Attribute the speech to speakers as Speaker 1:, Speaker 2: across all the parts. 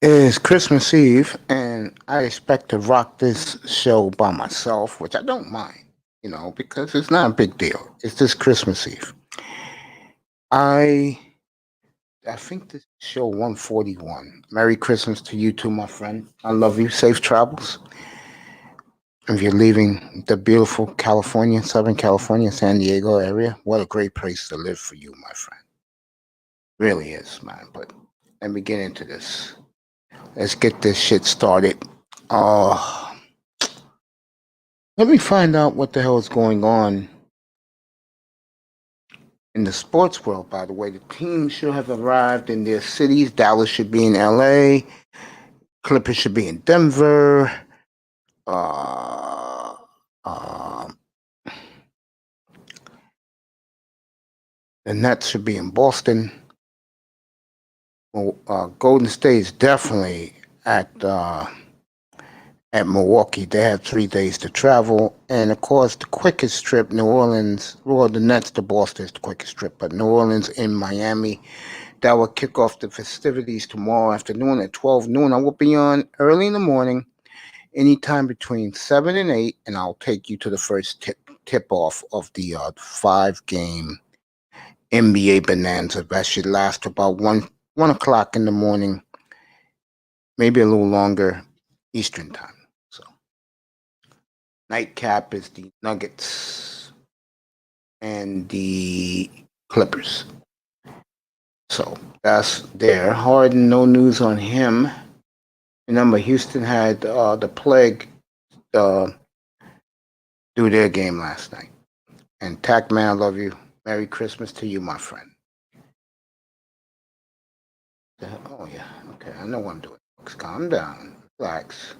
Speaker 1: It's Christmas Eve, and I expect to rock this show by myself, which I don't mind, because it's not a big deal. It's just Christmas Eve. I I think this is show 141. Merry Christmas to you too, my friend. I love you. Safe travels. If you're leaving the beautiful California, Southern California, San Diego area, what a great place to live for you, my friend. Really is, man. But let me get into this. Let's get this shit started. Uh, Let me find out what the hell is going on in the sports world, by the way. The teams should have arrived in their cities. Dallas should be in LA. Clippers should be in Denver. Uh, uh, the Nets should be in Boston. Well, Golden State is definitely at Milwaukee. They have 3 days to travel. And of course, the quickest trip, New Orleans, well, the Nets to Boston is the quickest trip, but New Orleans in Miami. That will kick off the festivities tomorrow afternoon at 12 noon. I will be on early in the morning, anytime between 7 and 8, and I'll take you to the first tip off of the 5 game NBA Bonanza. That should last about 1 o'clock in the morning, maybe a little longer Eastern time. So, nightcap is the Nuggets and the Clippers. So that's there. Harden, no news on him. Remember, Houston had the plague uh, do their game last night. And Tackman, I love you. Merry Christmas to you, my friend. Oh, yeah. Okay, I know what I'm doing. Folks. Calm down. Relax.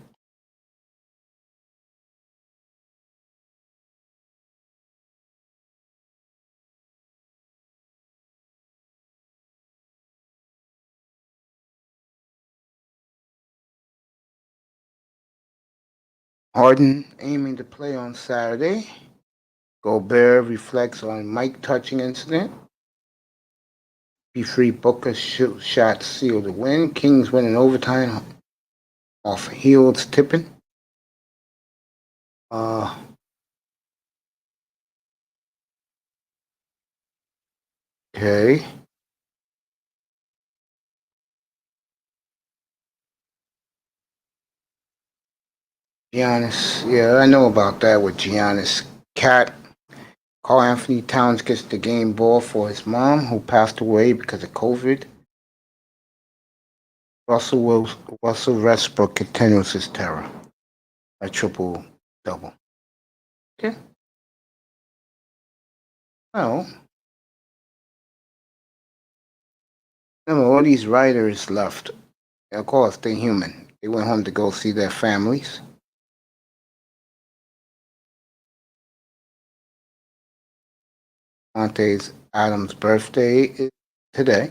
Speaker 1: Harden aiming to play on Saturday. Gobert reflects on Mike touching incident. P3 Booker shot seal the win. Kings win in overtime off Heald's tipping. Uh, okay. Giannis, yeah, I know about that with Giannis. Cat, Carl Anthony Towns gets the game ball for his mom, who passed away because of COVID. Russell Westbrook continues his terror. A triple double. Okay. Well, remember, all these writers left. Of course, they're human. They went home to go see their families. Monte's Adams' birthday is today.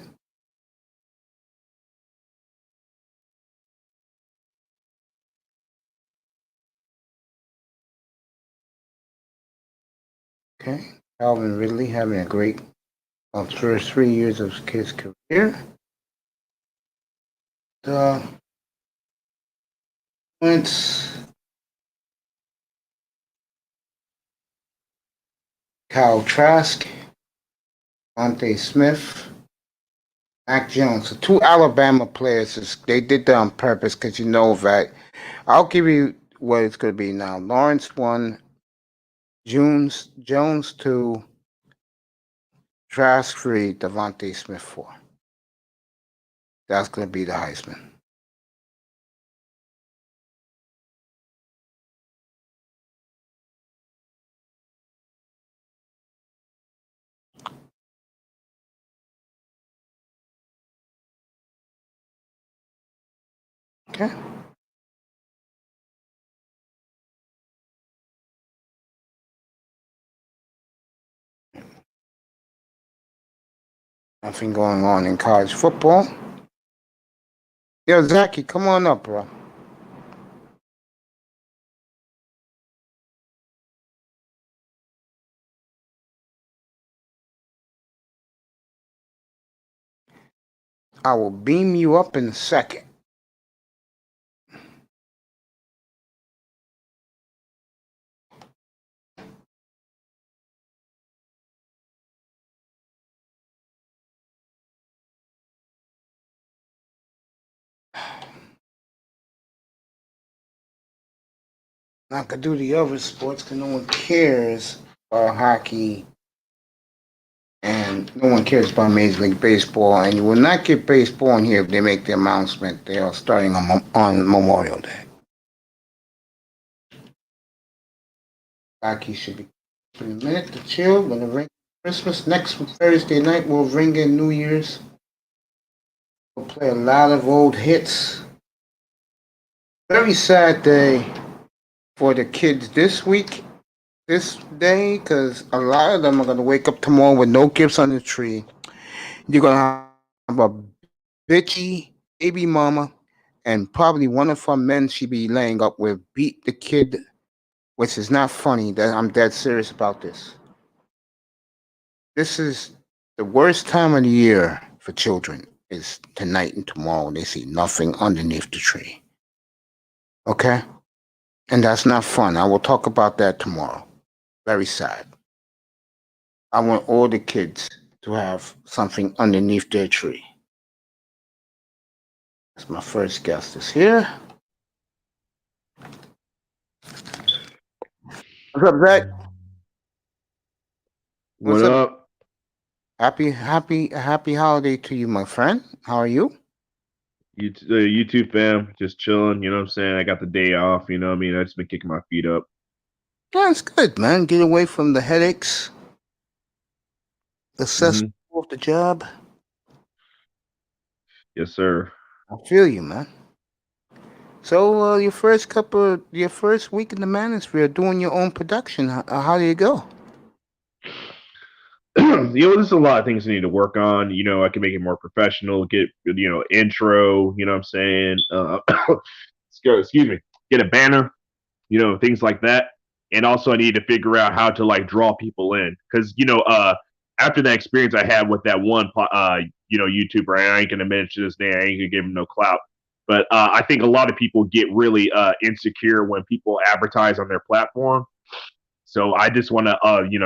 Speaker 1: Okay. Calvin Ridley having a great first 3 years of his career. Uh, Wentz, Kyle Trask, Monte Smith, Mac Jones. The two Alabama players, they did that on purpose because you know that. I'll give you what it's going to be now. Lawrence 1, Jones 2, Trask 3, Devontae Smith 4. That's going to be the Heisman. Okay. Nothing going on in college football. Yo, Zachy, come on up, bro. I will beam you up in a second. I could do the other sports because no one cares about hockey and no one cares about Major League Baseball. And you will not get baseball in here if they make the announcement they are starting on Memorial Day. Hockey should be for a minute to chill when the ring Christmas next Thursday night. We'll ring in New Year's. We'll play a lot of old hits. Very sad day for the kids this day, because a lot of them are going to wake up tomorrow with no gifts on the tree. You're going to have a bitchy baby mama, and probably one of her men she be laying up with beat the kid, which is not funny. That I'm dead serious about this. This is the worst time of the year for children is tonight and tomorrow. They see nothing underneath the tree. Okay? And that's not fun. I will talk about that tomorrow. Very sad. I want all the kids to have something underneath their tree. That's my first guest is here. What's up, Zach?
Speaker 2: What up?
Speaker 1: Happy holiday to you, my friend. How are you?
Speaker 2: You too, fam. Just chilling. You know what I'm saying? I got the day off. You know what I mean? I just been kicking my feet up.
Speaker 1: Yeah, it's good, man. Get away from the headaches, the stress
Speaker 2: hmm
Speaker 1: of the job.
Speaker 2: Yes, sir.
Speaker 1: I feel you, man. So, your first week in the manosphere, doing your own production. How do you go?
Speaker 2: There's a lot of things I need to work on. I can make it more professional. Get intro. You know what I'm saying? Excuse me. Get a banner. Things like that. And also, I need to figure out how to like draw people in because after that experience I had with that one YouTuber, I ain't gonna mention his name. I ain't gonna give him no clout. But I think a lot of people get really insecure when people advertise on their platform. So I just want to,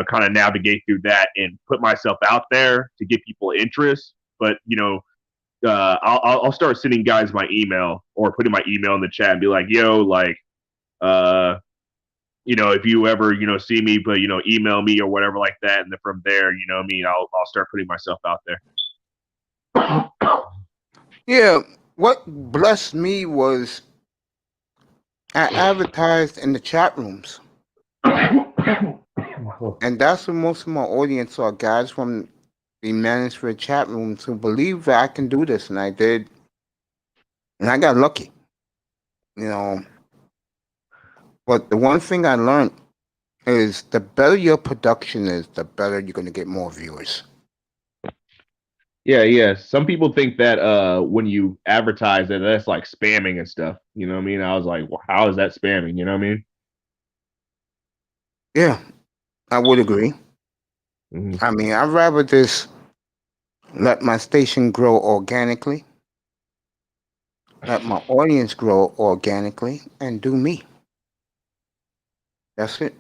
Speaker 2: kind of navigate through that and put myself out there to get people interest. But I'll start sending guys my email or putting my email in the chat and be like, yo, like, uh, if you ever, see me, but email me or whatever like that, and then from there, I mean, I'll start putting myself out there.
Speaker 1: Yeah, what blessed me was I advertised in the chat rooms, and that's where most of my audience are guys from the manosphere chat rooms who believe that I can do this, and I did, and I got lucky, you know. But the one thing I learned is the better your production is, the better you're going to get more viewers.
Speaker 2: Yeah, yeah. Some people think that when you advertise that that's like spamming and stuff. You know what I mean? I was like, well, how is that spamming? You know what I mean?
Speaker 1: Yeah, I would agree.
Speaker 2: Mm-hmm.
Speaker 1: I mean, I'd rather just let my station grow organically, let my audience grow organically, and do me. That's it.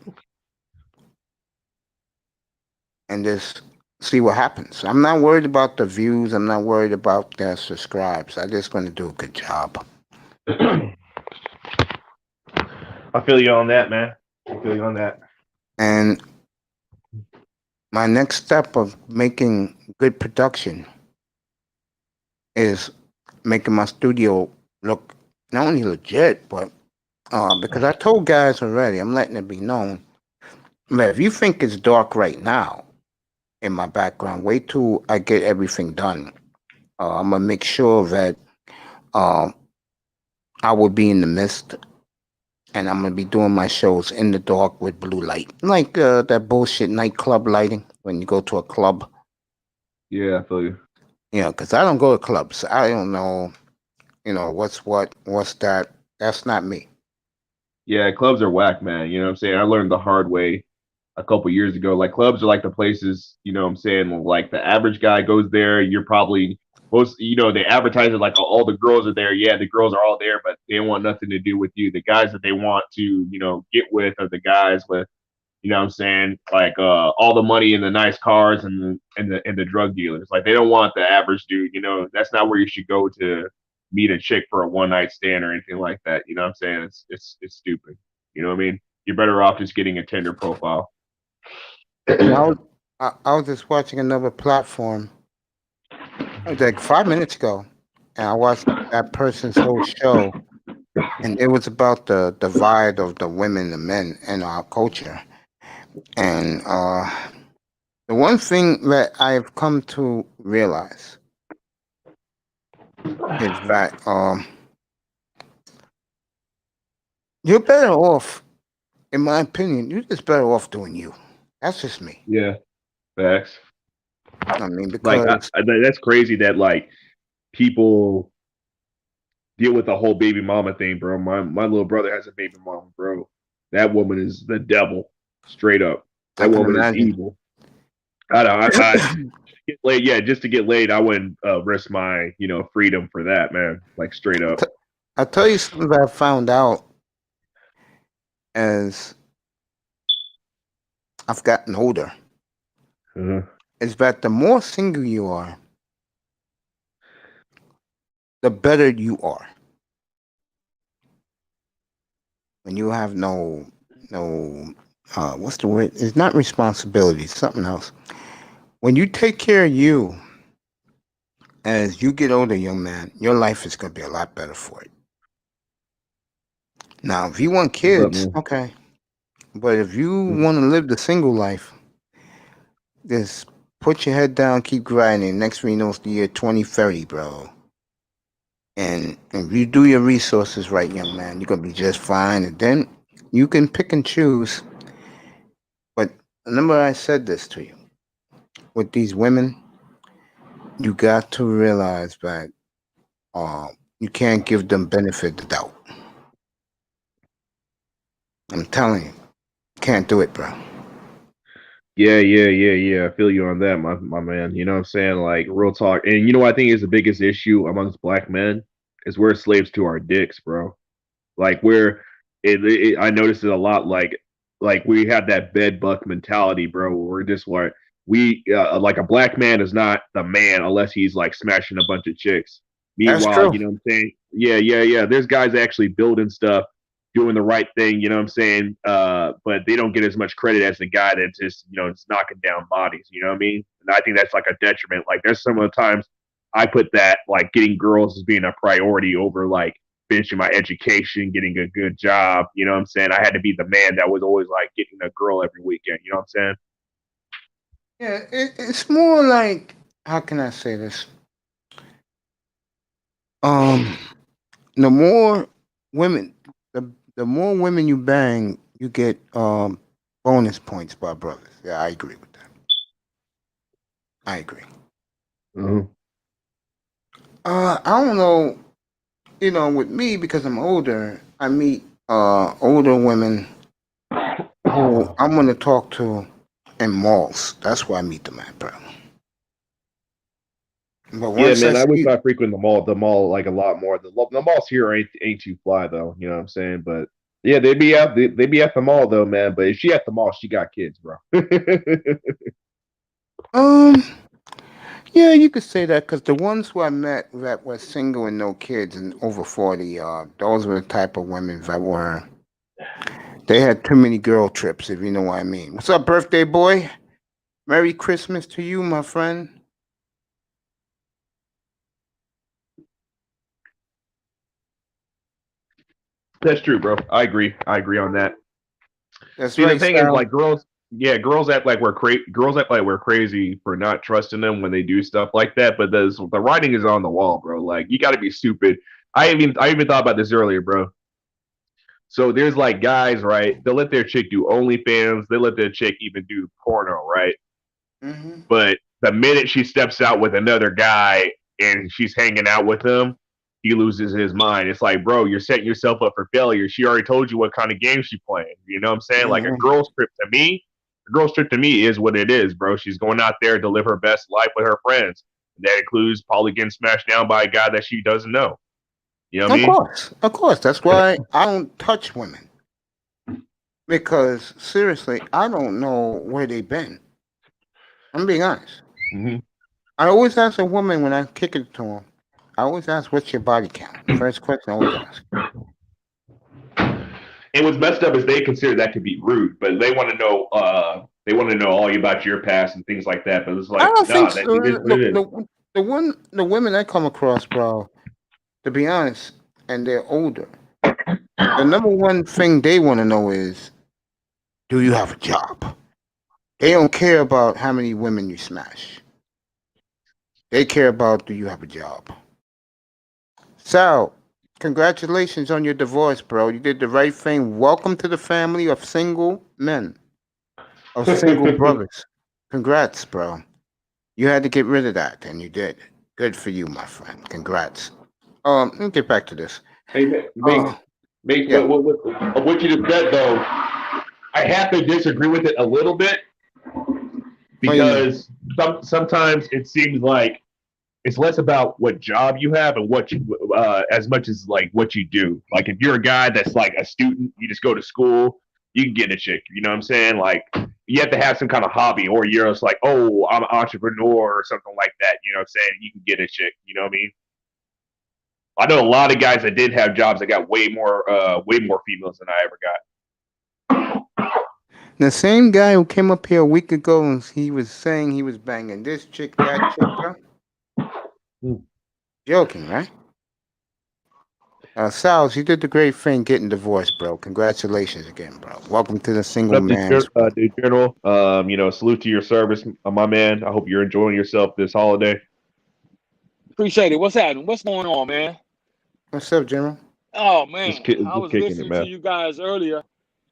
Speaker 1: And just see what happens. I'm not worried about the views. I'm not worried about the subscribes. I just want to do a good job.
Speaker 2: I feel you on that, man. I feel you on that.
Speaker 1: And my next step of making good production is making my studio look not only legit, but because I told guys already, I'm letting it be known that if you think it's dark right now in my background, wait till I get everything done. I'm gonna make sure that uh, I will be in the mist, and I'm gonna be doing my shows in the dark with blue light, like that bullshit nightclub lighting when you go to a club.
Speaker 2: Yeah, I feel you.
Speaker 1: Yeah, because I don't go to clubs. I don't know, what's what, what's that. That's not me.
Speaker 2: Yeah, clubs are whack, man. You know what I'm saying? I learned the hard way a couple years ago. Like clubs are like the places, what I'm saying, like the average guy goes there, you're probably they advertise it like all the girls are there. Yeah, the girls are all there, but they want nothing to do with you. The guys that they want to, get with are the guys with, what I'm saying, like all the money and the nice cars and the drug dealers. Like they don't want the average dude, that's not where you should go to meet a chick for a one night stand or anything like that. You know what I'm saying? It's stupid. You know what I mean? You're better off just getting a Tinder profile.
Speaker 1: And I was just watching another platform like 5 minutes ago, and I watched that person's whole show, and it was about the divide of the women and men in our culture. And the one thing that I've come to realize is that you're better off, in my opinion, you're just better off doing you. That's just me.
Speaker 2: Yeah, facts.
Speaker 1: I mean,
Speaker 2: Like
Speaker 1: because
Speaker 2: that's crazy that like people deal with the whole baby mama thing, bro. My little brother has a baby mama, bro. That woman is the devil, straight up.
Speaker 1: I
Speaker 2: That
Speaker 1: can
Speaker 2: woman is
Speaker 1: imagine.
Speaker 2: evil. I don't. I get laid. Yeah, just to get laid, I wouldn't risk my freedom for that, man. Like straight up.
Speaker 1: I'll tell you something that I found out as I've gotten older.
Speaker 2: Uh-huh.
Speaker 1: Is that the more single you are, the better you are. When you have no, what's the word? It's not responsibility, it's something else. When you take care of you, as you get older, young man, your life is going to be a lot better for it. Now, if you want
Speaker 2: What's up,
Speaker 1: kids,
Speaker 2: man?
Speaker 1: okay. But if you
Speaker 2: Mhm.
Speaker 1: want to live the single life, just put your head down, keep grinding. Next thing you know, it's the year 2030, bro. And if you do your resources right, young man, you're going to be just fine. And then you can pick and choose. But remember, I said this to you. With these women, you got to realize that uh, you can't give them benefit of the doubt. I'm telling you, can't do it, bro.
Speaker 2: Yeah. I feel you on that, my man. You know what I'm saying? Like real talk. And you know what I think is the biggest issue amongst black men is we're slaves to our dicks, bro. Like I noticed it a lot. Like we have that bed buck mentality, bro. Where we're just like like a black man is not the man unless he's like smashing a bunch of chicks.
Speaker 1: That's
Speaker 2: Meanwhile,
Speaker 1: true.
Speaker 2: you know what I'm saying? Yeah. There's guys actually building stuff, doing the right thing. You know what I'm saying? But they don't get as much credit as the guy that just is knocking down bodies. You know what I mean? And I think that's like a detriment. Like there's some of the times I put that like getting girls as being a priority over like finishing my education, getting a good job. You know what I'm saying? I had to be the man that was always like getting a girl every weekend. You know what I'm saying?
Speaker 1: Yeah, it's more like, how can I say this? Um, the more women, the more women you bang, you get bonus points by brothers. Yeah, I agree with that. I agree.
Speaker 2: Uh-huh.
Speaker 1: I don't know. With me because I'm older, I meet older women who I'm gonna talk to in malls. That's where I meet them at, bro. But
Speaker 2: Yeah,
Speaker 1: once I
Speaker 2: man. I wish
Speaker 1: see,
Speaker 2: I frequent the mall like a lot more. The malls here ain't too fly though. You know what I'm saying? But yeah, they be at the mall though, man. But if she at the mall, she got kids, bro.
Speaker 1: um, yeah, you could say that because the ones who I met that were single and no kids and over 40, those were the type of women that they had too many girl trips, if you know what I mean. What's up, birthday boy? Merry Christmas to you, my friend.
Speaker 2: That's true, bro. I agree. I agree on that.
Speaker 1: That's
Speaker 2: See, the
Speaker 1: right,
Speaker 2: thing is,
Speaker 1: Sal.
Speaker 2: like girls, yeah, girls act like we're crazy for not trusting them when they do stuff like that. But the writing is on the wall, bro. Like you got to be stupid. I even thought about this earlier, bro. So there's like guys, right? They'll let their chick do OnlyFans. They let their chick even do porno, right?
Speaker 1: Hmm.
Speaker 2: But the minute she steps out with another guy and she's hanging out with him, he loses his mind. It's like, bro, you're setting yourself up for failure. She already told you what kind of game she's playing. You know what I'm saying? Like
Speaker 1: Hmm.
Speaker 2: a girl's trip to me is what it is, bro. She's going out there to live her best life with her friends. That includes probably getting smashed down by a guy that she doesn't know. You know what I
Speaker 1: Of
Speaker 2: mean?
Speaker 1: course, of course. That's why I don't touch women because seriously, I don't know where they've been. I'm being honest.
Speaker 2: Mm-hmm.
Speaker 1: I always ask a woman when I kick it to them. I always ask, "What's your body count?" First question I always ask.
Speaker 2: And what's messed up is they consider that to be rude, but they want to know. They want to know all about your past and things like that. But it's
Speaker 1: I
Speaker 2: like,
Speaker 1: don't think
Speaker 2: nah,
Speaker 1: so.
Speaker 2: that it is what it is.
Speaker 1: The women I come across, bro, to be honest, and they're older. The number one thing they want to know is, do you have a job? They don't care about how many women you smash. They care about, do you have a job? Sal, congratulations on your divorce, bro. You did the right thing. Welcome to the family of single men, of single brothers. Congrats, bro. You had to get rid of that, and you did. Good for you, my friend. Congrats. Let me get back to this.
Speaker 2: Hey,
Speaker 1: Uh,
Speaker 2: Mace,
Speaker 1: yeah.
Speaker 2: what you just said though, I have to disagree with it a little bit
Speaker 1: What do you mean?
Speaker 2: because sometimes it seems like it's less about what job you have and what you as much as like what you do. Like if you're a guy that's like a student, you just go to school, you can get a chick. You know what I'm saying? Like you have to have some kind of hobby, or you're just like, oh, I'm an entrepreneur or something like that. You know what I'm saying? You can get a chick. You know what I mean? I know a lot of guys that did have jobs that got way more females than I ever got.
Speaker 1: The same guy who came up here a week ago and he was saying he was banging this chick, that chick, bro. Joking, right? Sals, you did the great thing getting divorced, bro. Congratulations again, bro. Welcome to the
Speaker 2: What
Speaker 1: single
Speaker 2: up,
Speaker 1: man's world.
Speaker 2: the General? Salute to your service, my man. I hope you're enjoying yourself this holiday.
Speaker 3: Appreciate it. What's happening? What's going on, man?
Speaker 1: What's up, General?
Speaker 3: Oh man, I
Speaker 2: Just
Speaker 3: was
Speaker 2: kicking it,
Speaker 3: listening to
Speaker 2: man.
Speaker 3: you guys earlier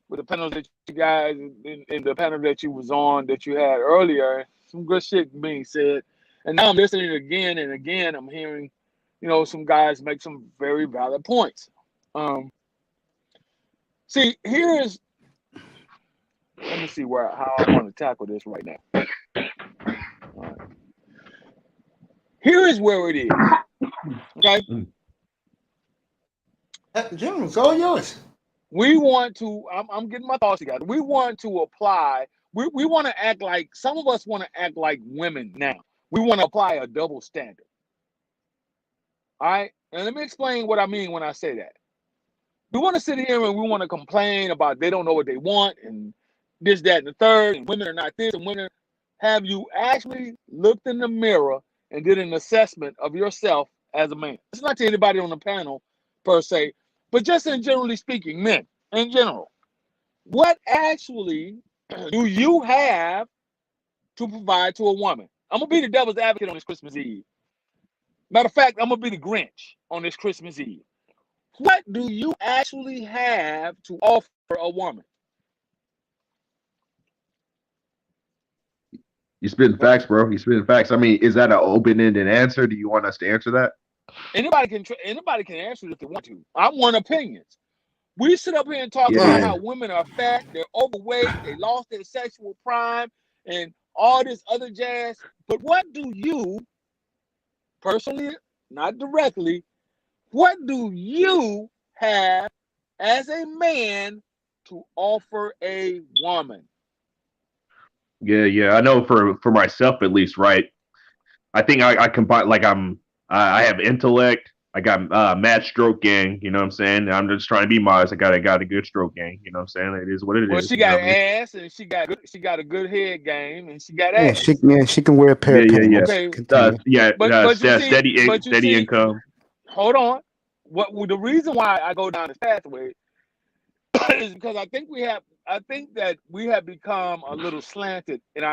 Speaker 3: with the panels that you guys in the panel that you was on that you had earlier. Some good shit being said, and now I'm listening again and again. I'm hearing, some guys make some very valid points. See, let me see how I want to tackle this right now. All right. Here is where it is. Okay.
Speaker 1: General, it's all yours.
Speaker 3: We want to, I'm getting my thoughts together. We want to apply, we want to act like, some of us want to act like women now. We want to apply a double standard. All right. And let me explain what I mean when I say that. We want to sit here and we want to complain about they don't know what they want and this, that, and the third, and women are not this, and women. Have you actually looked in the mirror and did an assessment of yourself as a man? It's not to anybody on the panel per se, but just in generally speaking, men in general. What actually do you have to provide to a woman? I'm going to be the devil's advocate on this Christmas Eve. Matter of fact, I'm going to be the Grinch on this Christmas Eve. What do you actually have to offer a woman?
Speaker 2: You spitting facts, bro. You spitting facts. I mean, is that an open-ended answer? Do you want us to answer that?
Speaker 3: Anybody can answer it if they want to. I want opinions. We sit up here and talk about how women are fat, they're overweight, they lost their sexual prime, and all this other jazz. But what do you, personally, not directly, what do you have as a man to offer a woman?
Speaker 2: Yeah. I know for myself at least, right? I think I combine like I have intellect. I got mad stroke gang. You know what I'm saying? I'm just trying to be modest. I got a good stroke gang. You know what I'm saying? It is what it
Speaker 3: Well,
Speaker 2: is.
Speaker 3: she
Speaker 2: You know
Speaker 3: got
Speaker 2: what I mean?
Speaker 3: ass and she got a good head game and she got
Speaker 1: Yeah,
Speaker 3: ass.
Speaker 1: she can wear a pair of pants.
Speaker 3: Okay,
Speaker 1: Continue.
Speaker 3: but you see,
Speaker 2: steady income.
Speaker 3: hold on. The reason why I go down this pathway is because I think that we have become a little slanted, and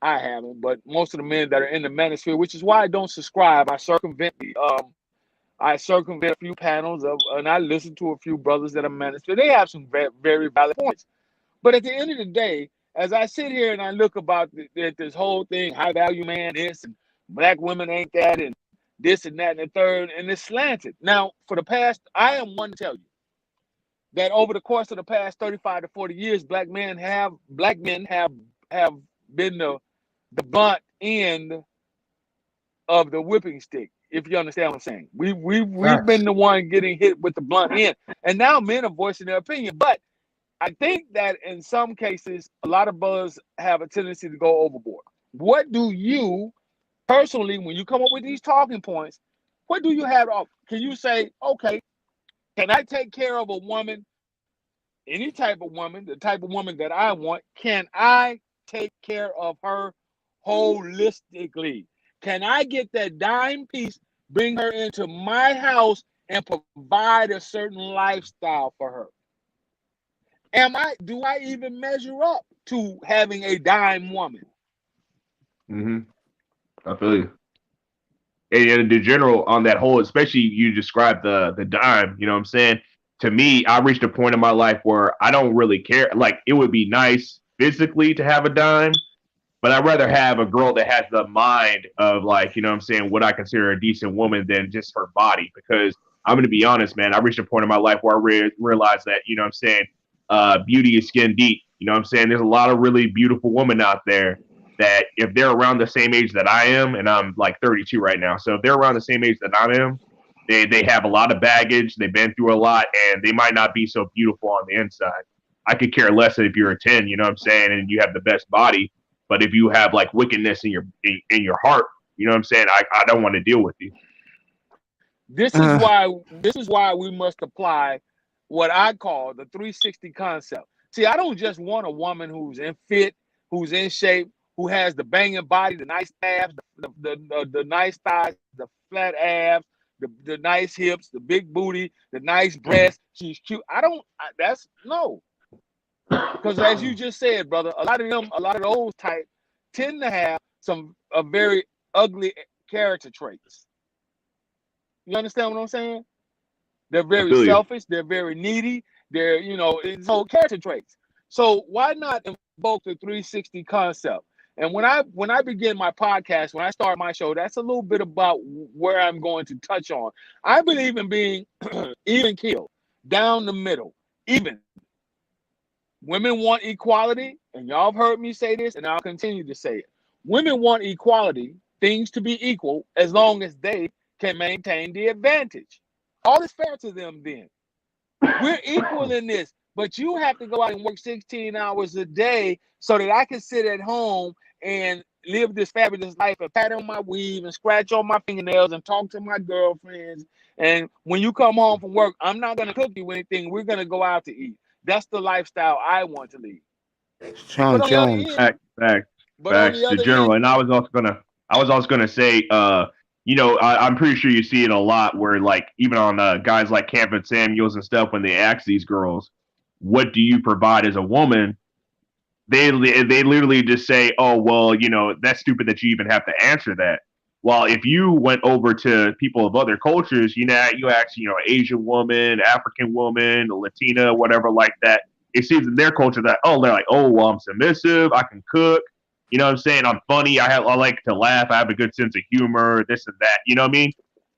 Speaker 3: I haven't, but most of the men that are in the manosphere, which is why I don't subscribe. I circumvent a few panels and I listen to a few brothers that are manosphere. They have some very, very valid points, but at the end of the day, as I sit here and I look about this whole thing, high value man, this and black women ain't that, and this and that and the third, and it's slanted. Now, I am one to tell you that over the course of the past 35 to 40 years, black men have been the blunt end of the whipping stick, if you understand what I'm saying. We've been the one getting hit with the blunt end, and now men are voicing their opinion. But I think that in some cases, a lot of brothers have a tendency to go overboard. What do you personally, when you come up with these talking points, what do you have? Can you say, okay, can I take care of a woman any type of woman, the type of woman that I want, can I take care of her holistically? Can I get that dime piece, bring her into my house, and provide a certain lifestyle for her? Do I even measure up to having a dime woman?
Speaker 2: Mm-hmm. I feel you. And the general on that whole, especially you described the dime, you know what I'm saying? To me, I reached a point in my life where I don't really care. Like, it would be nice physically to have a dime, but I'd rather have a girl that has the mind of, like, you know what I'm saying, what I consider a decent woman than just her body. Because I'm going to be honest, man, I reached a point in my life where I realized that, you know what I'm saying, beauty is skin deep. You know what I'm saying? There's a lot of really beautiful women out there that if they're around the same age that I am, and I'm like 32 right now, so if they're around the same age that I am, they have a lot of baggage, they've been through a lot, and they might not be so beautiful on the inside. I could care less if you're a 10, you know what I'm saying, and you have the best body, but if you have like wickedness in your heart, you know what I'm saying, I don't want to deal with you.
Speaker 3: This is
Speaker 1: Uh,
Speaker 3: why we must apply what I call the 360 concept. See, I don't just want a woman who's in fit, who's in shape, who has the banging body, the nice abs, the nice thighs, the flat abs, the nice hips, the big booty, the nice breasts. She's cute. That's no. Because as you just said, brother, a lot of those type tend to have some very ugly character traits. You understand what I'm saying? They're
Speaker 2: I
Speaker 3: very
Speaker 2: feel you.
Speaker 3: selfish. They're very needy. It's whole character traits. So why not invoke the 360 concept? And when I begin my podcast, when I start my show, that's a little bit about where I'm going to touch on. I believe in being even killed, down the middle, even. Women want equality, and y'all have heard me say this, and I'll continue to say it. Women want equality, things to be equal, as long as they can maintain the advantage. All is fair to them then. We're equal in this, but you have to go out and work 16 hours a day so that I can sit at home and live this fabulous life and pat on my weave and scratch on my fingernails and talk to my girlfriends. And when you come home from work, I'm not going to cook you anything. We're going to go out to eat. That's the lifestyle I want to lead.
Speaker 1: Sean
Speaker 3: But on the other
Speaker 1: Jones.
Speaker 3: end,
Speaker 2: Facts,
Speaker 3: but on
Speaker 2: facts.
Speaker 3: the
Speaker 2: The
Speaker 3: other
Speaker 2: general,
Speaker 3: end,
Speaker 2: and I was also gonna say, you know, I'm pretty sure you see it a lot where, like, even on guys like Camp and Samuels and stuff, when they ask these girls, "What do you provide as a woman?" They literally just say, "Oh, well, you know, that's stupid that you even have to answer that." Well, if you went over to people of other cultures, you know, you ask, you know, Asian woman, African woman, Latina, whatever like that. It seems in their culture that, oh, they're like, oh, well, I'm submissive, I can cook, you know what I'm saying? I'm funny, I like to laugh, I have a good sense of humor, this and that. You know what I mean?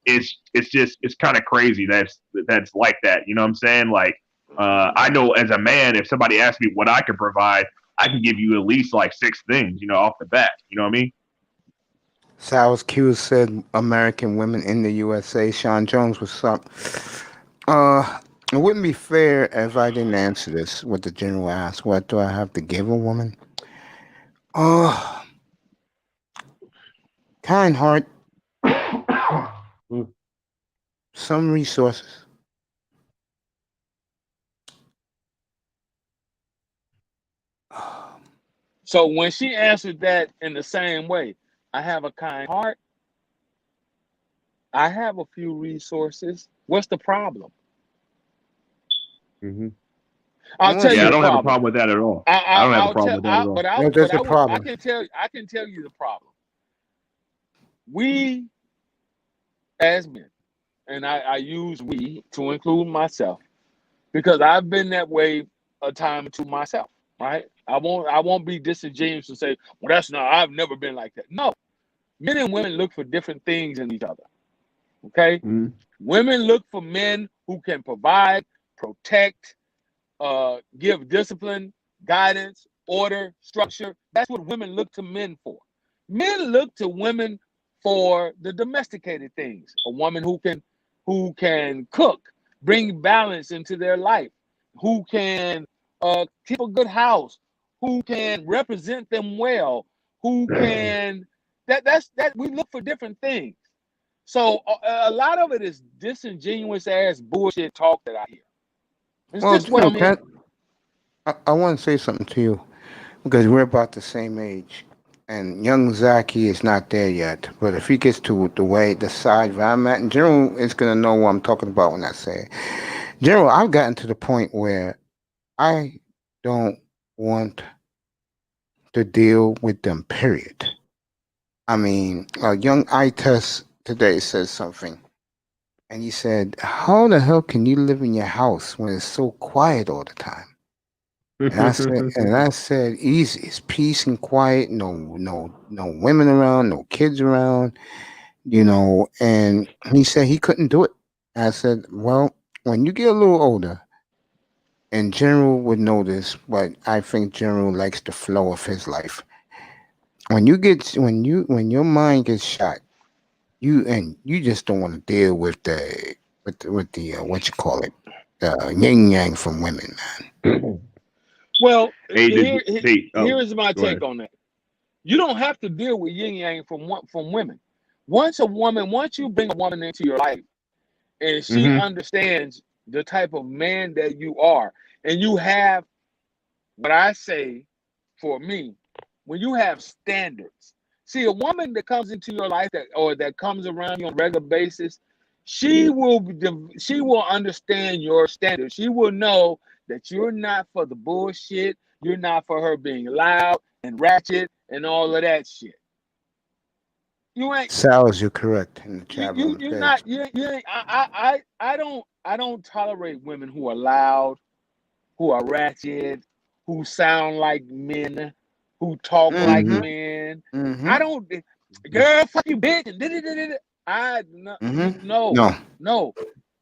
Speaker 2: It's kind of crazy that's like that. You know what I'm saying? Like, I know as a man, if somebody asks me what I can provide, I can give you at least like six things, you know, off the bat. You know what I mean?
Speaker 1: Sal's Q said American women in the USA. Sean Jones, what's up? It wouldn't be fair if I didn't answer this. What the general asked, what do I have to give a woman? Uh, kind heart,
Speaker 2: Mm.
Speaker 1: some resources.
Speaker 3: so when she answered that in the same way, I have a kind heart, I have a few resources. What's the problem?
Speaker 2: Mm-hmm.
Speaker 3: I'll
Speaker 1: Well,
Speaker 3: tell
Speaker 2: Yeah,
Speaker 3: you
Speaker 2: I
Speaker 3: the
Speaker 2: don't have a
Speaker 3: problem.
Speaker 2: problem with that at all. I
Speaker 3: I,
Speaker 2: don't have a
Speaker 3: I'll
Speaker 2: problem
Speaker 3: tell.
Speaker 2: with that at all.
Speaker 1: there's a problem.
Speaker 3: I can tell you the problem. We as men, and I use we to include myself because I've been that way a time or two myself. Right? I won't be disingenuous to say, well, that's not. I've never been like that. No, men and women look for different things in each other. Okay,
Speaker 2: Mm-hmm.
Speaker 3: women look for men who can provide, protect, give discipline, guidance, order, structure. That's what women look to men for. Men look to women for the domesticated things. A woman who can cook, bring balance into their life, who can keep a good house, who can represent them well, who can that we look for different things. So a lot of it is disingenuous ass bullshit talk that I hear. It's
Speaker 1: Well,
Speaker 3: just what I'm
Speaker 1: can
Speaker 3: hearing.
Speaker 1: I want to say something to you because we're about the same age, and young Zaki is not there yet. But if he gets to the side where I'm at, and General is gonna know what I'm talking about when I say it. General, I've gotten to the point where I don't want to deal with them. Period. I mean, a young eye test today says something, and he said, "How the hell can you live in your house when it's so quiet all the time?" And I said, easy. It's peace and quiet. No women around. No kids around. And he said he couldn't do it. I said, well, when you get a little older, and General would know this, but I think General likes the flow of his life. When your mind gets shot, you just don't want to deal with the what you call it, the yin yang from women, man.
Speaker 3: Well,
Speaker 2: Hey,
Speaker 3: here's my
Speaker 2: go ahead.
Speaker 3: take on that. You don't have to deal with yin yang from women. Once you bring a woman into your life, and she
Speaker 2: Mhm.
Speaker 3: understands the type of man that you are, and you have what I say for me, when you have standards. See, a woman that comes into your life that comes around you on a regular basis, she will understand your standards. She will know that you're not for the bullshit. You're not for her being loud and ratchet and all of that shit. You ain't
Speaker 1: Sals, you're correct in the chat
Speaker 3: you
Speaker 1: room.
Speaker 3: you
Speaker 1: Okay.
Speaker 3: not you ain't I don't tolerate women who are loud, who are ratchet, who sound like men, who talk like
Speaker 1: Mm-hmm.
Speaker 2: Mhm.
Speaker 3: men. I
Speaker 1: Mm-hmm.
Speaker 3: don't, girl, fuck you, bitch. I no,
Speaker 1: Mm-hmm.
Speaker 3: no,
Speaker 1: No.
Speaker 3: no,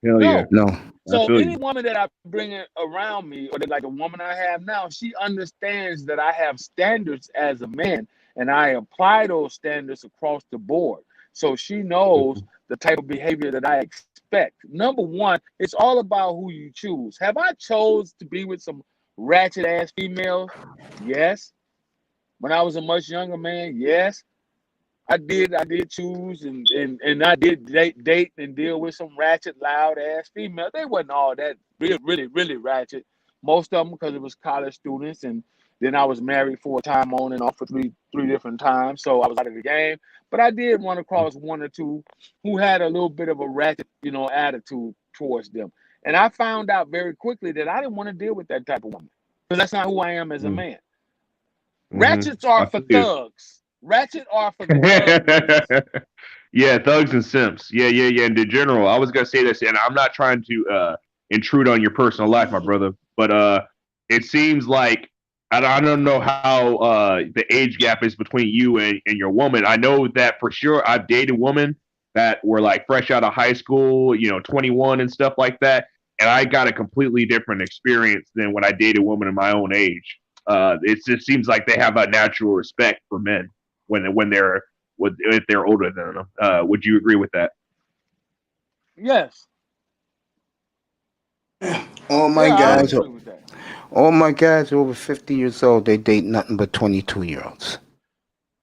Speaker 2: Hell yeah.
Speaker 3: no.
Speaker 1: No.
Speaker 2: I
Speaker 3: So
Speaker 2: feel
Speaker 3: any
Speaker 2: you.
Speaker 3: woman that I bring around me, or like the woman I have now, she understands that I have standards as a man, and I apply those standards across the board. So she knows
Speaker 2: Mhm.
Speaker 3: the type of behavior that I expect. Number one, it's all about who you choose. Have I chose to be with some ratchet ass females? Yes. When I was a much younger man, yes. I did choose and I did date and deal with some ratchet, loud ass females. They wasn't all that really ratchet. Most of them because it was college students, and then I was married for a time on and off for three different times, so I was out of the game. But I did run across one or two who had a little bit of a ratchet, attitude towards them, and I found out very quickly that I didn't want to deal with that type of woman because that's not who I am as a
Speaker 2: Mhm.
Speaker 3: man.
Speaker 2: Mhm.
Speaker 3: Ratchets are
Speaker 2: I
Speaker 3: for
Speaker 2: feel you.
Speaker 3: thugs. Ratchet are for the thug niggas.
Speaker 2: Yeah, thugs and simps. Yeah, yeah, yeah. And in general, I was gonna say this, and I'm not trying to intrude on your personal life, my brother, but it seems like I don't know how the age gap is between you and your woman. I know that for sure. I've dated women that were like fresh out of high school, 21 and stuff like that, and I got a completely different experience than when I dated women in my own age. It just seems like they have a natural respect for men if they're older than them. Would you agree with that?
Speaker 3: Yes.
Speaker 1: All my
Speaker 3: Yeah, I would
Speaker 1: guys
Speaker 2: Um,
Speaker 1: are
Speaker 3: agree with that.
Speaker 1: all my guys are over 50 years old. They date nothing but 22-year-olds.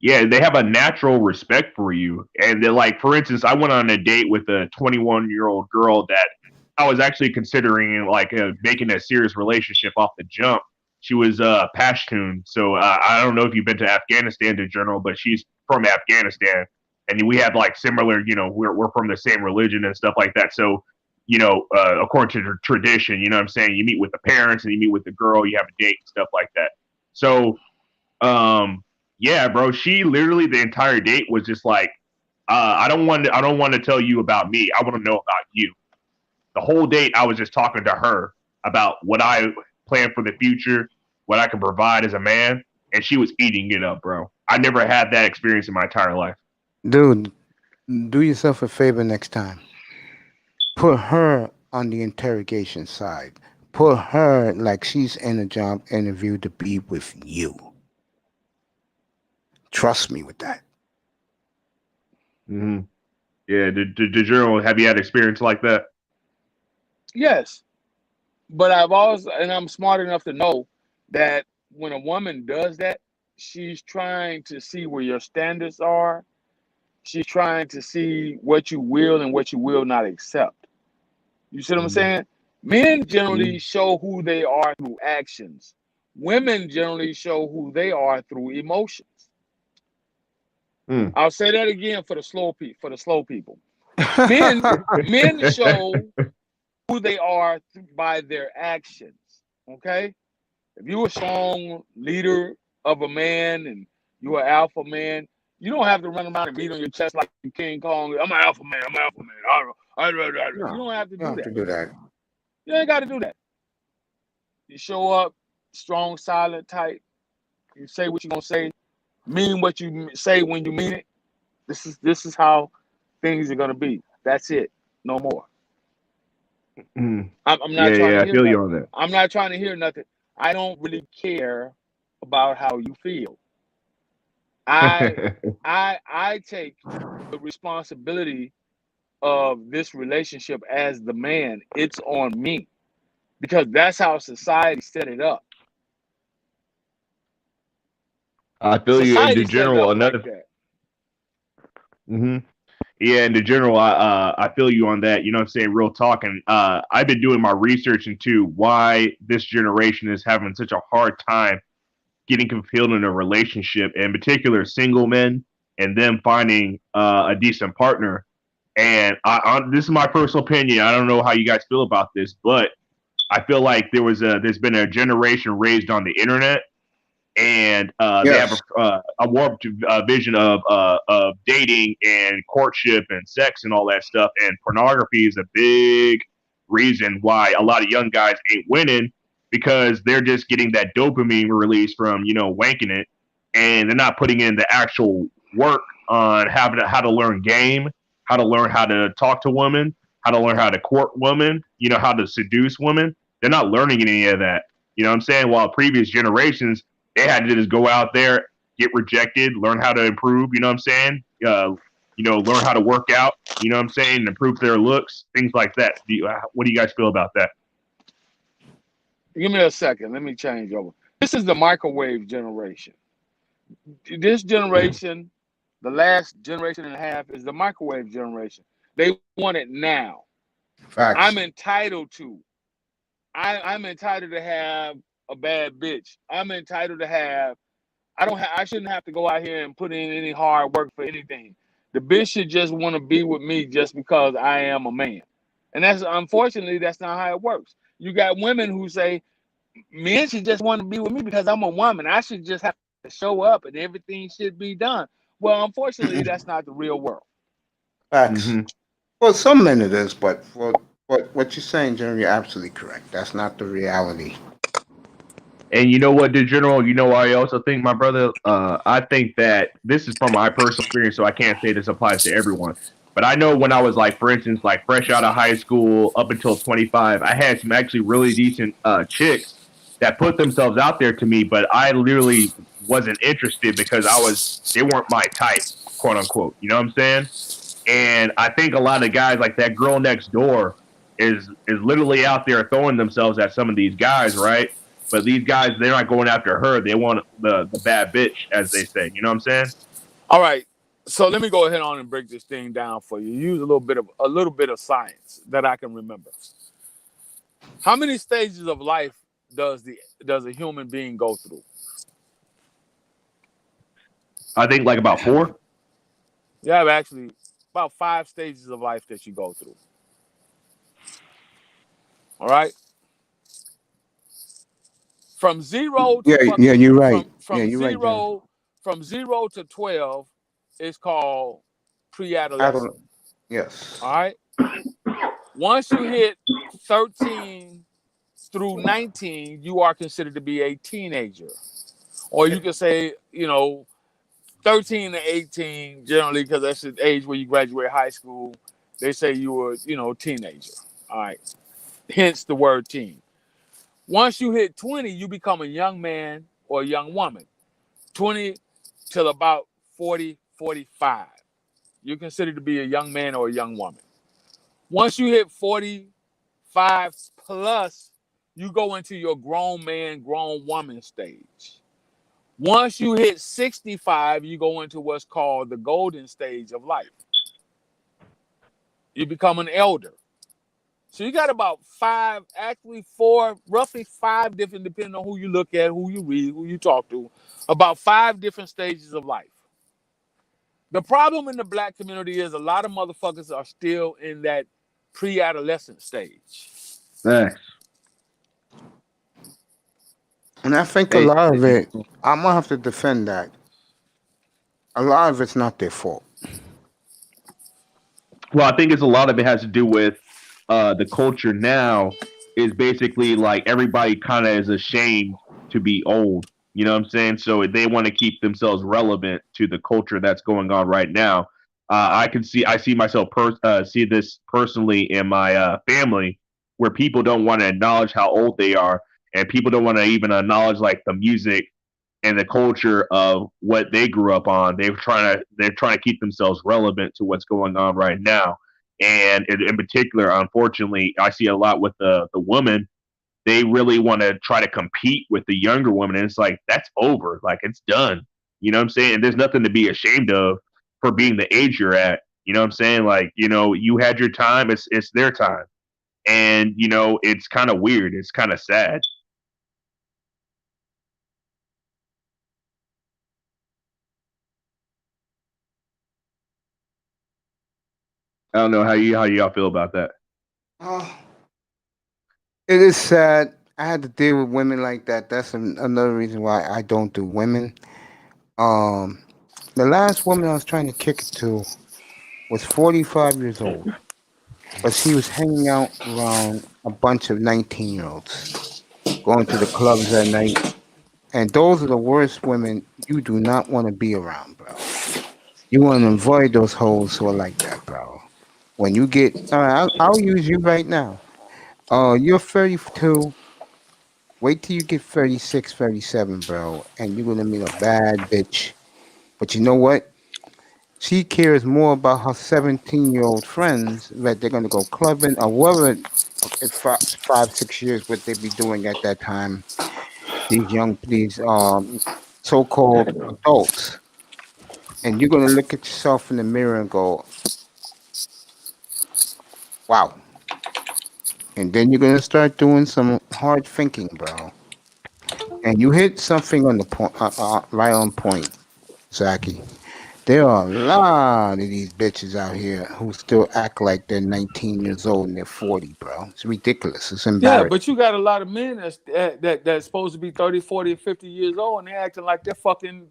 Speaker 2: yeah, they have a natural respect for you, and they're like, for instance, I went on a date with a 21-year-old girl that I was actually considering like making a serious relationship off the jump. She was Pashtun, so I don't know if you've been to Afghanistan in general, but she's from Afghanistan, and we have like similar, we're from the same religion and stuff like that. So, according to tradition, you know what I'm saying, you meet with the parents and you meet with the girl, you have a date and stuff like that. So, um, yeah, bro, she literally the entire date was just like, I don't want to tell you about me. I want to know about you. The whole date, I was just talking to her about what I plan for the future, what I can provide as a man, and she was eating it up, bro. I never had that experience in my entire life.
Speaker 1: Dude, do yourself a favor next time. Put her on the interrogation side. Put her like she's in a job interview to be with you. Trust me with that.
Speaker 2: Mm-hmm. Yeah, did you have you had experience like that?
Speaker 3: Yes. But I'm smart enough to know that when a woman does that, she's trying to see where your standards are. She's trying to see what you will and what you will not accept. You see what I'm
Speaker 2: Mm-hmm.
Speaker 3: saying? Men
Speaker 2: Mm-hmm.
Speaker 3: generally show who they are through actions. Women generally show who they are through emotions.
Speaker 2: Mm.
Speaker 3: I'll say that again for the slow people. Men show who they are by their actions. Okay, if you're a strong leader of a man and you're an alpha man, you don't have to run around and beat on your chest like King Kong. I'm an alpha man. I'm an alpha man. You don't have to
Speaker 1: You don't
Speaker 3: do
Speaker 1: have to
Speaker 3: that.
Speaker 1: do that.
Speaker 3: You ain't got to do that. You show up strong, silent, tight. You say what you're gonna say. Mean what you say when you mean it. This is how things are gonna be. That's it. No more.
Speaker 2: Mm.
Speaker 3: I'm
Speaker 2: Yeah,
Speaker 3: not trying
Speaker 2: yeah,
Speaker 3: to
Speaker 2: I
Speaker 3: hear
Speaker 2: feel you
Speaker 3: nothing.
Speaker 2: on that.
Speaker 3: I'm not trying to hear nothing. I don't really care about how you feel. I take the responsibility of this relationship as the man. It's on me because that's how society set it up.
Speaker 2: I feel you. In the
Speaker 3: Society set it
Speaker 2: general,
Speaker 3: up like
Speaker 2: another.
Speaker 3: that.
Speaker 2: Mm-hmm. Yeah, in the general, I feel you on that. You know what I'm saying? Real talk. And I've been doing my research into why this generation is having such a hard time getting fulfilled in a relationship, in particular, single men and them finding a decent partner. And this is my personal opinion. I don't know how you guys feel about this, but I feel like there's been a generation raised on the internet, and they have
Speaker 1: Yes.
Speaker 2: a warped vision of dating and courtship and sex and all that stuff. And pornography is a big reason why a lot of young guys ain't winning, because they're just getting that dopamine release from wanking it, and they're not putting in the actual work on how to learn game, how to learn how to talk to women, how to learn how to court women, how to seduce women. They're not learning any of that. You know what I'm saying? While previous generations, they had to just go out there, get rejected, learn how to improve. You know what I'm saying? Learn how to work out. You know what I'm saying? Improve their looks, things like that. What do you guys feel about that?
Speaker 3: Give me a second. Let me change over. This is the microwave generation. This generation, the last generation and a half, is the microwave generation. They want it now.
Speaker 1: Facts.
Speaker 3: I'm entitled to. I'm entitled to have a bad bitch. I'm entitled to have. I shouldn't have to go out here and put in any hard work for anything. The bitch should just want to be with me just because I am a man. And that's unfortunately that's not how it works. You got women who say men should just want to be with me because I'm a woman. I should just have to show up and everything should be done. Well, unfortunately, that's not the real world.
Speaker 1: Facts.
Speaker 2: Mm-hmm.
Speaker 1: Well, some men it is, but for what you're saying, Jeremy, you're absolutely correct. That's not the reality.
Speaker 2: And you know what, the general, I also think, my brother, I think that this is from my personal experience, so I can't say this applies to everyone. But I know when I was like, for instance, like fresh out of high school up until 25, I had some actually really decent chicks that put themselves out there to me, but I literally wasn't interested because they weren't my type, quote unquote. You know what I'm saying? And I think a lot of guys, like that girl next door, is literally out there throwing themselves at some of these guys, right? But these guys, they're not going after her. They want the bad bitch, as they say. You know what I'm saying?
Speaker 3: All right. So let me go ahead on and break this thing down for you. Use a little bit of science that I can remember. How many stages of life does a human being go through?
Speaker 2: I think like about 4.
Speaker 3: You have actually about 5 stages of life that you go through. All right. From zero to
Speaker 1: Yeah, you're right.
Speaker 3: from
Speaker 1: Yeah, you're right, Jeremy.
Speaker 3: from 0 to 12 is called
Speaker 1: I
Speaker 3: pre-adolescent.
Speaker 1: don't. Yes.
Speaker 3: All right. Once you hit 13 through 19, you are considered to be a teenager. Or you can say, 13 to 18, generally, because that's the age where you graduate high school. They say you were, teenager. All right. Hence the word teen. Once you hit 20, you become a young man or a young woman. 20 till about 40, 45. You're considered to be a young man or a young woman. Once you hit 45 plus, you go into your grown man, grown woman stage. Once you hit 65, you go into what's called the golden stage of life. You become an elder. So you got about 5, actually 4, roughly 5 different, depending on who you look at, who you read, who you talk to, about 5 different stages of life. The problem in the black community is a lot of motherfuckers are still in that pre-adolescent stage.
Speaker 2: Thanks.
Speaker 1: And I think a lot of it, I'm gonna have to defend that. A lot of it's not their fault.
Speaker 2: Well, I think it's a lot of it has to do with the culture now is basically like everybody kind of is ashamed to be old. You know what I'm saying? So they want to keep themselves relevant to the culture that's going on right now. I see myself see this personally in my family, where people don't want to acknowledge how old they are, and people don't want to even acknowledge like the music and the culture of what they grew up on. They're trying to keep themselves relevant to what's going on right now. And in particular, unfortunately, I see a lot with the women. They really want to try to compete with the younger women, and it's like that's over, like it's done. You know what I'm saying? And there's nothing to be ashamed of for being the age you're at. You know what I'm saying? Like, you know, you had your time, it's their time. And, you know, it's kind of weird. It's kind of sad. I don't know how y'all feel about that.
Speaker 1: Oh, it is sad. I had to deal with women like that. That's another reason why I don't do women. Um, the last woman I was trying to kick it to was 45 years old, but she was hanging out around a bunch of 19-year-olds, going to the clubs at night. And those are the worst women you do not want to be around, bro. You want to avoid those hoes who are like that, bro. When you get, all right, I'll use you right now. You're 32. Wait till you get 36, 37, bro, and you're gonna meet a bad bitch. But you know what? She cares more about her 17-year-old friends that they're gonna go clubbing or whatever. In 5, 6 years, what they be doing at that time. These so-called adults, and you're gonna look at yourself in the mirror and go, "Wow." And then you're gonna start doing some hard thinking, bro. And you hit something on the point, right on point, Zaki. There are a lot of these bitches out here who still act like they're 19 years old and they're 40, bro. It's ridiculous. It's
Speaker 3: Yeah,
Speaker 1: embarrassing.
Speaker 3: but you got a lot of men that's supposed to be 30, 40, 50 years old, and they're acting like they're fucking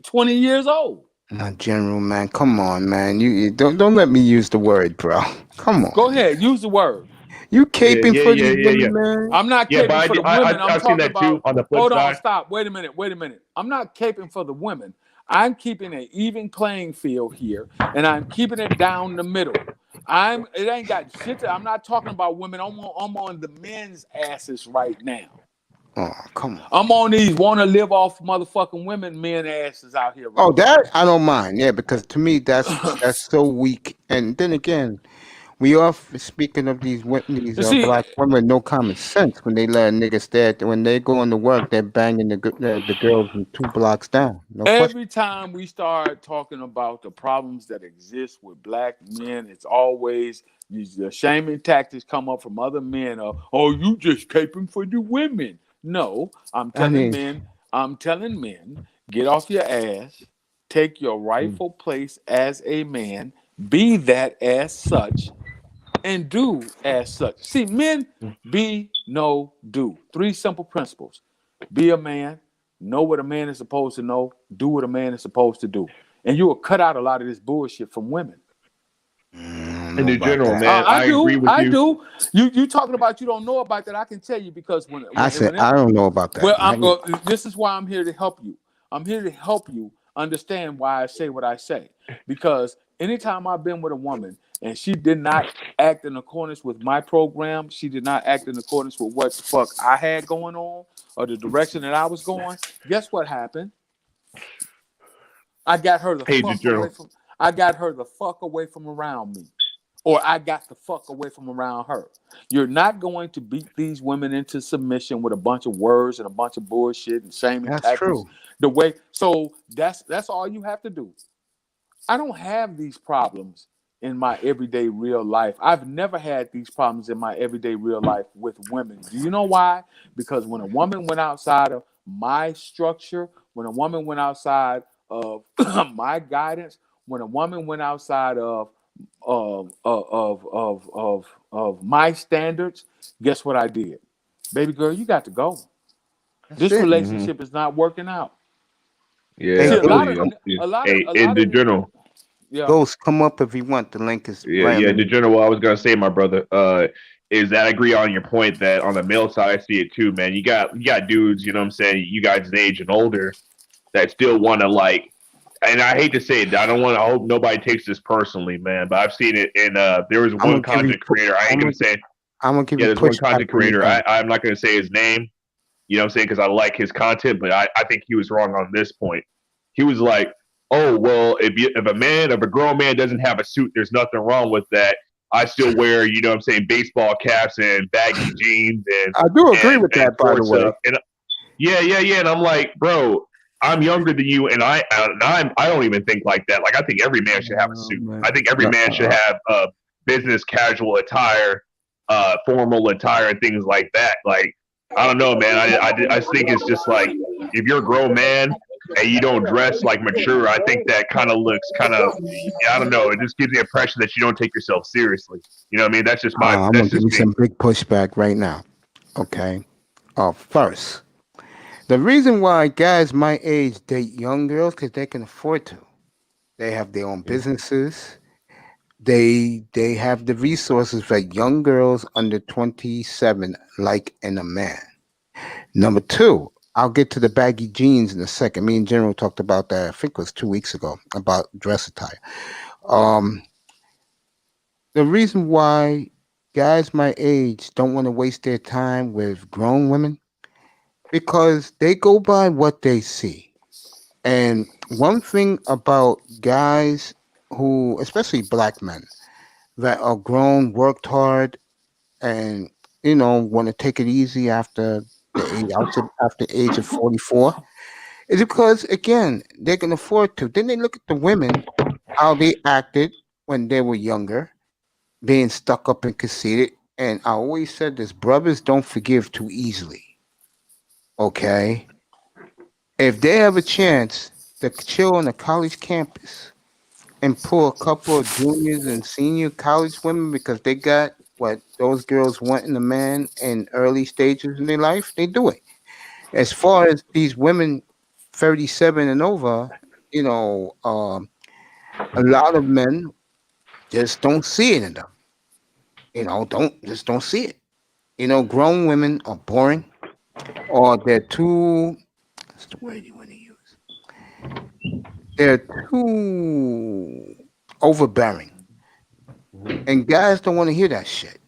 Speaker 3: 20 years old.
Speaker 1: Not general, man. Come on, man. You don't let me use the word, bro. Come
Speaker 3: Go
Speaker 1: on.
Speaker 3: ahead, use the word.
Speaker 1: You
Speaker 2: Yeah,
Speaker 1: caping
Speaker 2: yeah,
Speaker 1: for
Speaker 2: yeah,
Speaker 1: these
Speaker 2: yeah, yeah.
Speaker 1: women, man.
Speaker 3: I'm not
Speaker 2: Yeah,
Speaker 3: caping
Speaker 2: but
Speaker 3: for the women. I'm
Speaker 2: I've seen
Speaker 3: talking
Speaker 2: that too
Speaker 3: about.
Speaker 2: on the flip
Speaker 3: Hold on,
Speaker 2: side.
Speaker 3: stop. Wait a minute. I'm not caping for the women. I'm keeping an even playing field here, and I'm keeping it down the middle. It ain't got shit. I'm not talking about women. I'm on the men's asses right now.
Speaker 1: Oh, come on.
Speaker 3: I'm on these want to live off motherfucking women men asses out here
Speaker 1: Oh,
Speaker 3: right now.
Speaker 1: that I don't mind. Yeah, because to me that's so weak. And then again, we are speaking of these
Speaker 3: You see,
Speaker 1: black women with no common sense when they let a nigga stay when they go into work, they're banging the girls from 2 blocks down. No question.
Speaker 3: every time we start talking about the problems that exist with black men, it's always the shaming tactics come up from other men of, oh, you just caping for the women. No,
Speaker 1: I mean,
Speaker 3: I'm telling men, get off your ass, take your rightful place as a man, be that as such, and do as such. See, men be, know, do. 3 simple principles. Be a man, know what a man is supposed to know, do what a man is supposed to do. And you will cut out a lot of this bullshit from women.
Speaker 1: I don't
Speaker 2: In
Speaker 1: know
Speaker 2: the
Speaker 1: about
Speaker 2: general,
Speaker 1: that.
Speaker 2: man,
Speaker 3: I
Speaker 2: I agree
Speaker 3: do,
Speaker 2: with
Speaker 3: I
Speaker 2: you.
Speaker 3: do. You talking about you don't know about that? I can tell you because
Speaker 1: I said I
Speaker 3: whenever,
Speaker 1: don't know about
Speaker 3: well,
Speaker 1: that. Not yet.
Speaker 3: this is why I'm here to help you. I'm here to help you understand why I say what I say. Because anytime I've been with a woman and she did not act in accordance with my program, she did not act in accordance with what the fuck I had going on or the direction that I was going, guess what happened? I got her the
Speaker 2: Hey, the
Speaker 3: fuck away
Speaker 2: general.
Speaker 3: from I got her the fuck away from around me. Or I got the fuck away from around her. You're not going to beat these women into submission with a bunch of words and a bunch of bullshit and shaming
Speaker 1: That's
Speaker 3: tactics.
Speaker 1: true.
Speaker 3: The way, so that's all you have to do. I don't have these problems in my everyday real life. I've never had these problems in my everyday real life with women. Do you know why? Because when a woman went outside of my structure, when a woman went outside of my guidance, when a woman went outside of my standards, guess what I did? Baby girl, you got to go.
Speaker 1: That's
Speaker 3: This
Speaker 1: it.
Speaker 3: relationship is not working out.
Speaker 2: Yeah,
Speaker 3: See,
Speaker 1: Hey,
Speaker 2: I
Speaker 3: a
Speaker 2: feel
Speaker 3: lot
Speaker 1: Ghost,
Speaker 3: of
Speaker 2: you. I feel you.
Speaker 3: a lot of
Speaker 2: Hey,
Speaker 3: a
Speaker 2: in
Speaker 3: lot
Speaker 2: the
Speaker 3: of
Speaker 2: general,
Speaker 3: yeah.
Speaker 1: Ghost, come up if you want. The link is
Speaker 2: yeah,
Speaker 1: randomly.
Speaker 2: the general. What I was gonna say, my brother, is that I agree on your point that on the male side, I see it too, man. You got dudes, you know what I'm saying, you guys' age and older that still want to like, and I hate to say it, I don't want to. I hope nobody takes this personally, man. But I've seen it in. There was
Speaker 1: I'm
Speaker 2: one
Speaker 1: gonna give you.
Speaker 2: content creator. I ain't
Speaker 1: I'm
Speaker 2: gonna
Speaker 1: gonna.
Speaker 2: say.
Speaker 1: I'm gonna give
Speaker 2: Yeah,
Speaker 1: you
Speaker 2: there's one
Speaker 1: pushback
Speaker 2: content
Speaker 1: when you're
Speaker 2: creator.
Speaker 1: done.
Speaker 2: I'm not gonna say his name. You know what I'm saying? Because I like his content, but I think he was wrong on this point. He was like, "Oh well, if a grown man doesn't have a suit, there's nothing wrong with that. I still wear, you know what I'm saying, baseball caps and baggy jeans
Speaker 1: I do agree
Speaker 2: and
Speaker 1: with
Speaker 2: and
Speaker 1: that, by the
Speaker 2: sports
Speaker 1: way.
Speaker 2: stuff." And yeah. And I'm like, bro, I'm younger than you, and I don't even think like that. Like I think every man should have a
Speaker 1: Oh,
Speaker 2: suit. I
Speaker 1: man.
Speaker 2: think every
Speaker 1: No,
Speaker 2: man should have business casual attire, formal attire, and things like that. Like I don't know, man. I just think it's just like if you're a grown man and you don't dress like mature, I think that kind of looks kind of I don't know. It just gives the impression that you don't take yourself seriously. You know what I mean?
Speaker 1: I'm gonna
Speaker 2: That's
Speaker 1: give
Speaker 2: just
Speaker 1: you
Speaker 2: me.
Speaker 1: some big pushback right now. Okay. First, the reason why guys my age date young girls because they can afford to. They have their own businesses. They have the resources that young girls under 27 like in a man. Number two, I'll get to the baggy jeans in a second. Me and General talked about that. I think it was 2 weeks ago about dress attire. Um, the reason why guys my age don't want to waste their time with grown women because they go by what they see. And one thing about guys who, especially black men, that are grown, worked hard, and want to take it easy after after the age of 44, is because again they can afford to. Then they look at the women, how they acted when they were younger, being stuck up and conceited. And I always said this: brothers don't forgive too easily. Okay, if they have a chance to chill on a college campus and pull a couple of juniors and senior college women because they got what those girls want in a man in early stages in their life, they do it. As far as these women 37 and over, you know, a lot of men just don't see it in them. Don't see it. Grown women are boring or they're too, what's the word you want to use? They're too overbearing. And guys don't want to hear that shit.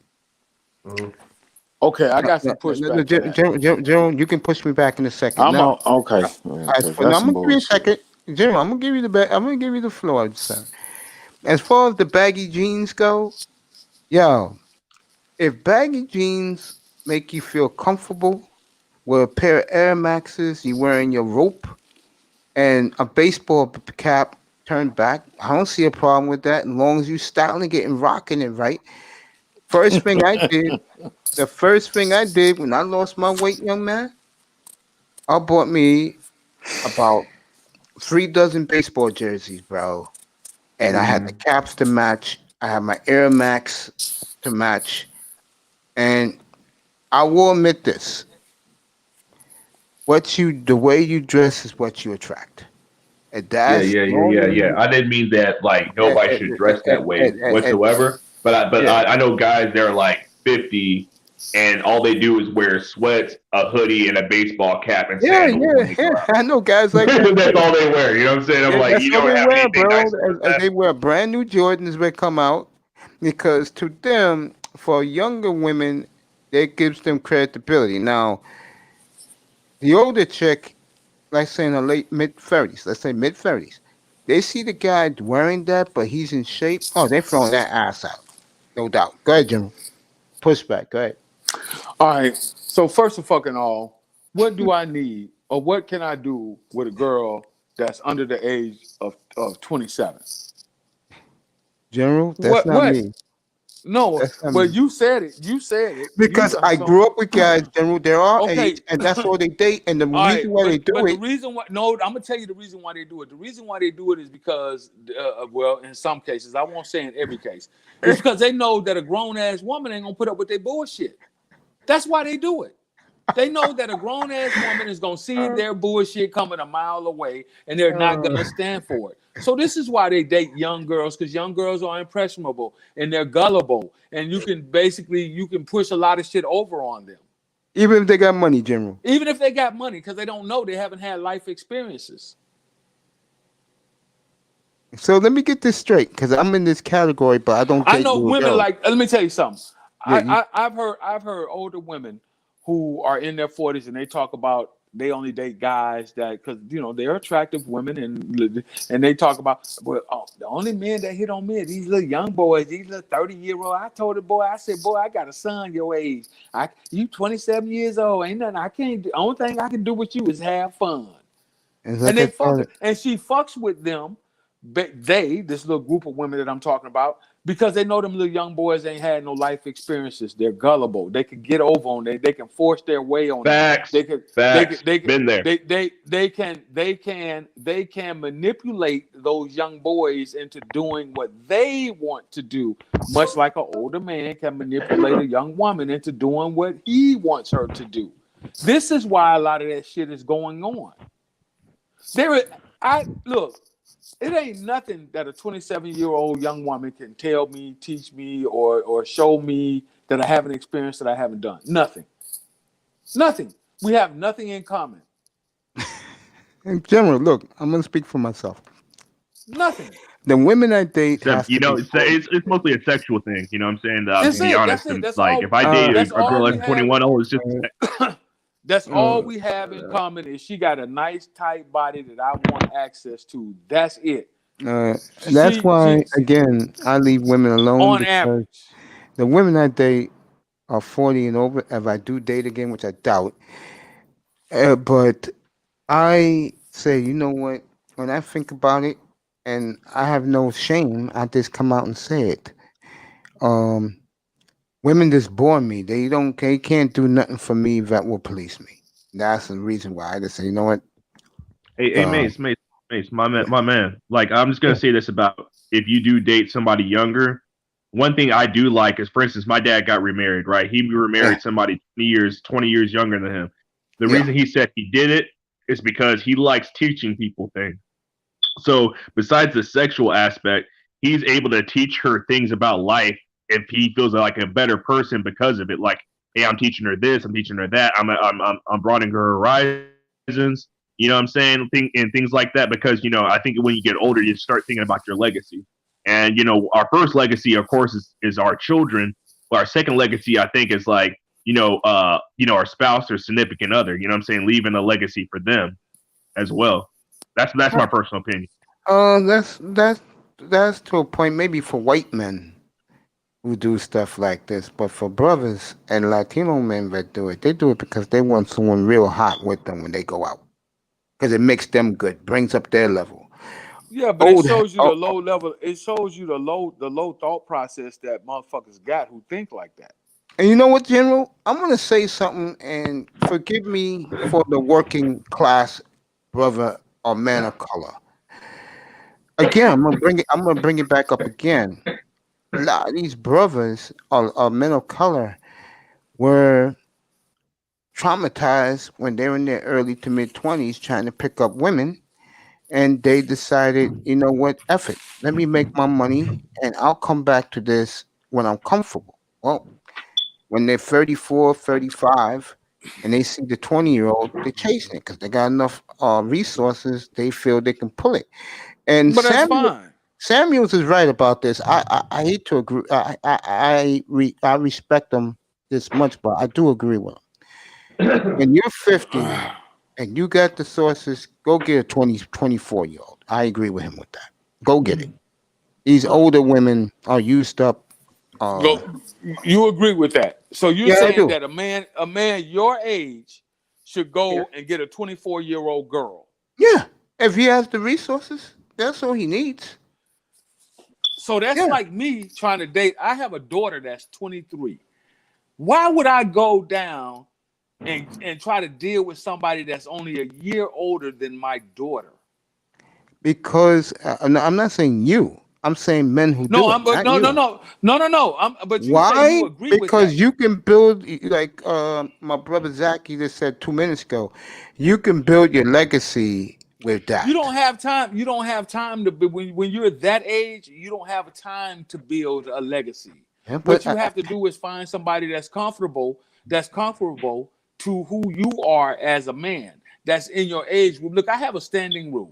Speaker 3: Okay, I got
Speaker 1: No,
Speaker 3: some pushback to that.
Speaker 1: General, you can push me back in a second.
Speaker 3: I'm
Speaker 1: Now,
Speaker 3: okay.
Speaker 1: as
Speaker 3: Because
Speaker 1: for now,
Speaker 3: that's
Speaker 1: I'm
Speaker 3: some
Speaker 1: gonna give you a
Speaker 3: bullshit.
Speaker 1: second. General, I'm gonna give you I'm gonna give you the floor, sir. As far as the baggy jeans go, yo, if baggy jeans make you feel comfortable with a pair of Air Maxes, you wearing your rope and a baseball cap turned back, I don't see a problem with that as long as you styling it and rocking it right. First thing I did, the first thing I did when I lost my weight, young man, I bought me about 3 dozen baseball jerseys, bro. And I had the caps to match. I had my Air Max to match. And I will admit this. The way you dress is what you attract. And
Speaker 2: Yeah,
Speaker 1: that's
Speaker 2: yeah,
Speaker 1: the
Speaker 2: yeah, yeah, yeah.
Speaker 1: only
Speaker 2: I didn't mean that like
Speaker 1: eh,
Speaker 2: nobody
Speaker 1: eh,
Speaker 2: should
Speaker 1: eh,
Speaker 2: dress
Speaker 1: eh,
Speaker 2: that
Speaker 1: eh,
Speaker 2: way
Speaker 1: eh, eh,
Speaker 2: whatsoever. But
Speaker 1: yeah.
Speaker 2: I know guys they're like 50 and all they do is wear sweats, a hoodie, and a baseball cap and
Speaker 1: Yeah,
Speaker 2: sandals when
Speaker 1: yeah,
Speaker 2: they go
Speaker 1: yeah.
Speaker 2: out.
Speaker 1: I know guys like that
Speaker 2: That's
Speaker 1: too.
Speaker 2: all they wear. You know what I'm saying? I'm
Speaker 1: Yeah,
Speaker 2: like,
Speaker 1: that's
Speaker 2: you
Speaker 1: all
Speaker 2: don't
Speaker 1: they
Speaker 2: have
Speaker 1: wear,
Speaker 2: anything
Speaker 1: bro.
Speaker 2: nicer than
Speaker 1: As
Speaker 2: that.
Speaker 1: they wear brand new Jordans that come out, because to them, for younger women, that gives them credibility. Now, the older chick, let's say in the late mid 30s, let's say mid 30s, they see the guy wearing that, but he's in shape. Oh, they're throwing that ass out, no doubt. Go ahead, Jim. Pushback. Go ahead.
Speaker 3: All right. So first of fucking all, what do I need or what can I do with a girl that's under the age of 27?
Speaker 1: General, that's
Speaker 3: What?
Speaker 1: not
Speaker 3: What?
Speaker 1: me.
Speaker 3: No,
Speaker 1: That's not
Speaker 3: but
Speaker 1: me.
Speaker 3: you said it. You said it.
Speaker 1: Because I
Speaker 3: So
Speaker 1: grew up with guys, General. They're our age,
Speaker 3: okay.
Speaker 1: and that's all they date. And the
Speaker 3: All right,
Speaker 1: reason why they do
Speaker 3: but the
Speaker 1: it,
Speaker 3: reason why no, I'm gonna tell you the reason why they do it. The reason why they do it is because, well, in some cases, I won't say in every case, it's because they know that a grown ass woman ain't gonna put up with their bullshit. That's why they do it. They know that a grown ass woman is gonna see their bullshit coming a mile away, and they're not gonna stand for it. So this is why they date young girls, because young girls are impressionable and they're gullible, and you can push a lot of shit over on them.
Speaker 1: even if they got money, General.
Speaker 3: Even if they got money, because they don't know, they haven't had life experiences.
Speaker 1: So let me get this straight, because I'm in this category, but I don't
Speaker 3: I
Speaker 1: date
Speaker 3: know
Speaker 1: little
Speaker 3: women
Speaker 1: girls.
Speaker 3: like. Let me tell you something.
Speaker 1: Yeah,
Speaker 3: I've heard older women who are in their 40s and they talk about they only date guys that, because they're attractive women, and they talk about, well, the only men that hit on me are these little young boys, these little 30-year-old. I told the boy, I said, boy, I got a son your age. You 27 years old, ain't nothing I can't do. Only thing I can do with you is have fun.
Speaker 1: it's
Speaker 3: And
Speaker 1: like
Speaker 3: they
Speaker 1: I
Speaker 3: fuck
Speaker 1: said,
Speaker 3: her, and she fucks with them. But this little group of women that I'm talking about, because they know them little young boys ain't had no life experiences. They're gullible. They can get over on it. They can force their way on it.
Speaker 2: Facts.
Speaker 3: They can.
Speaker 2: Facts. Been there.
Speaker 3: They can manipulate those young boys into doing what they want to do, much like an older man can manipulate a young woman into doing what he wants her to do. This is why a lot of that shit is going on. Look, it ain't nothing that a 27-year-old young woman can tell me, teach me, or show me that I haven't experienced, that I haven't done. Nothing. We have nothing in common.
Speaker 1: in general, look, I'm gonna speak for myself.
Speaker 3: Nothing.
Speaker 1: The women I date
Speaker 2: Except,
Speaker 1: has to be 40.
Speaker 2: it's mostly a sexual thing. You know what I'm saying? To
Speaker 3: That's
Speaker 2: be
Speaker 3: it.
Speaker 2: honest,
Speaker 3: That's it.
Speaker 2: and
Speaker 3: That's
Speaker 2: like
Speaker 3: all.
Speaker 2: if I date
Speaker 3: That's
Speaker 2: a
Speaker 3: all
Speaker 2: girl
Speaker 3: we
Speaker 2: that's
Speaker 3: have.
Speaker 2: 21, oh, it's just
Speaker 3: That's all
Speaker 1: Uh,
Speaker 3: we have in common is she got a nice tight body that I want access to. That's it.
Speaker 1: that's
Speaker 3: She
Speaker 1: why, again, I leave women alone
Speaker 3: on
Speaker 1: because
Speaker 3: average.
Speaker 1: the women I date are 40 and over. If I do date again, which I doubt, but I say, you know what? When I think about it, and I have no shame, I just come out and say it. Um, Women just bore me. They can't do nothing for me that will please me. That's the reason why I just say, you know what?
Speaker 2: hey,
Speaker 1: Uh,
Speaker 2: Mace, my man. Like, I'm just
Speaker 1: yeah,
Speaker 2: gonna say this about if you do date somebody younger. One thing I do like is, for instance, my dad got remarried. Right, he
Speaker 1: yeah,
Speaker 2: remarried somebody 20 years younger than him. The
Speaker 1: yeah.
Speaker 2: reason he said he did it is because he likes teaching people things. So besides the sexual aspect, he's able to teach her things about life if he feels like a better person because of it. Like, hey, I'm teaching her this, I'm teaching her that, I'm broadening her horizons. You know what I'm saying? And things like that, because I think when you get older, you start thinking about your legacy. And our first legacy, of course, is our children. But our second legacy, I think, is like our spouse or significant other. You know what I'm saying? Leaving a legacy for them as well. That's my personal opinion.
Speaker 1: That's to a point. Maybe for white men who do stuff like this, but for brothers and Latino men that do it, they do it because they want someone real hot with them when they go out, because it makes them good, brings up their level.
Speaker 3: Yeah, but it
Speaker 1: Old,
Speaker 3: shows you the
Speaker 1: oh,
Speaker 3: low level. It shows you the low thought process that motherfuckers got who think like that.
Speaker 1: and you know what, General? I'm gonna say something, and forgive me for the working class brother or man of color. Again, I'm gonna bring it back up again. A lot of these brothers or men of color were traumatized when they were in their early to mid 20s trying to pick up women, and they decided, you know what, F it. Let me make my money, and I'll come back to this when I'm comfortable. Well, when they're 34, 35, and they see the 20-year-old, they're chasing it because they got enough resources. They feel they can pull it. And
Speaker 3: But that's fine.
Speaker 1: Samuels is right about this. I hate to agree. I respect him this much, but I do agree with him. When you're 50 and you got the sources, go get a 24-year-old. I agree with him with that. Go get it. These older women are used up.
Speaker 3: Go. You agree with that? So you're
Speaker 1: Yeah, I
Speaker 3: saying
Speaker 1: do.
Speaker 3: that a man your age should
Speaker 1: Yeah.
Speaker 3: go and get a 24-year-old girl?
Speaker 1: Yeah. If he has the resources, that's all he needs.
Speaker 3: So that's like me trying to date. I have a daughter that's 23. Why would I go down and try to deal with somebody that's only a year older than my daughter?
Speaker 1: Because I'm not saying you. I'm saying men who do it. Not you.
Speaker 3: No. But you
Speaker 1: Why?
Speaker 3: say you agree with
Speaker 1: Because
Speaker 3: that.
Speaker 1: you can build, like my brother Zach, he just said 2 minutes ago, you can build your legacy with that.
Speaker 3: You don't have time. You don't have time to be when you're that age. You don't have time to build a legacy.
Speaker 1: Yeah,
Speaker 3: What
Speaker 1: but
Speaker 3: you have to do is find somebody that's comfortable to who you are as a man. That's in your age group. Look, I have a standing rule.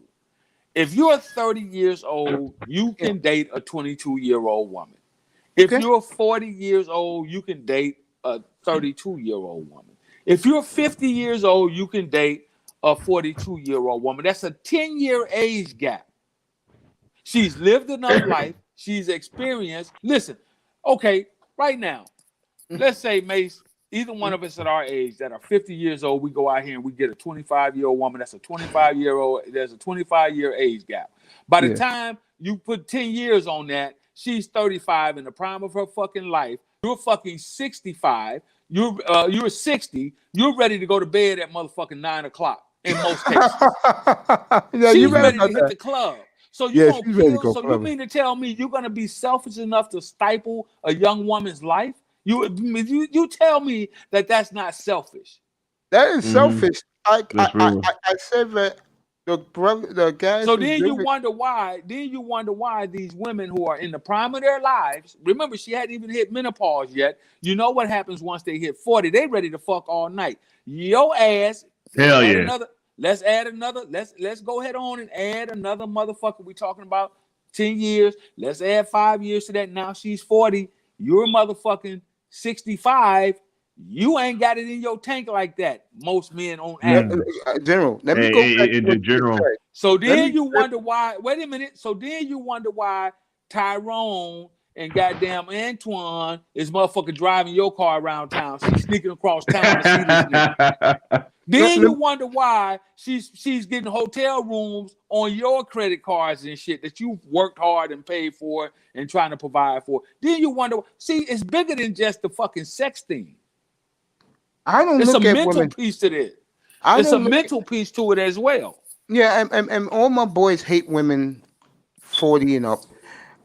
Speaker 3: If you're 30 years old, you can date a 22-year-old woman. If you're 40 years old, you can date a 32-year-old woman. If you're 50 years old, you can date a 42-year-old woman. That's a 10-year age gap. She's lived enough life. She's experienced. listen, okay, right now, let's say, Mace, either one of us at our age that are 50 years old, we go out here and we get a 25-year-old woman. That's a 25-year-old. There's a 25-year age gap. By the time you put 10 years on that, she's 35 in the prime of her fucking life. You're fucking 65. You're 60. You're ready to go to bed at motherfucking 9 o'clock in most cases. She's ready to hit the club. So you gonna kill? So you mean to tell me you're gonna be selfish enough to stifle a young woman's life? You tell me that that's not selfish.
Speaker 1: That is selfish. I said that the guys.
Speaker 3: So then you wonder why. Then you wonder why these women who are in the prime of their lives. Remember, she hadn't even hit menopause yet. You know what happens once they hit 40? They ready to fuck all night. Your ass.
Speaker 2: Hell yeah.
Speaker 3: Let's add another. Let's go ahead on and add another motherfucker. We talking about 10 years. Let's add 5 years to that. Now she's 40. You're motherfucking 65. You ain't got it in your tank like that. Most men on average.
Speaker 1: General, let me go back to
Speaker 2: general.
Speaker 3: So then you wonder why. Wait a minute. So then you wonder why Tyrone and goddamn Antoine is motherfucker driving your car around town. She's sneaking across town to see this nigga. Then you wonder why she's getting hotel rooms on your credit cards and shit that you've worked hard and paid for and trying to provide for. Then you wonder, see, it's bigger than just the fucking sex thing. It's a mental piece to this. It's a mental piece to it as well.
Speaker 1: Yeah, and all my boys hate women 40 and up.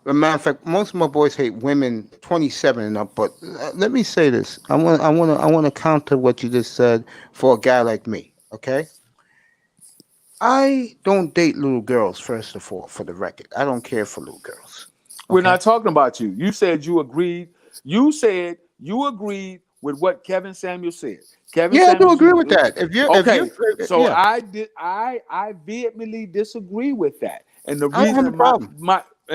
Speaker 1: As a matter of fact, most of my boys hate women 27 and up. But let me say this: I want to counter what you just said for a guy like me. Okay, I don't date little girls. First of all, for the record, I don't care for little girls. Okay?
Speaker 3: We're not talking about you. You said you agreed. You said you agreed with what Kevin Samuel said.
Speaker 1: I do agree with that.
Speaker 3: I vehemently disagree with that, and the
Speaker 1: I don't have a problem.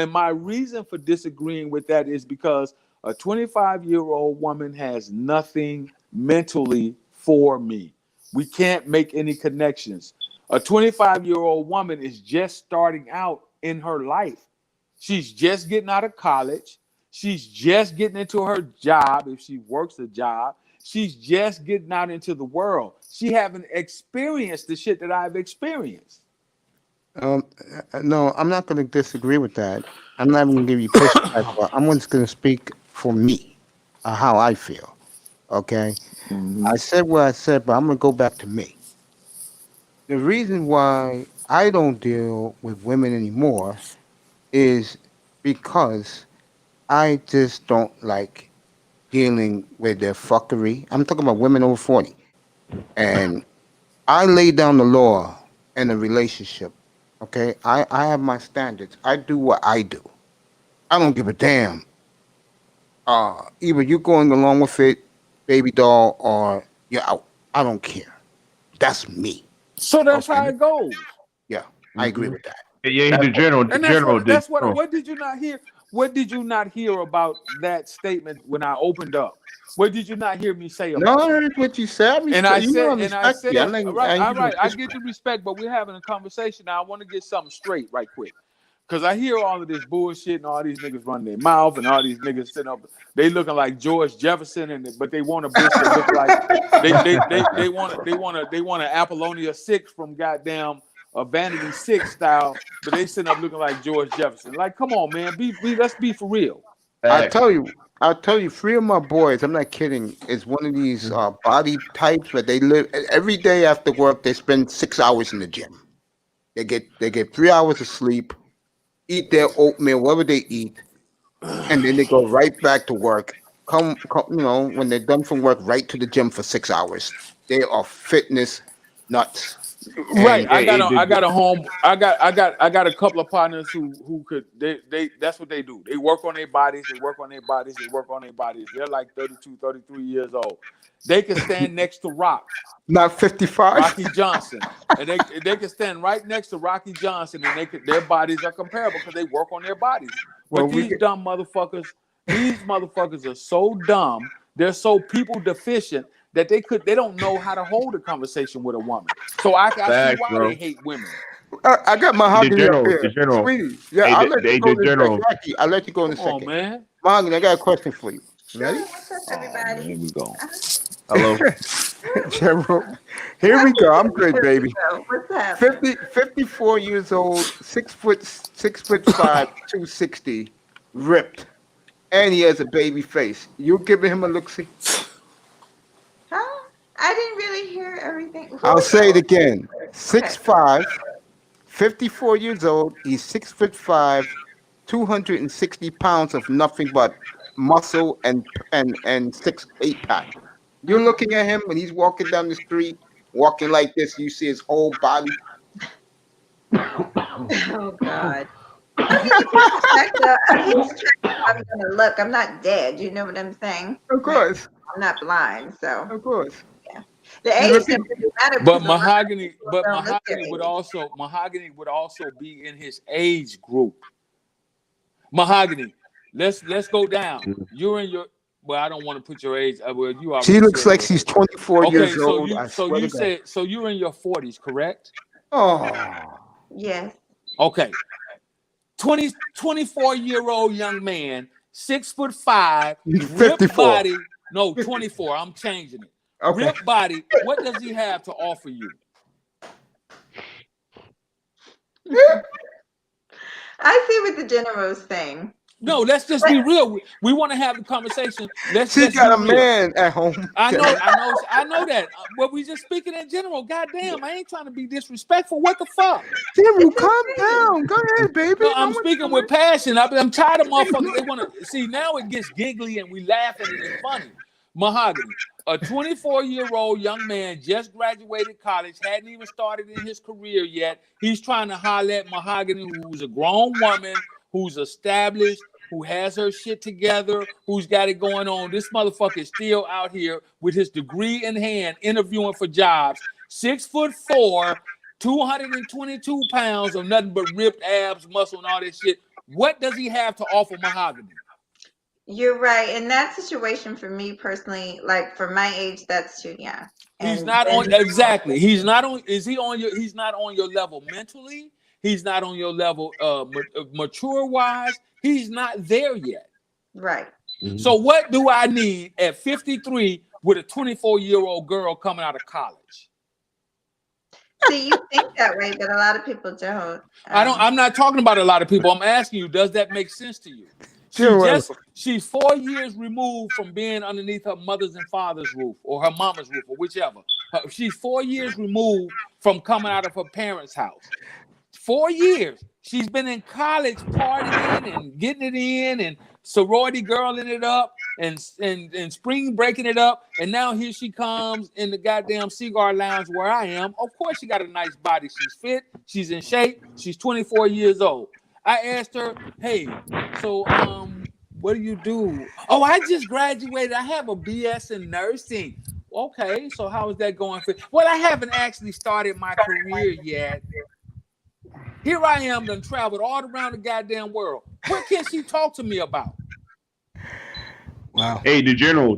Speaker 3: My reason for disagreeing with that is because a 25-year-old woman has nothing mentally for me. We can't make any connections. A 25-year-old woman is just starting out in her life. She's just getting out of college. She's just getting into her job. If she works a job, she's just getting out into the world. She haven't experienced the shit that I've experienced.
Speaker 1: No, I'm not going to disagree with that. I'm not going to give you pushback. I'm just going to speak for me, how I feel. Okay? I said what I said, but I'm going to go back to me. The reason why I don't deal with women anymore is because I just don't like dealing with their fuckery. I'm talking about women over 40. And I lay down the law in a relationship. Okay, I have my standards. I do what I do. I don't give a damn. Either you're going along with it, baby doll, or you're out. I don't care. That's me.
Speaker 3: So that's how it goes.
Speaker 1: Yeah, I agree with that.
Speaker 2: Yeah, the general.
Speaker 3: What did you not hear? What did you not hear about that statement when I opened up? What did you not hear me say about
Speaker 1: No, I heard what you said.
Speaker 3: I said, all right, I get the respect, but we're having a conversation now. I want to get something straight right quick. Because I hear all of this bullshit and all these niggas running their mouth and all these niggas sitting up. They looking like George Jefferson, but they want a bitch that look like they want an Apollonia 6 from goddamn a Vanity 6 style, but they sitting up looking like George Jefferson. Like, come on, man, let's be for real.
Speaker 1: I'll tell you, 3 of my boys, I'm not kidding, is one of these body types where they live every day after work. They spend 6 hours in the gym. They get 3 hours of sleep, eat their oatmeal, whatever they eat, and then they go right back to work. Come, when they're done from work, right to the gym for 6 hours. They are fitness nuts.
Speaker 3: Right.
Speaker 1: And
Speaker 3: I got a couple of partners who could they that's what they do. They work on their bodies, They're like 32, 33 years old. They can stand next to
Speaker 1: not 55.
Speaker 3: Rocky Johnson. And they can stand right next to Rocky Johnson, and their bodies are comparable because they work on their bodies. But these motherfuckers are so dumb, they're so people deficient that they don't know how to hold a conversation with a woman. So I see why they hate women.
Speaker 1: I got Mahogany up here.
Speaker 2: The general.
Speaker 1: Sweetie. Yeah, I'll let you go in a second. Rocky, I'll let you go in a second.
Speaker 3: Oh, man.
Speaker 1: Mahogany, I got a question for you. Ready?
Speaker 4: What's up, everybody?
Speaker 3: Here we go.
Speaker 2: Hello.
Speaker 1: General. Here we go. I'm good, baby.
Speaker 4: What's up?
Speaker 1: 54 years old, 6'5", 260, ripped, and he has a baby face. You giving him a look-see?
Speaker 4: Huh? I didn't really hear everything.
Speaker 1: I'll say it again. 6'5", 54 years old. He's 6'5", 260 pounds of nothing but muscle and 6'8" pack. You're looking at him when he's walking down the street, walking like this. You see his whole body.
Speaker 4: Oh God. I'm gonna look. I'm not dead. You know what I'm saying?
Speaker 1: Of course.
Speaker 4: I'm not blind, so
Speaker 1: Of course.
Speaker 4: yeah. The age doesn't really matter.
Speaker 3: But
Speaker 4: because a lot of
Speaker 3: Mahogany,
Speaker 4: people don't look their
Speaker 3: Mahogany would also be in his age group. Mahogany, let's go down. You're in your. Well, I don't want to put your age. Well, you are.
Speaker 1: She looks like she's 24 years old.
Speaker 3: So you're in your 40s, correct?
Speaker 1: Oh.
Speaker 4: Yes.
Speaker 3: Okay. 24-year-old young man, 6'5", ripped
Speaker 1: 54.
Speaker 3: body. No, 24. I'm changing it.
Speaker 1: Okay.
Speaker 3: Ripped body. What does he have to offer you?
Speaker 4: I see what the general's saying.
Speaker 3: No, let's just be real. We want to have the conversation.
Speaker 1: She got a man at home.
Speaker 3: I know that. But we just speaking in general. Goddamn, I ain't trying to be disrespectful. What the fuck?
Speaker 1: General, calm down. Go ahead, baby.
Speaker 3: No, I'm speaking with passion. I'm tired of motherfuckers. They want to see now. It gets giggly and we laughing and it's funny. Mahogany, a 24-year-old young man just graduated college, hadn't even started in his career yet. He's trying to holler at Mahogany, who's a grown woman, who's established, who has her shit together, who's got it going on. This motherfucker is still out here with his degree in hand, interviewing for jobs. 6'4", 222 pounds of nothing but ripped abs, muscle, and all that shit. What does he have to offer Mahogany?
Speaker 4: You're right. In that situation, for me personally, like for my age, that's too young.
Speaker 3: He's not on exactly. He's not on. Is he on your? He's not on your level mentally. He's not on your level mature wise. He's not there yet.
Speaker 4: Right.
Speaker 3: Mm-hmm. So what do I need at 53 with a 24-year-old girl coming out of college?
Speaker 4: See, you think that way, but a lot of people don't.
Speaker 3: I'm not talking about a lot of people. I'm asking you, does that make sense to you? She's 4 years removed from being underneath her mother's and father's roof or her mama's roof or whichever. She's 4 years removed from coming out of her parents' house. 4 years. She's been in college partying and getting it in and sorority girling it up and spring breaking it up. And now here she comes in the goddamn cigar lounge where I am. Of course, she got a nice body. She's fit. She's in shape. She's 24 years old. I asked her, hey, so what do you do? Oh, I just graduated. I have a BS in nursing. Okay, so how is that going for you? Well, I haven't actually started my career yet. Here I am, done traveled all around the goddamn world. What can she talk to me about?
Speaker 1: Wow.
Speaker 2: Hey, the general.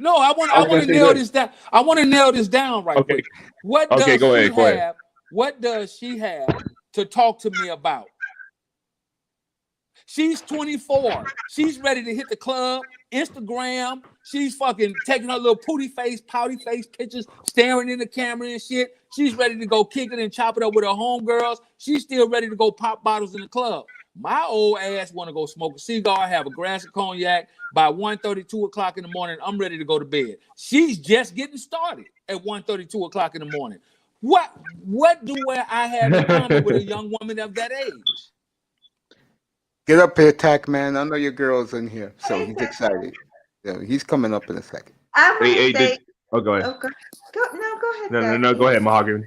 Speaker 3: No, I want to nail this down. I want to nail this down right quick. What does
Speaker 2: go ahead.
Speaker 3: What does she have to talk to me about? She's 24. She's ready to hit the club, Instagram. She's fucking taking her little pouty face pictures, staring in the camera and shit. She's ready to go kick it and chop it up with her homegirls. She's still ready to go pop bottles in the club. My old ass want to go smoke a cigar, have a glass of cognac. By 1:30, 2 o'clock in the morning, I'm ready to go to bed. She's just getting started at 1:30, 2 o'clock in the morning. What do I have in common with a young woman of that age?
Speaker 1: Get up here, Tack Man. I know your girl's in here, so he's excited. Yeah, he's coming up in a second.
Speaker 4: I want to say.
Speaker 2: Oh, go ahead.
Speaker 4: Oh, go ahead.
Speaker 2: No. Go ahead, Mahogany.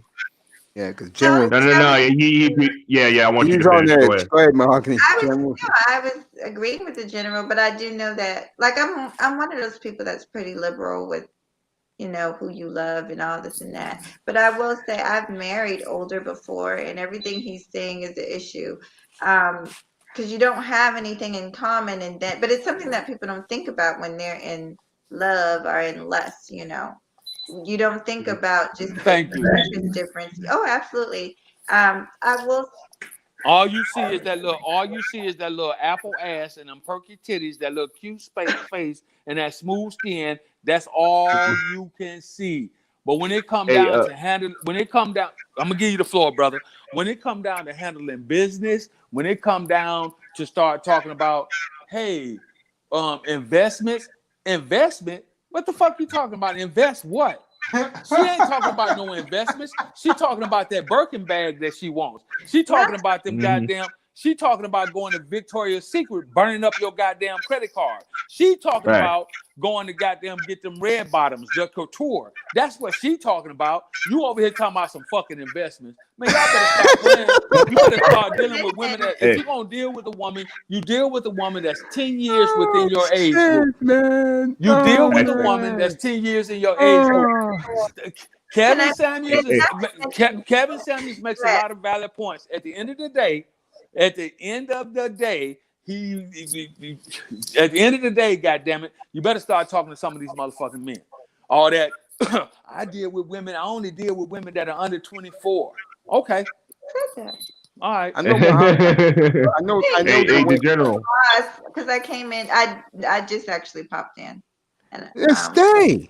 Speaker 1: Yeah, because General.
Speaker 2: No. I want you
Speaker 1: He's
Speaker 2: to
Speaker 1: on
Speaker 2: finish.
Speaker 1: there.
Speaker 2: Go ahead.
Speaker 1: Go ahead, Mahogany.
Speaker 4: I was agreeing with the general, but I do know that, like, I'm one of those people that's pretty liberal with, you know, who you love and all this and that. But I will say I've married older before, and everything he's saying is the issue. Because you don't have anything in common, and that, but it's something that people don't think about when they're in love or in lust, you know. You don't think about just the difference. Oh, absolutely. I will.
Speaker 3: All you see is that little apple ass and them perky titties, that little cute face and that smooth skin. That's all you can see. But when it comes down to I'm gonna give you the floor, brother. When it come down to handling business, when it come down to start talking about, hey, investment. What the fuck you talking about? Invest what? She ain't talking about no investments. She talking about that Birkin bag that she wants. She talking about them goddamn. She talking about going to Victoria's Secret, burning up your goddamn credit card. She talking about going to goddamn get them red bottoms, the couture. That's what she talking about. You over here talking about some fucking investments. Man, y'all better stop playing. You better start dealing with women that, if you're going to deal with a woman, you deal with a woman that's 10 years within your age group. Man. You deal with a woman that's 10 years in your age group. Kevin Samuels makes a lot of valid points. At the end of the day, goddammit, you better start talking to some of these motherfucking men. All that I deal with women. I only deal with women that are under 24. Okay. All right.
Speaker 1: I know. I know.
Speaker 2: The general.
Speaker 4: Because I came in. I just actually popped in. And
Speaker 1: stay.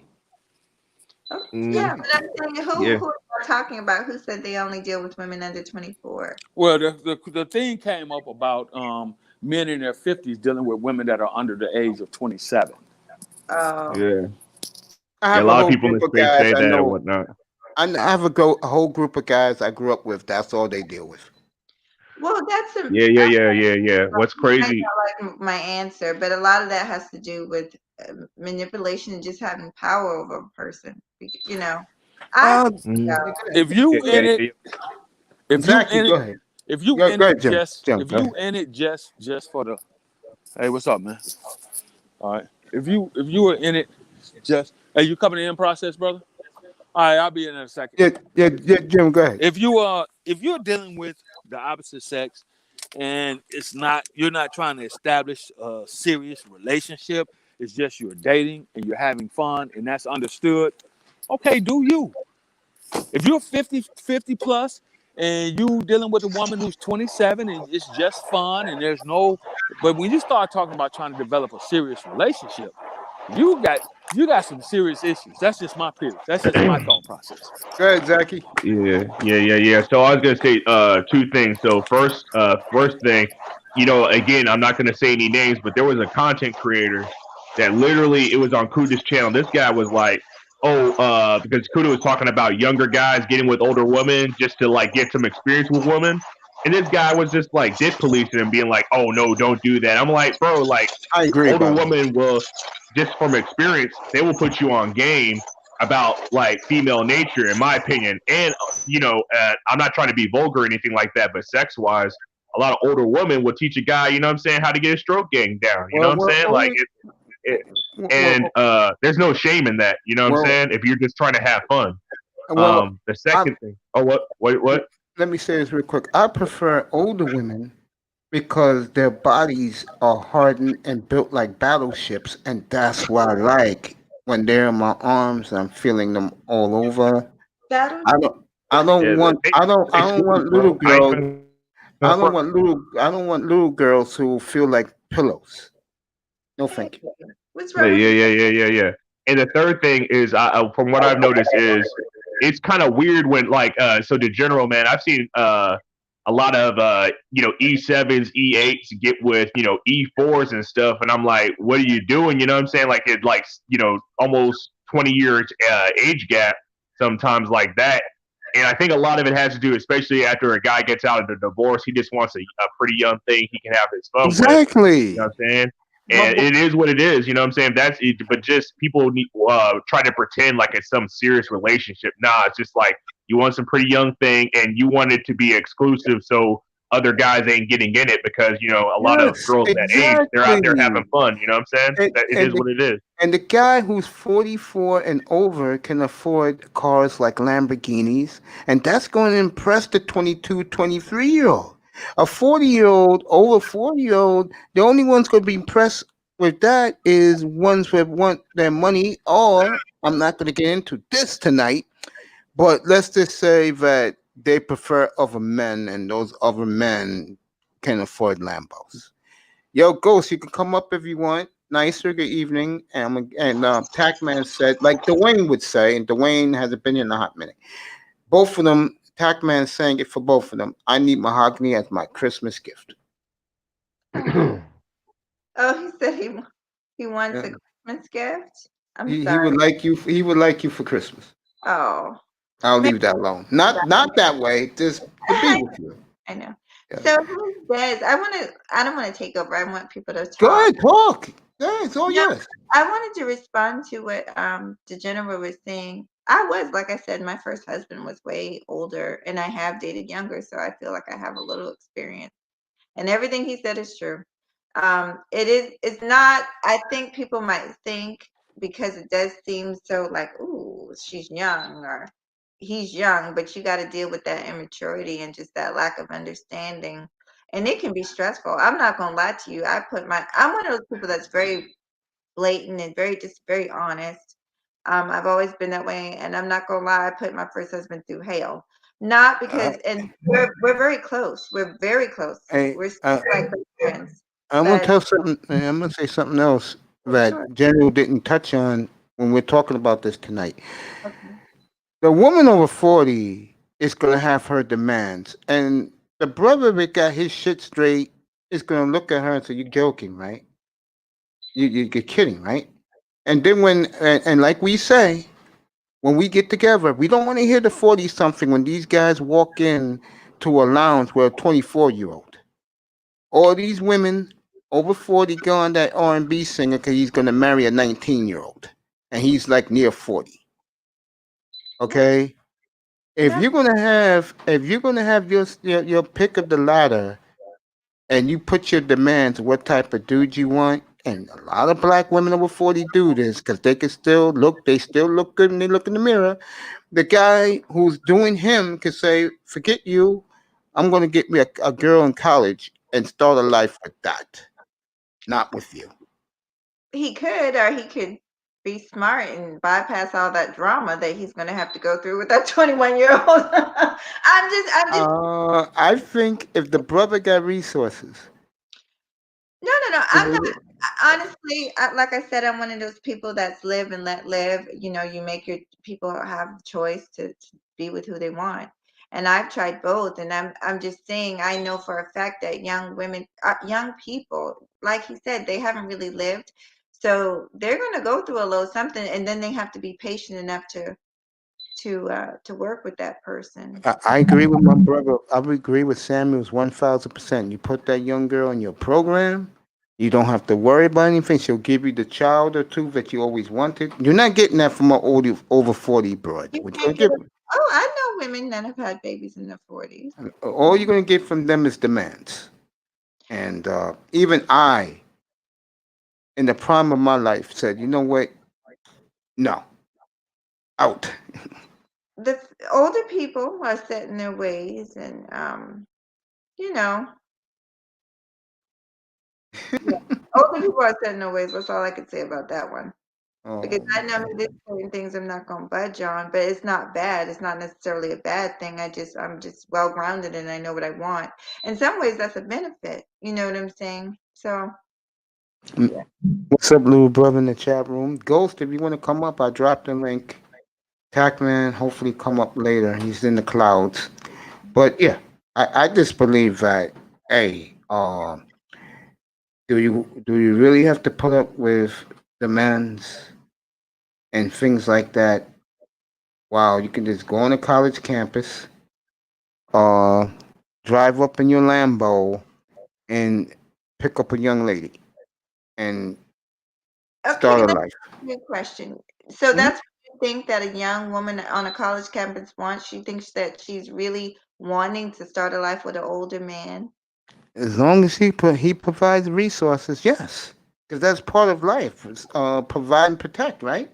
Speaker 4: Yeah, but I'm saying, who are you talking about? Who said they only deal with women under 24?
Speaker 3: Well, the thing came up about men in their 50s dealing with women that are under the age of 27.
Speaker 4: Oh.
Speaker 2: Yeah. A lot of people in the space say that and whatnot.
Speaker 1: I have a whole group of guys I grew up with. That's all they deal with.
Speaker 4: Well, that's
Speaker 2: Yeah. What's crazy?
Speaker 4: I like my answer, but a lot of that has to do with manipulation and just having power over a person. You know,
Speaker 3: if you in it, if you in it just for the, hey, what's up, man? All right, if you were in it just, hey, you coming in process, brother? All right, I'll be in a second.
Speaker 1: Yeah, Jim, go ahead.
Speaker 3: If you're dealing with the opposite sex and you're not trying to establish a serious relationship, it's just you're dating and you're having fun and that's understood, okay, do you. If you're 50 plus and you dealing with a woman who's 27 and it's just fun and but when you start talking about trying to develop a serious relationship, you got some serious issues. That's just my period. That's just my thought process.
Speaker 1: Go ahead, Zachy.
Speaker 2: Yeah. So I was gonna say two things. So first thing, again, I'm not gonna say any names, but there was a content creator that literally, it was on Kuda's channel. This guy was like, because Kuda was talking about younger guys getting with older women just to like get some experience with women. And this guy was just like dick policing and being like, oh no, don't do that. I'm like, bro, like,
Speaker 1: I agree.
Speaker 2: Older women will, just from experience, they will put you on game about like female nature, in my opinion. And I'm not trying to be vulgar or anything like that, but sex wise, a lot of older women will teach a guy, how to get his stroke game down. You know what I'm saying? Like there's no shame in that. You know what I'm saying? If you're just trying to have fun. The second thing. Oh, what?
Speaker 1: Let me say this real quick. I prefer older women because their bodies are hardened and built like battleships, and that's what I like. When they're in my arms, I'm feeling them all over. I don't want little girls. I don't want little girls who feel like pillows. No, thank you.
Speaker 4: What's
Speaker 2: Yeah,
Speaker 4: wrong with
Speaker 2: yeah,
Speaker 4: you?
Speaker 2: yeah, yeah, yeah, yeah. And the third thing is, from what I've noticed, is it's kind of weird when so the general man, I've seen a lot of E7s, E8s get with E4s and stuff, and I'm like, what are you doing? You know what I'm saying? Like it like almost 20 years age gap sometimes like that. And I think a lot of it has to do, especially after a guy gets out of the divorce, he just wants a pretty young thing he can have his fun with. You know
Speaker 1: Exactly.
Speaker 2: what I'm saying?
Speaker 3: My
Speaker 2: And
Speaker 3: boy,
Speaker 2: it is what it is. You know what I'm saying? That's it. But just people need, try to pretend like it's some serious relationship. Nah, it's just like you want some pretty young thing, and you want it to be exclusive, so other guys ain't getting in it because a lot of
Speaker 1: Yes,
Speaker 2: girls that age they're out there having
Speaker 1: exactly.
Speaker 2: fun. You know what I'm saying?
Speaker 1: And
Speaker 2: That it
Speaker 1: and
Speaker 2: is
Speaker 1: the,
Speaker 2: what it is.
Speaker 1: and the guy who's 44 and over can afford cars like Lamborghinis, and that's going to impress the 22, 23-year-old. A 40-year-old, over 40-year-old, the only ones going to be impressed with that is ones that want their money, or I'm not going to get into this tonight, but let's just say that they prefer other men, and those other men can afford Lambos. Yo, Ghost, you can come up if you want. Nicer, good evening. And Tackman said, like Dwayne would say, and Dwayne hasn't been in a hot minute. Both of them, Tackman saying it for both of them. I need mahogany as my Christmas gift.
Speaker 4: Oh, he said he wants
Speaker 1: Yeah.
Speaker 4: a Christmas gift. I'm
Speaker 1: He
Speaker 4: sorry.
Speaker 1: would like you. He would like you for Christmas.
Speaker 4: Oh,
Speaker 1: I'll
Speaker 4: maybe
Speaker 1: leave that alone.
Speaker 4: that.
Speaker 1: Not that way. Just to be with you.
Speaker 4: I know.
Speaker 1: Yeah.
Speaker 4: So who's Des? I don't want to take over. I want people to
Speaker 1: Go
Speaker 4: talk.
Speaker 1: ahead, talk. Yeah, it's all
Speaker 4: No,
Speaker 1: yours.
Speaker 4: I wanted to respond to what the general was saying. I was, like I said, my first husband was way older and I have dated younger, so I feel like I have a little experience. And everything he said is true. It's not, I think people might think because it does seem so like, ooh, she's young or he's young, but you got to deal with that immaturity and just that lack of understanding. And it can be stressful. I'm not going to lie to you. I'm one of those people that's very blatant and very honest. I've always been that way. And I'm not going to lie, I put my first husband through hell. Not
Speaker 1: Uh,
Speaker 4: because, and we're very close. We're very close.
Speaker 1: hey,
Speaker 4: We're still like best friends.
Speaker 1: I'm gonna
Speaker 4: But
Speaker 1: tell something. I'm gonna say something else that
Speaker 4: sure.
Speaker 1: General didn't touch on when we're talking about this tonight.
Speaker 4: Okay.
Speaker 1: The woman over 40 is gonna have her demands, and the brother that got his shit straight is gonna look at her and say, "You're joking, right? You're kidding, right?" And then and like we say, when we get together, we don't want to hear the 40 something when these guys walk in to a lounge with a 24-year-old. All these women over 40 go on that R&B singer because he's going to marry a 19-year-old, and he's like near 40. Okay,
Speaker 4: That's
Speaker 1: if you're gonna have your pick of the ladder, and you put your demands what type of dude you want, and a lot of black women over 40 do this because they still look good when they look in the mirror. The guy who's doing him can say, "Forget you, I'm gonna get me a girl in college and start a life with that, not with you."
Speaker 4: he could, or he could be smart and bypass all that drama that he's going to have to go through with that 21-year-old. I'm just
Speaker 1: I think if the brother got resources,
Speaker 4: no.
Speaker 1: it
Speaker 4: I'm not.
Speaker 1: would-
Speaker 4: Honestly, like I said, I'm one of those people that's live and let live. You make your people have the choice to be with who they want. And I've tried both, and I'm just saying I know for a fact that young women, young people, like he said, they haven't really lived, so they're going to go through a little something, and then they have to be patient enough to work with that person.
Speaker 1: I agree with my brother. I would agree with Samuel's 1,000%. You put that young girl in your program, you don't have to worry about anything. She'll give you the child or two that you always wanted. You're not getting that from an old over 40 broad.
Speaker 4: You
Speaker 1: What you're
Speaker 4: can't
Speaker 1: gonna
Speaker 4: get
Speaker 1: get,
Speaker 4: a, oh, I know women that have had babies in their 40s.
Speaker 1: all you're gonna get from them is demands. And even I, in the prime of my life, said, you know what? No, out.
Speaker 4: The older people are set in their ways, and you know, yeah, older people are set in their ways. That's all I could say about that one. Because I know
Speaker 1: Okay.
Speaker 4: there's certain things I'm not gonna budge on, but it's not bad. It's not necessarily a bad thing. I'm just well grounded and I know what I want. In some ways, that's a benefit. You know what I'm saying? So
Speaker 1: Mm,
Speaker 4: yeah.
Speaker 1: what's up, little brother in the chat room? Ghost, if you want to come up, I dropped the link. Tackman, hopefully come up later. He's in the clouds. But yeah, I just believe that, hey, do you really have to put up with demands and things like that? Wow, you can just go on a college campus, uh, drive up in your Lambo and pick up a young lady and
Speaker 4: Okay,
Speaker 1: start a
Speaker 4: let me
Speaker 1: life.
Speaker 4: ask you a question. So
Speaker 1: Hmm?
Speaker 4: that's what you think that a young woman on a college campus wants? She thinks that she's really wanting to start a life with an older man?
Speaker 1: As long as he provides resources, yes, because that's part of life. It's, provide and protect, right?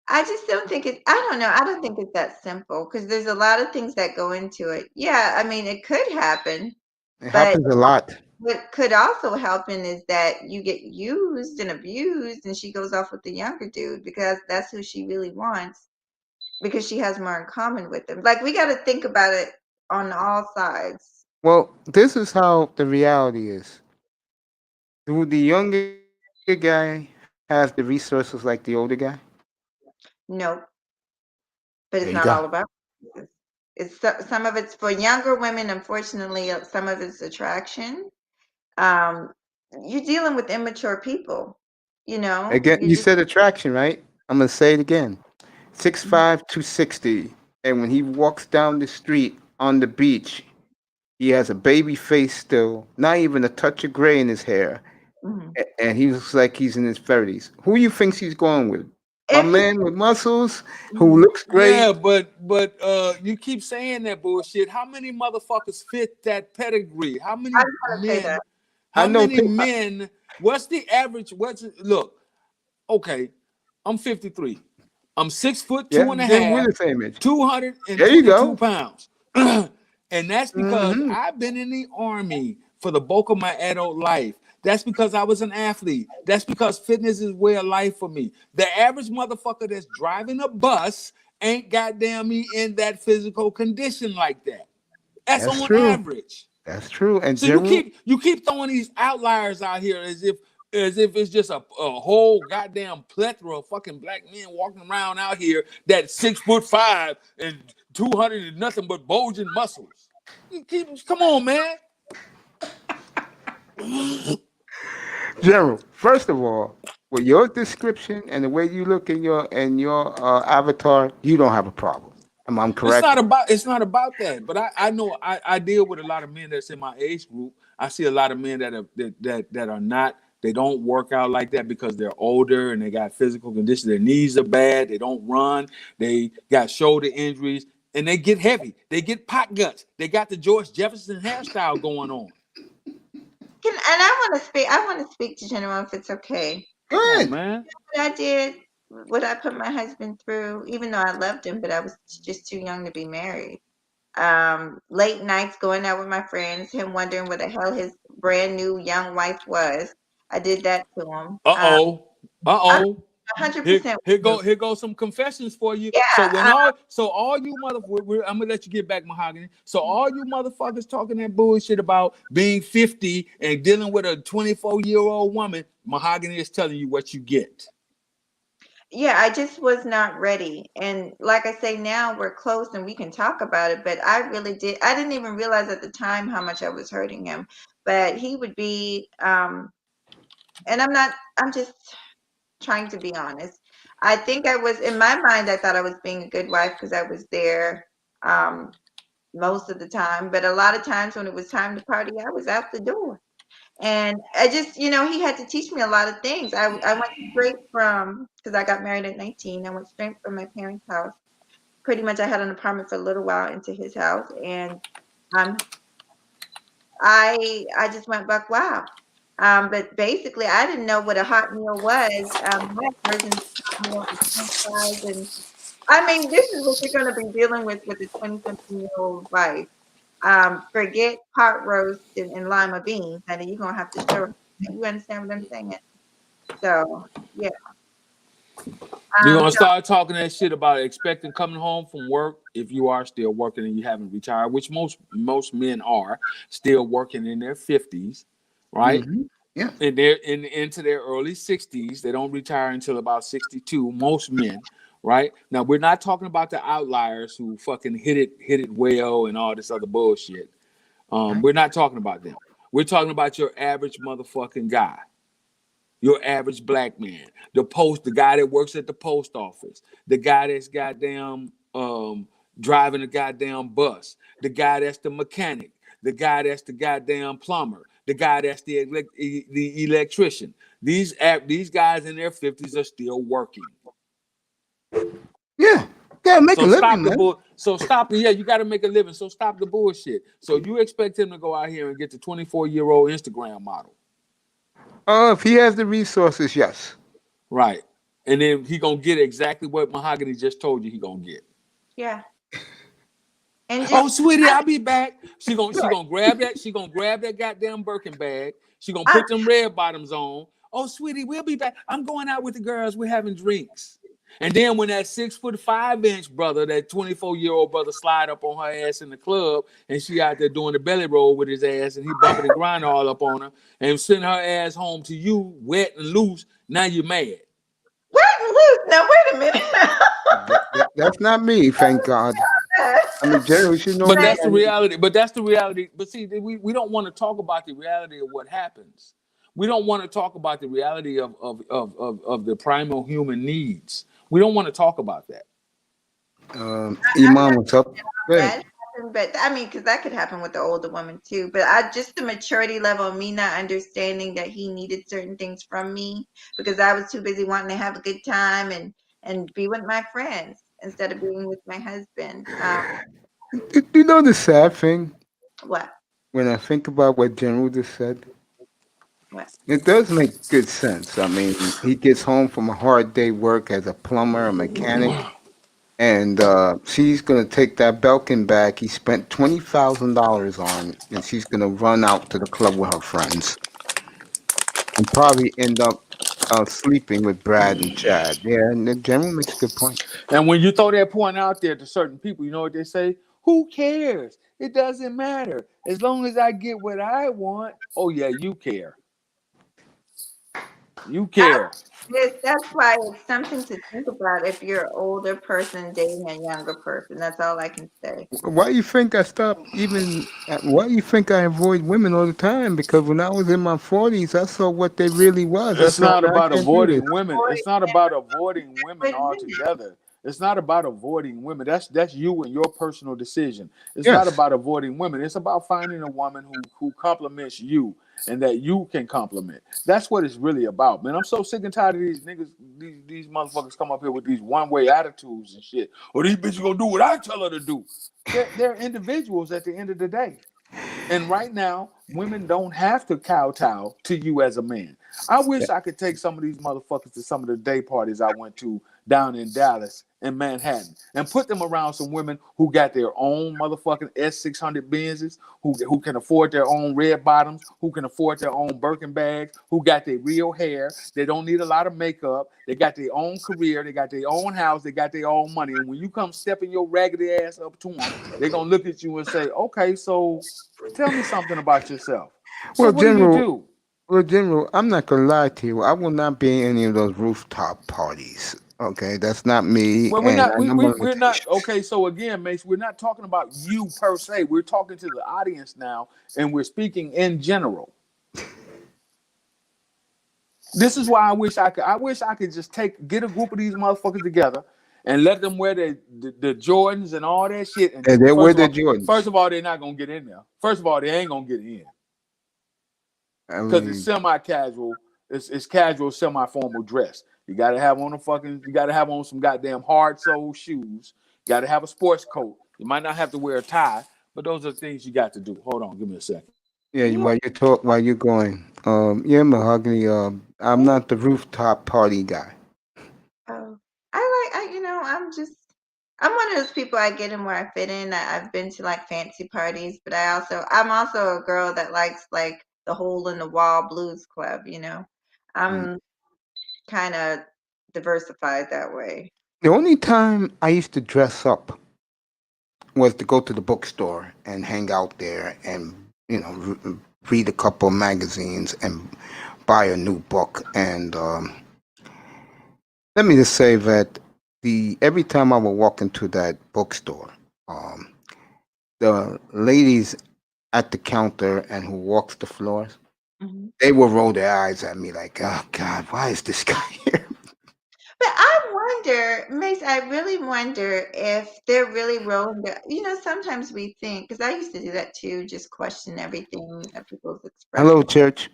Speaker 4: I just don't think it, I don't know. I don't think it's that simple because there's a lot of things that go into it. Yeah, I mean, it could happen,
Speaker 1: It
Speaker 4: but
Speaker 1: happens a lot.
Speaker 4: what could also happen is that you get used and abused and she goes off with the younger dude because that's who she really wants because she has more in common with him. Like we got to think about it on all sides.
Speaker 1: Well, this is how the reality is. Do the younger guy have the resources like the older guy?
Speaker 4: Nope, but
Speaker 1: There
Speaker 4: it's
Speaker 1: you
Speaker 4: not
Speaker 1: go.
Speaker 4: all about it. Some of it's for younger women. Unfortunately, some of it's attraction. Um, you're dealing with immature people. You know,
Speaker 1: Again,
Speaker 4: you
Speaker 1: you
Speaker 4: just
Speaker 1: said attraction, right? I'm gonna say it again. 6'5", 260, and when he walks down the street on the beach, he has a baby face still, not even a touch of gray in his hair,
Speaker 4: mhm.
Speaker 1: and he looks like he's in his 30s. Who you thinks he's going with? My
Speaker 4: If he,
Speaker 1: man with muscles, who
Speaker 4: mhm.
Speaker 1: looks great.
Speaker 3: Yeah, but you keep saying that bullshit. How many motherfuckers fit that pedigree? How
Speaker 4: I
Speaker 3: many
Speaker 4: was gonna say
Speaker 3: men?
Speaker 4: that.
Speaker 1: I
Speaker 3: How
Speaker 1: know.
Speaker 3: many men? What's the average? Look? Okay, I'm 53. I'm 6 foot
Speaker 1: Yeah,
Speaker 3: two and a
Speaker 1: then we're
Speaker 3: half,
Speaker 1: the same age. There you
Speaker 3: 222
Speaker 1: go.
Speaker 3: pounds. And that's because
Speaker 1: Hmm.
Speaker 3: I've been in the army for the bulk of my adult life. That's because I was an athlete. That's because fitness is way of life for me. The average motherfucker that's driving a bus ain't goddamn me in that physical condition like that. That's
Speaker 1: That's
Speaker 3: on
Speaker 1: true.
Speaker 3: average.
Speaker 1: That's true. And
Speaker 3: So you
Speaker 1: general,
Speaker 3: keep throwing these outliers out here as if it's just a whole goddamn plethora of fucking black men walking around out here that 6'5" and 200 and nothing but bulging muscles. Come on, man.
Speaker 1: general. First of all, with your description and the way you look in your avatar, you don't have a problem. I'm correct.
Speaker 3: It's not about that. But I know I deal with a lot of men that's in my age group. I see a lot of men that are not, they don't work out like that because they're older and they got physical conditions. Their knees are bad, they don't run, they got shoulder injuries, and they get heavy. They get pot guts. They got the George Jefferson hairstyle going on.
Speaker 4: And I want to speak. I want to speak to General if it's okay.
Speaker 3: Come on,
Speaker 1: Good.
Speaker 3: man.
Speaker 4: What I did, what I put my husband through, even though I loved him, but I was just too young to be married. Late nights going out with my friends, him wondering what the hell his brand new young wife was. I did that to him.
Speaker 3: Uh-oh.
Speaker 4: I'm
Speaker 3: Uh-oh.
Speaker 4: hundred
Speaker 3: Here,
Speaker 4: percent.
Speaker 3: here go some confessions for you.
Speaker 4: Yeah,
Speaker 3: So all you motherfuckers, I'm gonna let you get back, Mahogany. So all you motherfuckers talking that bullshit about being 50 and dealing with a 24-year-old woman, Mahogany is telling you what you get.
Speaker 4: yeah. I just was not ready, and like I say, now we're close and we can talk about it. But I really did. I didn't even realize at the time how much I was hurting him. But he would be, and I'm not. I'm just trying to be honest. I think I was in my mind. I thought I was being a good wife because I was there. Um, most of the time, but a lot of times when it was time to party, I was out the door. And I just, he had to teach me a lot of things. I went straight from, because I got married at 19, I went straight from my parents' house. Pretty much I had an apartment for a little while into his house. And um, I just went back, wow. But basically, I didn't know what a hot meal was. My version of hot meal was French fries. And I mean, this is what you're going to be dealing with a 20-something-year-old wife. Forget pot roast and lima beans, and then you're gonna have to stir. You understand what I'm saying? So yeah,
Speaker 3: You're gonna start talking that shit about expecting coming home from work if you are still working and you haven't retired, which most men are still working in their 50s, right?
Speaker 1: Mm-hmm. Yeah.
Speaker 3: And they're into their early 60s. They don't retire until about 62. Most men, right? Now we're not talking about the outliers who fucking hit it well and all this other bullshit. We're not talking about them. We're talking about your average motherfucking guy, your average black man, the guy that works at the post office, the guy that's goddamn driving a goddamn bus, the guy that's the mechanic, the guy that's the goddamn plumber, the guy that's the electrician. These guys in their 50s are still working.
Speaker 1: Yeah. Yeah, make a
Speaker 3: So stop
Speaker 1: living,
Speaker 3: the
Speaker 1: man.
Speaker 3: bull. So stop the you got to make a living. So stop the bullshit. So you expect him to go out here and get the 24-year-old Instagram model,
Speaker 1: Oh, if he has the resources, yes.
Speaker 3: right? And then he gonna get exactly what Mahogany just told you he gonna get.
Speaker 4: Yeah. And
Speaker 3: Oh,
Speaker 4: just
Speaker 3: sweetie, I'll be back. She gonna grab that. She gonna grab that goddamn Birkin bag. She gonna put them red bottoms on. Oh, sweetie, we'll be back. I'm going out with the girls. We're having drinks. And then when that 6'5" brother, that 24-year-old brother, slide up on her ass in the club, and she out there doing the belly roll with his ass, and he bumping and grinding all up on her, and send her ass home to you, wet and loose. Now you're mad.
Speaker 4: wet and loose. Now wait a minute.
Speaker 1: That's not me, thank God. I mean, Jerry, she knows.
Speaker 3: But that's the reality. But that's the reality. But see, we don't want to talk about the reality of what happens. We don't want to talk about the reality of the primal human needs. We don't want to talk about that.
Speaker 1: Iman, what's up?
Speaker 4: That happened, but I mean, because that could happen with the older woman too. But I just the maturity level of me not understanding that he needed certain things from me because I was too busy wanting to have a good time and be with my friends instead of being with my husband.
Speaker 1: You know the sad thing?
Speaker 4: What?
Speaker 1: When I think about what General just said,
Speaker 4: What?
Speaker 1: it does make good sense. I mean, he gets home from a hard day work as a plumber, a mechanic, and she's gonna take that Belkin bag he spent $20,000 on, and she's gonna run out to the club with her friends, and probably end up sleeping with Brad and Chad. Yeah, and the General makes a good point.
Speaker 3: And when you throw that point out there to certain people, you know what they say? Who cares? It doesn't matter. As long as I get what I want. Oh yeah, you care. You care.
Speaker 4: That's why it's something to think about if you're an older person dating a younger person. That's all I can say.
Speaker 1: Why you think I stopped even? Why you think I avoid women all the time? Because when I was in my 40s, I saw what they really was. I
Speaker 3: It's
Speaker 1: said,
Speaker 3: not
Speaker 1: "Man, I
Speaker 3: about
Speaker 1: can't do this."
Speaker 3: avoiding women. It's not about avoiding women
Speaker 4: Wait a minute.
Speaker 3: altogether. It's not about avoiding women. That's you and your personal decision. It's not
Speaker 1: Yes.
Speaker 3: about avoiding women. It's about finding a woman who compliments you and that you can compliment. That's what it's really about, man. I'm so sick and tired of these niggas, these motherfuckers come up here with these one-way attitudes and shit. Or these bitches gonna do what I tell her to do. They're individuals at the end of the day. And right now, women don't have to kowtow to you as a man. I wish I could take some of these motherfuckers to some of the day parties I went to down in Dallas and Manhattan and put them around some women who got their own motherfucking S600 Benzes, who can afford their own red bottoms, who can afford their own Birkin bags, who got their real hair. They don't need a lot of makeup. They got their own career. They got their own house. They got their own money. And when you come stepping your raggedy ass up to them, they're going to look at you and say, okay, so tell me something about yourself. So
Speaker 1: Well,
Speaker 3: what do you
Speaker 1: General.
Speaker 3: do?
Speaker 1: Well, General, I'm not gonna lie to you. I will not be in any of those rooftop parties. Okay, that's not me,
Speaker 3: Well,
Speaker 1: and I know
Speaker 3: we're not
Speaker 1: limitations.
Speaker 3: okay. So again, Mace, we're not talking about you per se. We're talking to the audience now, and we're speaking in general. This is why I wish I could just get a group of these motherfuckers together and let them wear the Jordans and all that shit. And
Speaker 1: And they wear
Speaker 3: first of
Speaker 1: the
Speaker 3: all,
Speaker 1: Jordans.
Speaker 3: they're not gonna get in there. First of all, they ain't gonna get in
Speaker 1: I
Speaker 3: because it's
Speaker 1: mean,
Speaker 3: semi-casual. It's casual, semi-formal dress. You gotta have on some goddamn hard sole shoes. You gotta have a sports coat. You might not have to wear a tie, but those are the things you got to do. Hold on, give me a second.
Speaker 1: yeah. While you're going, yeah, Mahogany. I'm not the rooftop party guy.
Speaker 4: Oh, I'm one of those people. I get in where I fit in. I've been to like fancy parties, but I'm also a girl that likes like the hole in the wall blues club.
Speaker 1: Mm.
Speaker 4: I'm kind of diversified that way.
Speaker 1: The only time I used to dress up was to go to the bookstore and hang out there and, read a couple of magazines and buy a new book. And let me just say that every time I would walk into that bookstore, um, the ladies at the counter and who walks the floors,
Speaker 4: Mhm.
Speaker 1: they will roll their eyes at me like, "Oh God, why is this guy here?"
Speaker 4: But I wonder, Mace, I really wonder if they're really rolling their, sometimes we think, because I used to do that too, just question everything of people's
Speaker 1: Hello,
Speaker 4: expression.
Speaker 1: church.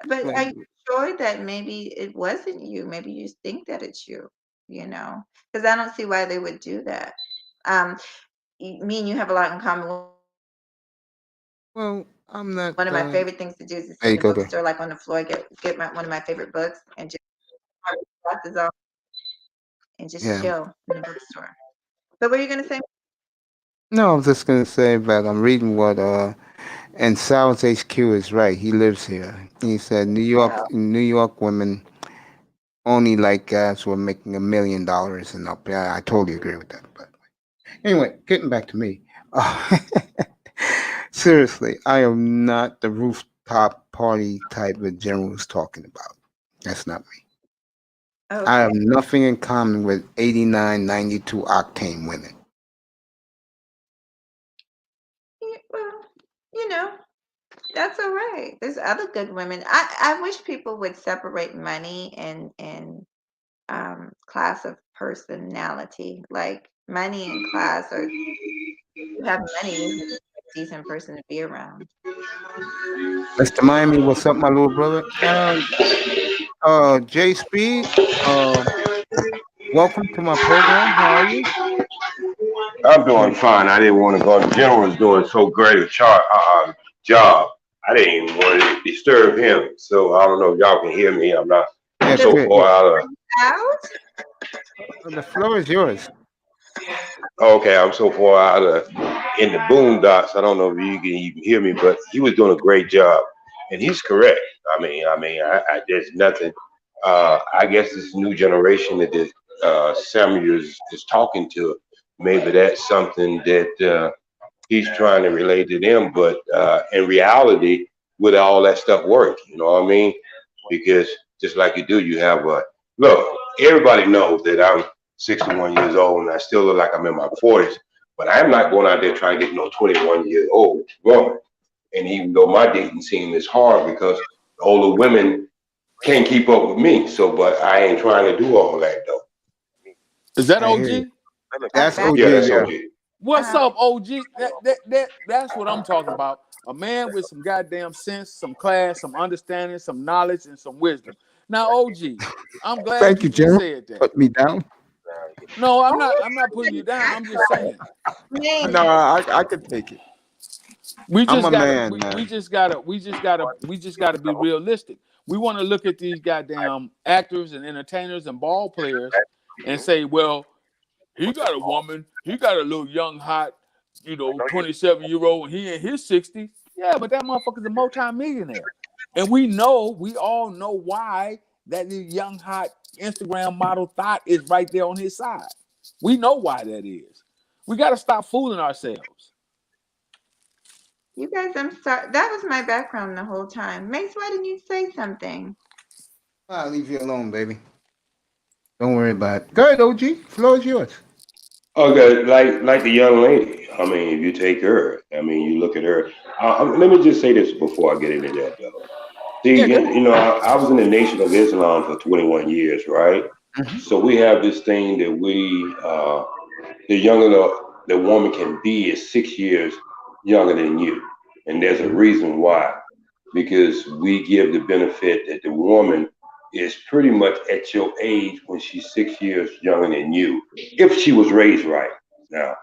Speaker 4: But are
Speaker 1: Like,
Speaker 4: you sure that maybe it wasn't you? Maybe you just think that it's you, Because I don't see why they would do that. Um, me and you have a lot in common.
Speaker 1: well, I'm not.
Speaker 4: One of my favorite things to do is to
Speaker 1: There
Speaker 4: sit
Speaker 1: you
Speaker 4: in the
Speaker 1: go. There.
Speaker 4: bookstore, like on the floor, get one of my favorite books, and just have my glasses on and just
Speaker 1: Yeah.
Speaker 4: chill in the bookstore. But what are you gonna say?
Speaker 1: No, I was just gonna say that I'm reading what and Sal's HQ is right. He lives here. He said
Speaker 4: Yeah.
Speaker 1: New York women only like guys who are making $1 million and up. Yeah, I totally agree with that. But anyway, getting back to me. Uh, seriously, I am not the rooftop party type that General was talking about. That's not me. I
Speaker 4: Okay.
Speaker 1: have nothing in common with 89, 92 octane women.
Speaker 4: Well, you know, that's all right. There's other good women. I wish people would separate money and class of personality. Like money and class, or you have money, you're a decent person to be around.
Speaker 1: Mr. Miami, what's up, my little brother? Jay Speed, uh, welcome to my program. How are you?
Speaker 5: I'm doing fine. I didn't want to go. The general was doing so great a job. I didn't even want to disturb him. So I don't know if y'all can hear me. I'm
Speaker 1: Yes,
Speaker 5: so
Speaker 1: good. Yeah.
Speaker 5: far out of.
Speaker 4: Out?
Speaker 1: The floor is yours.
Speaker 5: Okay, I'm so far out of in the boondocks. I don't know if you can even hear me, but he was doing a great job, and he's correct. There's nothing. I guess this new generation that Samuel is talking to, maybe that's something that he's trying to relate to them. But in reality, would all that stuff work? You know what I mean? Because just like you do, you have a look. Everybody knows that I'm 61 years old and I still look like I'm in my 40s. But I'm not going out there trying to get no 21-year-old woman. And even though my dating scene is hard because the older women can't keep up with me. So, but I ain't trying to do all that though.
Speaker 3: Is that
Speaker 1: I hear you.
Speaker 3: OG?
Speaker 1: That's
Speaker 4: Back.
Speaker 5: Yeah,
Speaker 1: OG.
Speaker 5: that's
Speaker 1: Yeah.
Speaker 5: okay.
Speaker 3: What's up, OG? That's what I'm talking about. A man with some goddamn sense, some class, some understanding, some knowledge, and some wisdom. Now, OG, I'm glad
Speaker 1: Thank
Speaker 3: you
Speaker 1: you,
Speaker 3: just
Speaker 1: General.
Speaker 3: said that.
Speaker 1: Put me down.
Speaker 3: No, I'm not. I'm not putting you down. I'm just saying.
Speaker 4: Man,
Speaker 1: No, I can take it.
Speaker 3: We
Speaker 1: I'm
Speaker 3: just
Speaker 1: a
Speaker 3: gotta.
Speaker 1: man,
Speaker 3: We
Speaker 1: man.
Speaker 3: just gotta. We just gotta be realistic. We want to look at these goddamn actors and entertainers and ball players and say, well, he got a woman. He got a little young, hot, 27-year-old, and he in his 60s. Yeah, but that motherfucker's a multi-millionaire. And we all know why that young, hot Instagram model thought is right there on his side. We know why that is. We got to stop fooling ourselves.
Speaker 4: you guys, I'm sorry. That was my background the whole time. Mace, why didn't you say something?
Speaker 1: I'll leave you alone, baby. Don't worry about it. Go ahead, OG. Floor is yours.
Speaker 5: Okay, like the young lady. I mean, if you take her, I mean, you look at her. Let me just say this before I get into that, though. See,
Speaker 3: Yeah, go ahead.
Speaker 5: I was in the Nation of Islam for 21 years, right?
Speaker 1: Hmm.
Speaker 5: So we have this thing that the younger the woman can be is 6 years younger than you. And there's a reason why. Because we give the benefit that the woman is pretty much at your age when she's 6 years younger than you, if she was raised right. Now,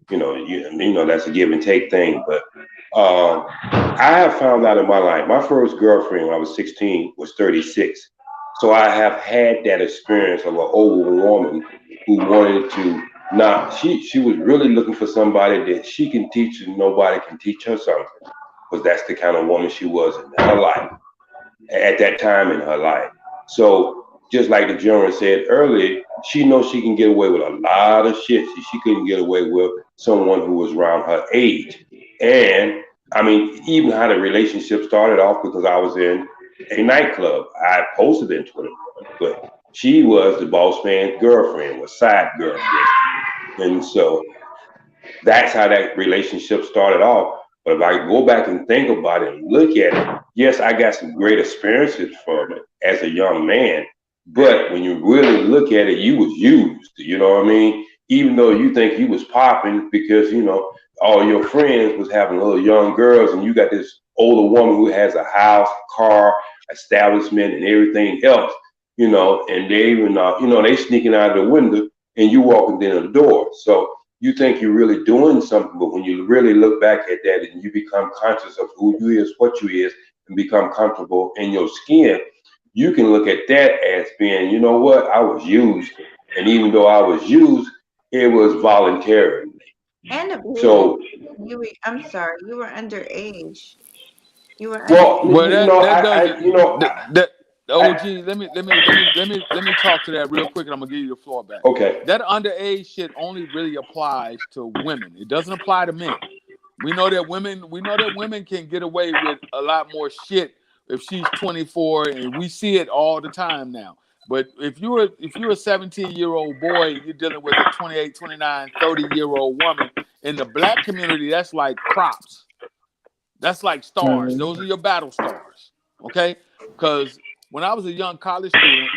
Speaker 5: that's a give and take thing. But I have found out in my life, my first girlfriend when I was 16 was 36. So I have had that experience of an older woman who wanted to not she was really looking for somebody that she can teach and nobody can teach her something. Because that's the kind of woman she was in her life at that time in her life. So just like the general said earlier, she knows she can get away with a lot of shit she couldn't get away with someone who was around her age. And I mean, even how the relationship started off, because I was in a nightclub. I was supposed to have been 21, but she was the boss man's girlfriend, was side girlfriend. And so that's how that relationship started off. But if I go back and think about it and look at it, yes, I got some great experiences from it as a young man. But when you really look at it, you was used, you know what I mean? Even though you think you was popping because, you know, all your friends was having little young girls and you got this older woman who has a house, car, establishment and everything else, you know, and they even, you know, they sneaking out of the window and you walking in the door. So you think you're really doing something, but when you really look back at that and you become conscious of who you is, what you is, and become comfortable in your skin, you can look at that as being, you know what, I was used. And even though I was used, it was voluntarily.
Speaker 4: And I believe
Speaker 5: So,
Speaker 4: I'm sorry, you were underage. You were
Speaker 5: well,
Speaker 4: underage.
Speaker 5: you know,
Speaker 3: OG, let me talk to that real quick, and I'm gonna give you the floor back.
Speaker 5: okay.
Speaker 3: That underage shit only really applies to women. It doesn't apply to men. We know that women can get away with a lot more shit if she's 24, and we see it all the time now. But if you're a 17-year-old boy, you're dealing with a 28, 29, 30-year-old woman. In the black community, that's like props. That's like stars. Those are your battle stars. Okay? Because when I was a young college student,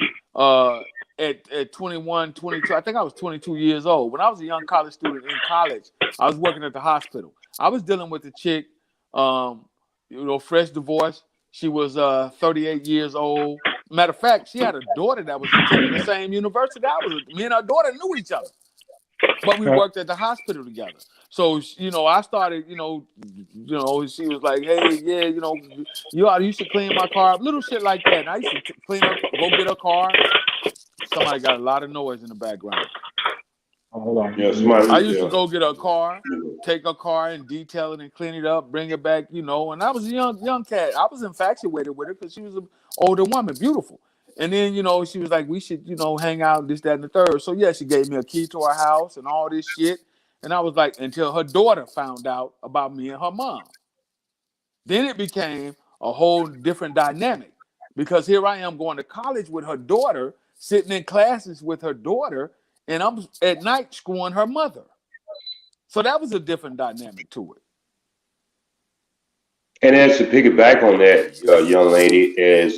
Speaker 3: at 21, 22, I think I was 22 years old. When I was a young college student in college, I was working at the hospital. I was dealing with a chick, fresh divorced. She was 38 years old. Matter of fact, she had a daughter that was attending the same university I was. Me and her daughter knew each other, but we worked at the hospital together. So, I started, she was like, hey, yeah, you should clean my car up. Little shit like that. And I used to clean up, go get her car. Somebody got a lot of noise in the background.
Speaker 2: Hold on.
Speaker 5: Yeah,
Speaker 3: I used to go get a car, take a car and detail it and clean it up, bring it back, and I was a young cat. I was infatuated with her because she was an older woman, beautiful. And then, she was like, we should, hang out, this, that, and the third. So, yeah, she gave me a key to her house and all this shit. And I was like, until her daughter found out about me and her mom. Then it became a whole different dynamic because here I am going to college with her daughter, sitting in classes with her daughter, and I'm at night screwing her mother. So that was a different dynamic to it.
Speaker 5: And as to piggyback on that, young lady, is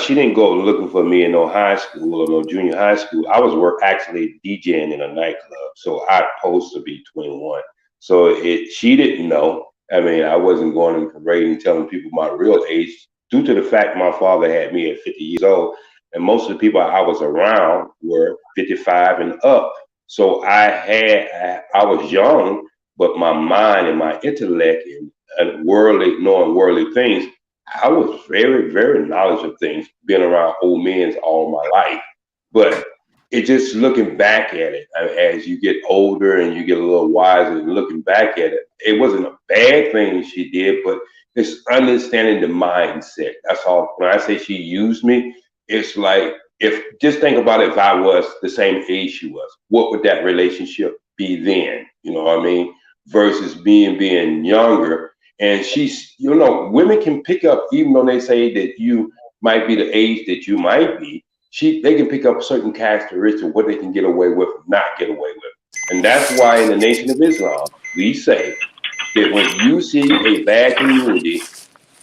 Speaker 5: she didn't go looking for me in no high school or no junior high school. I was actually DJing in a nightclub, so I supposed to be 21. So she didn't know. I mean, I wasn't going and parading, telling people my real age, due to the fact my father had me at 50 years old, and most of the people I was around were 55 and up. So I was young, but my mind and my intellect and knowing worldly things, I was very, very knowledgeable of things, been around old men all my life. But it just looking back at it, as you get older and you get a little wiser and looking back at it, it wasn't a bad thing she did, but it's understanding the mindset. That's all. When I say she used me, it's like, just think about it, if I was the same age she was, what would that relationship be then? You know what I mean? Versus being younger. And she's, women can pick up, even though they say that you might be the age that you might be, they can pick up certain characteristics of what they can get away with or not get away with. And that's why in the Nation of Islam, we say that when you see a bad community,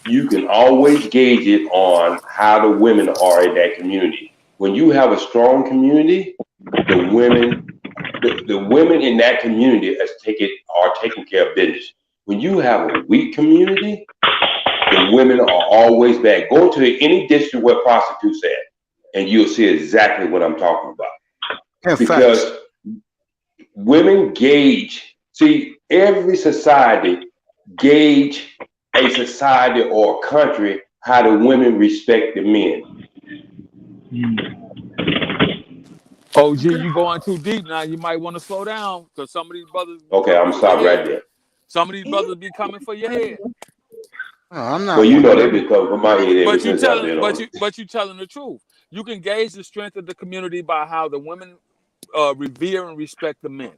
Speaker 5: you can always gauge it on how the women are in that community. When you have a strong community, the women in that community are taking care of business. When you have a weak community, the women are always bad. Go to any district where prostitutes at, and you'll see exactly what I'm talking about.
Speaker 1: Yeah,
Speaker 5: because
Speaker 1: facts.
Speaker 5: Women gauge. See, every society gauge a society or a country how the women respect the men.
Speaker 3: OG, you going too deep now. You might want to slow down because some of these brothers.
Speaker 5: Okay, I'm stopped right there.
Speaker 3: Some of these brothers be coming for your head.
Speaker 1: No, I'm not.
Speaker 5: Well, they be coming for my head.
Speaker 3: But you telling the truth. You can gauge the strength of the community by how the women revere and respect the men.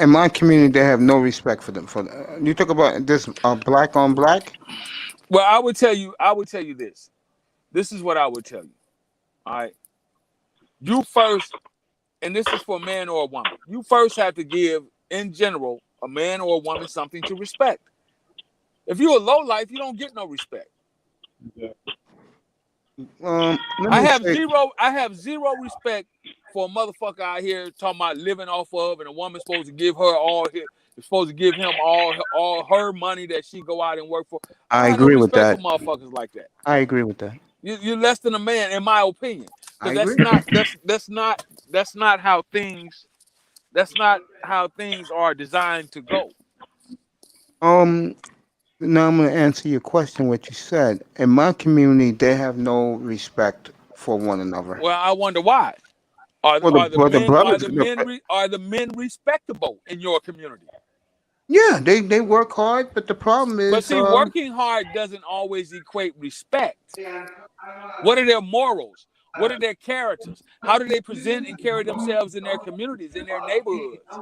Speaker 1: In my community, they have no respect for them. You talk about this black on black.
Speaker 3: Well, I would tell you this. This is what I would tell you. All right. You first, and this is for a man or a woman. You first have to give, in general, a man or a woman something to respect. If you're a low life, you don't get no respect.
Speaker 1: Let
Speaker 3: I
Speaker 1: me
Speaker 3: have
Speaker 1: say,
Speaker 3: zero respect for a motherfucker out here talking about living off of, and a woman's supposed to give her supposed to give him all her money that she go out and work for. I
Speaker 1: I
Speaker 3: have no
Speaker 1: agree with
Speaker 3: respect
Speaker 1: that.
Speaker 3: for motherfuckers like that.
Speaker 1: I agree with that.
Speaker 3: You're less than a man, in my opinion,
Speaker 1: I
Speaker 3: because
Speaker 1: agree.
Speaker 3: that's not how things are designed to go.
Speaker 1: Now I'm going to answer your question. What you said in my community, they have no respect for one another.
Speaker 3: Well, I wonder why. Are
Speaker 1: Well, the brothers,
Speaker 3: the men respectable in your community?
Speaker 1: yeah, they work hard, but the problem
Speaker 3: But
Speaker 1: is,
Speaker 3: see, working hard doesn't always equate respect. What are their morals? What are their characters? How do they present and carry themselves in their communities, in their neighborhoods?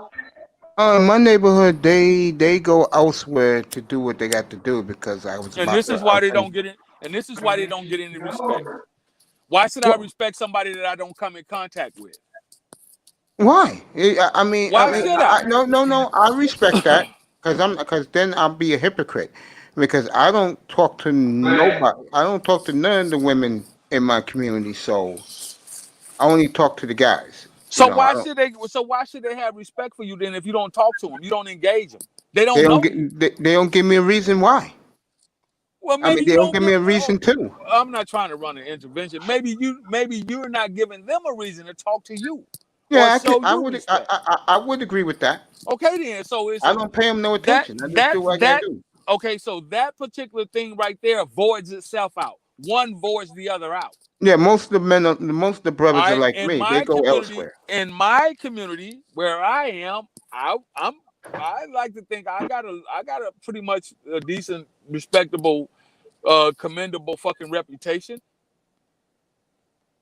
Speaker 1: in my neighborhood, they go elsewhere to do what they got to do because I was
Speaker 3: And
Speaker 1: about
Speaker 3: this
Speaker 1: to.
Speaker 3: is why they don't get it. And this is why they don't get any respect. Why should I respect somebody that I don't come in contact with?
Speaker 1: Why? I mean,
Speaker 3: Why should I?
Speaker 1: no. I respect that because then I'll be a hypocrite because I don't talk to nobody. I don't talk to none of the women in my community, so I only talk to the guys.
Speaker 3: So
Speaker 1: I
Speaker 3: why
Speaker 1: don't-
Speaker 3: should they? So why should they have respect for you then? If you don't talk to them, you don't engage them. They
Speaker 1: they
Speaker 3: don't
Speaker 1: don't
Speaker 3: know
Speaker 1: get
Speaker 3: you.
Speaker 1: they don't give me a reason why.
Speaker 3: Well,
Speaker 1: I mean,
Speaker 3: maybe
Speaker 1: they
Speaker 3: you
Speaker 1: don't
Speaker 3: don't
Speaker 1: give
Speaker 3: give.
Speaker 1: me a reason to.
Speaker 3: I'm not trying to run an intervention. Maybe you're not giving them a reason to talk to you or
Speaker 1: Yeah,
Speaker 3: show you respect.
Speaker 1: I would agree with that.
Speaker 3: Okay, then. So it's
Speaker 1: I don't pay them no
Speaker 3: that
Speaker 1: attention. I just
Speaker 3: that
Speaker 1: do what I
Speaker 3: that.
Speaker 1: gotta do.
Speaker 3: Okay, so that particular thing right there voids itself out. One voids the other out.
Speaker 1: Yeah, most of the men, most of the
Speaker 3: All
Speaker 1: brothers are
Speaker 3: right.
Speaker 1: like me. They go elsewhere.
Speaker 3: In my community where I am, I like to think I got a pretty much a decent, respectable, commendable fucking reputation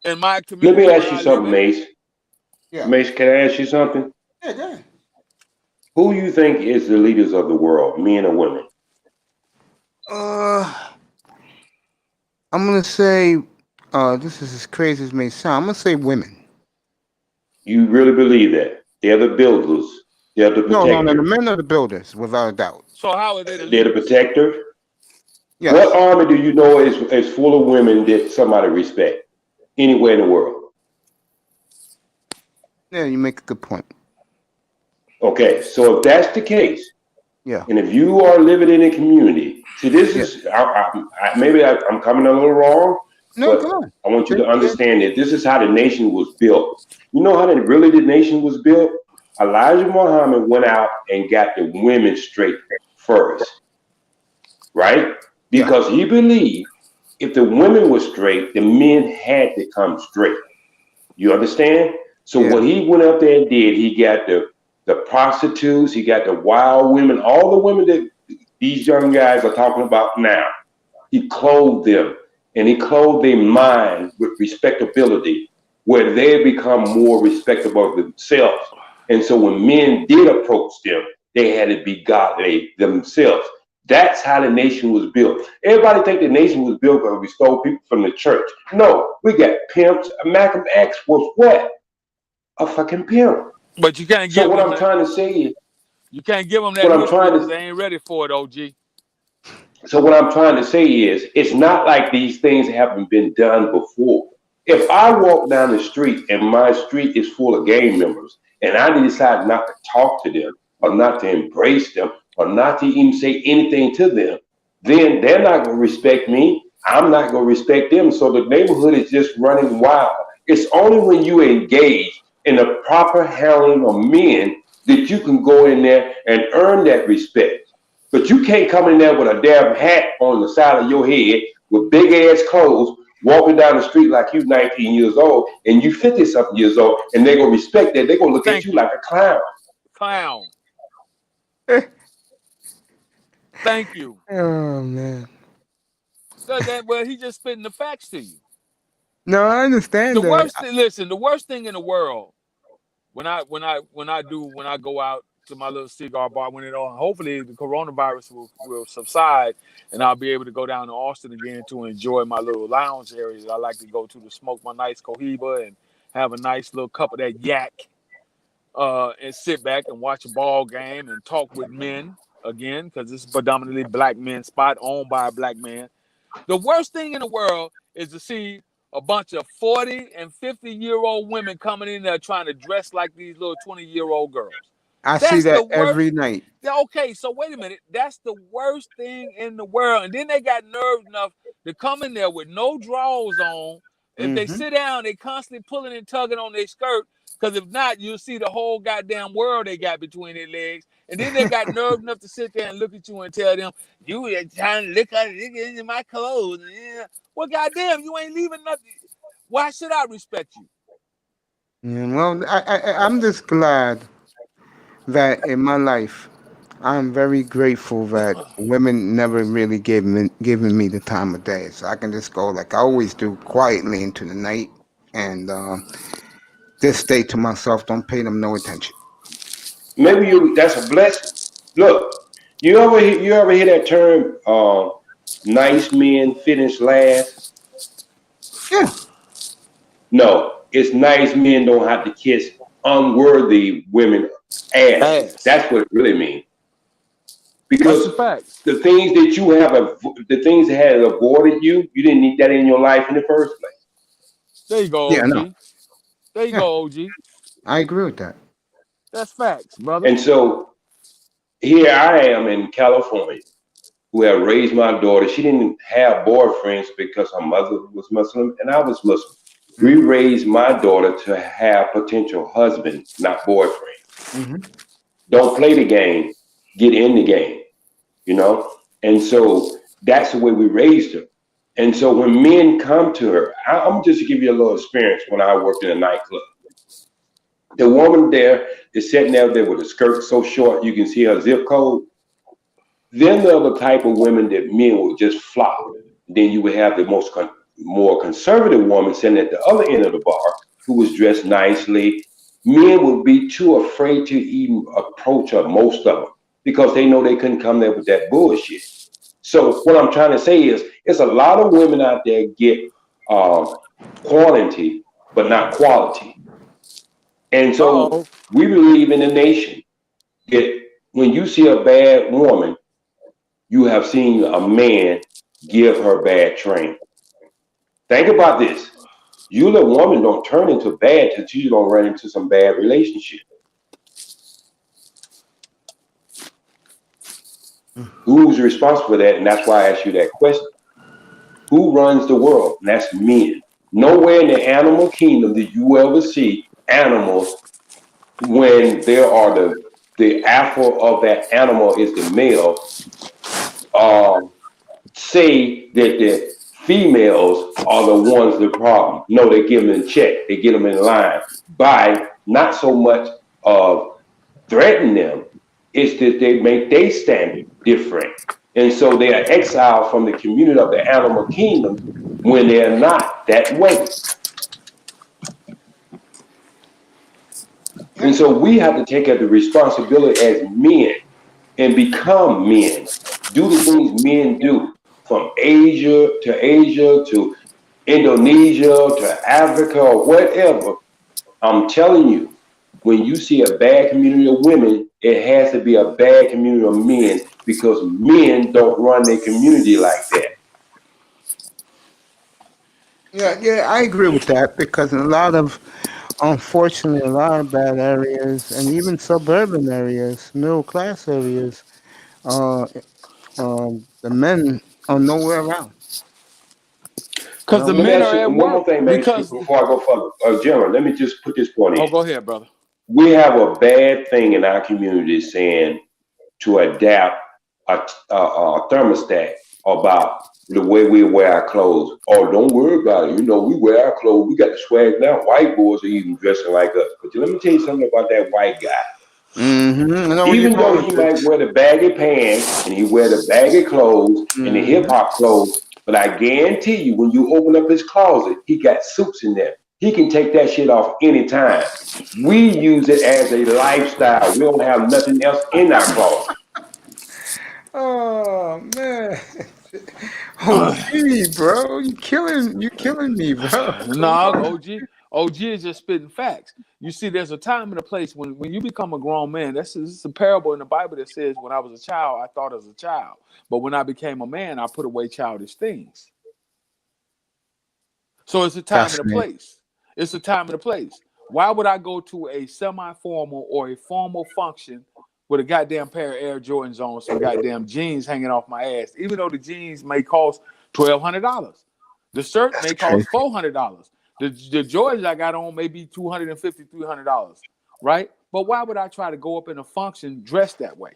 Speaker 3: in my
Speaker 5: Let
Speaker 3: community
Speaker 5: me
Speaker 3: where
Speaker 5: ask you
Speaker 3: I live
Speaker 5: something,
Speaker 3: in.
Speaker 5: Mace.
Speaker 1: Yeah.
Speaker 5: Mace, can I ask you something?
Speaker 1: Yeah, go ahead.
Speaker 5: Who you think is the leaders of the world, men or women?
Speaker 1: I'm gonna say, this is as crazy as it may sound. I'm gonna say women.
Speaker 5: You really believe that? They're the builders. They're the
Speaker 1: No, the
Speaker 5: protectors.
Speaker 1: men are the builders, without a doubt.
Speaker 3: So how are they the
Speaker 5: They're the
Speaker 3: leaders?
Speaker 5: protector.
Speaker 1: Yes.
Speaker 5: What army do you know is full of women that somebody respect anywhere in the world?
Speaker 1: Yeah, you make a good point.
Speaker 5: Okay, so if that's the case,
Speaker 1: Yeah.
Speaker 5: and if you are living in a community, see, this is maybe I'm coming a little wrong,
Speaker 1: No,
Speaker 5: but
Speaker 1: come on.
Speaker 5: I want you to understand that this is how the nation was built. You know how the nation was built? Elijah Muhammad went out and got the women straight first, right? Because he believed if the women were straight, the men had to come straight. You understand? So what he went up there and did, he got the prostitutes, he got the wild women, all the women that these young guys are talking about now. He clothed them and he clothed their mind with respectability, where they become more respectable of themselves. And so when men did approach them, they had to be godly themselves. That's how the nation was built. Everybody think the nation was built because we stole people from the church. No, we got pimps. Malcolm X was what? A fucking pimp.
Speaker 3: But you can't give
Speaker 5: So what
Speaker 3: them
Speaker 5: I'm trying to say is,
Speaker 3: you can't give them that
Speaker 5: what I'm
Speaker 3: history
Speaker 5: trying to-
Speaker 3: because they ain't ready for it, OG.
Speaker 5: so what I'm trying to say is, it's not like these things haven't been done before. If I walk down the street and my street is full of gang members, and I decide not to talk to them, or not to embrace them, or not to even say anything to them, then they're not going to respect me. I'm not going to respect them. So the neighborhood is just running wild. It's only when you engage in the proper handling of men that you can go in there and earn that respect. But you can't come in there with a damn hat on the side of your head with big ass clothes, walking down the street like you 19 years old and you 50 something years old, and they're gonna respect that. They're gonna look at you like a clown.
Speaker 3: Clown. Thank you.
Speaker 1: Oh man.
Speaker 3: Well, he just spitting the facts to you.
Speaker 1: No, I understand
Speaker 3: The
Speaker 1: that.
Speaker 3: worst thing, listen, the worst thing in the world when I go out to my little cigar bar when it all hopefully the coronavirus will subside and I'll be able to go down to Austin again to enjoy my little lounge areas. I like to go to smoke my nice cohiba and have a nice little cup of that yak and sit back and watch a ball game and talk with men again because this is predominantly black men spot owned by a black man. The worst thing in the world is to see a bunch of 40 and 50-year-old women coming in there trying to dress like these little 20-year-old girls.
Speaker 1: I see
Speaker 3: That's the
Speaker 1: that
Speaker 3: worst.
Speaker 1: every night.
Speaker 3: Okay, so wait a minute. That's the worst thing in the world. And then they got nerve enough to come in there with no drawers on. If they sit down, they constantly pulling and tugging on their skirt. Because if not, you'll see the whole goddamn world they got between their legs. And then they got nerve enough to sit there and look at you and tell them, you are trying to look into my clothes. Yeah. Well, goddamn, you ain't leaving nothing. Why should I respect you?
Speaker 1: Yeah, well, I'm just glad that in my life, I'm very grateful that women never really given me the time of day. So I can just go like I always do, quietly into the night and just stay to myself. Don't pay them no attention.
Speaker 5: Maybe that's a blessing. Look, you ever hear that term? Nice men finish last.
Speaker 1: Yeah.
Speaker 5: No, it's nice men don't have to kiss unworthy women ass. That's what it really means. Because the things that you have, the things that had avoided you, you didn't need that in your life in the first place.
Speaker 3: There you go, OG.
Speaker 1: Yeah, no.
Speaker 3: There you go, OG.
Speaker 1: I agree with that.
Speaker 3: That's facts, brother.
Speaker 5: And so here I am in California, who have raised my daughter. She didn't have boyfriends because her mother was Muslim and I was Muslim. We raised my daughter to have potential husband, not boyfriend. Don't play the game, get in the game, you know? And so that's the way we raised her. And so when men come to her, I'm just to give you a little experience when I worked in a nightclub. The woman there is sitting out there with a skirt so short you can see her zip code. Then the other type of women that men would just flop. Then you would have the more conservative woman sitting at the other end of the bar who was dressed nicely. Men would be too afraid to even approach her, most of them, because they know they couldn't come there with that bullshit. So what I'm trying to say is, it's a lot of women out there get quantity, but not quality. And so we believe in a nation that when you see a bad woman, you have seen a man give her bad training. Think about this. You, the woman, don't turn into bad until you don't run into some bad relationship. Who's responsible for that? And that's why I asked you that question. Who runs the world? And that's men. Nowhere in the animal kingdom did you ever see animals when there are the alpha of that animal is the male, say that the females are the ones the problem. No, they give them in check. They get them in line by not so much of threatening them. It's that they make their standard different. And so they are exiled from the community of the animal kingdom when they're not that way. And so we have to take up the responsibility as men and become men. Do the things men do, from Asia to Indonesia to Africa or whatever. I'm telling you, when you see a bad community of women, it has to be a bad community of men, because men don't run their community like that.
Speaker 1: Yeah, I agree with that, because in unfortunately, a lot of bad areas and even suburban areas, middle class areas, the men are nowhere around.
Speaker 3: Because the men are at work.
Speaker 5: One more thing, man, before I go further. General, let me just put this point in.
Speaker 3: Oh, go ahead, brother.
Speaker 5: We have a bad thing in our community saying to adapt a thermostat about the way we wear our clothes. Oh, don't worry about it. You know, we wear our clothes. We got the swag now. White boys are even dressing like us. But let me tell you something about that white guy. Even though he might wear the baggy pants and he wear the baggy clothes and the hip hop clothes, But I guarantee you, when you open up his closet, he got suits in there. He can take that shit off anytime. We use it as a lifestyle. We don't have nothing else in our closet.
Speaker 1: Oh man. OG, bro. You killing me, bro.
Speaker 3: No, OG is just spitting facts. You see, there's a time and a place when you become a grown man. This is a parable in the Bible that says, when I was a child, I thought as a child. But when I became a man, I put away childish things. So it's a time and a place. It's a time and a place. Why would I go to a semi-formal or a formal function with a goddamn pair of Air Jordans on, some goddamn jeans hanging off my ass, even though the jeans may cost $1,200? The shirt may cost $400. The Jordans I got on may be $250, $300, right? But why would I try to go up in a function dressed that way?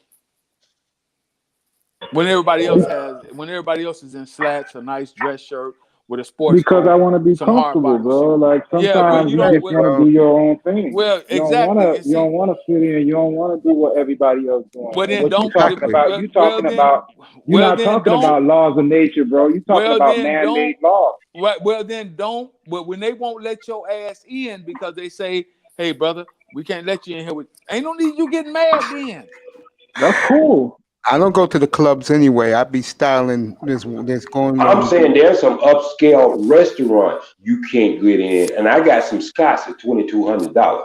Speaker 3: When everybody else is in slacks, a nice dress shirt with a sports
Speaker 6: because
Speaker 3: coat,
Speaker 6: I want to be
Speaker 3: some hard
Speaker 6: comfortable,
Speaker 3: bottom
Speaker 6: bro.
Speaker 3: shoes.
Speaker 6: Like sometimes
Speaker 3: you
Speaker 6: you
Speaker 3: don't-
Speaker 6: just want to do your own thing.
Speaker 3: Well,
Speaker 6: You
Speaker 3: exactly.
Speaker 6: don't want to fit in. You don't want to do what everybody else doing.
Speaker 3: Well, then
Speaker 6: What
Speaker 3: don't.
Speaker 6: you talking about?
Speaker 3: Well,
Speaker 6: You talking
Speaker 3: then-
Speaker 6: about? You're
Speaker 3: well,
Speaker 6: not
Speaker 3: then
Speaker 6: talking
Speaker 3: don't.
Speaker 6: about laws of nature, bro. You talking
Speaker 3: Well,
Speaker 6: about
Speaker 3: then
Speaker 6: man-made
Speaker 3: don't.
Speaker 6: laws.
Speaker 3: Well, then don't. But when they won't let your ass in because they say, "Hey, brother, we can't let you in here with," ain't no need you getting mad then.
Speaker 6: That's cool.
Speaker 1: I don't go to the clubs anyway. I be styling this going
Speaker 5: I'm
Speaker 1: on.
Speaker 5: saying there's some upscale restaurants you can't get in, and I got some Scots at $2,200.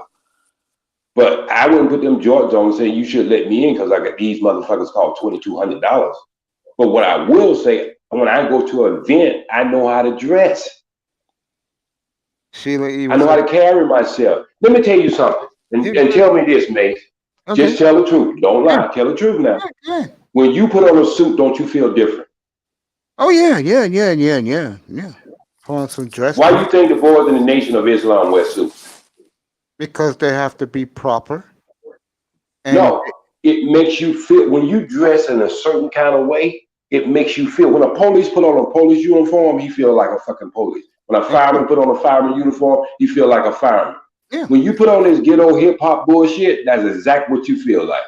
Speaker 5: But I wouldn't put them Jordans on and say you should let me in because I got these motherfuckers called $2,200. But what I will say, when I go to an event, I know how to dress.
Speaker 1: Sheila E.
Speaker 5: I know how to carry myself. Let me tell you something, and tell me this, mate.
Speaker 1: Okay.
Speaker 5: Just tell the truth. Don't lie. Tell the truth now.
Speaker 1: Yeah.
Speaker 5: When you put on a suit, don't you feel different?
Speaker 1: Oh yeah. Put on some dress.
Speaker 5: Why do you think the boys in the Nation of Islam wear suits?
Speaker 1: Because they have to be proper. And
Speaker 5: No, it makes you feel, when you dress in a certain kind of way, it makes you feel. When a police put on a police uniform, he feel like a fucking police. When a fireman put on a fireman uniform, he feel like a fireman.
Speaker 1: Yeah.
Speaker 5: When you put on this ghetto hip hop bullshit, that's exactly what you feel like.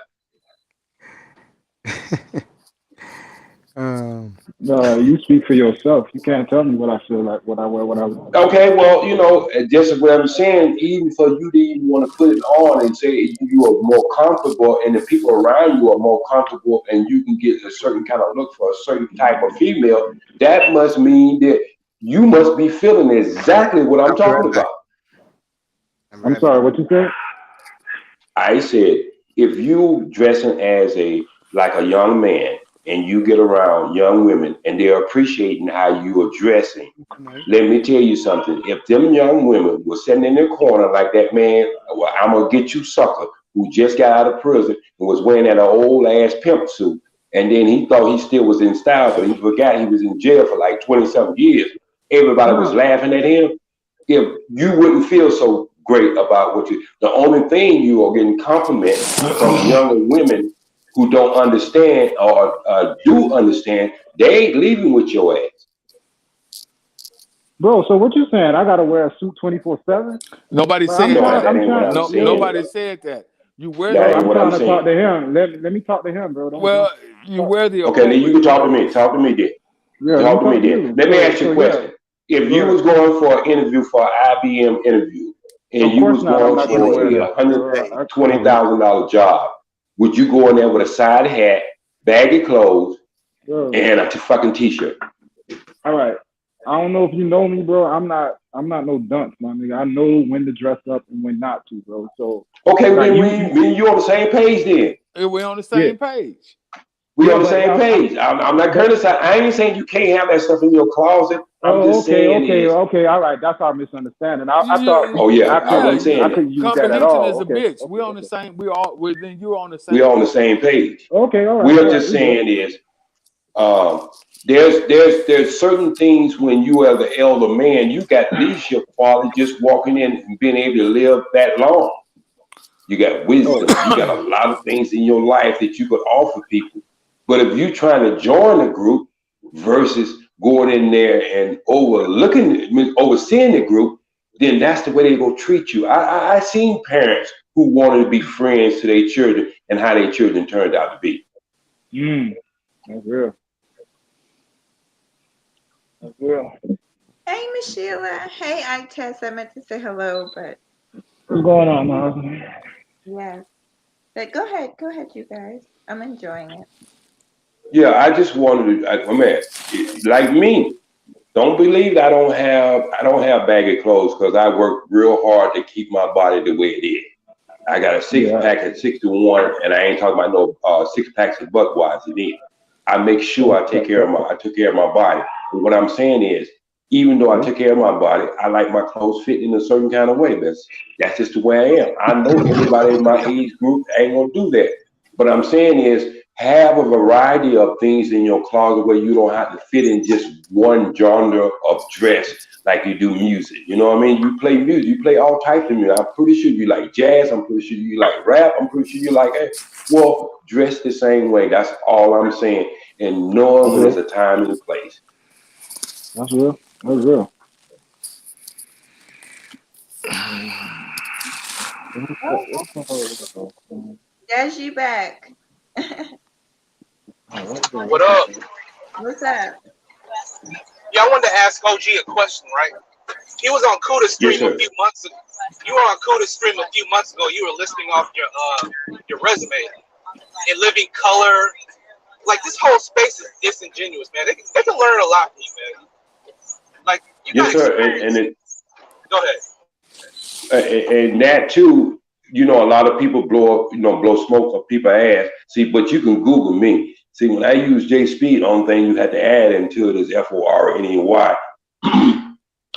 Speaker 6: No, you speak for yourself. You can't tell me what I feel like, what I wear, what I would.
Speaker 5: Okay, well, just what I'm saying, even for you to even want to put it on and say you are more comfortable and the people around you are more comfortable and you can get a certain kind of look for a certain type of female, that must mean that you must be feeling exactly what I'm talking about.
Speaker 6: I'm sorry, what you said?
Speaker 5: I said, if you dressing as like a young man and you get around young women and they're appreciating how you are dressing, let me tell you something. If them young women were sitting in their corner like that man, well, I'm going to get you sucker, who just got out of prison and was wearing that old ass pimp suit, and then he thought he still was in style, but he forgot he was in jail for like 20-something years. Everybody was laughing at him. If you wouldn't feel so great about the only thing you are getting compliments from younger women who don't understand or do understand, they ain't leaving with your ass.
Speaker 6: Bro, so what you saying? I gotta wear a suit 24/7?
Speaker 3: Nobody said
Speaker 5: No,
Speaker 3: that.
Speaker 5: that ain't what I'm saying.
Speaker 3: Nobody said that. You wear
Speaker 5: That
Speaker 3: the.
Speaker 5: ain't
Speaker 6: I'm
Speaker 5: what
Speaker 6: trying
Speaker 5: I'm
Speaker 6: to
Speaker 5: saying.
Speaker 6: talk to him. Let me talk to him, bro.
Speaker 3: Well, you wear the.
Speaker 5: Okay, then you can talk to me. Talk to me then.
Speaker 6: Yeah,
Speaker 5: Talk to me
Speaker 6: you.
Speaker 5: then. Let me ask you a question. If you was going for an interview for an IBM interview, and
Speaker 6: Of
Speaker 5: you
Speaker 6: course
Speaker 5: was
Speaker 6: not. I'm not
Speaker 5: going
Speaker 6: gonna
Speaker 5: for
Speaker 6: wear
Speaker 5: a
Speaker 6: that.
Speaker 5: $120,000 job, would you go in there with a side hat, baggy clothes,
Speaker 6: Bro.
Speaker 5: and a fucking t-shirt?
Speaker 6: All right. I don't know if you know me, bro. I'm not no dunce, my nigga. I know when to dress up and when not to, bro. So
Speaker 5: Okay,
Speaker 6: like
Speaker 5: then you on the same page then.
Speaker 3: We're on the same page.
Speaker 5: We on the
Speaker 6: but
Speaker 5: same page. I'm not criticizing. I ain't saying you can't have that stuff in your closet. I'm just saying
Speaker 6: okay. All right. That's our misunderstanding. I thought.
Speaker 5: Oh, yeah, I wasn't saying
Speaker 6: I
Speaker 5: that.
Speaker 6: couldn't use that at
Speaker 3: Comprehension
Speaker 6: all.
Speaker 3: is a
Speaker 6: Okay,
Speaker 3: bitch.
Speaker 6: okay,
Speaker 3: We're on the same. Then you're on the same.
Speaker 5: We're on the same page.
Speaker 6: Okay, all right.
Speaker 5: We're just saying is, there's certain things when you are the elder man, you got leadership quality just walking in and being able to live that long. You got wisdom. You got a lot of things in your life that you could offer people. But if you're trying to join a group versus going in there and overseeing the group, then that's the way they go treat you. I seen parents who wanted to be friends to their children and how their children turned out to be.
Speaker 6: That's real. Yeah.
Speaker 4: Hey, Miss Sheila. Hey, Ike Tess. I meant to say hello, but
Speaker 6: What's going on, man?
Speaker 4: yes. But go ahead, you guys. I'm enjoying it.
Speaker 5: Yeah, I just wanted to. Man, like me. Don't believe that I don't have baggy clothes because I work real hard to keep my body the way it is. I got a six
Speaker 6: Yeah.
Speaker 5: pack at 61, and I ain't talking about no 6 packs of Budweiser in. I make sure I took care of my body. But what I'm saying is, even though I took care of my body, I like my clothes fitting in a certain kind of way. That's just the way I am. I know everybody in my age group ain't gonna do that. But I'm saying is have a variety of things in your closet where you don't have to fit in just one genre of dress like you do music. You know what I mean? You play music, you play all types of music. I'm pretty sure you like jazz, I'm pretty sure you like rap, I'm pretty sure you like it. Well, dress the same way. That's all I'm saying. And knowing when there's a time and a place.
Speaker 6: That's real. That's real.
Speaker 4: There's you back.
Speaker 7: What up?
Speaker 4: What's up?
Speaker 7: Yeah, I wanted to ask OG a question, right? He was on Kuda's
Speaker 5: Yes,
Speaker 7: stream a
Speaker 5: sir.
Speaker 7: few months ago. You were on Kuda's stream a few months ago. You were listing off your resume in living color. Like this whole space is disingenuous, man. They can learn a lot from you, man. Like you got
Speaker 5: Yes, sir.
Speaker 7: experience. Go ahead.
Speaker 5: And that too, a lot of people blow smoke up people's ass. See, but you can Google me. See, when I use J Speed, on thing you had to add into it is FORNEY,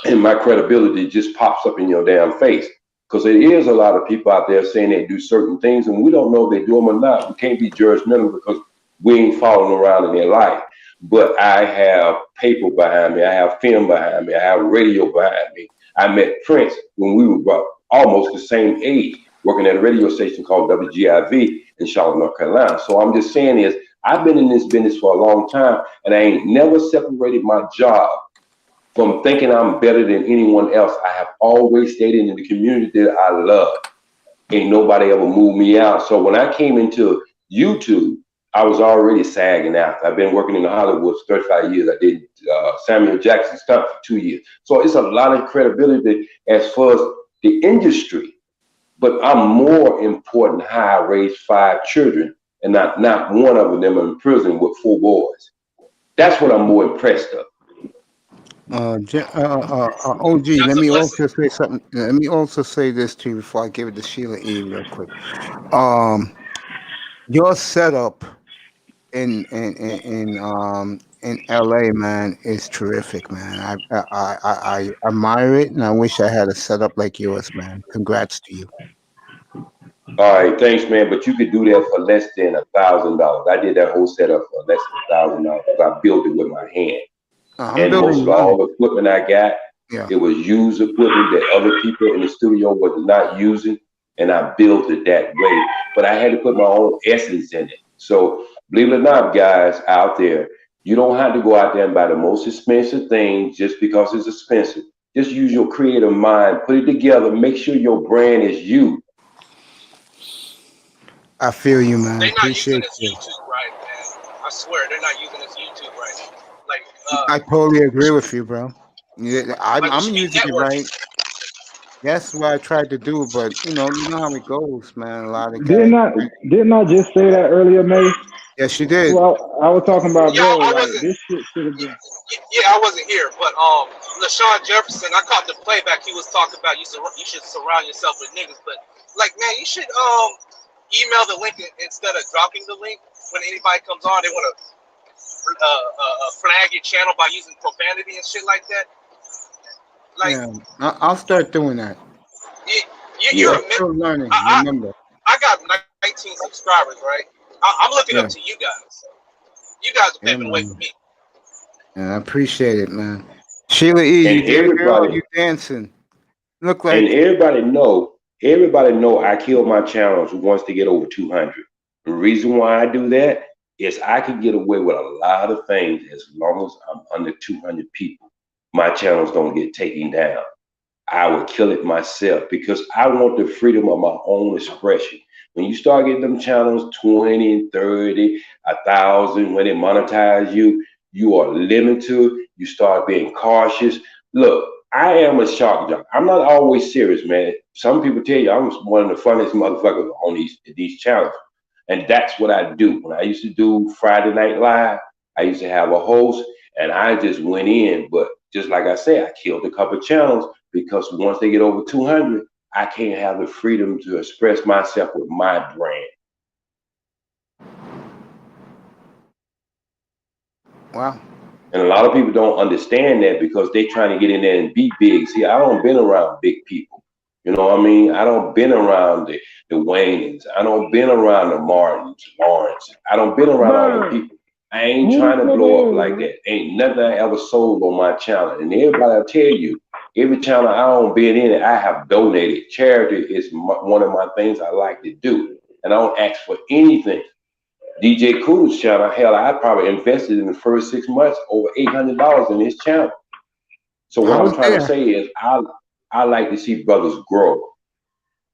Speaker 5: and my credibility just pops up in your damn face. Because there is a lot of people out there saying they do certain things, and we don't know if they do them or not. We can't be judgmental because we ain't following around in their life. But I have paper behind me. I have film behind me. I have radio behind me. I met Prince when we were about almost the same age, working at a radio station called WGIV in Charlotte, North Carolina. So I'm just saying is, I've been in this business for a long time, and I ain't never separated my job from thinking I'm better than anyone else. I have always stayed in the community that I love. Ain't nobody ever moved me out. So when I came into YouTube, I was already sagging out. I've been working in Hollywood for 35 years. I did Samuel Jackson stuff for 2 years. So it's a lot of credibility as far as the industry. But I'm more important how I raised 5 children and not one of them in prison with 4 boys. That's what I'm more impressed of.
Speaker 1: OG,
Speaker 7: That's
Speaker 1: let
Speaker 7: a
Speaker 1: me
Speaker 7: blessing.
Speaker 1: also say something. Let me also say this to you before I give it to Sheila E. real quick. Um, your setup in LA, man, is terrific, man. I admire it, and I wish I had a setup like yours, man. Congrats to you.
Speaker 5: All right, thanks, man. But you could do that for less than $1,000. I did that whole setup for less than $1,000 because I built it with my hand.
Speaker 1: I'm
Speaker 5: And most
Speaker 1: building
Speaker 5: of
Speaker 1: mine.
Speaker 5: all the equipment I got,
Speaker 1: Yeah.
Speaker 5: it was used equipment that other people in the studio was not using, and I built it that way. But I had to put my own essence in it. So believe it or not, guys out there, you don't have to go out there and buy the most expensive thing just because it's expensive. Just use your creative mind, put it together, make sure your brand is you.
Speaker 1: I feel you, man.
Speaker 7: They're not using
Speaker 1: Appreciate
Speaker 7: this
Speaker 1: you.
Speaker 7: YouTube right, man. I swear they're not using this YouTube right. Like
Speaker 1: I totally agree with you, bro. Yeah,
Speaker 7: like we
Speaker 1: I'm
Speaker 7: should be
Speaker 1: using it
Speaker 7: networking.
Speaker 1: right. That's what I tried to do, but you know how it goes, man. A lot of
Speaker 6: Didn't
Speaker 1: guys.
Speaker 6: I didn't I just say that earlier, May?
Speaker 1: Yes, you did.
Speaker 6: Well, I was talking about,
Speaker 7: Yeah,
Speaker 6: bro,
Speaker 7: I
Speaker 6: like
Speaker 7: wasn't.
Speaker 6: this shit should have been.
Speaker 7: Yeah, I wasn't here, but LaShawn Jefferson, I caught the playback. He was talking about you should surround yourself with niggas, but like, man, you should email the link instead of dropping the link when anybody comes on. They want to flag your channel by using profanity and shit like that. Like,
Speaker 1: Yeah, I'll start doing that.
Speaker 7: you're
Speaker 5: Yeah.
Speaker 7: a
Speaker 1: Still learning.
Speaker 7: I
Speaker 1: Remember.
Speaker 7: I got 19 subscribers, right? I'm looking
Speaker 1: Yeah,
Speaker 7: up to you guys. You guys are
Speaker 1: yeah,
Speaker 7: paving the way for
Speaker 1: man.
Speaker 7: me.
Speaker 1: Yeah, I appreciate it, man. Sheila E,
Speaker 5: And
Speaker 1: you there, girl?
Speaker 5: everybody
Speaker 1: You dancing? Look
Speaker 5: and
Speaker 1: like
Speaker 5: everybody know I killed my channels once to get over 200. The reason why I do that is I can get away with a lot of things as long as I'm under 200 people. My channels don't get taken down. I would kill it myself because I want the freedom of my own expression. When you start getting them channels 20 and 30, 1,000, when they monetize you, you are limited You start being cautious. Look, I am a shock jock. I'm not always serious, man. Some people tell you I'm one of the funniest motherfuckers on these channels. And that's what I do. When I used to do Friday Night Live, I used to have a host and I just went in. But just like I said, I killed a couple channels because once they get over 200, I can't have the freedom to express myself with my brand.
Speaker 1: Wow.
Speaker 5: And a lot of people don't understand that because they trying to get in there and be big. See, I don't been around big people. You know what I mean? I don't been around the Waynes. I don't been around the Martins, Lawrence. I don't been around all the people. I ain't trying to blow up like that. Ain't nothing I ever sold on my channel. And everybody will tell you, every channel I don't been in it, I have donated. Charity is one of my things I like to do. And I don't ask for anything. DJ Cool's channel, hell, I probably invested in the first 6 months over $800 in his channel. So what I'm trying to say is I like to see brothers grow.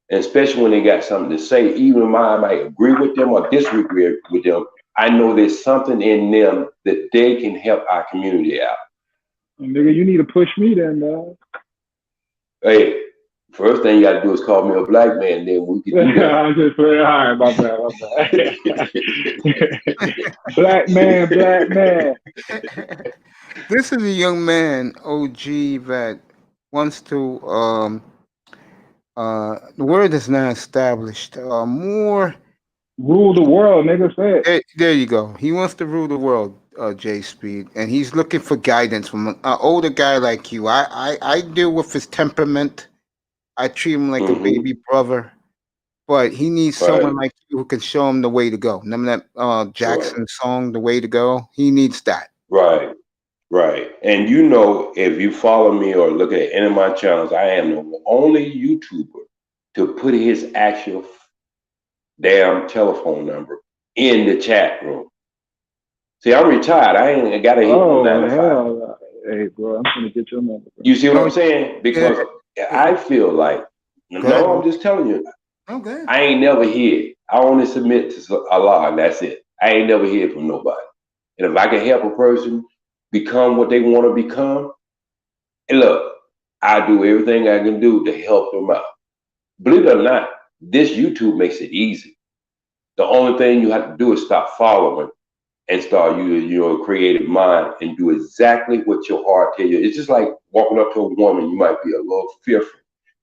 Speaker 5: And especially when they got something to say, even if I might agree with them or disagree with them, I know there's something in them that they can help our community out.
Speaker 6: Nigga, you need to push me then, dog.
Speaker 5: Hey, first thing you got to do is call me a black man, then we can do that.
Speaker 6: I'm just playing hard, my bad. Black man.
Speaker 1: This is a young man, OG, that wants to the word is not established. More
Speaker 6: rule the world, nigga. Say it.
Speaker 1: There you go. He wants to rule the world, J Speed, and he's looking for guidance from an older guy like you. I deal with his temperament. I treat him like a baby brother, but he needs someone like you who can show him the way to go. Remember that Jackson song, "The Way to Go"? He needs that.
Speaker 5: Right. And you know, if you follow me or look at any of my channels, I am the only YouTuber to put his actual damn telephone number in the chat room. See, I'm retired. I ain't got to hit no 9 to 5.
Speaker 6: Hey, bro, I'm gonna get your number, bro.
Speaker 5: You see what I'm saying? Because I feel like, I'm just telling you.
Speaker 1: Okay.
Speaker 5: I ain't never hear. I only submit to Allah, and that's it. I ain't never hear from nobody. And if I can help a person become what they want to become, and look, I do everything I can do to help them out. Believe it or not, this YouTube makes it easy. The only thing you have to do is stop following and start using your creative mind and do exactly what your heart tells you. It's just like walking up to a woman, you might be a little fearful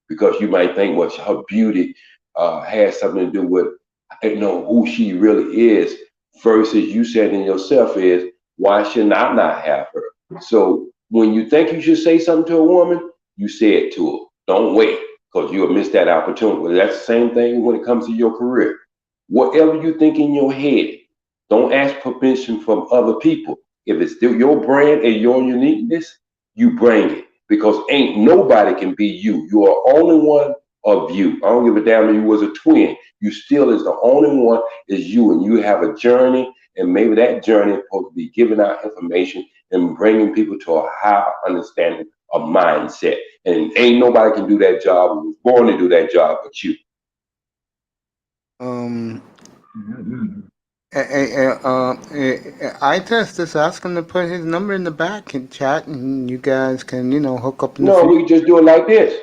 Speaker 5: because you might think her beauty has something to do with who she really is, versus you saying to yourself is, why should I not have her? So when you think you should say something to a woman, you say it to her. Don't wait, because you'll miss that opportunity. Well, that's the same thing when it comes to your career. Whatever you think in your head, don't ask permission from other people. If it's still your brand and your uniqueness, you bring it, because ain't nobody can be you. You are only one of you. I don't give a damn if you was a twin. You still is the only one is you, and you have a journey, and maybe that journey is supposed to be giving out information and bringing people to a higher understanding of mindset. And ain't nobody can do that job who was born to do that job but you.
Speaker 1: I just ask him to put his number in the back and chat, and you guys can, hook up.
Speaker 5: No, we can just do it like this.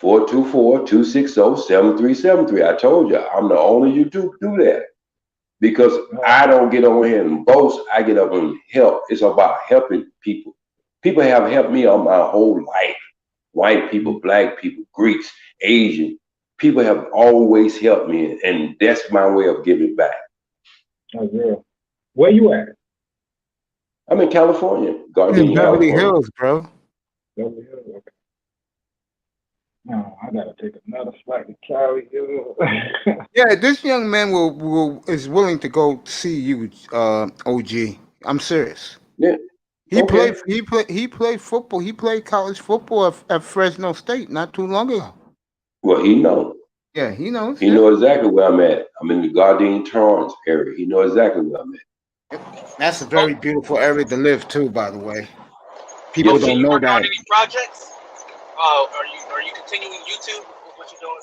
Speaker 5: 424-260-7373. I told you, I'm the only YouTube do that. Because I don't get on here and boast, I get up and help. It's about helping people. People have helped me all my whole life. White people, black people, Greeks, Asian. People have always helped me, and that's my way of giving back.
Speaker 6: Oh, yeah. Where you at?
Speaker 5: I'm in California, Gardena,
Speaker 1: Beverly Hills, bro.
Speaker 6: Beverly Hills, okay. No, I gotta take another flight to Cali.
Speaker 1: Yeah, this young man is willing to go see you, OG. I'm serious.
Speaker 5: Yeah.
Speaker 1: He played football. He played college football at Fresno State not too long ago.
Speaker 5: Well, he knows.
Speaker 1: Yeah, he knows.
Speaker 5: He knows exactly where I'm at. I'm in the Gardena, Torrance area. He knows exactly where I'm at.
Speaker 1: That's a very beautiful area to live too, by the way. People don't know that.
Speaker 7: On any projects? Are you continuing YouTube with what you're doing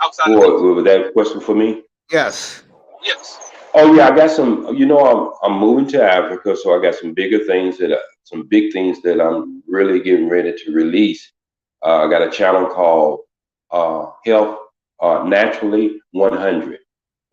Speaker 7: outside of
Speaker 5: that question for me?
Speaker 1: Yes.
Speaker 7: Yes.
Speaker 5: Oh yeah, I got some. You know, I'm moving to Africa, so I got some bigger things some big things that I'm really getting ready to release. I got a channel called Health Naturally 100,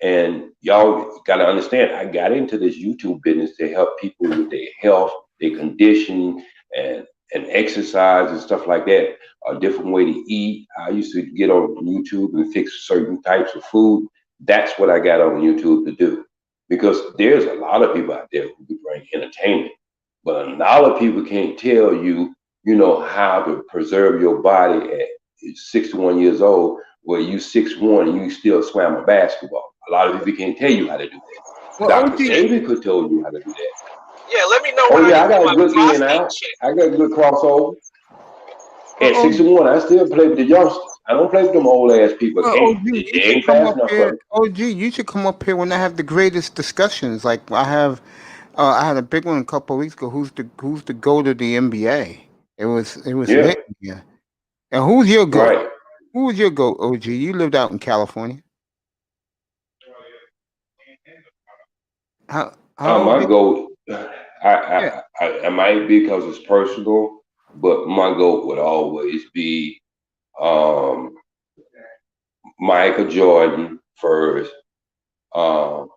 Speaker 5: and y'all got to understand. I got into this YouTube business to help people with their health, their condition, and exercise and stuff like that. A different way to eat. I used to get on YouTube and fix certain types of food. That's what I got on YouTube to do because there's a lot of people out there who can bring entertainment, but a lot of people can't tell you, how to preserve your body at 61 years old, where you 6'1" and you still swam a basketball. A lot of people can't tell you how to do that.
Speaker 1: Well,
Speaker 5: Dr.
Speaker 1: OG,
Speaker 5: Sabi could tell you how to do that.
Speaker 7: Yeah, let me know
Speaker 5: Oh
Speaker 7: when I
Speaker 5: yeah, I
Speaker 7: can get
Speaker 5: got a
Speaker 7: my
Speaker 5: good in and
Speaker 7: prostate
Speaker 5: out.
Speaker 7: checked.
Speaker 5: I got a good crossover. At
Speaker 1: well,
Speaker 5: 61, I still play with the youngsters. I don't play with them old ass people.
Speaker 1: OG,
Speaker 5: They
Speaker 1: you should
Speaker 5: ain't
Speaker 1: come
Speaker 5: fast
Speaker 1: up
Speaker 5: enough for
Speaker 1: here.
Speaker 5: me.
Speaker 1: OG, you should come up here when I have the greatest discussions. Like I had a big one a couple of weeks ago. Who's the GOAT of the NBA? It was
Speaker 5: Yeah,
Speaker 1: lit here. And who's your GOAT?
Speaker 5: right.
Speaker 1: Who was your GOAT, OG? You lived out in California. How
Speaker 5: My
Speaker 1: OG?
Speaker 5: goal,
Speaker 1: Yeah.
Speaker 5: I might be because it's personal, but my goal would always be um, Michael Jordan first, um,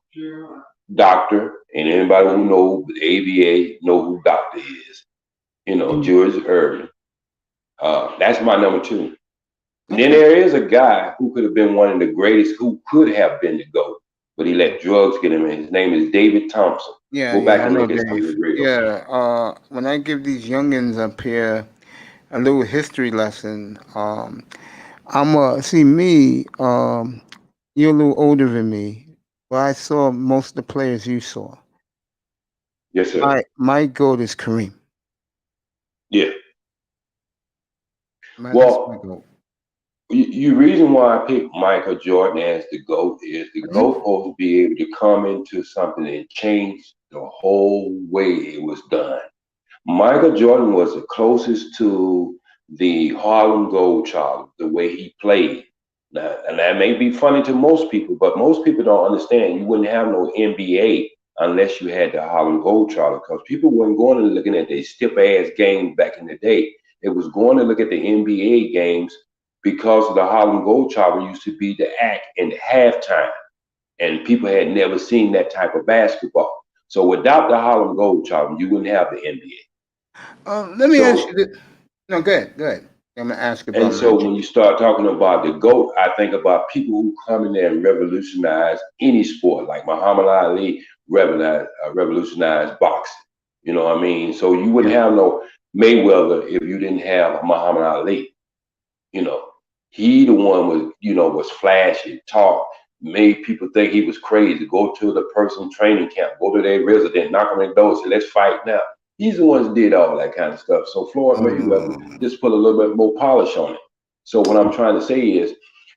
Speaker 5: Doctor, and anybody who know the ABA know who Doctor is.
Speaker 1: Mm,
Speaker 5: George Irvin. That's my number two. And then
Speaker 1: okay.
Speaker 5: there is a guy who could have been one of the greatest, who could have been the GOAT, but he let drugs get him in. His name is David Thompson.
Speaker 1: Yeah,
Speaker 5: Go back
Speaker 1: I
Speaker 5: and
Speaker 1: know
Speaker 5: look at some of
Speaker 1: Dave.
Speaker 5: his reels.
Speaker 1: Yeah. When I give these youngins up here a little history lesson, I'm see me. You're a little older than me, but I saw most of the players you saw.
Speaker 5: Yes, sir.
Speaker 1: My goat is Kareem.
Speaker 5: Yeah.
Speaker 1: That's my
Speaker 5: Well,
Speaker 1: goat.
Speaker 5: you reason why I picked Michael Jordan as the GOAT is the GOAT
Speaker 1: Mhm.
Speaker 5: supposed to be able to come into something and change the whole way it was done. Michael Jordan was the closest to the Harlem Globetrotters, the way he played. Now, and that may be funny to most people, but most people don't understand. You wouldn't have no NBA unless you had the Harlem Globetrotters, because people weren't going and looking at the stiff ass games back in the day. It was going to look at the NBA games because of the Harlem Globetrotters used to be the act in halftime, and people had never seen that type of basketball. So without the Harlem Globetrotters, you wouldn't have the NBA.
Speaker 1: Let me ask you
Speaker 5: So
Speaker 1: this. No, go ahead. Go ahead. I'm gonna ask
Speaker 5: and
Speaker 1: about
Speaker 5: so
Speaker 1: Magic.
Speaker 5: when you start talking about the GOAT, I think about people who come in there and revolutionize any sport, like Muhammad Ali revolutionized boxing. You know what I mean? So you wouldn't
Speaker 1: Yeah.
Speaker 5: have no Mayweather if you didn't have Muhammad Ali. You know, he the one was flashy, talk, made people think he was crazy. Go to the person training camp, go to their resident, knock on their door, say, let's fight now. He's the ones that did all that kind of stuff. So Floyd Mayweather
Speaker 1: Um,
Speaker 5: just put a little bit more polish on it. So what I'm trying to say is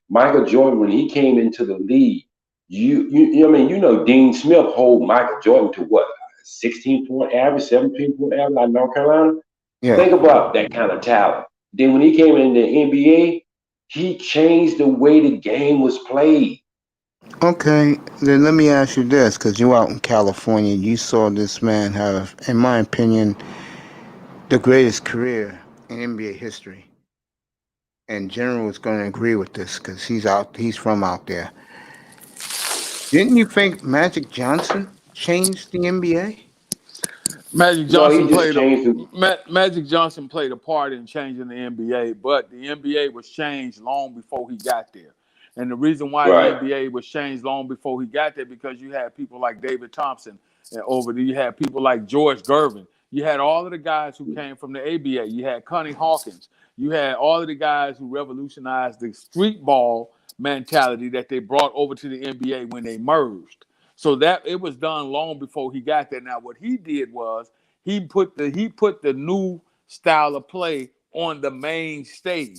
Speaker 5: Michael Jordan, when he came into the league, I mean, Dean Smith hold Michael Jordan to what, 16-point average, 17-point average like North Carolina?
Speaker 1: yeah.
Speaker 5: Think about that kind of talent. Then when he came in the NBA, he changed the way the game was played.
Speaker 1: Okay. Then let me ask you this, because you're out in California, you saw this man have, in my opinion, the greatest career in NBA history. And General is going to agree with this because he's from out there. Didn't you think Magic Johnson changed the NBA?
Speaker 3: Magic
Speaker 5: No, he
Speaker 3: Johnson
Speaker 5: just
Speaker 3: played a
Speaker 5: changed the
Speaker 3: Magic Johnson played a part in changing the NBA, but the NBA was changed long before he got there. And the reason why the
Speaker 5: right.
Speaker 3: NBA was changed long before he got there because you had people like David Thompson and over there. You had people like George Gervin. You had all of the guys who came from the ABA. You had Connie Hawkins. You had all of the guys who revolutionized the street ball mentality that they brought over to the NBA when they merged. So that it was done long before he got there. Now, what he did was he put the new style of play on the main stage.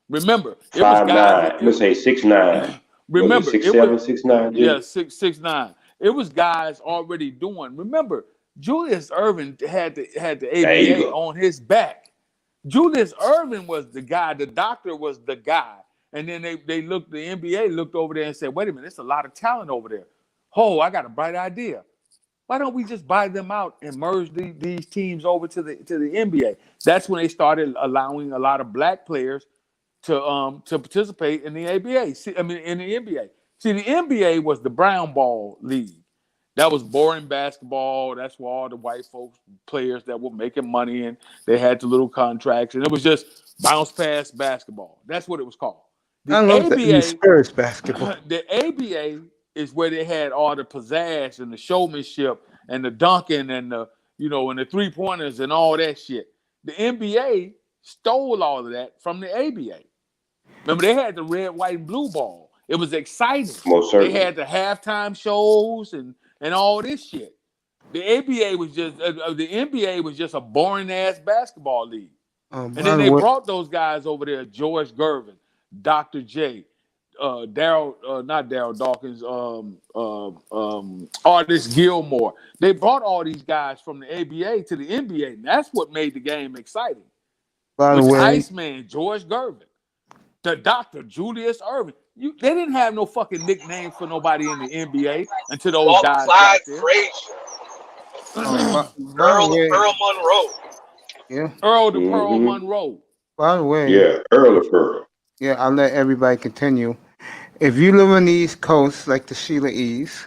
Speaker 3: Remember, it was guys.
Speaker 5: 5'9". Let's say 6'9". Was it
Speaker 3: Remember,
Speaker 5: six
Speaker 3: it was
Speaker 5: seven, 6'9",
Speaker 3: yeah
Speaker 5: G?
Speaker 3: 6'9". It was guys already doing. Remember, Julius Irvin had the
Speaker 5: There you
Speaker 3: ABA
Speaker 5: go.
Speaker 3: on his back. Julius Irvin was the guy. The doctor was the guy And then they looked, the NBA looked over there and said, wait a minute, there's a lot of talent over there. Oh, I got a bright idea. Why don't we just buy them out and merge these teams over to the NBA? That's when they started allowing a lot of black players to participate in the ABA. In the NBA. See, the NBA was the brown ball league. That was boring basketball. That's where all the white folks players that were making money and they had the little contracts, and it was just bounce pass basketball. That's what it was called. The
Speaker 1: I love
Speaker 3: ABA,
Speaker 1: the Spurs basketball.
Speaker 3: The ABA is where they had all the pizzazz and the showmanship and the dunking and the and the 3-pointers and all that shit. The NBA stole all of that from the ABA. Remember, they had the red, white, and blue ball. It was exciting.
Speaker 5: Most
Speaker 3: They
Speaker 5: certainly.
Speaker 3: had the halftime shows and all this shit. The ABA was just the NBA was just a boring ass basketball league. And then they brought those guys over there: George Gervin, Dr. J, Daryl, not Daryl Dawkins, Artist Gilmore. They brought all these guys from the ABA to the NBA, and that's what made the game exciting.
Speaker 1: By the way,
Speaker 3: Iceman, George Gervin, the Dr. Julius Erving. They didn't have no fucking nickname for nobody in the NBA until those guys got
Speaker 7: Clyde
Speaker 3: there.
Speaker 7: Frazier.
Speaker 1: by the way,
Speaker 7: Earl Monroe.
Speaker 1: yeah.
Speaker 3: Earl the Pearl Monroe.
Speaker 1: By the way,
Speaker 5: Yeah, Earl of Pearl.
Speaker 1: yeah. I'll let everybody continue. If you live on the East Coast, like the Sheila E's,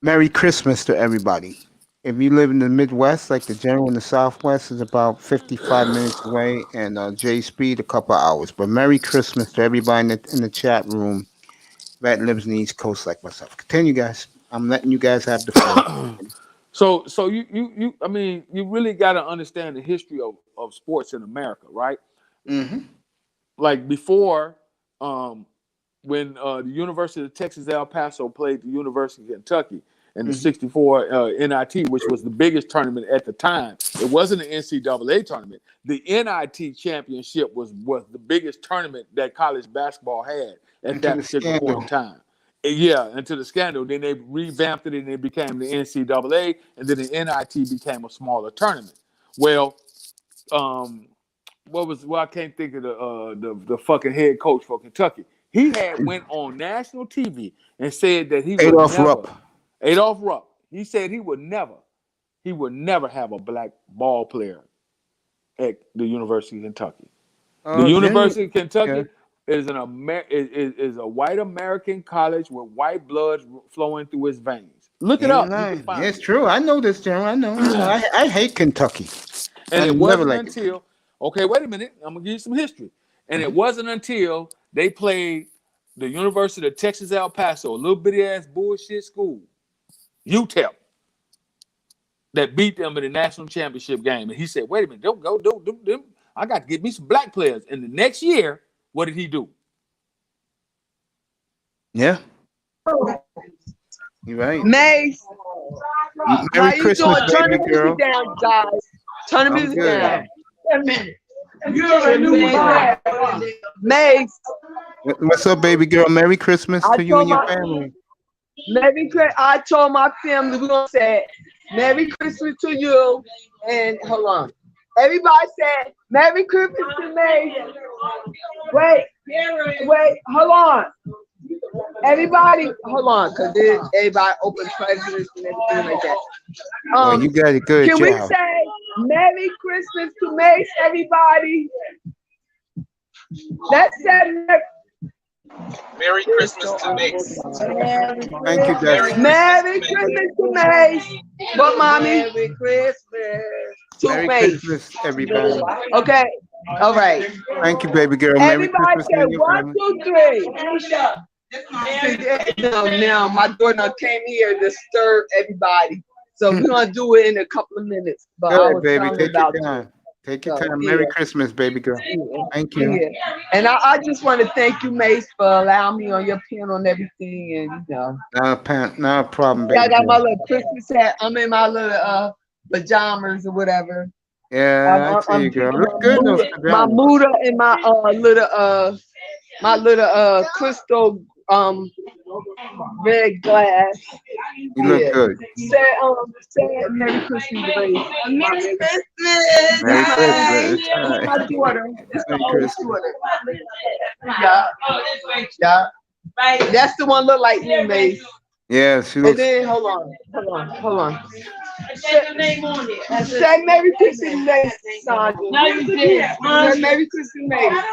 Speaker 1: Merry Christmas to everybody. If you live in the Midwest, like the General in the Southwest, is about 55 minutes away, and J Speed a couple hours. But Merry Christmas to everybody in the chat room that lives in the East Coast, like myself. Continue, guys. I'm letting you guys have the floor.
Speaker 3: So you I mean, you really got to understand the history of sports in America, right?
Speaker 1: Mm-hmm.
Speaker 3: Like before, when the University of Texas El Paso played the University of Kentucky in the '64 NIT, which was the biggest tournament at the time. It wasn't an NCAA tournament. The NIT championship was the biggest tournament that college basketball had at that particular point in time. Yeah, until the scandal. Then they revamped it and it became the NCAA, and then the NIT became a smaller tournament. Well, I can't think of the fucking head coach for Kentucky. He had went on national TV and said that he Adolph Rupp. He said he would never have a black ball player at the University of Kentucky. The University of Kentucky is is a white American college with white blood flowing through its veins. Look it up.
Speaker 1: It's true. I know this, General. I know. I hate Kentucky.
Speaker 3: And it wasn't until wait a minute. I'm gonna give you some history. And it wasn't until they played the University of Texas El Paso, a little bitty ass bullshit school, UTEP, that beat them in the national championship game. And he said, "Wait a minute, don't go. I got to get me some black players." And the next year, what did he do?
Speaker 1: Yeah. You right.
Speaker 8: Mace.
Speaker 1: Merry Christmas,
Speaker 8: Turn
Speaker 1: baby
Speaker 8: the
Speaker 1: girl.
Speaker 8: music down, guys. Turn the music
Speaker 1: good.
Speaker 8: down. Mace.
Speaker 1: What's up, baby girl? Merry Christmas to you and your family.
Speaker 8: I told my family we're gonna say Merry Christmas to you, and hold on. Everybody said Merry Christmas to me. Wait, hold on. Everybody, hold on, because everybody open presents and everything like that.
Speaker 1: You got it good.
Speaker 8: Can we say Merry Christmas to Mace, everybody? Let's say
Speaker 7: Merry Christmas to Mace.
Speaker 1: Thank you, guys.
Speaker 8: Merry Christmas to Mace. What, mommy? Merry Christmas to
Speaker 1: Merry
Speaker 8: Mace.
Speaker 1: Christmas, everybody.
Speaker 8: Okay. All right.
Speaker 1: Thank you, baby girl. Merry
Speaker 8: Everybody
Speaker 1: Christmas
Speaker 8: say
Speaker 1: to your
Speaker 8: 1,
Speaker 1: family.
Speaker 8: 2, 3. Now my daughter came here to disturb everybody. So we're gonna do it in a couple of minutes. But I
Speaker 1: Good,
Speaker 8: was
Speaker 1: baby.
Speaker 8: telling
Speaker 1: Take
Speaker 8: about
Speaker 1: your time. Take your
Speaker 8: So,
Speaker 1: time.
Speaker 8: yeah.
Speaker 1: Merry Christmas, baby girl. Thank you.
Speaker 8: Yeah. And I just want to thank you, Mace, for allowing me on your panel and everything. And
Speaker 1: No problem, baby
Speaker 8: I got my
Speaker 1: girl.
Speaker 8: little Christmas hat. I'm in my little pajamas or whatever.
Speaker 1: Yeah, I see you, girl. Look good in those
Speaker 8: My
Speaker 1: pajamas.
Speaker 8: Muda and my little crystal red glass.
Speaker 1: You look
Speaker 8: Yeah.
Speaker 1: good.
Speaker 8: Say Merry Christmas, Grace.
Speaker 4: Merry Christmas.
Speaker 1: Merry
Speaker 4: Hi.
Speaker 1: Christmas. All
Speaker 8: It's my
Speaker 1: right.
Speaker 8: daughter. It's the
Speaker 1: Merry
Speaker 8: oldest
Speaker 1: Christmas.
Speaker 8: daughter. Yeah. That's the one look like me, Mace.
Speaker 1: Yeah, she
Speaker 8: And
Speaker 1: looks.
Speaker 8: then hold on. Say Merry Christmas, Mace, Sandra.
Speaker 9: No, you did.
Speaker 8: Say Merry Christmas, Mace.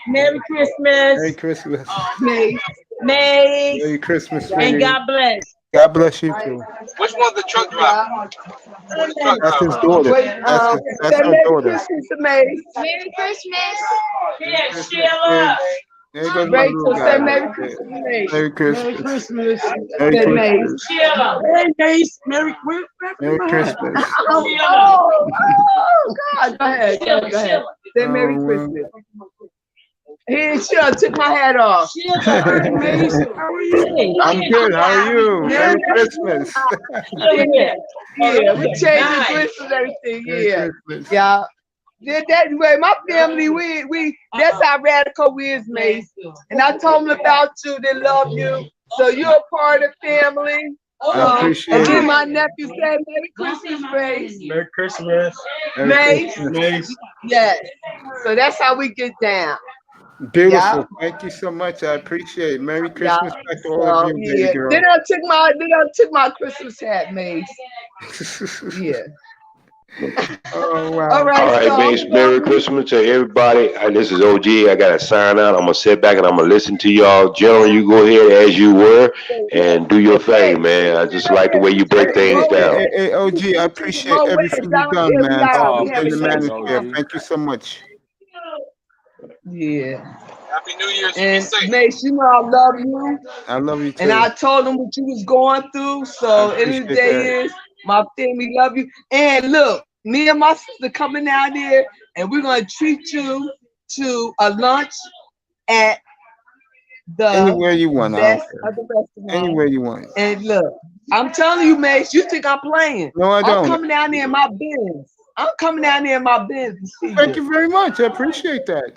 Speaker 9: Merry Christmas.
Speaker 1: Merry Christmas.
Speaker 8: Mace.
Speaker 9: Mace.
Speaker 1: Merry Christmas,
Speaker 9: And
Speaker 1: sweetie.
Speaker 9: God bless.
Speaker 1: God bless you too.
Speaker 7: Which one's the truck driver? Who's the truck
Speaker 1: That's his
Speaker 7: driver?
Speaker 1: daughter.
Speaker 8: Wait,
Speaker 1: That's
Speaker 8: say
Speaker 1: her
Speaker 8: Merry
Speaker 1: daughter.
Speaker 8: Christmas to Mace.
Speaker 4: Merry Christmas.
Speaker 9: Yeah, Sheila.
Speaker 1: There goes my
Speaker 8: Rachel,
Speaker 1: little
Speaker 8: say
Speaker 1: guy.
Speaker 8: Merry
Speaker 1: right
Speaker 8: Christmas
Speaker 1: there.
Speaker 8: to Mace.
Speaker 1: Merry Christmas.
Speaker 9: Christmas.
Speaker 1: Merry
Speaker 8: Say Mace.
Speaker 1: Christmas.
Speaker 9: Sheila. Hey, Mace. Merry
Speaker 1: Merry Christmas.
Speaker 8: Oh, God. Go ahead.
Speaker 9: Sheila.
Speaker 8: Say Merry
Speaker 1: Oh,
Speaker 8: Christmas. He sure took my hat off.
Speaker 9: Sheila. Mace. How are you?
Speaker 1: I'm good. How are you? Merry Christmas.
Speaker 8: Yeah, we changed the gliss and everything.
Speaker 1: Merry
Speaker 8: Yeah.
Speaker 1: Christmas.
Speaker 8: Yeah. That way, my family, we that's how radical we is, Mace. And I told them about you, they love you. So you're a part of the family.
Speaker 1: I appreciate
Speaker 8: And then
Speaker 1: it.
Speaker 8: my nephew said, Merry Christmas, Mace.
Speaker 9: Merry Christmas.
Speaker 1: Merry
Speaker 8: Mace.
Speaker 1: Christmas.
Speaker 9: Mace.
Speaker 8: Yes. So that's how we get down.
Speaker 1: Beautiful.
Speaker 8: Yeah.
Speaker 1: Thank you so much. I appreciate it. Merry
Speaker 8: Yeah.
Speaker 1: Christmas back to all of
Speaker 8: So,
Speaker 1: you,
Speaker 8: yeah.
Speaker 1: baby girl.
Speaker 8: Then I took my Christmas hat, Mace. Yeah.
Speaker 1: Oh, wow.
Speaker 8: All right.
Speaker 5: All right,
Speaker 8: so
Speaker 5: Mace, Merry Christmas to everybody. This is OG. I got to sign out. I'm going to sit back and I'm going to listen to y'all. General, you go ahead as you were and do your thing, man. I just like the way you break things down.
Speaker 1: Hey, OG, I appreciate everything you've done, man.
Speaker 3: Oh,
Speaker 1: In the
Speaker 3: appreciate it,
Speaker 1: manosphere.
Speaker 3: OG.
Speaker 1: Thank you so much.
Speaker 8: Yeah.
Speaker 7: Happy New Year's. You be
Speaker 8: And
Speaker 7: safe.
Speaker 8: Mace, you know I love you.
Speaker 1: I love you too.
Speaker 8: And I told them what you was going through. So
Speaker 1: I
Speaker 8: end of the
Speaker 1: appreciate
Speaker 8: day
Speaker 1: that.
Speaker 8: is my family love you. And look, me and my sister coming out there and we're gonna treat you to a lunch at the
Speaker 1: Anywhere you want. I
Speaker 8: best
Speaker 1: don't care.
Speaker 8: of the restaurant.
Speaker 1: Anywhere you want.
Speaker 8: And look, I'm telling you, Mace, you think I'm playing.
Speaker 1: No, I
Speaker 8: I'm
Speaker 1: don't.
Speaker 8: coming down there in my Benz. I'm coming down there in my Benz to see
Speaker 1: Thank
Speaker 8: you.
Speaker 1: you very much. I appreciate that.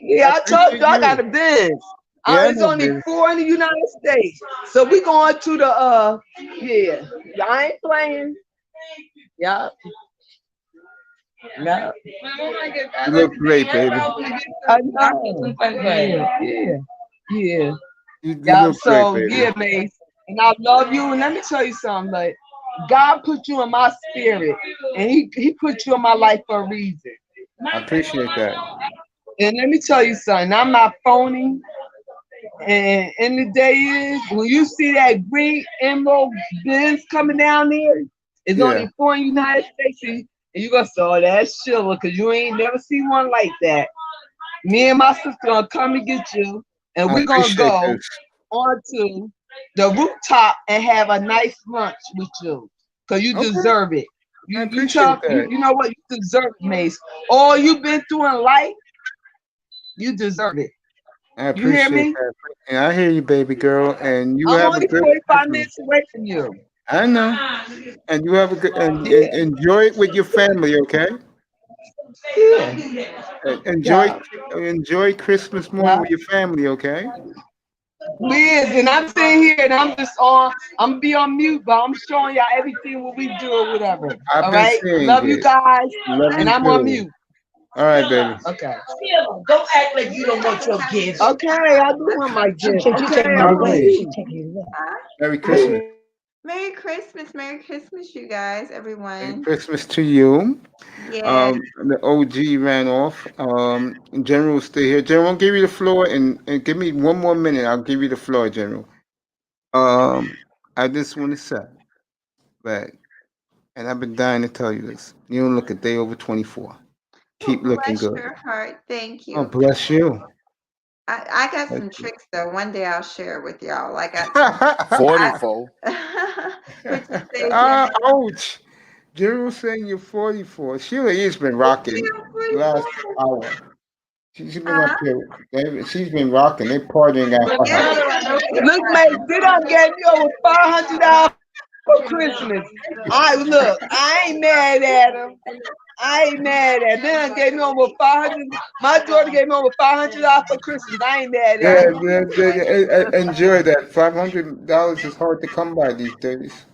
Speaker 8: Yeah, I told you I
Speaker 1: appreciate
Speaker 8: got
Speaker 1: you.
Speaker 8: a Benz.
Speaker 1: Yeah, I
Speaker 8: It's
Speaker 1: know,
Speaker 8: only
Speaker 1: baby.
Speaker 8: 4 in the United States. So we going to the yeah. I ain't playing. Yeah. No.
Speaker 1: You look great, baby.
Speaker 8: I know. Yeah.
Speaker 1: You
Speaker 8: Yeah.
Speaker 1: look
Speaker 8: So
Speaker 1: great, baby.
Speaker 8: yeah, Mace. And I love you. And let me tell you something, like God put you in my spirit and he put you in my life for a reason.
Speaker 1: I appreciate that.
Speaker 8: And let me tell you something, I'm not phony. And in the day is when you see that green emerald Benz coming down there, it's
Speaker 1: Yeah.
Speaker 8: only 4 in the United States, and you gonna say, oh, that's Sheila, because you ain't never seen one like that. Me and my sister gonna come and get you, and
Speaker 1: I
Speaker 8: we're gonna
Speaker 1: appreciate
Speaker 8: go
Speaker 1: this.
Speaker 8: onto the rooftop and have a nice lunch with you, because you
Speaker 1: Okay.
Speaker 8: deserve it.
Speaker 1: I
Speaker 8: You,
Speaker 1: appreciate that.
Speaker 8: you know what? You deserve it, Mace. All you've been through in life, you deserve it.
Speaker 1: I
Speaker 8: You hear
Speaker 1: appreciate
Speaker 8: me?
Speaker 1: that. And I hear you, baby girl. And you
Speaker 8: I'm
Speaker 1: have a
Speaker 8: only
Speaker 1: good
Speaker 8: 45
Speaker 1: Christmas.
Speaker 8: minutes away from you.
Speaker 1: I know. And you have a good and
Speaker 8: Yeah.
Speaker 1: enjoy it with your family, okay?
Speaker 8: Yeah.
Speaker 1: Enjoy Christmas morning with your family, okay?
Speaker 8: Liz, and I'm sitting here and I'm just on, I'm gonna be on mute, but I'm showing y'all everything what we do or whatever.
Speaker 1: I've
Speaker 8: All
Speaker 1: been
Speaker 8: right?
Speaker 1: seeing
Speaker 8: Love you
Speaker 1: it.
Speaker 8: guys.
Speaker 1: Love
Speaker 8: And
Speaker 1: you
Speaker 8: I'm on
Speaker 1: too.
Speaker 8: mute.
Speaker 1: All right, baby.
Speaker 8: Okay.
Speaker 9: Sheila, don't act like you don't want your gift.
Speaker 8: Okay, I do want my gift. Okay,
Speaker 9: taking
Speaker 8: I'm
Speaker 9: it away.
Speaker 8: ready.
Speaker 9: She taking it away.
Speaker 1: Merry Christmas.
Speaker 4: Merry Christmas. Merry Christmas, you guys,
Speaker 1: Merry
Speaker 4: everyone.
Speaker 1: Christmas to you.
Speaker 4: Yeah.
Speaker 1: The OG ran off. General stay here. General, I'll give you the floor and give me one more minute. I'll give you the floor, General. I just want to say that, and I've been dying to tell you this. You don't look a day over 24. Keep looking
Speaker 4: Bless
Speaker 1: good.
Speaker 4: your heart. Thank
Speaker 1: Oh,
Speaker 4: you.
Speaker 1: bless you.
Speaker 4: I got
Speaker 1: Bless
Speaker 4: some
Speaker 1: you.
Speaker 4: tricks though. One day I'll share with y'all. I got
Speaker 3: 44.
Speaker 4: which is says
Speaker 1: Ouch. General saying you're 44. Sheila E's been rocking the last hour. She's been up here. She's been rocking. They partying after her.
Speaker 4: yeah.
Speaker 8: Look, mate, they done gave me over $500 for Christmas. Look, I ain't mad at him. I ain't mad at him. Then gave me over 500. My daughter gave me over $500 for Christmas. I ain't mad
Speaker 1: Yeah,
Speaker 8: at him.
Speaker 1: enjoy that. $500 is hard to come by these days.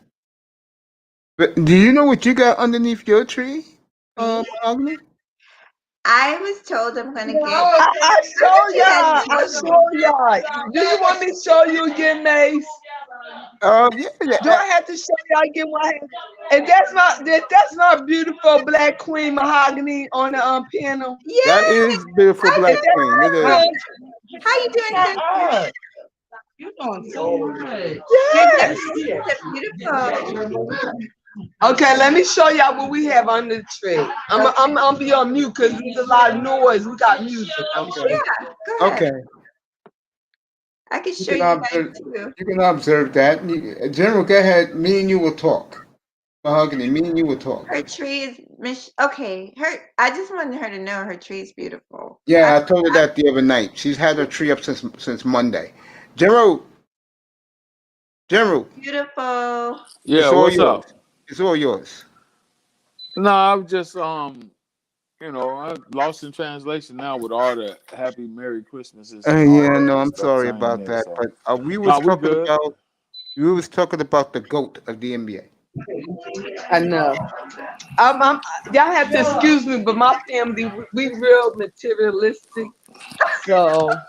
Speaker 1: But do you know what you got underneath your tree, Agni?
Speaker 4: I was told I'm gonna get.
Speaker 8: I show y'all. I show y'all. Do you want me to show you again, Mace?
Speaker 1: Yeah,
Speaker 8: Do I have to show y'all again what I have? And that's my beautiful black queen mahogany on the piano.
Speaker 1: that
Speaker 4: Yeah.
Speaker 1: is beautiful black
Speaker 8: Is that
Speaker 1: queen. It is.
Speaker 4: How you doing, Cynthia?
Speaker 9: You're doing so good.
Speaker 8: Yes.
Speaker 4: It's beautiful.
Speaker 8: Okay, let me show y'all what we have under the tree. I'm be on mute because there's a lot of noise. We got music.
Speaker 1: Okay.
Speaker 4: Yeah, go ahead.
Speaker 1: Okay.
Speaker 4: I can show
Speaker 1: You
Speaker 4: you
Speaker 1: can
Speaker 4: guys
Speaker 1: observe.
Speaker 4: too.
Speaker 1: You can observe that. General, go ahead. Me and you will talk. Mahogany. Me and you will talk.
Speaker 4: Her tree is okay. I just wanted her to know her tree is beautiful.
Speaker 1: Yeah, I told her that the other night. She's had her tree up since Monday. General.
Speaker 4: Beautiful.
Speaker 3: Yeah,
Speaker 1: It's all
Speaker 3: what's
Speaker 1: yours.
Speaker 3: up?
Speaker 1: It's all yours.
Speaker 3: No, I'm just I lost in translation now with all the happy Merry Christmases and all
Speaker 1: Yeah,
Speaker 3: that
Speaker 1: no, I'm
Speaker 3: stuff
Speaker 1: sorry
Speaker 3: saying
Speaker 1: about
Speaker 3: there.
Speaker 1: that.
Speaker 3: So
Speaker 1: But we
Speaker 3: no,
Speaker 1: was
Speaker 3: we
Speaker 1: talking
Speaker 3: good.
Speaker 1: about the GOAT of the NBA.
Speaker 8: I know. Y'all have to excuse me, but my family we real materialistic. So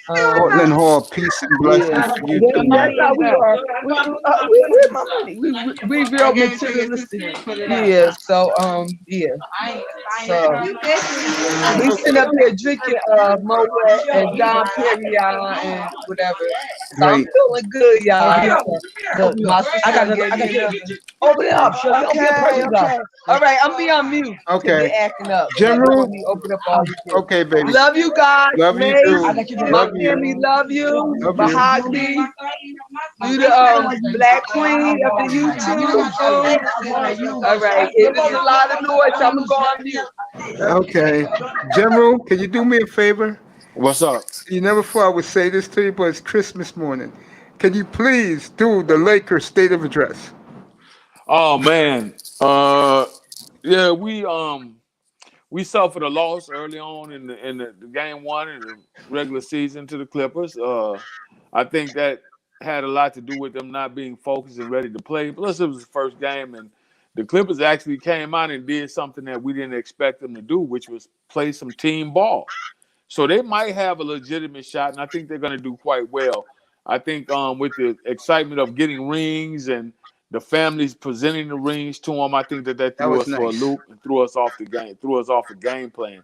Speaker 1: Portland Hall, peace and blessings
Speaker 8: yeah,
Speaker 1: to you too,
Speaker 8: that's
Speaker 1: man.
Speaker 8: how we are. Where's my money? We real materialistic. Yeah. So yeah. So we sit up here drinking Moet and Dom Perignon and whatever. So I'm
Speaker 1: Great.
Speaker 8: feeling good, y'all. Look, my sister
Speaker 9: I got
Speaker 8: gave me another.
Speaker 9: Open it up, Shirley. Open your
Speaker 8: Okay,
Speaker 9: purse up.
Speaker 8: okay. All right, I'm be on mute because
Speaker 1: Okay.
Speaker 8: they acting up.
Speaker 1: General.
Speaker 8: Let me open up all this.
Speaker 1: Okay, baby.
Speaker 8: Love you guys.
Speaker 1: Love you
Speaker 8: Mace,
Speaker 1: too.
Speaker 8: my
Speaker 1: Love you.
Speaker 8: family love you.
Speaker 1: Love you.
Speaker 8: Mahogany, you the Black Queen of the YouTube. All right, if there's a lot of noise, I'm gonna go on mute.
Speaker 1: Okay. General, can you do me a favor?
Speaker 3: What's up?
Speaker 1: You never thought I would say this to you, but it's Christmas morning. Can you please do the Lakers state of address?
Speaker 3: Oh man. Yeah, we suffered a loss early on in the game one in the regular season to the Clippers. I think that had a lot to do with them not being focused and ready to play. Plus, it was the first game, and the Clippers actually came out and did something that we didn't expect them to do, which was play some team ball. So they might have a legitimate shot, and I think they're going to do quite well. I think with the excitement of getting rings and the families presenting the rings to them, I think that
Speaker 1: That
Speaker 3: threw
Speaker 1: was
Speaker 3: us for a
Speaker 1: nice.
Speaker 3: loop and threw us off the game, threw us off the game plan.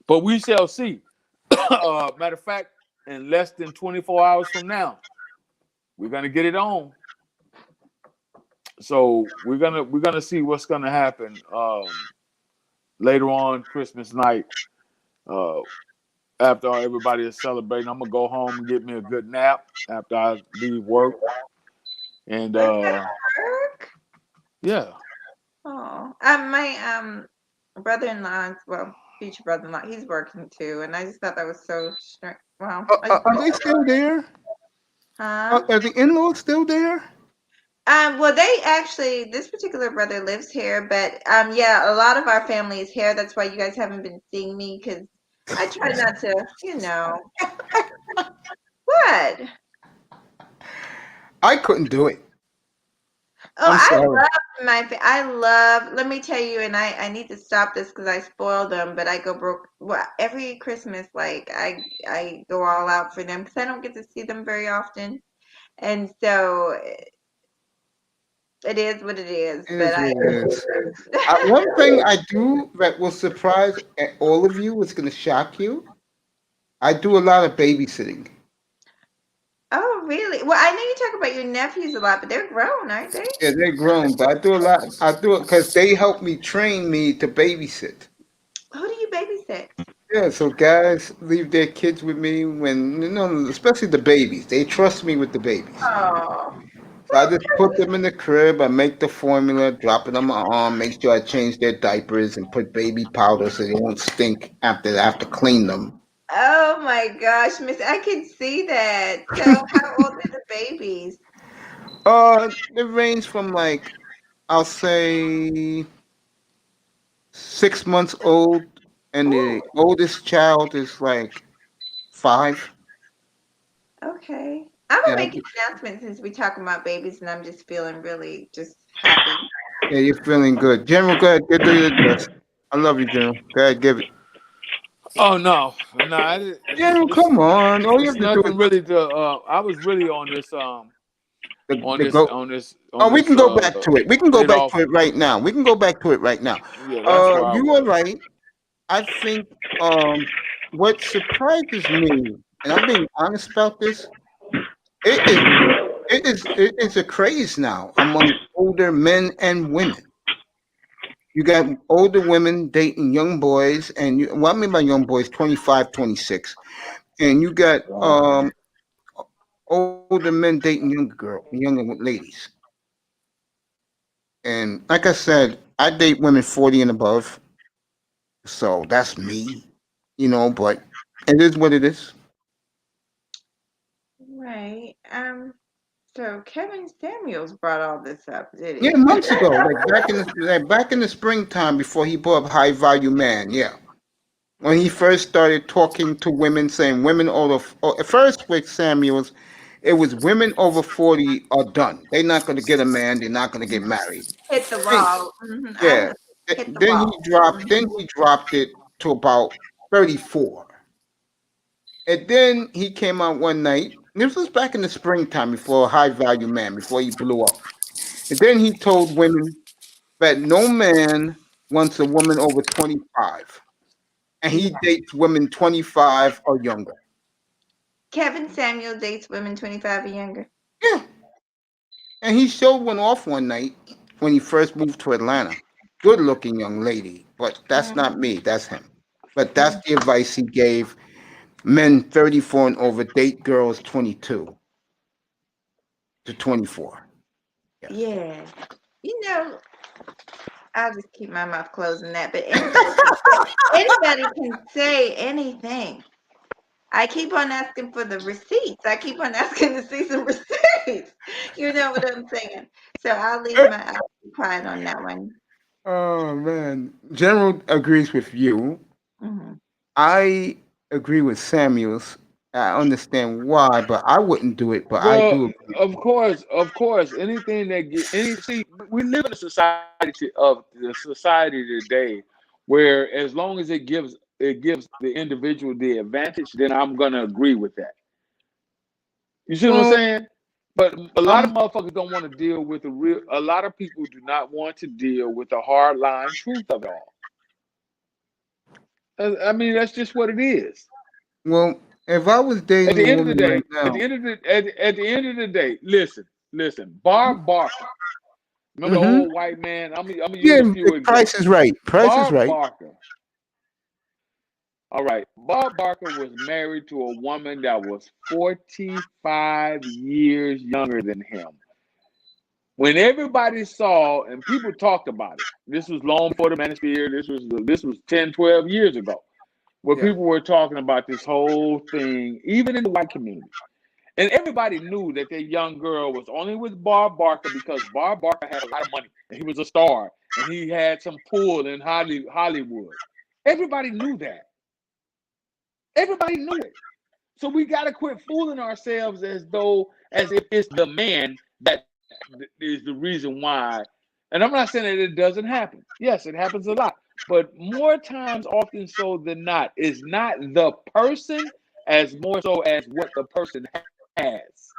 Speaker 3: But we shall see. Matter of fact, in less than 24 hours from now, we're gonna get it on. So we're gonna see what's gonna happen later on Christmas night. Uh, After everybody is celebrating, I'm gonna go home and get me a good nap after I leave work. And
Speaker 4: Work?
Speaker 3: yeah.
Speaker 4: Oh, my brother-in-law, well, future brother-in-law, he's working too, and I just thought that was so strange. Well,
Speaker 1: Are they still there?
Speaker 4: huh?
Speaker 1: Are the in-laws still there?
Speaker 4: Well, they actually, this particular brother lives here, but yeah, a lot of our family is here. That's why you guys haven't been seeing me because I try not to, What?
Speaker 1: I couldn't do it.
Speaker 4: Oh,
Speaker 1: I'm sorry.
Speaker 4: let me tell you, and I need to stop this because I spoil them, but I go broke. Well, every Christmas, like I go all out for them because I don't get to see them very often, and so it is what it is.
Speaker 1: It
Speaker 4: But
Speaker 1: is what it is. One thing I do that will surprise all of you, it's going to shock you. I do a lot of babysitting.
Speaker 4: Oh, really? Well, I know you talk about your nephews a lot, but they're grown, aren't they?
Speaker 1: Yeah, they're grown, but I do a lot. I do it because they help me train me to babysit.
Speaker 4: Who do you babysit?
Speaker 1: Yeah, so guys leave their kids with me when, especially the babies. They trust me with the babies.
Speaker 4: Oh,
Speaker 1: So I just put them in the crib. I make the formula, drop it on my arm, make sure I change their diapers and put baby powder so they won't stink after I have to clean them.
Speaker 4: oh my gosh, Miss, I can see that. So, how old are the babies?
Speaker 1: They range from like I'll say 6 months old, and the
Speaker 4: Ooh,
Speaker 1: oldest child is like 5.
Speaker 4: okay. I'm gonna
Speaker 1: Yeah,
Speaker 4: make an announcement since we're talking about babies, and I'm just feeling really just happy.
Speaker 1: yeah, you're feeling good. General, go ahead, get the address. I love you, General. Go ahead, give it.
Speaker 3: Oh no, no,
Speaker 1: General, come on. All you
Speaker 3: it's
Speaker 1: have to do is
Speaker 3: nothing really to. I was really
Speaker 1: the go. Oh,
Speaker 3: on
Speaker 1: we
Speaker 3: this
Speaker 1: can go back to it. We can go
Speaker 3: paid
Speaker 1: back
Speaker 3: off.
Speaker 1: to it right now. We can go back to it right now.
Speaker 3: Yeah, that's where I
Speaker 1: You are
Speaker 3: was.
Speaker 1: right. I think what surprises me, and I'm being honest about this, it is it is a craze now among older men and women. You got older women dating young boys, and what I mean by young boys, 25, 26, and you got older men dating younger ladies. And like I said, I date women 40 and above, so that's me, but it is what it is.
Speaker 4: Right. So Kevin Samuels brought all this up, did
Speaker 1: Yeah,
Speaker 4: he?
Speaker 1: months ago, like back in the springtime before he brought up High Value Man. Yeah, when he first started talking to women, saying women at first with Samuels, it was women over 40 are done. They're not going to get a man. They're not going to get married.
Speaker 4: Hit the
Speaker 1: Then-
Speaker 4: wall. I
Speaker 1: yeah.
Speaker 4: would hit the
Speaker 1: Then he
Speaker 4: wall.
Speaker 1: dropped. Then he dropped it to about 34. And then he came out one night. This was back in the springtime before High Value Man, before he blew up. And then he told women that no man wants a woman over 25, and he dates women 25 or younger.
Speaker 4: Kevin Samuel dates women 25 or younger.
Speaker 1: Yeah, and he showed one off one night when he first moved to Atlanta. Good-looking young lady, but that's not me. That's him. But that's the advice he gave men 34 and over: date girls 22 to 24. Yes.
Speaker 4: Yeah. You know, I'll just keep my mouth closed on that. But anybody can say anything. I keep on asking for the receipts. I keep on asking to see some receipts. You know what I'm saying? So I'll be quiet on that one.
Speaker 1: Oh man, General agrees with you.
Speaker 4: Hmm.
Speaker 1: I agree with Samuels. I understand why, but I wouldn't do it. But I
Speaker 3: Well,
Speaker 1: do agree.
Speaker 3: of course, anything that see, we live in a society today where as long as it gives the individual the advantage, then I'm gonna agree with that. You see what I'm
Speaker 1: Well,
Speaker 3: saying? But a lot of
Speaker 1: I'm
Speaker 3: motherfuckers don't want to deal with the real. A lot of people do not want to deal with the hard line truth of it all. I mean, that's just what it is.
Speaker 1: well. If I was
Speaker 3: At
Speaker 1: dating
Speaker 3: the
Speaker 1: a
Speaker 3: end of the
Speaker 1: woman right
Speaker 3: day,
Speaker 1: now,
Speaker 3: at the end of the day, listen. Bob Barker, remember the
Speaker 1: hmm
Speaker 3: old white man? I'm gonna use
Speaker 1: yeah,
Speaker 3: a
Speaker 1: the
Speaker 3: few
Speaker 1: price
Speaker 3: examples.
Speaker 1: is right. Price is
Speaker 3: Bob
Speaker 1: right.
Speaker 3: Barker. All right, Bob Barker was married to a woman that was 45 years younger than him. When everybody saw and people talked about it, this was long before the manosphere. This was 10, 12 years ago, where
Speaker 1: Yeah,
Speaker 3: people were talking about this whole thing, even in the white community. And everybody knew that that young girl was only with Bob Barker because Bob Barker had a lot of money and he was a star and he had some pull in Hollywood. Everybody knew that. Everybody knew it. So we got to quit fooling ourselves as if it's the man that is the reason why. And I'm not saying that it doesn't happen. Yes, it happens a lot. But more times, often so than not, is not the person as more so as what the person has,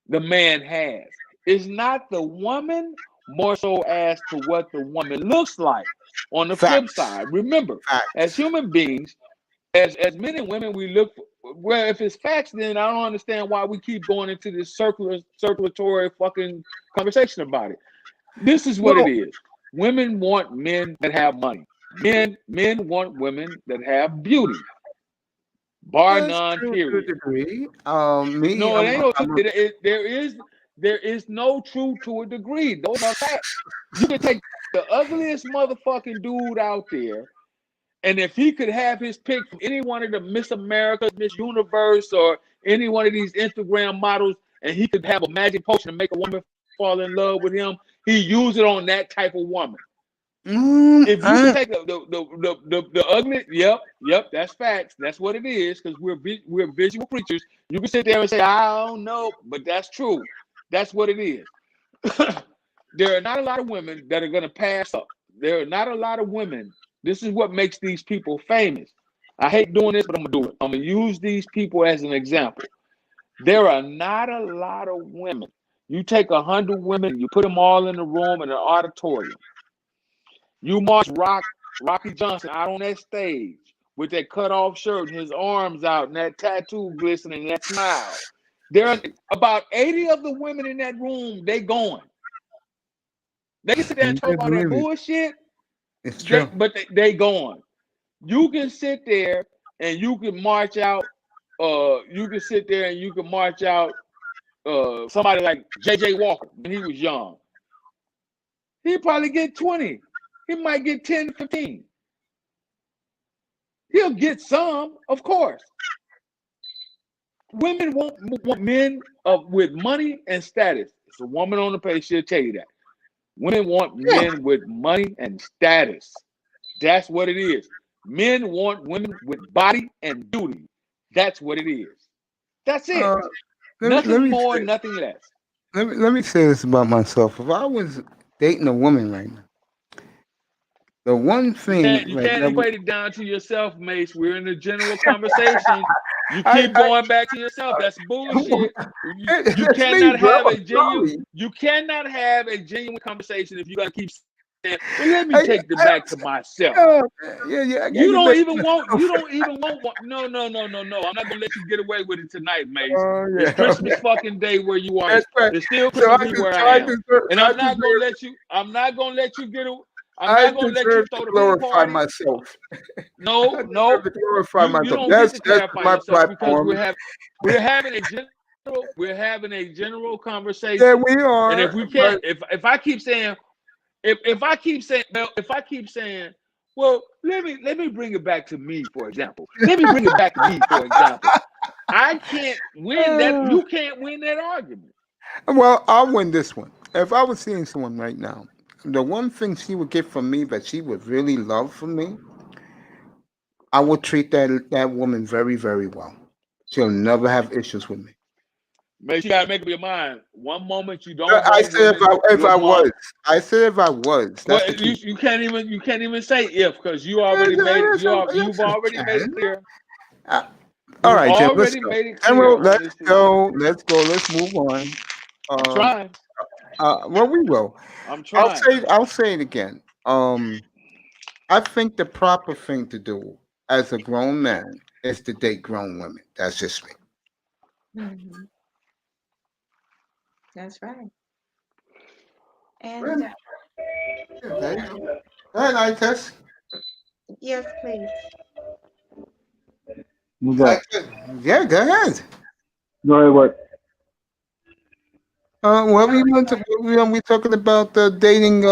Speaker 3: the man has. It's not the woman more so as to what the woman looks like. On the flip
Speaker 1: facts,
Speaker 3: side, remember, as
Speaker 1: facts.
Speaker 3: human beings, as men and women, we look for, well, if it's facts, then I don't understand why we keep going into this circulatory fucking conversation about it. This is what it
Speaker 1: Well,
Speaker 3: is. Women want men that have money. Men want women that have beauty. Bar
Speaker 1: that's
Speaker 3: none,
Speaker 1: true to a
Speaker 3: period.
Speaker 1: degree. Me,
Speaker 3: No, it ain't no
Speaker 1: I'm
Speaker 3: truth. There is no truth to a degree. Those are facts. You can take the ugliest motherfucking dude out there, and if he could have his pick from any one of the Miss America, Miss Universe, or any one of these Instagram models, and he could have a magic potion to make a woman fall in love with him, he use it on that type of woman. If you can take the ugly, yep, that's facts. That's what it is, because we're visual creatures. You can sit there and say, I don't know, but that's true. That's what it is. There are not a lot of women that are going to pass up. There are not a lot of women. This is what makes these people famous. I hate doing this, but I'm going to do it. I'm going to use these people as an example. There are not a lot of women. You take 100 women, you put them all in a room in an auditorium. You march Rocky Johnson out on that stage with that cut-off shirt and his arms out and that tattoo glistening and that smile. There are about 80 of the women in that room, they going. They can sit there and talk about that bullshit,
Speaker 1: It's true.
Speaker 3: but they going. You can sit there and you can march out, somebody like J.J. Walker when he was young. He'd probably get 20. He might get 10, 15. He'll get some, of course. Women want men with money and status. It's a woman on the page, she'll tell you that. Women want men with money and status. That's what it is. Men want women with body and beauty. That's what it is. That's it. Nothing more, nothing less.
Speaker 1: Let me say this about myself. If I was dating a woman right now, the one thing
Speaker 3: You can't equate it down to yourself, Mace. We're in a general conversation. You keep going back to yourself. That's bullshit. You cannot have a genuine. You cannot have a genuine conversation if you gotta keep saying, well, let me take it back to myself. You don't even want. No. I'm not gonna let you get away with it tonight, Mace. It's Christmas fucking day where you are. It's still Christmas where I am, and I'm not gonna let you. I'm not gonna let you get away. I'm not gonna let you throw the
Speaker 1: glorify myself.
Speaker 3: No.
Speaker 1: To glorify myself.
Speaker 3: You don't
Speaker 1: That's
Speaker 3: get to clarify
Speaker 1: my
Speaker 3: yourself
Speaker 1: platform.
Speaker 3: because we're having a general conversation.
Speaker 1: Yeah, we are.
Speaker 3: And if we can't, if I keep saying, well, let me bring it back to me, for example. I can't win that. You can't win that argument.
Speaker 1: Well, I'll win this one. If I was seeing someone right now, the one thing she would get from me that she would really love from me, I would treat that woman very, very well. She'll never have issues with me.
Speaker 3: But you gotta make up your mind. One moment you don't.
Speaker 1: I said if I was. I said if I was.
Speaker 3: Well, you can't even say if, because you already you've already made it clear.
Speaker 1: All right, Jim. Let's go.
Speaker 3: General,
Speaker 1: let's go. Let's move on.
Speaker 3: I'm trying.
Speaker 1: Well, we will.
Speaker 3: I'm trying.
Speaker 1: I'll say it again. I think the proper thing to do as a grown man is to date grown women. That's just me.
Speaker 4: Mm-hmm. That's right. And
Speaker 1: Okay. Go ahead, Itis.
Speaker 4: yes, please.
Speaker 1: Yeah, go ahead.
Speaker 6: Go ahead, what?
Speaker 1: What we talking about dating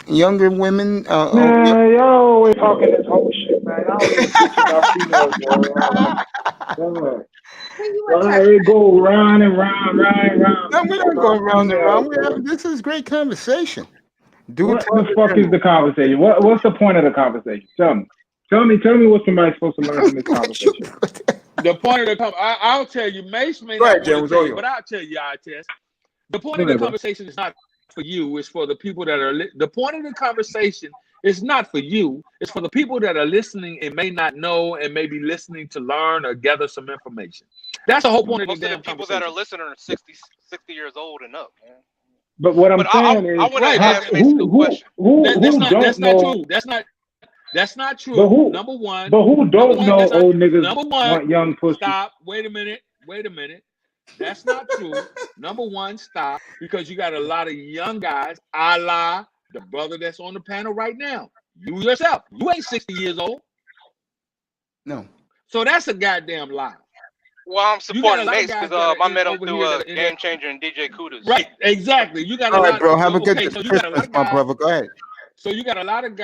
Speaker 1: younger women?
Speaker 6: Man, y'all always talking this whole shit, man. Y'all always teaching about females, bro. It go round and round.
Speaker 1: No, we're not going round and round. This is great conversation.
Speaker 6: What the fuck is the conversation? What's the point of the conversation? Tell me what somebody's supposed to learn from this conversation.
Speaker 3: The point of the conversation, I'll tell you, Mace may not want to tell you, but I'll tell you, Itis. The point of the conversation is not for you. It's for the people that are. The point of the conversation is not for you. It's for the people that are listening and may not know and may be listening to learn or gather some information. That's the whole point of the damn
Speaker 7: people that are listening are 60 years old and up, man.
Speaker 6: But what I'm saying is,
Speaker 7: I want to ask a question.
Speaker 3: That's not true. That's not true. Number one.
Speaker 6: But who don't know old niggas want young pussy?
Speaker 3: Stop. Wait a minute. That's not true. Number one, stop, because you got a lot of young guys, a la the brother that's on the panel right now. You yourself, you ain't 60 years old.
Speaker 1: No.
Speaker 3: So that's a goddamn lie.
Speaker 7: Well, I'm supporting Mace because I met him through Game Changer and DJ Kudas.
Speaker 3: Right, exactly. You got
Speaker 1: all right, bro. Have a good Christmas, my brother. Go ahead.
Speaker 3: So you got a lot of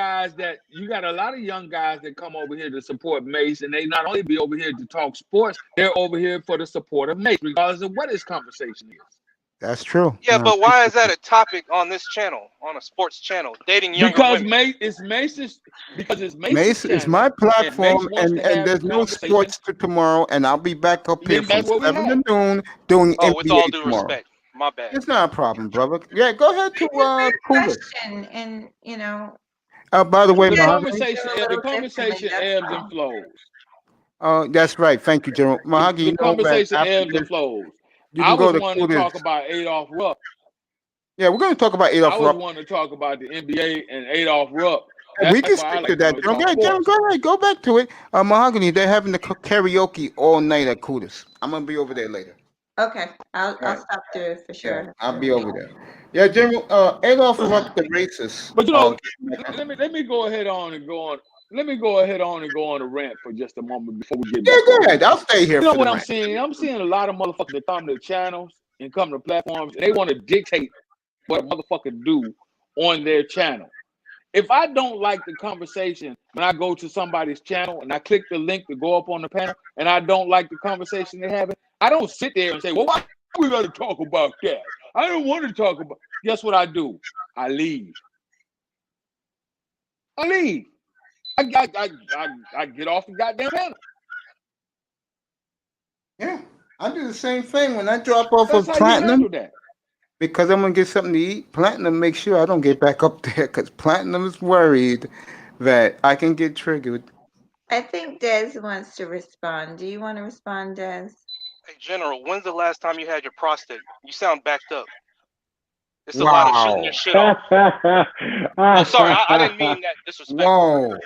Speaker 3: young guys that come over here to support Mace, and they not only be over here to talk sports, they're over here for the support of Mace, regardless of what his conversation is.
Speaker 1: That's true.
Speaker 7: Yeah,
Speaker 1: No,
Speaker 7: but why is that a topic on this channel, on a sports channel, dating younger
Speaker 3: Because
Speaker 7: women?
Speaker 3: It's Mace's
Speaker 1: Mace is
Speaker 3: channel,
Speaker 1: my
Speaker 3: and Mace
Speaker 1: platform,
Speaker 3: wants to
Speaker 1: and
Speaker 3: have the
Speaker 1: there's no
Speaker 3: conversation.
Speaker 1: sports to tomorrow, and I'll be back up here
Speaker 3: Then
Speaker 1: from
Speaker 3: that's what we
Speaker 1: 7
Speaker 3: have.
Speaker 1: to noon doing
Speaker 7: Oh, with all
Speaker 1: NBA
Speaker 7: due
Speaker 1: tomorrow.
Speaker 7: respect, my bad.
Speaker 1: It's not a problem, brother. Yeah, go ahead to
Speaker 4: It's a fair
Speaker 1: Cooler.
Speaker 4: question, and
Speaker 1: By the way,
Speaker 3: The
Speaker 4: you guys
Speaker 1: Mahogany.
Speaker 4: may feel a little differently.
Speaker 3: conversation
Speaker 4: That's
Speaker 3: ebbs and
Speaker 4: all.
Speaker 3: flows.
Speaker 1: That's right. Thank you, General Mahogany.
Speaker 3: The
Speaker 1: You know that
Speaker 3: conversation
Speaker 1: after
Speaker 3: ebbs and
Speaker 1: this,
Speaker 3: flows.
Speaker 1: you
Speaker 3: I
Speaker 1: can go
Speaker 3: was
Speaker 1: to
Speaker 3: wanting to
Speaker 1: Cooler's.
Speaker 3: talk about Adolph Rupp.
Speaker 1: Yeah, we're going to talk about
Speaker 3: I
Speaker 1: Adolph
Speaker 3: was
Speaker 1: Rupp.
Speaker 3: wanting to talk about the NBA and Adolph Rupp.
Speaker 1: We
Speaker 3: That's
Speaker 1: can
Speaker 3: why I
Speaker 1: stick to
Speaker 3: like
Speaker 1: that.
Speaker 3: to
Speaker 1: General.
Speaker 3: talk sports.
Speaker 1: Go ahead. Go back to it. Mahogany, they're having the karaoke all night at Cooler's. I'm going to be over there later.
Speaker 4: Okay, I'll
Speaker 1: Right.
Speaker 4: stop through for
Speaker 1: Yeah,
Speaker 4: sure.
Speaker 1: I'll be over there. Yeah, General Adolph Rupp, the racist.
Speaker 3: But let me go ahead on and go on. Let me go ahead on and go on a rant for just a moment before we get
Speaker 1: Yeah,
Speaker 3: back
Speaker 1: go
Speaker 3: on.
Speaker 1: ahead. I'll stay here
Speaker 3: You know
Speaker 1: for
Speaker 3: what
Speaker 1: the
Speaker 3: I'm
Speaker 1: rant.
Speaker 3: seeing? I'm seeing a lot of motherfuckers that come to channels and come to platforms and they want to dictate what a motherfucker do on their channel. If I don't like the conversation when I go to somebody's channel and I click the link to go up on the panel and I don't like the conversation they're having, I don't sit there and say, well, why we got to talk about that? I don't want to talk about. Guess what I do? I leave. I leave. I get off the goddamn panel.
Speaker 1: Yeah, I do the same thing when I drop off
Speaker 3: That's
Speaker 1: of
Speaker 3: how you handle
Speaker 1: Platinum
Speaker 3: that.
Speaker 1: because I'm going to get something to eat. Platinum makes sure I don't get back up there because Platinum is worried that I can get triggered.
Speaker 4: I think Des wants to respond. Do you want to respond, Des?
Speaker 7: Hey, General, when's the last time you had your prostate? You sound backed up. It's a lot of shutting your shit off. Oh, sorry, I didn't mean that disrespectful.
Speaker 1: Whoa.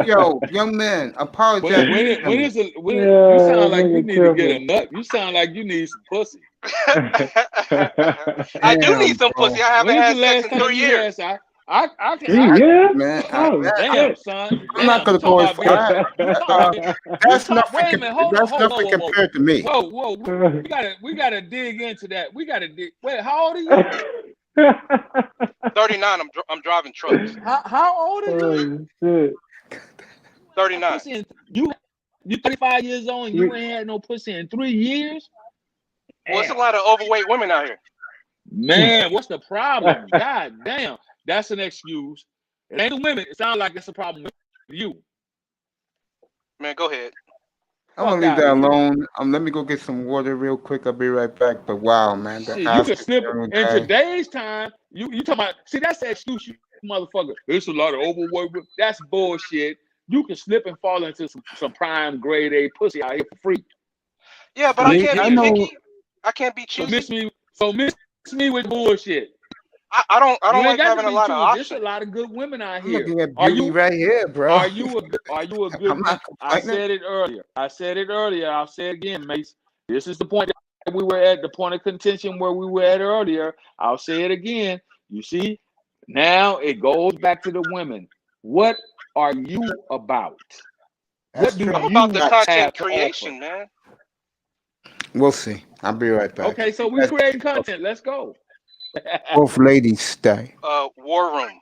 Speaker 1: Yo, young man, apologize.
Speaker 3: You sound like you need to get a nut. You sound like you need some pussy.
Speaker 7: I do need some pussy. I haven't had sex in 3 years.
Speaker 3: I
Speaker 1: Man,
Speaker 3: damn, son.
Speaker 1: I'm not gonna go as far. That's nothing. That's nothing compared to me.
Speaker 3: Whoa. We gotta dig into that. We gotta dig. Wait, how old are you?
Speaker 7: 39. I'm driving trucks.
Speaker 3: How old are you?
Speaker 7: 39.
Speaker 3: You 35 years old and you ain't had no pussy in 3 years?
Speaker 7: Well, it's a lot of overweight women out here.
Speaker 3: Man, what's the problem? God damn. That's an excuse. It ain't the women. It sounds like it's a problem with you.
Speaker 7: Man, go ahead.
Speaker 1: I'm gonna leave that alone. Let me go get some water real quick. I'll be right back. But wow, man,
Speaker 3: Shit, you can slip in today's time. You talking about? See, that's the excuse, you motherfucker. There's a lot of overweight. That's bullshit. You can slip and fall into some prime grade A pussy out here for free.
Speaker 7: Yeah, but I can't be picky. I can't be choosy.
Speaker 3: So miss me with bullshit.
Speaker 7: I don't like having a lot of options.
Speaker 3: There's a lot of good women out
Speaker 1: I'm
Speaker 3: here.
Speaker 1: looking at beauty right here, bro.
Speaker 3: Are you a good? I said it earlier. I'll say it again, Mace. This is the point that we were at, the point of contention where we were at earlier. I'll say it again. You see, now it goes back to the women. What are you about?
Speaker 1: That's
Speaker 3: what do
Speaker 7: I'm
Speaker 3: you
Speaker 7: about the content
Speaker 3: have
Speaker 7: creation, man.
Speaker 1: We'll see. I'll be right back.
Speaker 3: Okay, so we're creating content. Let's go.
Speaker 1: Both ladies stay.
Speaker 7: War Room.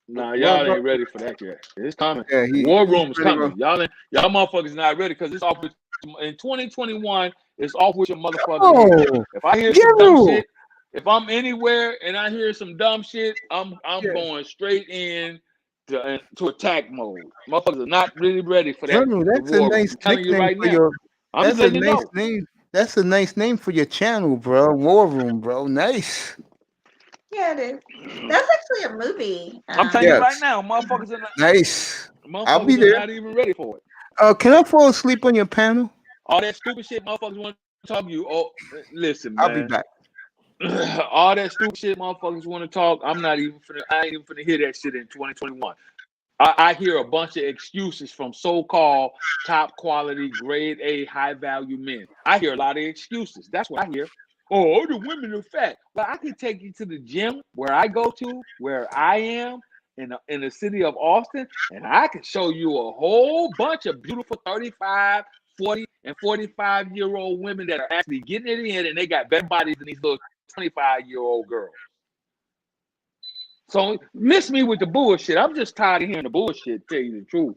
Speaker 3: Nah, y'all ain't ready for that yet. It's coming.
Speaker 1: Yeah,
Speaker 3: War Room's coming. Y'all motherfuckers not ready because it's off with in 2021. It's off with your motherfuckers.
Speaker 1: Oh,
Speaker 3: if I hear some dumb shit, if I'm anywhere and I hear some dumb shit, I'm going straight in to attack mode. Motherfuckers are not really ready for that.
Speaker 1: General, that's a nice nickname for your. That's a nice name. That's a nice name for your channel, bro. War Room, bro. Nice.
Speaker 4: Yeah, it is. That's actually a movie.
Speaker 3: I'm telling you right now, motherfuckers are not
Speaker 1: nice. I'll be
Speaker 3: motherfuckers
Speaker 1: there.
Speaker 3: are not even ready for it.
Speaker 1: Can I fall asleep on your panel?
Speaker 3: All that stupid shit motherfuckers want to talk to you. Oh, listen, man.
Speaker 1: I'll be back.
Speaker 3: All that stupid shit motherfuckers want to talk. I ain't even finna hear that shit in 2021. I hear a bunch of excuses from so-called top quality, grade A, high value men. I hear a lot of excuses. That's what I hear. Oh, the women are fat. Well, I can take you to the gym where I go to, where I am in the city of Austin, and I can show you a whole bunch of beautiful 35, 40, and 45-year-old women that are actually getting it in, and they got better bodies than these little 25-year-old girls. So miss me with the bullshit. I'm just tired of hearing the bullshit, to tell you the truth.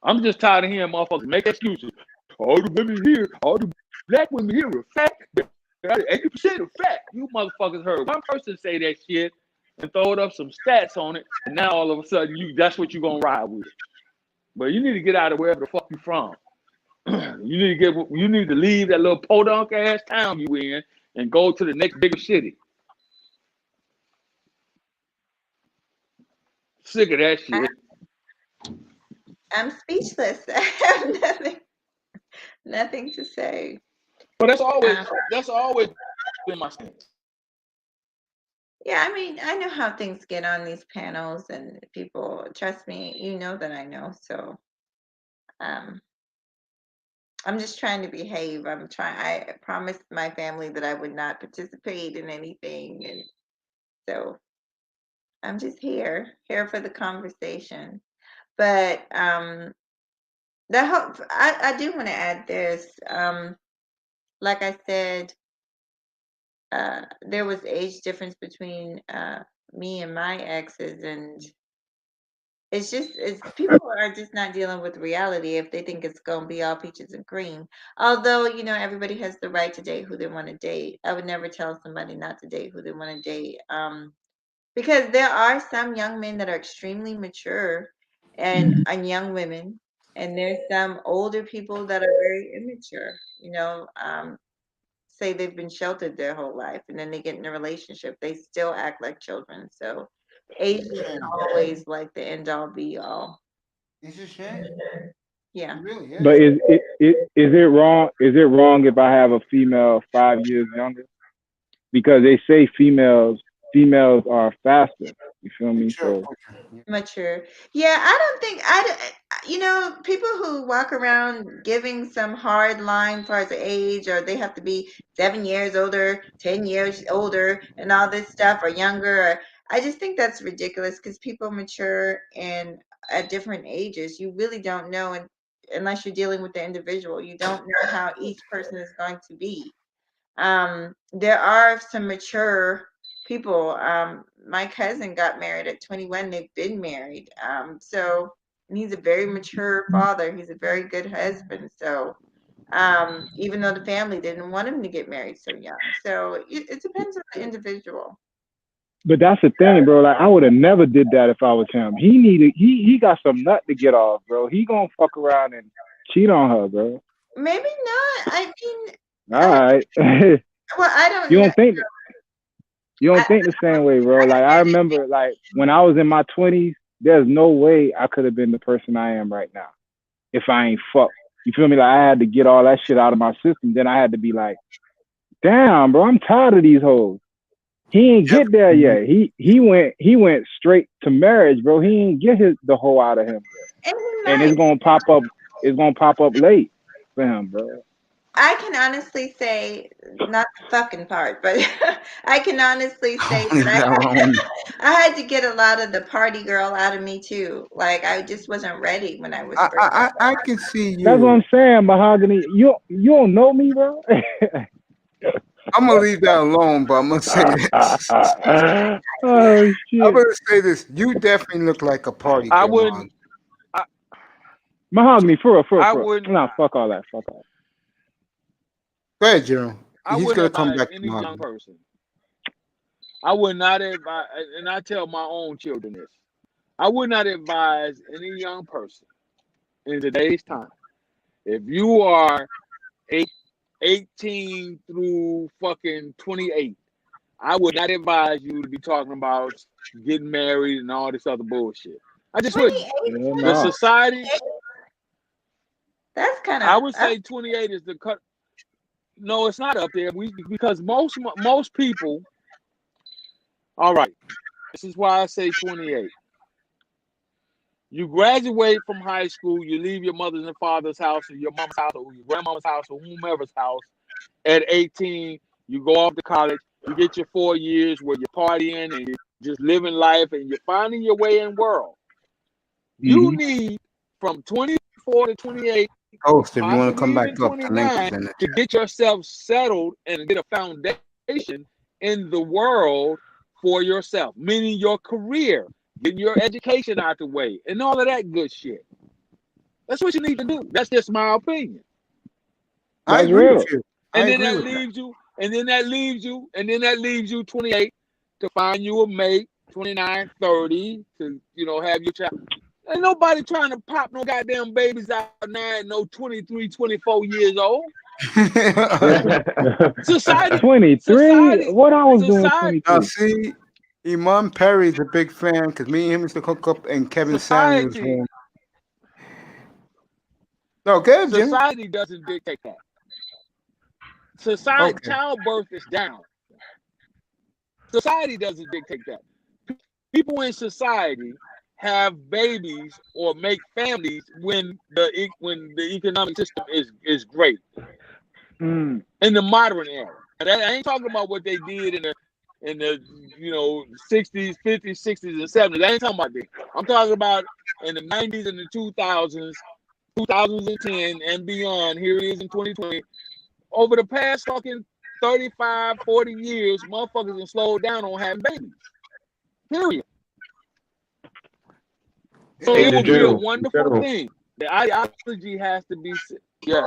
Speaker 3: I'm just tired of hearing motherfuckers make excuses. All the women here, all the black women here are fat. 80% are fat. You motherfuckers heard one person say that shit and throwed up some stats on it, and now all of a sudden that's what you're gonna ride with. But you need to get out of wherever the fuck you from. You need to leave that little podunk ass town you in and go to the next bigger city. Sick of that shit.
Speaker 4: I'm speechless. I have nothing to say.
Speaker 3: But that's always been my stance.
Speaker 4: Yeah, I mean, I know how things get on these panels, and people, trust me, you know that I know. So, I'm just trying to behave. I promised my family that I would not participate in anything, and so I'm just here for the conversation. But I do want to add this. Like I said, there was age difference between me and my exes, and it's people are just not dealing with reality if they think it's gonna be all peaches and cream. Although, everybody has the right to date who they want to date. I would never tell somebody not to date who they want to date. Because there are some young men that are extremely mature and young women, and there's some older people that are very immature, say they've been sheltered their whole life, and then they get in a relationship, they still act like children. So age isn't always like the end all be all.
Speaker 1: It's a shame.
Speaker 4: Yeah.
Speaker 1: It really is.
Speaker 6: But is it wrong? Is it wrong if I have a female 5 years younger? Because they say females are faster. You feel me? So
Speaker 4: Mature. Yeah, I don't think people who walk around giving some hard line for the age, or they have to be 7 years older, 10 years older, and all this stuff, or younger. I just think that's ridiculous, because people mature and at different ages. You really don't know, unless you're dealing with the individual. You don't know how each person is going to be. There are some mature people. My cousin got married at 21. They've been married. So, and he's a very mature father. He's a very good husband. So, even though the family didn't want him to get married so young. So it depends on the individual.
Speaker 6: But that's the thing, bro. Like, I would have never did that if I was him. He got some nut to get off, bro. He gonna fuck around and cheat on her, bro.
Speaker 4: Maybe not. I mean,
Speaker 6: all right.
Speaker 4: Well, I don't.
Speaker 6: You don't think the same way, bro. Like, I remember, like, when I was in my 20s, there's no way I could have been the person I am right now if I ain't fucked. You feel me? Like, I had to get all that shit out of my system. Then I had to be like, damn, bro, I'm tired of these hoes. He ain't get there yet. He went straight to marriage, bro. He ain't get the hoe out of him yet. And it's gonna pop up. It's gonna pop up late for him, bro.
Speaker 4: I can honestly say, not the fucking part, but I can honestly say that I had to get a lot of the party girl out of me too. Like, I just wasn't ready when I was.
Speaker 1: I can see you.
Speaker 6: That's what I'm saying, Mahogany. You don't know me, bro.
Speaker 1: I'm gonna leave that alone, but I'm gonna say this.
Speaker 6: Oh shit!
Speaker 1: I'm gonna say this. You definitely look like a party girl.
Speaker 3: I wouldn't.
Speaker 6: Mahogany, for real.
Speaker 3: I wouldn't.
Speaker 6: No, fuck all that. Fuck all that.
Speaker 1: Go ahead, Jerome.
Speaker 3: He's gonna come back. Any young person. I would not advise, and I tell my own children this. I would not advise any young person in today's time, if you are 18 through fucking 28, I would not advise you to be talking about getting married and all this other bullshit. I just wouldn't. The society.
Speaker 4: That's kind of.
Speaker 3: I would say 28 is the cut. No, it's not up there. Because most people. All right. This is why I say 28. You graduate from high school, you leave your mother's and father's house, or your mom's house, or your grandmama's house, or whomever's house. At 18, you go off to college, you get your 4 years where you're partying and you're just living life and you're finding your way in the world. Mm-hmm. You need from 24 to 28.
Speaker 1: Host, if you want to come back up, the link is in it.
Speaker 3: To get yourself settled and get a foundation in the world for yourself, meaning your career, getting your education out the way, and all of that good shit. That's what you need to do. That's just my opinion.
Speaker 1: I
Speaker 6: That's
Speaker 1: agree
Speaker 6: real.
Speaker 1: with you. I
Speaker 3: And then
Speaker 1: agree
Speaker 3: that
Speaker 1: with that.
Speaker 3: leaves you, and then that leaves you 28 to find you a mate, 29, 30 to have your child. Ain't nobody trying to pop no goddamn babies out now at no 23, 24 years old. Society,
Speaker 6: 23? What I was doing
Speaker 3: society,
Speaker 1: Now
Speaker 6: 23?
Speaker 1: see, Iman Perry's a big fan because me and him used to hook up in Kevin Samuel's
Speaker 3: society,
Speaker 1: room. No, good, Jimmy.
Speaker 3: society doesn't dictate that. Society,
Speaker 1: Okay.
Speaker 3: childbirth is down. Society doesn't dictate that. People in society have babies or make families when the economic system is great
Speaker 6: Mm.
Speaker 3: in the modern era. And I ain't talking about what they did in the 60s, 50s, 60s, and 70s. I ain't talking about that. I'm talking about in the 90s and the 2000s, 2010 and beyond. Here it is in 2020. Over the past fucking 35, 40 years, motherfuckers have slowed down on having babies. Period. So
Speaker 2: Hey,
Speaker 3: it
Speaker 2: the
Speaker 3: would be a
Speaker 2: general.
Speaker 3: wonderful thing. The ideology has to be, yes.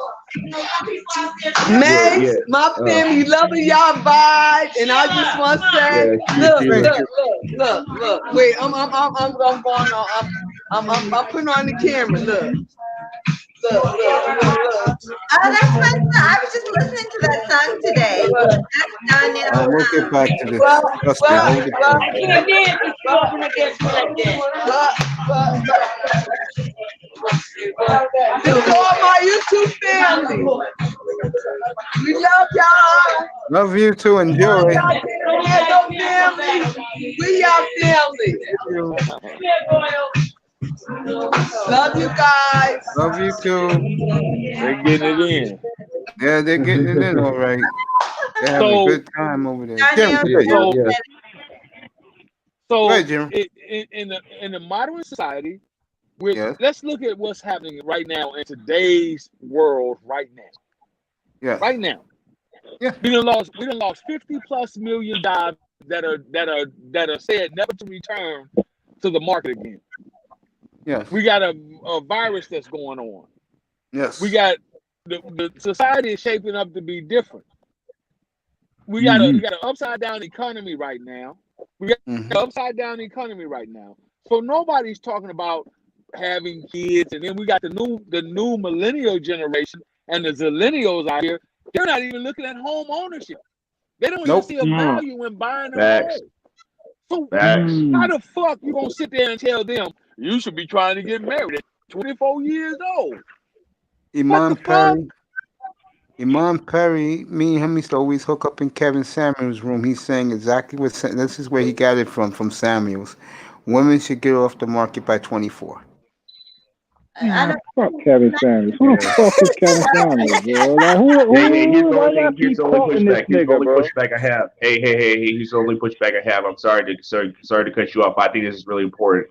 Speaker 8: Max,
Speaker 2: Yeah.
Speaker 8: my family loving y'all vibe, and I just want to say, look. Wait, I'm going on. I'm putting on the camera. Look.
Speaker 4: Oh, that's my song. I was just listening to that song today. That's Donnell.
Speaker 1: We'll get back to this.
Speaker 8: Well,
Speaker 1: Trust me,
Speaker 8: well,
Speaker 1: hold it.
Speaker 8: well,
Speaker 9: I can't dance if you open against me like that.
Speaker 8: To all my YouTube family, we love y'all.
Speaker 1: Love you too. Enjoy.
Speaker 8: Y'all family. We y'all family. Love you guys.
Speaker 1: Love you too.
Speaker 3: They're getting it in.
Speaker 1: Yeah, they're getting it in all right. They're having a
Speaker 3: So,
Speaker 1: good time over there.
Speaker 4: Donnell,
Speaker 1: Jim,
Speaker 3: so,
Speaker 2: Yeah.
Speaker 1: go
Speaker 3: so
Speaker 1: ahead, Jim.
Speaker 3: in the modern society,
Speaker 1: Yes.
Speaker 3: let's look at what's happening right now in today's world right now.
Speaker 1: Yes.
Speaker 3: Right now.
Speaker 1: Yeah.
Speaker 3: We done lost 50 plus million jobs that are said never to return to the market again.
Speaker 1: Yes.
Speaker 3: We got a virus that's going on.
Speaker 1: Yes.
Speaker 3: We got the society is shaping up to be different. We got an upside down economy right now. We got
Speaker 1: Mhm.
Speaker 3: an upside down economy right now. So nobody's talking about having kids, and then we got the new millennial generation and the zillennials out here. They're not even looking at home ownership. They don't
Speaker 1: Nope.
Speaker 3: even see a value in buying a
Speaker 2: Facts.
Speaker 3: home. So
Speaker 2: Facts.
Speaker 3: how the fuck you gonna sit there and tell them you should be trying to get married at 24 years old?
Speaker 1: Iman
Speaker 3: What the fuck?
Speaker 1: Perry. Iman Perry, me and him used to always hook up in Kevin Samuel's room. He's saying exactly what this is where he got it from Samuel's. Women should get off the market by 24.
Speaker 4: I don't.
Speaker 6: Fuck Kevin Samuels. Who the fuck is Kevin Samuels, bro? Like,
Speaker 2: He's the
Speaker 6: why
Speaker 2: only
Speaker 6: y'all
Speaker 2: thing. He's
Speaker 6: keep
Speaker 2: the only
Speaker 6: quoting this
Speaker 2: pushback. He's the
Speaker 6: nigga,
Speaker 2: only
Speaker 6: bro?
Speaker 2: pushback I have. Hey, he's the only pushback I have. I'm sorry to cut you off. I think this is really important.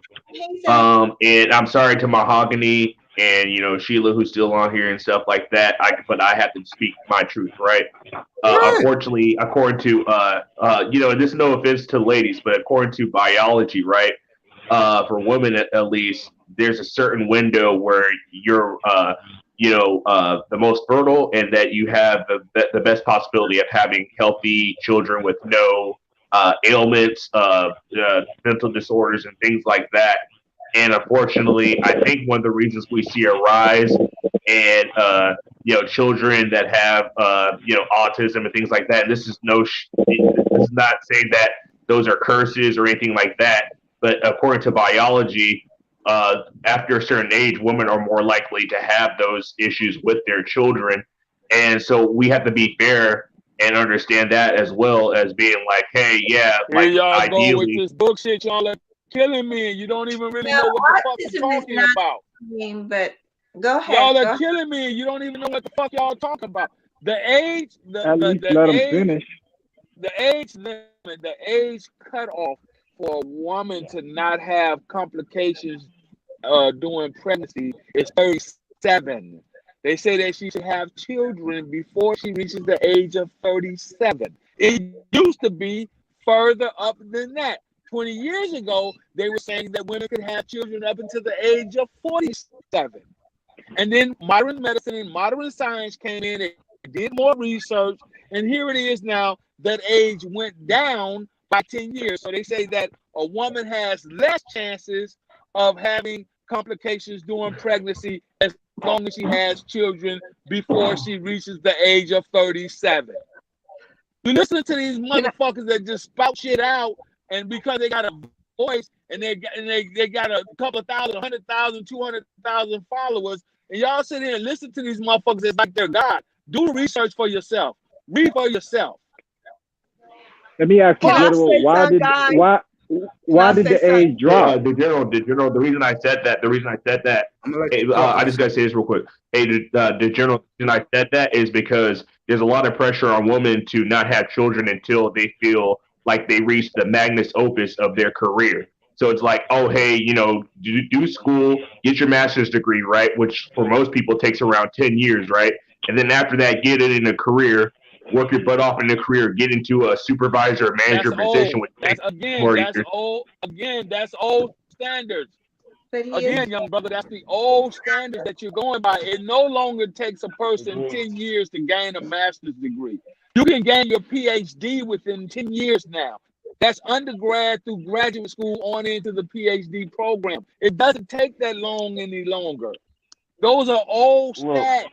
Speaker 2: And I'm sorry to Mahogany and Sheila, who's still on here and stuff like that. But I have to speak my truth, right? Unfortunately, according to and this is no offense to ladies, but according to biology, right? For women at least, there's a certain window where you're the most fertile, and that you have the best possibility of having healthy children with no ailments, mental disorders, and things like that. And unfortunately, I think one of the reasons we see a rise in children that have autism and things like that. And this is this is not saying that those are curses or anything like that, but according to biology, after a certain age, women are more likely to have those issues with their children. And so we have to be fair and understand that, as well as being like, hey, yeah,
Speaker 3: Here
Speaker 2: like
Speaker 3: y'all go with
Speaker 2: ideally,
Speaker 3: this bullshit. Y'all are killing me, and you don't even really know what the fuck you're talking about.
Speaker 4: But go ahead.
Speaker 3: Y'all are killing me, and you don't even know what the fuck y'all talking about. The age,
Speaker 6: At least let him finish.
Speaker 3: the age limit, the age cutoff for a woman to not have complications during pregnancy is 37. They say that she should have children before she reaches the age of 37. It used to be further up than that. 20 years ago, they were saying that women could have children up until the age of 47. And then modern medicine and modern science came in and did more research. And here it is now that age went down by 10 years. So they say that a woman has less chances of having complications during pregnancy as long as she has children before she reaches the age of 37. You listen to these motherfuckers that just spout shit out, and because they got a voice and they got a couple of thousand, 100,000, 200,000 followers, and y'all sit here and listen to these motherfuckers as like they're God. Do research for yourself. Read for yourself.
Speaker 6: Let me ask you,
Speaker 8: Can I
Speaker 6: General,
Speaker 8: say
Speaker 6: why
Speaker 8: something,
Speaker 6: did
Speaker 8: guys?
Speaker 6: why did the age drop?
Speaker 2: The general. The reason I said that.
Speaker 1: I'm gonna let
Speaker 2: Hey,
Speaker 1: you talk.
Speaker 2: I just gotta say this real quick. Hey, the general reason I said that is because there's a lot of pressure on women to not have children until they feel like they reach the magnus opus of their career. So it's like, oh, hey, do school, get your master's degree, right? Which for most people takes around 10 years, right? And then after that, get it in a career, work your butt off in a career, get into a supervisor or manager
Speaker 3: That's old.
Speaker 2: position, which
Speaker 3: That's
Speaker 2: takes more years.
Speaker 3: old. Again, that's old standards.
Speaker 4: But he
Speaker 3: Again,
Speaker 4: is.
Speaker 3: young brother, that's the old standards that you're going by. It no longer takes a person 10 years to gain a master's degree. You can gain your PhD within 10 years now. That's undergrad through graduate school on into the PhD program. It doesn't take that long any longer. Those are old stats.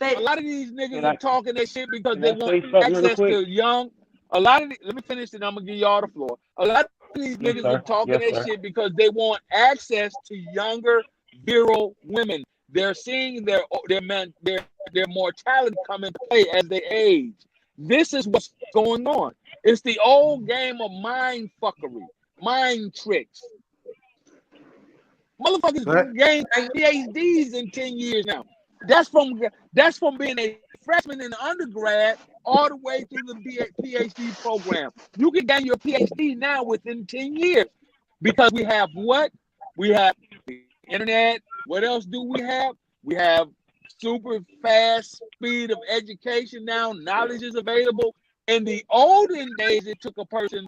Speaker 3: A
Speaker 4: But
Speaker 3: lot of these niggas
Speaker 10: Can
Speaker 3: are
Speaker 10: I
Speaker 3: talking that shit because
Speaker 10: can
Speaker 3: they
Speaker 10: I say
Speaker 3: want
Speaker 10: something real
Speaker 3: access
Speaker 10: quick?
Speaker 3: to young. Let me finish and I'm gonna give y'all the floor. A lot of these
Speaker 10: Yes,
Speaker 3: niggas
Speaker 10: sir.
Speaker 3: are talking
Speaker 10: Yes,
Speaker 3: that
Speaker 10: sir.
Speaker 3: shit because they want access to younger, virile women. They're seeing their mortality come into play as they age. This is what's going on. It's the old game of mind fuckery, mind tricks. Motherfuckers
Speaker 1: But
Speaker 3: gain PhDs in 10 years now. That's from being a freshman in undergrad all the way through the PhD program. You can gain your PhD now within 10 years because we have what? We have the internet. What else do we have? We have super fast speed of education now. Knowledge is available. In the olden days, it took a person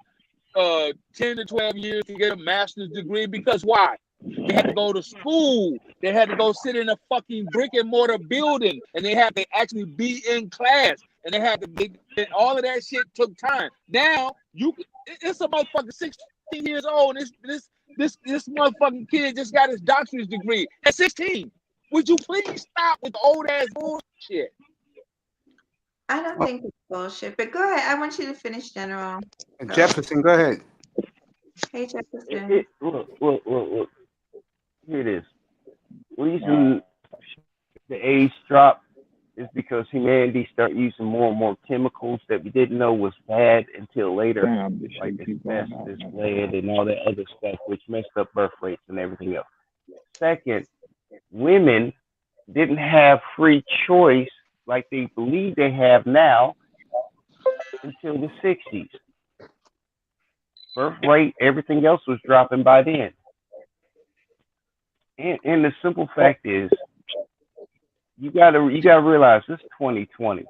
Speaker 3: 10 to 12 years to get a master's degree because why? They had to go to school. They had to go sit in a fucking brick and mortar building, and they had to actually be in class. And they had to all of that shit took time. Now it's a motherfucker 16 years old. And this motherfucking kid just got his doctorate degree at 16. Would you please stop with old ass bullshit?
Speaker 4: I don't think it's bullshit. But go ahead. I want you to finish, General.
Speaker 1: Jefferson, go ahead.
Speaker 4: Hey, Jefferson.
Speaker 10: Look. Here it is. Reason the age dropped is because humanity started using more and more chemicals that we didn't know was bad until later, like asbestos, lead, and all that other stuff, which messed up birth rates and everything else. Second, women didn't have free choice like they believe they have now until the 60s. Birth rate, everything else was dropping by then. And the simple fact is, you gotta realize this is 2020.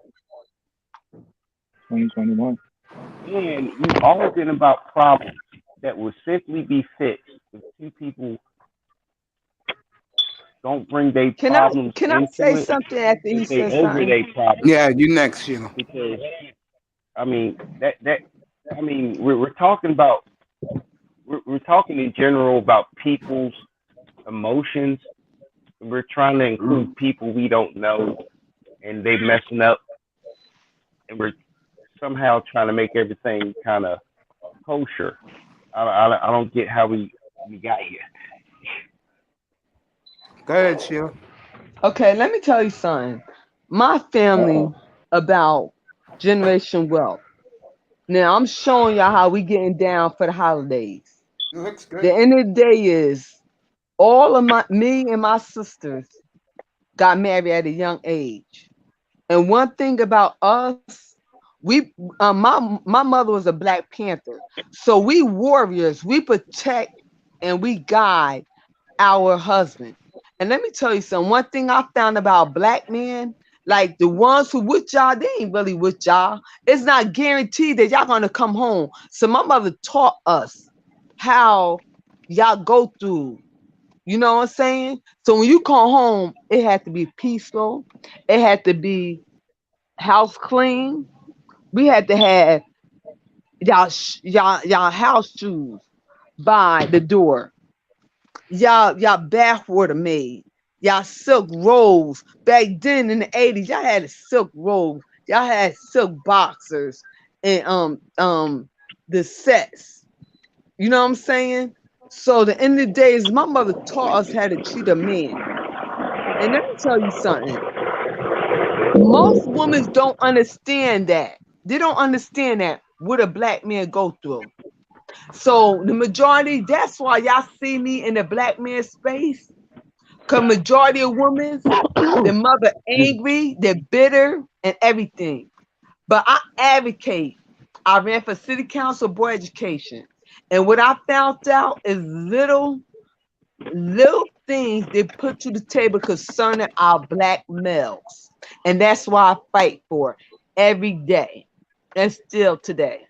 Speaker 6: 2021.
Speaker 10: And you've always been about problems that will simply be fixed if two people don't bring their problems
Speaker 8: Can I
Speaker 10: into
Speaker 8: say
Speaker 10: it,
Speaker 8: something after he
Speaker 10: if they
Speaker 8: says
Speaker 10: over
Speaker 8: something?
Speaker 10: their problems.
Speaker 1: Yeah, you next, Sheila.
Speaker 10: Because we're talking about we're talking in general about people's emotions. We're trying to include people we don't know, and they messing up, and we're somehow trying to make everything kind of kosher. I don't get how we got here.
Speaker 1: Go ahead, Sheila.
Speaker 8: Okay, let me tell you something. My family about generation wealth. Now I'm showing y'all how we getting down for the holidays.
Speaker 1: It looks good.
Speaker 8: The end of the day is all of me and my sisters got married at a young age. And one thing about us, my mother was a Black Panther. So we warriors, we protect and we guide our husband. And let me tell you something. One thing I found about Black men, like the ones who with y'all, they ain't really with y'all. It's not guaranteed that y'all gonna come home. So my mother taught us how y'all go through, You know what I'm saying? So when you come home, it had to be peaceful. It had to be house clean. We had to have y'all house shoes by the door. Y'all bath water made. Y'all silk robes. Back then in the 80s, y'all had silk robes. Y'all had silk boxers and the sets. You know what I'm saying? So the end of the day is my mother taught us how to treat a man. And let me tell you something. Most women don't understand that. They don't understand that what a black man go through. So the majority, that's why y'all see me in the black man space. Cause majority of women, their mother angry, they're bitter and everything. But I advocate. I ran for city council board education. And what I found out is little things they put to the table concerning our black males. And that's why I fight for every day. And still today.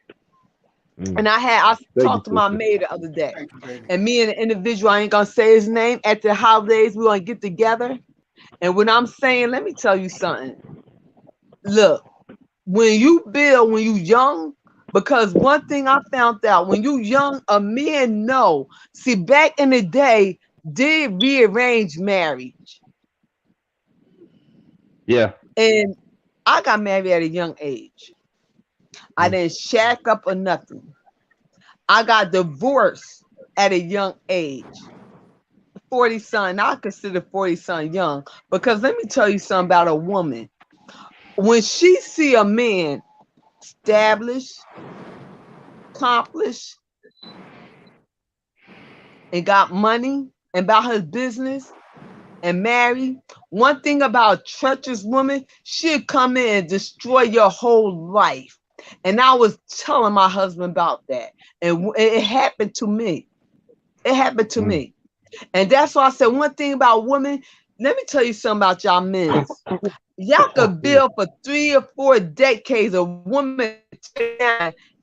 Speaker 8: And I talked to my maid the other day. And me and the individual, I ain't gonna say his name, at the holidays, we're gonna get together. And when I'm saying, let me tell you something. Look, when you young, because one thing I found out, when you young, a man know. See, back in the day, did rearrange marriage.
Speaker 2: Yeah.
Speaker 8: And I got married at a young age. I didn't shack up or nothing. I got divorced at a young age. 40 son, I consider 40 son young, because let me tell you something about a woman. When she see a man established, accomplished, and got money and about his business and married, one thing about a treacherous woman, she'll come in and destroy your whole life. And I was telling my husband about that. And it happened to me. It happened to me. And that's why I said one thing about women. Let me tell you something about y'all men. Y'all could build for 3 or 4 decades a woman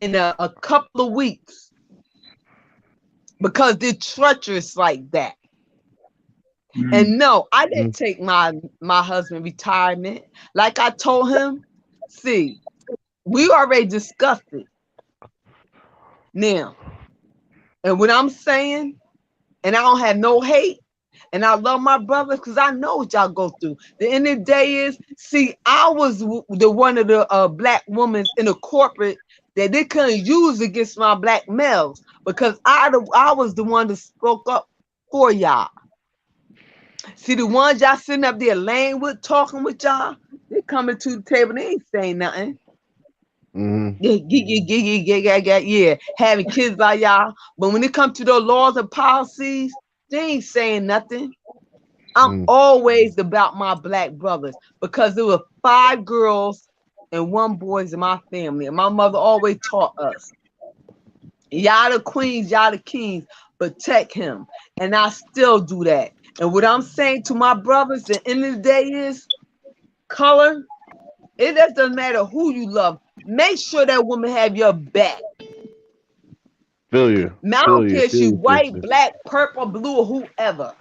Speaker 8: in a couple of weeks. Because they're treacherous like that. And no, I didn't take my husband retirement. Like I told him, see, we already discussed it. Now, and what I'm saying, and I don't have no hate, and I love my brothers because I know what y'all go through. The end of the day is, see, I was the one of the black women in the corporate that they couldn't use against my black males, because I was the one that spoke up for y'all. See, the ones y'all sitting up there laying with, talking with y'all, they coming to the table, they ain't saying nothing. Yeah, having kids by y'all. But when it comes to those laws and policies, they ain't saying nothing. I'm always about my black brothers, because there were 5 girls and 1 boy in my family. And my mother always taught us, y'all the queens, y'all the kings, protect him. And I still do that. And what I'm saying to my brothers at the end of the day is, color, it doesn't matter who you love. Make sure that woman have your back.
Speaker 2: Feel you.
Speaker 8: Now, I don't care if she's white, black, purple, blue, or whoever.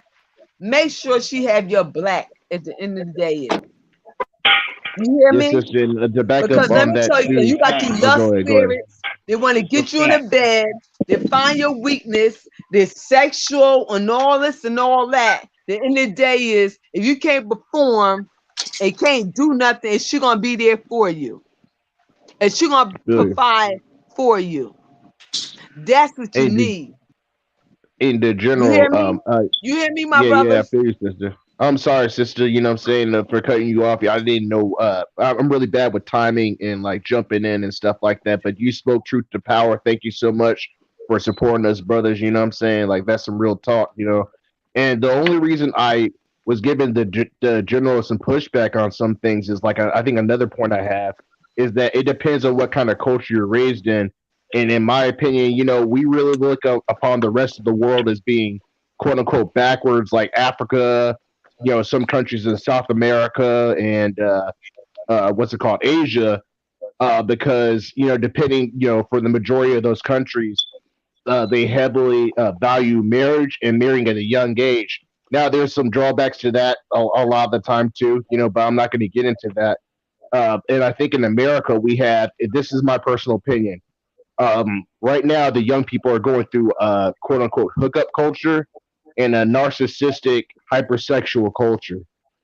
Speaker 8: Make sure she have your black at the end of the day. You hear me?
Speaker 2: Sister, to back
Speaker 8: Because
Speaker 2: up
Speaker 8: let
Speaker 2: on
Speaker 8: me
Speaker 2: that
Speaker 8: tell you,
Speaker 2: too.
Speaker 8: you got these lust spirits. They want to get you in the bed. They find your weakness. They're sexual and all this and all that. The end of the day is, if you can't perform and can't do nothing, she gonna be there for you. And she gonna provide for you. That's what you need.
Speaker 2: In the general,
Speaker 8: you hear me? You hear me, my brothers?
Speaker 2: Yeah, I feel you, sister. I'm sorry, sister. You know what I'm saying, for cutting you off. I didn't know. I'm really bad with timing and like jumping in and stuff like that. But you spoke truth to power. Thank you so much for supporting us, brothers. You know what I'm saying? Like, that's some real talk. And the only reason I was giving the general some pushback on some things is, like, I think another point I have is that it depends on what kind of culture you're raised in. And in my opinion, we really look upon the rest of the world as being quote unquote backwards, like Africa, some countries in South America and what's it called, Asia, because depending, for the majority of those countries, they heavily value marriage and marrying at a young age. Now, there's some drawbacks to that a lot of the time too, but I'm not going to get into that. And I think in America we have. This is my personal opinion. Right now, the young people are going through quote unquote hookup culture and a narcissistic hypersexual culture.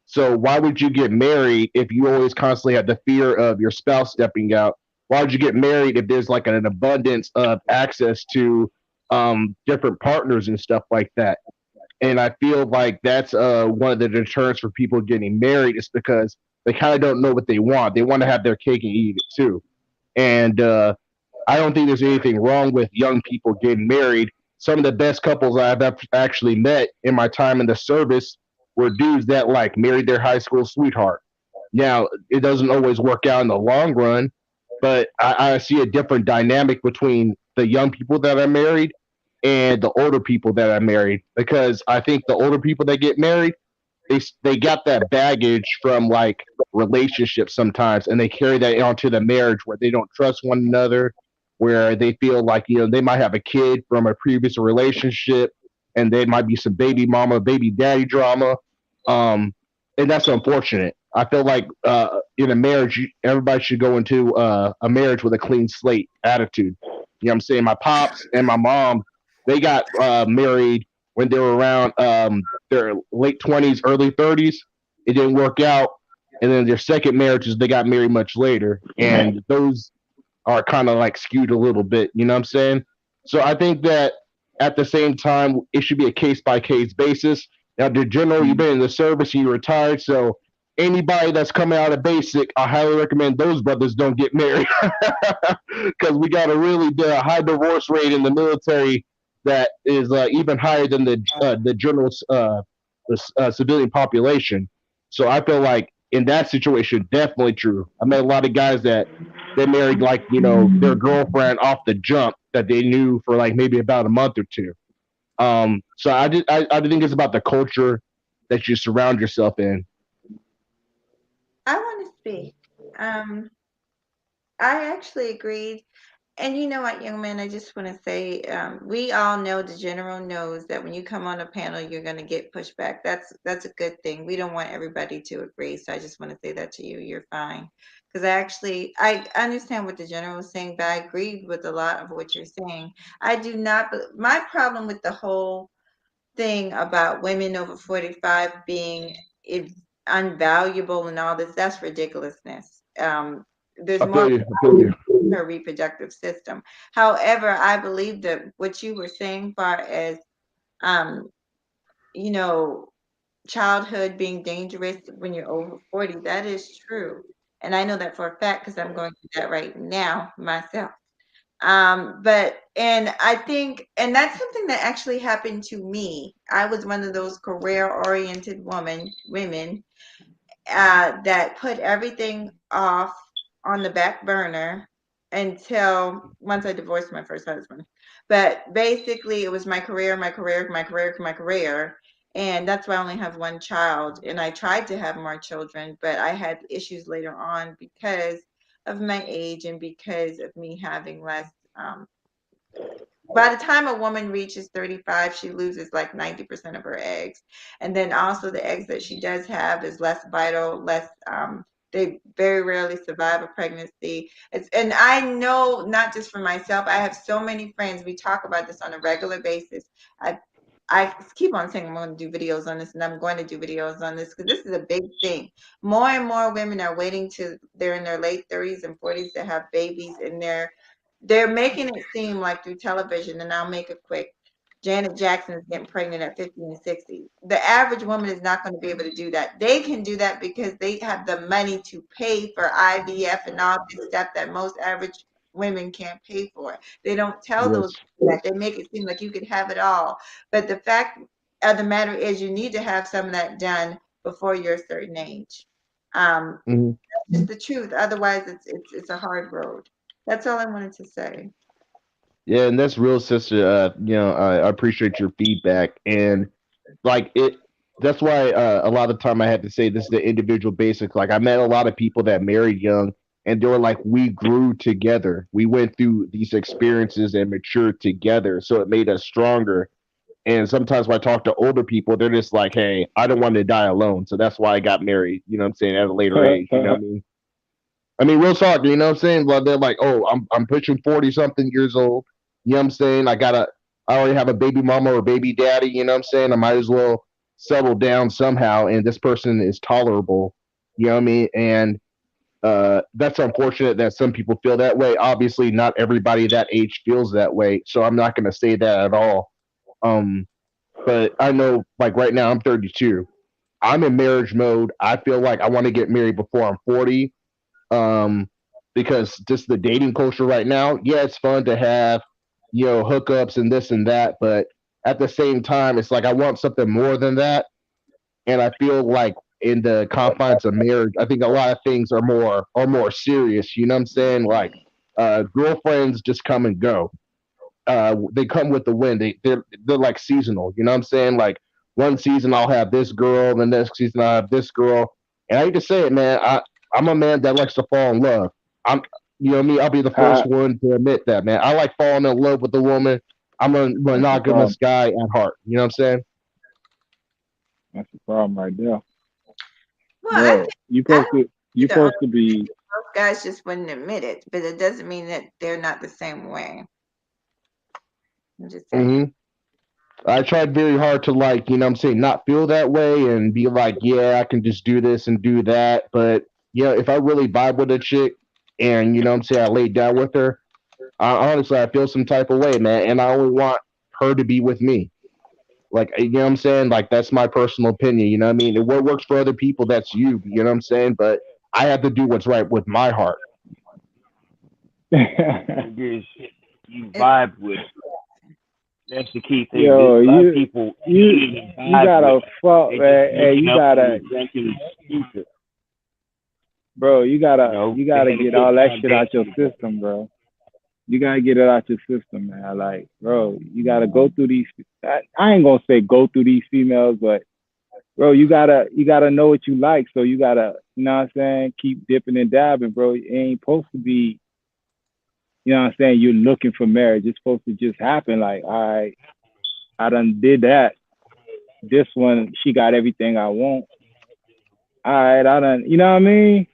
Speaker 2: So why would you get married if you always constantly have the fear of your spouse stepping out? Why would you get married if there's like an abundance of access to different partners and stuff like that? And I feel like that's one of the deterrents for people getting married is because they kind of don't know what they want. They want to have their cake and eat it too. And I don't think there's anything wrong with young people getting married. Some of the best couples I've actually met in my time in the service were dudes that like married their high school sweetheart. Now, it doesn't always work out in the long run, but I see a different dynamic between the young people that are married and the older people that are married because I think the older people that get married, they got that baggage from like relationships sometimes and they carry that onto the marriage where they don't trust one another, where they feel like they might have a kid from a previous relationship and there might be some baby mama baby daddy drama, and that's unfortunate. I feel like in a marriage everybody should go into a marriage with a clean slate attitude. You know what I'm saying? My pops and my mom, they got married when they were around their late 20s, early 30s. It didn't work out. And then their second marriages, they got married much later. And those are kind of like skewed a little bit. You know what I'm saying? So I think that at the same time, it should be a case by case basis. Now, the general, you've been in the service and you retired. So anybody that's coming out of basic, I highly recommend those brothers don't get married because we got a really high divorce rate in the military that is even higher than the general civilian population. So I feel like in that situation, definitely true. I met a lot of guys that they married like their girlfriend off the jump that they knew for like maybe about a month or two. So I think it's about the culture that you surround yourself in.
Speaker 4: I want to speak. I actually agreed. And you know what, young man, I just want to say, we all know the general knows that when you come on a panel, you're going to get pushback. That's a good thing. We don't want everybody to agree. So I just want to say that to you. You're fine. Because I understand what the general was saying, but I agreed with a lot of what you're saying. I do not, my problem with the whole thing about women over 45 being unvaluable and all this, that's ridiculousness. There's more
Speaker 2: you.
Speaker 4: her reproductive system. However, I believe that what you were saying far as childhood being dangerous when you're over 40, that is true. And I know that for a fact because I'm going through that right now myself. And I think, and that's something that actually happened to me. I was one of those career-oriented women that put everything off on the back burner until once I divorced my first husband. But basically, it was my career. And that's why I only have one child. And I tried to have more children, but I had issues later on because of my age and because of me having less. By the time a woman reaches 35, she loses like 90% of her eggs. And then also the eggs that she does have is less vital, they very rarely survive a pregnancy. And I know not just for myself, I have so many friends. We talk about this on a regular basis. I keep on saying I'm going to do videos on this, and I'm going to do videos on this because this is a big thing. More and more women are waiting till they're in their late 30s and 40s to have babies, and they're making it seem like through television, and I'll make it quick, Janet Jackson is getting pregnant at 50 and 60. The average woman is not going to be able to do that. They can do that because they have the money to pay for IVF and all this stuff that most average women can't pay for. They don't tell those that. They make it seem like you could have it all. But the fact of the matter is you need to have some of that done before you're a certain age. That's just the truth. Otherwise, it's a hard road. That's all I wanted to say.
Speaker 2: Yeah, and that's real, sister. I appreciate your feedback, and like it. That's why a lot of the time I had to say this is the individual basics. Like I met a lot of people that married young, and they were like, we grew together. We went through these experiences and matured together, so it made us stronger. And sometimes when I talk to older people, they're just like, hey, I don't want to die alone, so that's why I got married. You know what I'm saying? At a later age. You know what I mean? I mean, real talk. You know what I'm saying? Like, they're like, oh, I'm pushing 40 something years old. You know what I'm saying? I already have a baby mama or baby daddy. You know what I'm saying? I might as well settle down somehow, and this person is tolerable. You know what I mean? And that's unfortunate that some people feel that way. Obviously, not everybody that age feels that way, so I'm not going to say that at all. Um, but I know, like right now, I'm 32. I'm in marriage mode. I feel like I want to get married before I'm 40. Because just the dating culture right now, yeah, it's fun to have, hookups and this and that, but at the same time, it's like I want something more than that. And I feel like in the confines of marriage, I think a lot of things are more serious. You know what I'm saying? Like, girlfriends just come and go. They come with the wind. They're like seasonal. You know what I'm saying? Like, one season I'll have this girl, the next season I'll have this girl. And I hate to say it, man. I'm a man that likes to fall in love. I'm, you know me. I'll be the first one to admit that, man. I like falling in love with a woman. I'm a monogamous guy at heart. You know what I'm saying?
Speaker 6: That's the problem right there.
Speaker 4: Well,
Speaker 6: Bro, you supposed to be.
Speaker 4: Most guys just wouldn't admit it, but it doesn't mean that they're not the same way. I'm just saying.
Speaker 2: I tried very hard to, like, you know what I'm saying, not feel that way and be like, yeah, I can just do this and do that. But, if I really vibe with a chick and, you know what I'm saying, I laid down with her, honestly, I feel some type of way, man. And I only want her to be with me. Like, you know what I'm saying? Like, that's my personal opinion. You know what I mean? What works for other people, that's you. You know what I'm saying? But I have to do what's right with my heart.
Speaker 10: You vibe with. That's the key thing.
Speaker 6: Yo,
Speaker 10: a lot of people
Speaker 6: you gotta fuck, man. Hey, you gotta, bro. You gotta get all that shit out your system, bro. You gotta get it out your system, man. Like, bro, you gotta go through these. I ain't gonna say go through these females, but bro, you gotta know what you like. So you gotta, you know what I'm saying, keep dipping and dabbing, bro. It ain't supposed to be, you know what I'm saying, you're looking for marriage. It's supposed to just happen. Like, all right, I done did that. This one, she got everything I want. All right, I done, you know what I mean?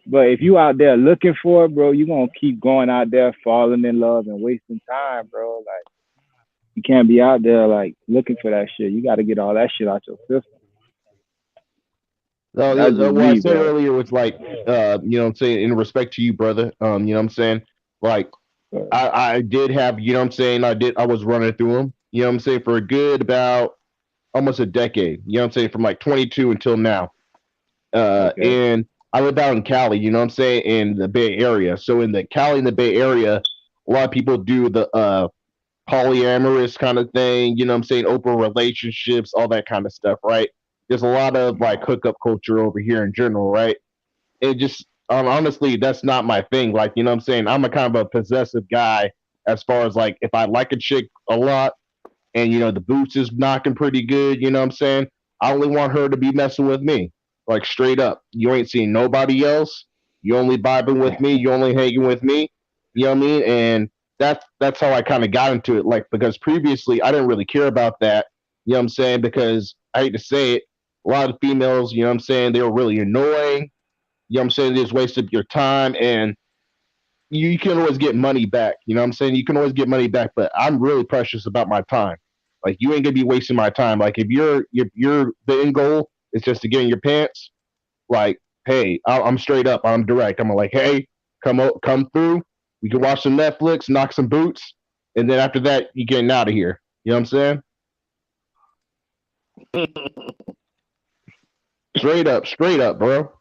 Speaker 6: But if you out there looking for it, bro, you gonna keep going out there falling in love and wasting time, bro. Like, you can't be out there like looking for that shit. You gotta get all that shit out your system.
Speaker 2: No,
Speaker 6: That's just
Speaker 2: what I
Speaker 6: me,
Speaker 2: said
Speaker 6: bro.
Speaker 2: earlier was like, you know what I'm saying, in respect to you, brother. You know what I'm saying? Like, I did have, you know what I'm saying, I was running through them, you know what I'm saying, for a good about almost a decade. You know what I'm saying? From like 22 until now.
Speaker 6: Okay.
Speaker 2: And I live out in Cali, you know what I'm saying, in the Bay Area. So in the Cali, in the Bay Area, a lot of people do the polyamorous kind of thing, you know what I'm saying, open relationships, all that kind of stuff, right? There's a lot of like hookup culture over here in general, right? It just, honestly, that's not my thing. Like, you know what I'm saying? I'm a kind of a possessive guy as far as like if I like a chick a lot and, the boots is knocking pretty good, you know what I'm saying? I only want her to be messing with me. Like, straight up. You ain't seen nobody else. You only vibing with me. You only hanging with me. You know what I mean? And that's how I kind of got into it. Like, because previously I didn't really care about that. You know what I'm saying? Because I hate to say it, a lot of females, you know what I'm saying, they were really annoying. You know what I'm saying? They just wasted your time, and you can always get money back. You know what I'm saying? You can always get money back, but I'm really precious about my time. Like, you ain't gonna be wasting my time. Like, if you're the end goal is just to get in your pants, like, hey, I'm straight up. I'm direct. I'm like, hey, come through. We can watch some Netflix, knock some boots, and then after that, you getting out of here. You know what I'm saying? Straight up, bro.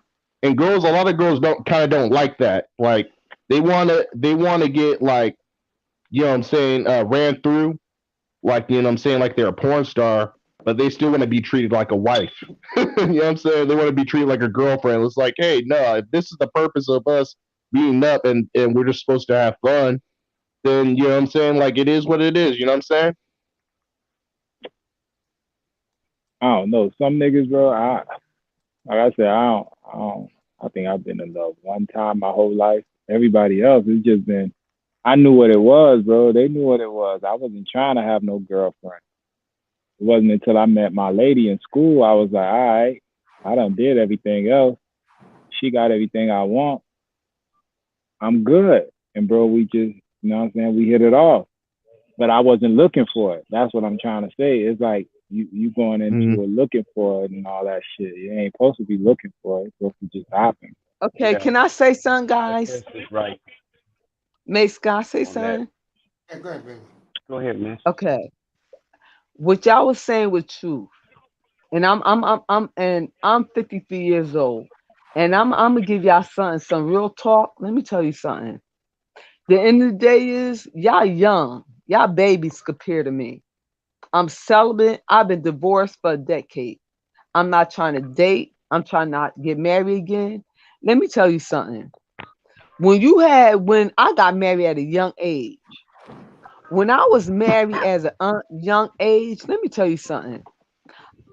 Speaker 2: And girls, a lot of girls don't like that. Like, they wanna get, like, you know what I'm saying, ran through, like, you know what I'm saying, like they're a porn star, but they still want to be treated like a wife. You know what I'm saying? They want to be treated like a girlfriend. It's like, hey, no, if this is the purpose of us meeting up and we're just supposed to have fun, then, you know what I'm saying, like, it is what it is. You know what I'm saying?
Speaker 6: I don't know. Some niggas, bro, like I said, I don't I think I've been in love one time my whole life. Everybody else, it's just been, I knew what it was, bro. They knew what it was. I wasn't trying to have no girlfriend. It wasn't until I met my lady in school, I was like, all right, I done did everything else. She got everything I want. I'm good. And bro, we just, you know what I'm saying? We hit it off. But I wasn't looking for it. That's what I'm trying to say. It's like you going into it looking for it and all that shit. You ain't supposed to be looking for it. It's supposed to just happen.
Speaker 8: Okay,
Speaker 10: Yeah.
Speaker 8: can I say something, guys?
Speaker 10: That's just right
Speaker 8: Mace, can I say
Speaker 10: on that.
Speaker 8: something?
Speaker 1: Yeah, go ahead, baby.
Speaker 10: Go ahead, miss.
Speaker 8: Okay. What y'all was saying was true. And I'm 53 years old. And I'm gonna give y'all some real talk. Let me tell you something. The end of the day is y'all young. Y'all babies compared to me. I'm celibate. I've been divorced for a decade. I'm not trying to date. I'm trying not to get married again. Let me tell you something. When I got married at a young age, when I was married as a young age, let me tell you something.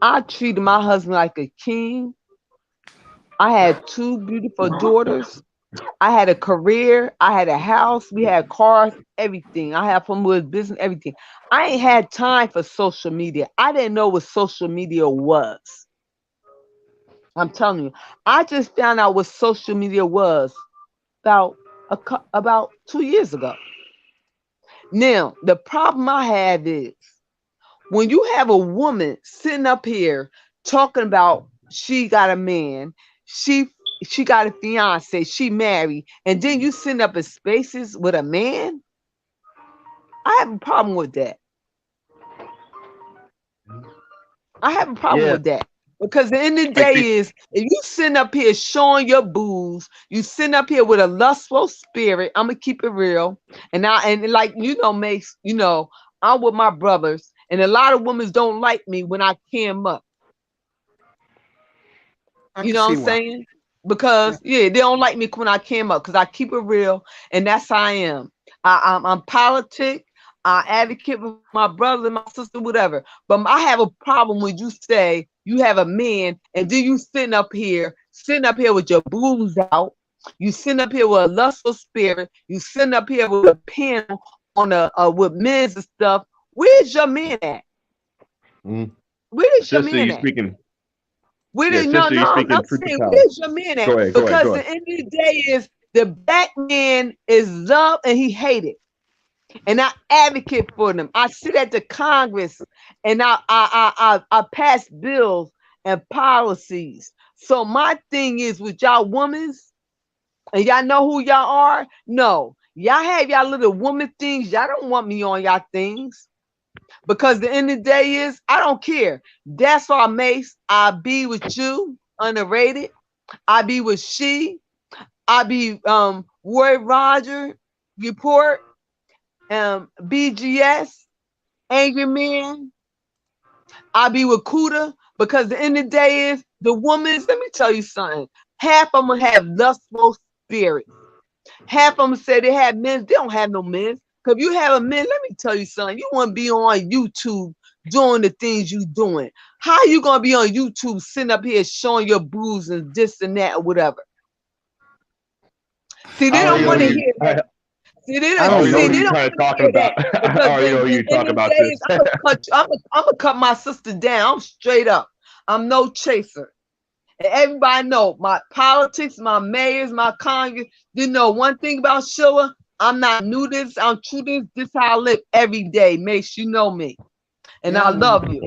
Speaker 8: I treated my husband like a king. I had 2 beautiful daughters. I had a career. I had a house. We had cars, everything. I had fun with business, everything. I ain't had time for social media. I didn't know what social media was. I'm telling you. I just found out what social media was about 2 years ago. Now, the problem I have is when you have a woman sitting up here talking about she got a man, she got a fiance, she married, and then you sitting up in spaces with a man, I have a problem with that. I have a problem
Speaker 2: Yeah,
Speaker 8: with that. Because the end of the
Speaker 2: I
Speaker 8: day
Speaker 2: think
Speaker 8: is if you sitting up here showing your booze, you sitting up here with a lustful spirit. I'm gonna keep it real. And like Mace, I'm with my brothers, and a lot of women don't like me when I cam up.
Speaker 1: I
Speaker 8: You
Speaker 1: can
Speaker 8: know what
Speaker 1: see
Speaker 8: I'm
Speaker 1: why.
Speaker 8: saying? Because they don't like me when I came up because I keep it real, and that's how I am. I'm politic. I advocate with my brother and my sister, whatever. But I have a problem when you say you have a man and then you sitting up here with your boobs out. You sitting up here with a lustful spirit. You sitting up here with a panel on with men's and stuff. Where's your man at?
Speaker 2: mm,
Speaker 8: Where is your
Speaker 2: sister,
Speaker 8: man
Speaker 2: you
Speaker 8: at?
Speaker 2: speaking?
Speaker 8: Where
Speaker 2: Yeah,
Speaker 8: did no,
Speaker 2: sister, you
Speaker 8: no,
Speaker 2: speaking
Speaker 8: I'm
Speaker 2: truth to
Speaker 8: saying
Speaker 2: power.
Speaker 8: where's your man at?
Speaker 2: Go ahead, go ahead,
Speaker 8: Because
Speaker 2: go
Speaker 8: the
Speaker 2: ahead.
Speaker 8: end of the day is the black man is loved and he hated. And I advocate for them. I sit at the Congress and I pass bills and policies. So my thing is with y'all women, and y'all know who y'all are. No, y'all have y'all little woman things. Y'all don't want me on y'all things. Because the end of the day is, I don't care. That's why Mace, I be with you, underrated. I be with she. I be Roy Roger, report, BGS, Angry Man. I be with Kuda because the end of the day is the woman's, let me tell you something. Half of them have lustful spirits. Half of them say they have men. They don't have no men. Because if you have a man, let me tell you something. You want to be on YouTube doing the things you doing. How you going to be on YouTube sitting up here showing your bruise and this and that or whatever? See, they
Speaker 2: I
Speaker 8: don't
Speaker 2: already know
Speaker 8: want to
Speaker 2: you.
Speaker 8: hear that. See, they
Speaker 1: I
Speaker 8: don't,
Speaker 2: I
Speaker 1: don't
Speaker 2: already know
Speaker 8: see,
Speaker 1: know.
Speaker 2: who
Speaker 8: they
Speaker 2: you
Speaker 8: don't
Speaker 2: kind
Speaker 8: want
Speaker 2: of
Speaker 8: to
Speaker 2: talking
Speaker 8: hear
Speaker 2: about.
Speaker 8: that.
Speaker 2: I
Speaker 8: Because
Speaker 2: already know who
Speaker 8: the
Speaker 2: you
Speaker 8: end
Speaker 2: talking
Speaker 8: of the
Speaker 2: about,
Speaker 8: day is,
Speaker 2: sis.
Speaker 8: I'm gonna cut my sister down. I'm straight up. I'm no chaser. And everybody know my politics, my mayors, my Congress. You know one thing about Sheila, I'm not new to this. I'm true to this. This how I live every day. Makes you know me, and
Speaker 1: Yeah,
Speaker 8: I
Speaker 1: I know.
Speaker 8: love you,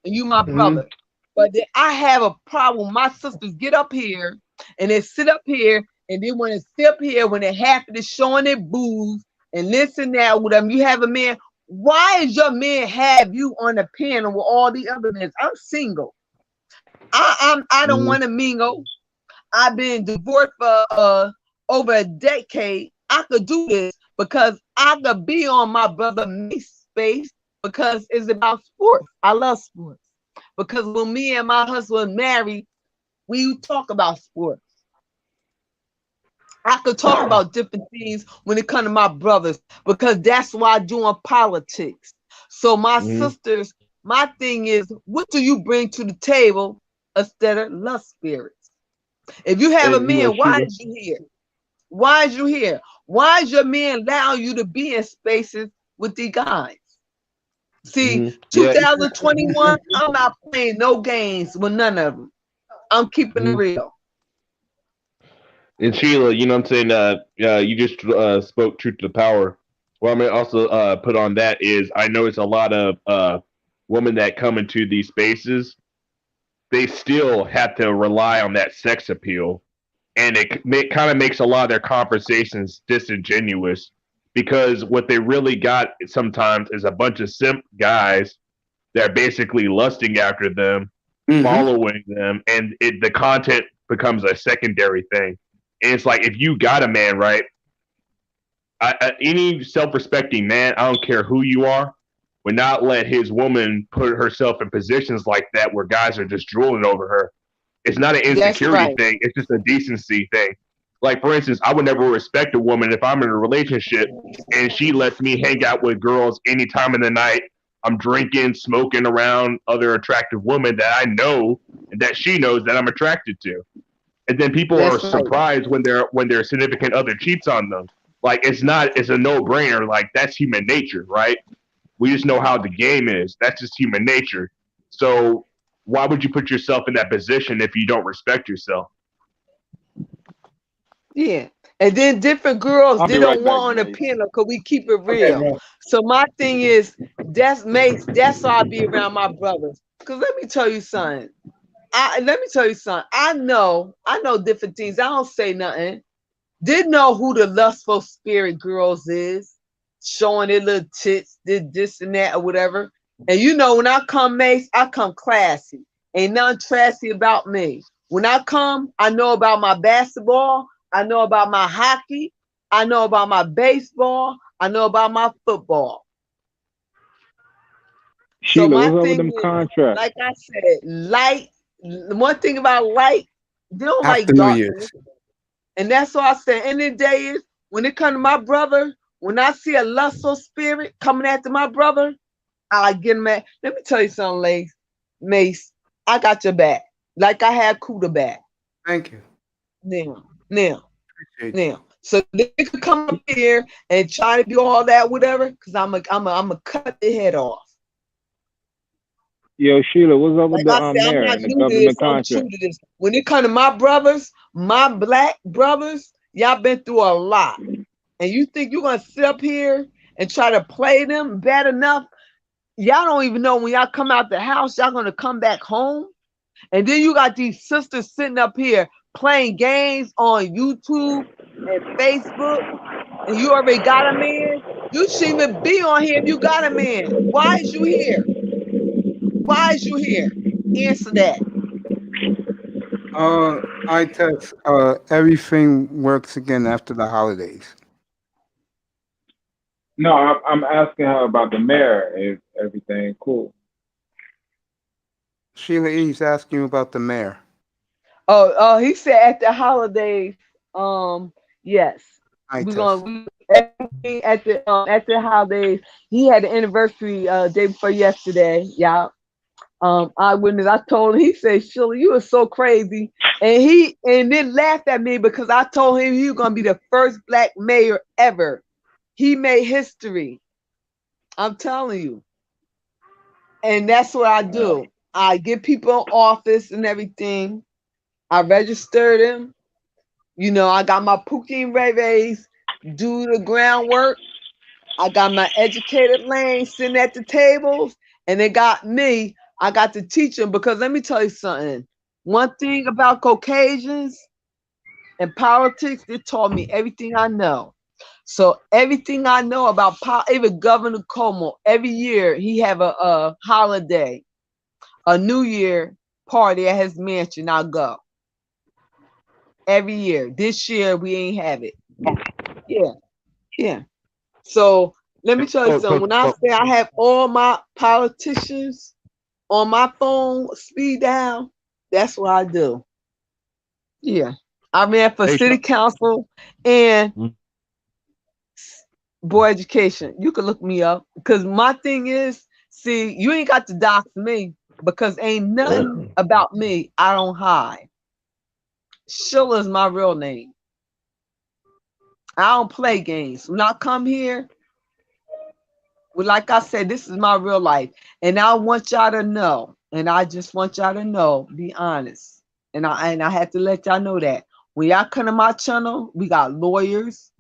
Speaker 8: and you my
Speaker 2: hmm
Speaker 8: brother. But then I have a problem. My sisters get up here and they sit up here, and then when they sit up here, when they're happy to showing their boobs and this and that with them, you have a man. Why is your man have you on the panel with all the other men? I'm single. I don't
Speaker 2: hmm
Speaker 8: want to mingle. I've been divorced for over a decade. I could do this because I could be on my brother Mace's space because it's about sports. I love sports. Because when me and my husband married, we talk about sports. I could talk about different things when it comes to my brothers because that's why I'm doing politics. So my
Speaker 2: hmm
Speaker 8: sisters, my thing is, what do you bring to the table instead of lust spirits? If you have a
Speaker 2: And,
Speaker 8: man, why
Speaker 2: Sheila,
Speaker 8: is you here? Why is you here? Why is your man allowing you to be in spaces with these guys? See,
Speaker 2: yeah,
Speaker 8: 2021, I'm not playing no games with none of them. I'm keeping it real.
Speaker 2: and Sheila, you know what I'm saying? You just spoke truth to power. Well, I'm gonna also put on that is I know it's a lot of women that come into these spaces. They still have to rely on that sex appeal, and it kind of makes a lot of their conversations disingenuous because what they really got sometimes is a bunch of simp guys that are basically lusting after them, following them, and the content becomes a secondary thing. And it's like if you got a man, right? Any self-respecting man, I don't care who you are, would not let his woman put herself in positions like that where guys are just drooling over her. It's not an insecurity thing. It's just a decency thing. Like, for instance, I would never respect a woman if I'm in a relationship and she lets me hang out with girls any time of the night. I'm drinking, smoking around other attractive women that I know and that she knows that I'm attracted to. And then people are surprised when their significant other cheats on them. Like, it's a no-brainer. Like, that's human nature, right? We just know how the game is. That's just human nature. So why would you put yourself in that position if you don't respect yourself?
Speaker 8: Yeah. And then different girls,
Speaker 6: I'll
Speaker 8: they
Speaker 6: be
Speaker 8: don't
Speaker 6: right back,
Speaker 8: want on the
Speaker 6: Mace.
Speaker 8: piano because we keep it
Speaker 6: Okay,
Speaker 8: real.
Speaker 6: man.
Speaker 8: So my thing is, that's why I be around my brothers. Because let me tell you something. I know different things. I don't say nothing. Didn't know who the lustful spirit girls is, showing their little tits, did this and that or whatever. And you know, when I come, Mace, I come classy. Ain't nothing trashy about me. When I come, I know about my basketball. I know about my hockey. I know about my baseball. I know about my football.
Speaker 6: Sheila,
Speaker 8: So my
Speaker 6: what's up with
Speaker 8: thing
Speaker 6: them
Speaker 8: is,
Speaker 6: contracts?
Speaker 8: like I said, light. One thing about light, they don't like
Speaker 1: After New
Speaker 8: darkness.
Speaker 1: Year's.
Speaker 8: And that's all I say. And the day is when it comes to my brother, when I see a lustful spirit coming after my brother, I get mad. Let me tell you something, Mace. I got your back. Like I had Kuda back.
Speaker 1: Thank you.
Speaker 8: Now.
Speaker 1: Appreciate you.
Speaker 8: So they could come up here and try to do all that, whatever, because I'm a cut their head off.
Speaker 6: Yo, Sheila, what's up with
Speaker 8: Like I
Speaker 6: the
Speaker 8: said, I'm
Speaker 6: mayor
Speaker 8: not
Speaker 6: and the
Speaker 8: new to this.
Speaker 6: government
Speaker 8: I'm true
Speaker 6: contract?
Speaker 8: to this. When it comes to my brothers, my black brothers, y'all been through a lot. And you think you're going to sit up here and try to play them bad enough? Y'all don't even know when y'all come out the house, y'all going to come back home. And then you got these sisters sitting up here playing games on YouTube and Facebook. And you already got a man. You shouldn't even be on here if you got a man. Why is you here? Why is you here? Answer that.
Speaker 1: I test. Everything works again after the holidays.
Speaker 6: No, I'm asking her about the mayor. Is everything cool?
Speaker 1: Sheila E's asking you about the mayor.
Speaker 8: Oh, he said at the holidays. Yes,
Speaker 1: I
Speaker 8: we're
Speaker 1: test.
Speaker 8: gonna everything at the holidays. He had the anniversary day before yesterday. Yeah. Eyewitness. I told him. He said, "Sheila, you are so crazy," and then laughed at me because I told him he was gonna be the first black mayor ever. He made history. I'm telling you, and that's what I do. I get people in office and everything. I registered him. You know, I got my Pookie and Ray Rays do the groundwork. I got my educated lane sitting at the tables, and they got me. I got to teach them because let me tell you something. One thing about Caucasians and politics, they taught me everything I know. So everything I know about even Governor Cuomo, every year he have a holiday, a New Year party at his mansion. I'll go every year. This year we ain't have it. Yeah. So let me tell you something. When I say I have all my politicians on my phone speed down, that's what I do. Yeah. I ran for city council and board education. You can look me up because my thing is, see, you ain't got to dox me because ain't nothing about me I don't hide. Sheila's my real name. I don't play games. When I come here, well, like I said, this is my real life. And I want y'all to know, and I just want y'all to know, be honest. And I have to let y'all know that. When y'all come to my channel, we got lawyers,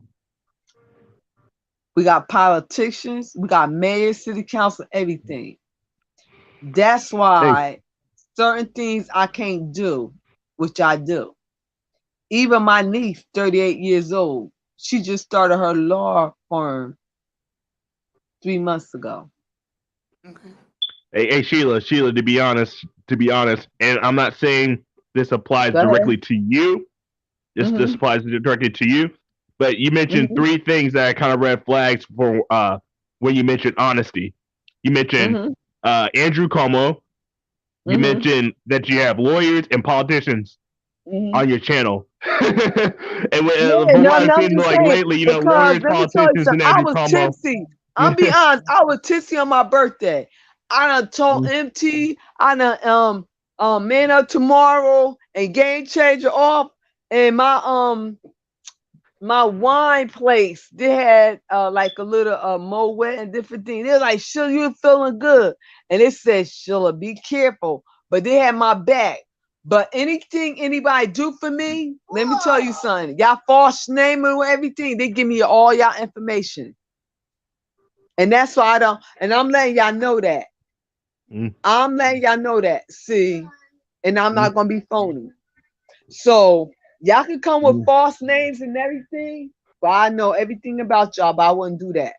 Speaker 8: we got politicians, we got mayors, city council, everything. That's why certain things I can't do, which I do. Even my niece, 38 years old, she just started her law firm 3 months ago.
Speaker 1: Okay.
Speaker 2: Hey, Sheila, to be honest, and I'm not saying this applies
Speaker 8: Go ahead.
Speaker 2: directly to you. This applies directly to you. But you mentioned three things that are kind of red flags for when you mentioned honesty. You mentioned Andrew Cuomo. You mentioned that you have lawyers and politicians on your channel. And from what I've seen, like lately, you know, lawyers, politicians, and
Speaker 8: I
Speaker 2: Andrew
Speaker 8: was
Speaker 2: Cuomo.
Speaker 8: tipsy. I'm be honest, I was tipsy on my birthday. I done told MT, I done Man Up Tomorrow and Game Changer off, and my wine place, they had like a little Moet and different things. They're like, Sheila, you're feeling good. And it said, Sheila, be careful. But they had my back. But anything anybody do for me, let me tell you something. Y'all false name and everything, they give me all y'all information. And that's why I don't, and I'm letting y'all know that. I'm letting y'all know that. See, and I'm not gonna be phony. So y'all can come with false names and everything, but I know everything about y'all, but I wouldn't do that.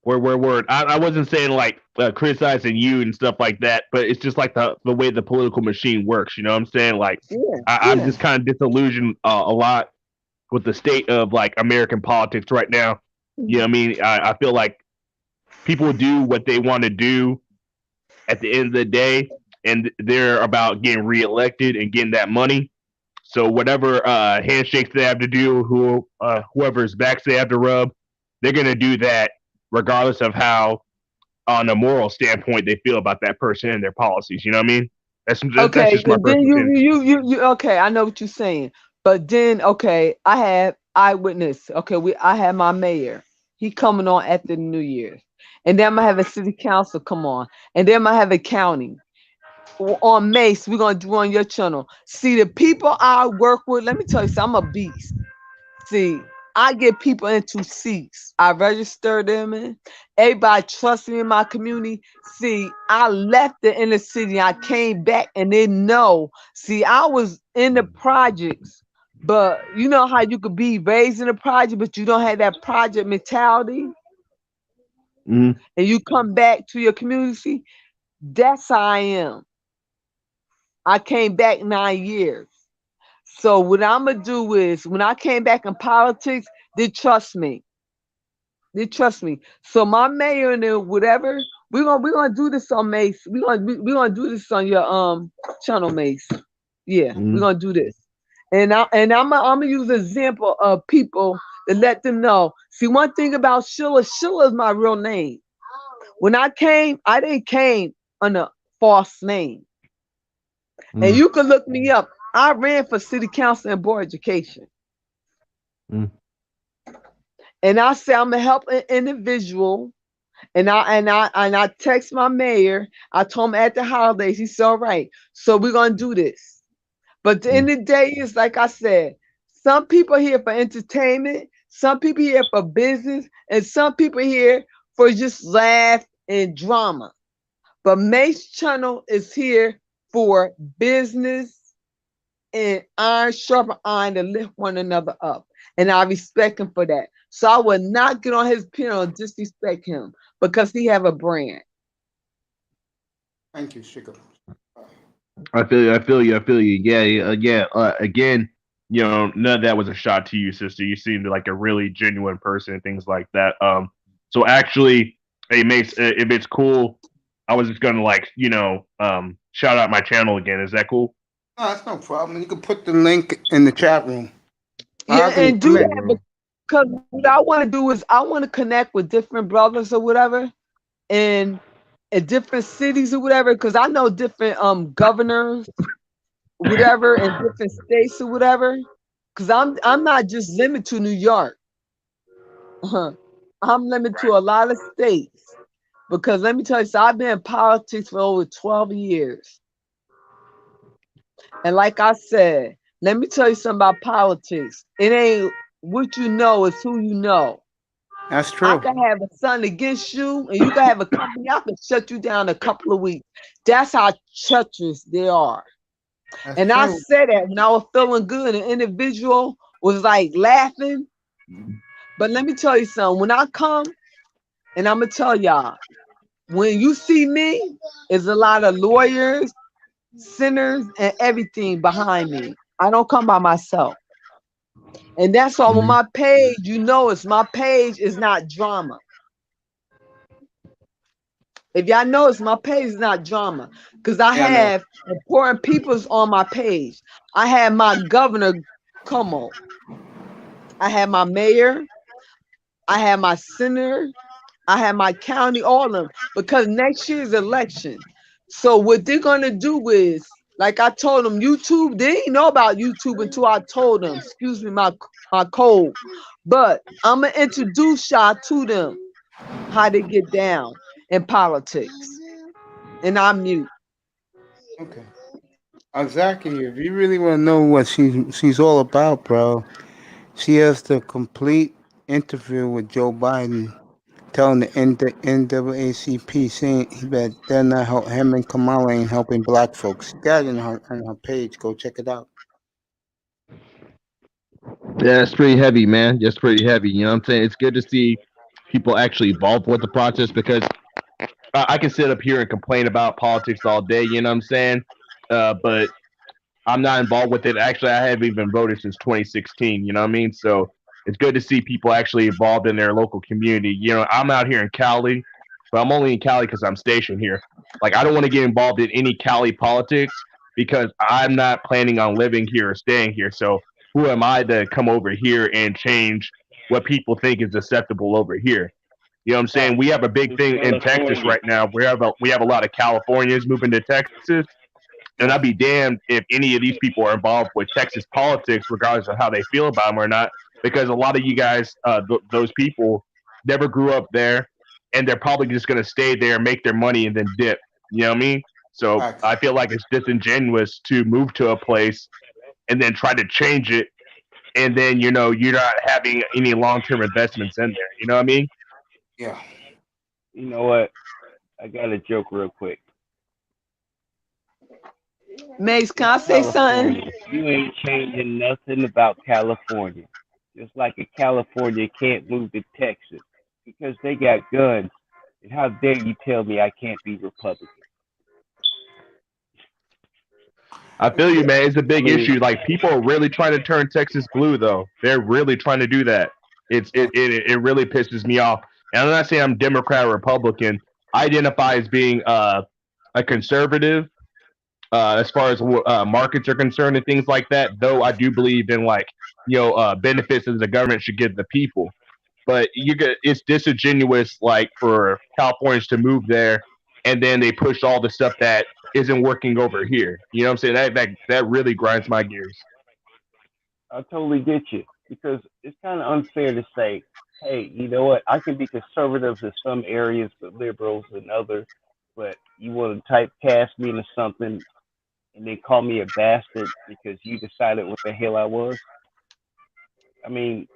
Speaker 2: Word. I wasn't saying like criticizing you and stuff like that, but it's just like the way the political machine works. You know what I'm saying? Like, I'm just kind of disillusioned a lot with the state of like American politics right now. You know what I mean? I feel like people do what they want to do at the end of the day, and they're about getting reelected and getting that money. So whatever handshakes they have to do, whoever's backs they have to rub, they're gonna do that regardless of how, on a moral standpoint, they feel about that person and their policies. You know what I mean? That's just my
Speaker 8: then
Speaker 2: personal opinion.
Speaker 8: you okay, I know what you're saying. But then I have eyewitness. I have my mayor. He coming on after the New Year's. And then I'm gonna have a city council come on. And then I'm gonna have a county. On Mace, we're gonna do on your channel. See, the people I work with, let me tell you something, I'm a beast. See, I get people into seats. I register them in. Everybody trusts me in my community. See, I left the inner city. I came back and they know. See, I was in the projects, but you know how you could be raised in a project, but you don't have that project mentality. And you come back to your community. That's how I am. I came back 9 years. So what I'm gonna do is when I came back in politics, they trust me. They trust me. So my mayor and then whatever, we're gonna do this on Mace. We're gonna do this on your channel, Mace. Yeah, we're gonna do this. And I'm gonna use an example of people to let them know. See, one thing about Sheila is my real name. When I didn't came under a false name. And you can look me up. I ran for city council and board of education. And I say I'm gonna help an individual. And I text my mayor. I told him at the holidays, he said, all right, so we're gonna do this. But the end of the day is like I said, some people here for entertainment, some people here for business, and some people here for just laugh and drama. But Mace Channel is here for business and iron sharpen iron to lift one another up. And I respect him for that. So I will not get on his panel and disrespect him because he have a brand.
Speaker 1: Thank you, Sugar.
Speaker 2: I feel you. Yeah. Again, you know, none of that was a shot to you, sister. You seemed like a really genuine person and things like that. So actually, hey, Mace, if it's cool, I was just gonna shout out my channel again. Is that cool?
Speaker 1: No, that's no problem. You can put the link in the chat room.
Speaker 8: Yeah, and do that because what I want to do is I want to connect with different brothers or whatever in different cities or whatever, because I know different governors whatever in different states or whatever. Cause I'm not just limited to New York. I'm limited to a lot of states. Because let me tell you, so I've been in politics for over 12 years. And like I said, let me tell you something about politics. It ain't what you know, it's who you know.
Speaker 1: That's
Speaker 8: I
Speaker 1: true.
Speaker 8: can have a son against you, and you can have a company, I can shut you down a couple of weeks. That's how treacherous they are.
Speaker 1: That's
Speaker 8: And I
Speaker 1: true.
Speaker 8: said that when I was feeling good, an individual was like laughing. But let me tell you something. When I come, and I'm gonna tell y'all, when you see me, there's a lot of lawyers, sinners, and everything behind me. I don't come by myself. And that's why on my page, you know, it's my page is not drama. If y'all notice, my page is not drama because I
Speaker 1: Yeah, I know.
Speaker 8: have important peoples on my page. I have my governor, come on. I have my mayor. I have my senator. I have my county, all of them, because next year's election. So what they're gonna do is, like I told them, YouTube. They didn't know about YouTube until I told them. Excuse me, my code. But I'm gonna introduce y'all to them how they get down in politics. And I'm mute.
Speaker 1: Okay. Zaki, if you really want to know what she's all about, bro, she has the complete interview with Joe Biden, telling the NAACP saying that they're not him and Kamala ain't helping black folks. She got it on her page. Go check it out.
Speaker 2: Yeah, it's pretty heavy, man. Just pretty heavy. You know what I'm saying? It's good to see people actually involved with the process because I can sit up here and complain about politics all day. You know what I'm saying? But I'm not involved with it. Actually, I haven't even voted since 2016. You know what I mean? So it's good to see people actually involved in their local community. You know, I'm out here in Cali, but I'm only in Cali because I'm stationed here. Like, I don't want to get involved in any Cali politics because I'm not planning on living here or staying here. So who am I to come over here and change what people think is acceptable over here? You know what I'm saying? We have a big thing in Texas
Speaker 10: California.
Speaker 2: right now. We have a lot of Californians moving to Texas, and
Speaker 1: Yeah.
Speaker 2: I'd be damned if any of these people are involved with Texas politics, regardless of how they feel about them or not, because a lot of you guys, those people, never grew up there, and they're probably just going to stay there, make their money, and then dip. You know what I mean? So
Speaker 1: Facts.
Speaker 2: I feel like it's disingenuous to move to a place and then try to change it, and then you're not having any long-term investments in there. You know what I mean?
Speaker 1: Yeah.
Speaker 10: You know what? I got a joke real quick.
Speaker 8: Mace, can I
Speaker 10: It's
Speaker 8: say something?
Speaker 10: California. You ain't changing nothing about California. Just like a California can't move to Texas because they got guns. And how dare you tell me I can't be Republican?
Speaker 2: I feel you, man. It's a
Speaker 10: I
Speaker 2: big
Speaker 10: mean,
Speaker 2: issue. Like people are really trying to turn Texas blue, though. They're really trying to do that. It really pisses me off. And I'm not saying I'm Democrat or Republican. I identify as being a conservative as far as markets are concerned and things like that. Though I do believe in like benefits that the government should give the people. But it's disingenuous like for Californians to move there and then they push all the stuff that isn't working over here. You know what I'm saying? That really grinds my gears.
Speaker 10: I totally get you because it's kind of unfair to say, hey, you know what? I can be conservative in some areas, but liberals in others. But you want to typecast me into something and they call me a bastard because you decided what the hell I was. I mean,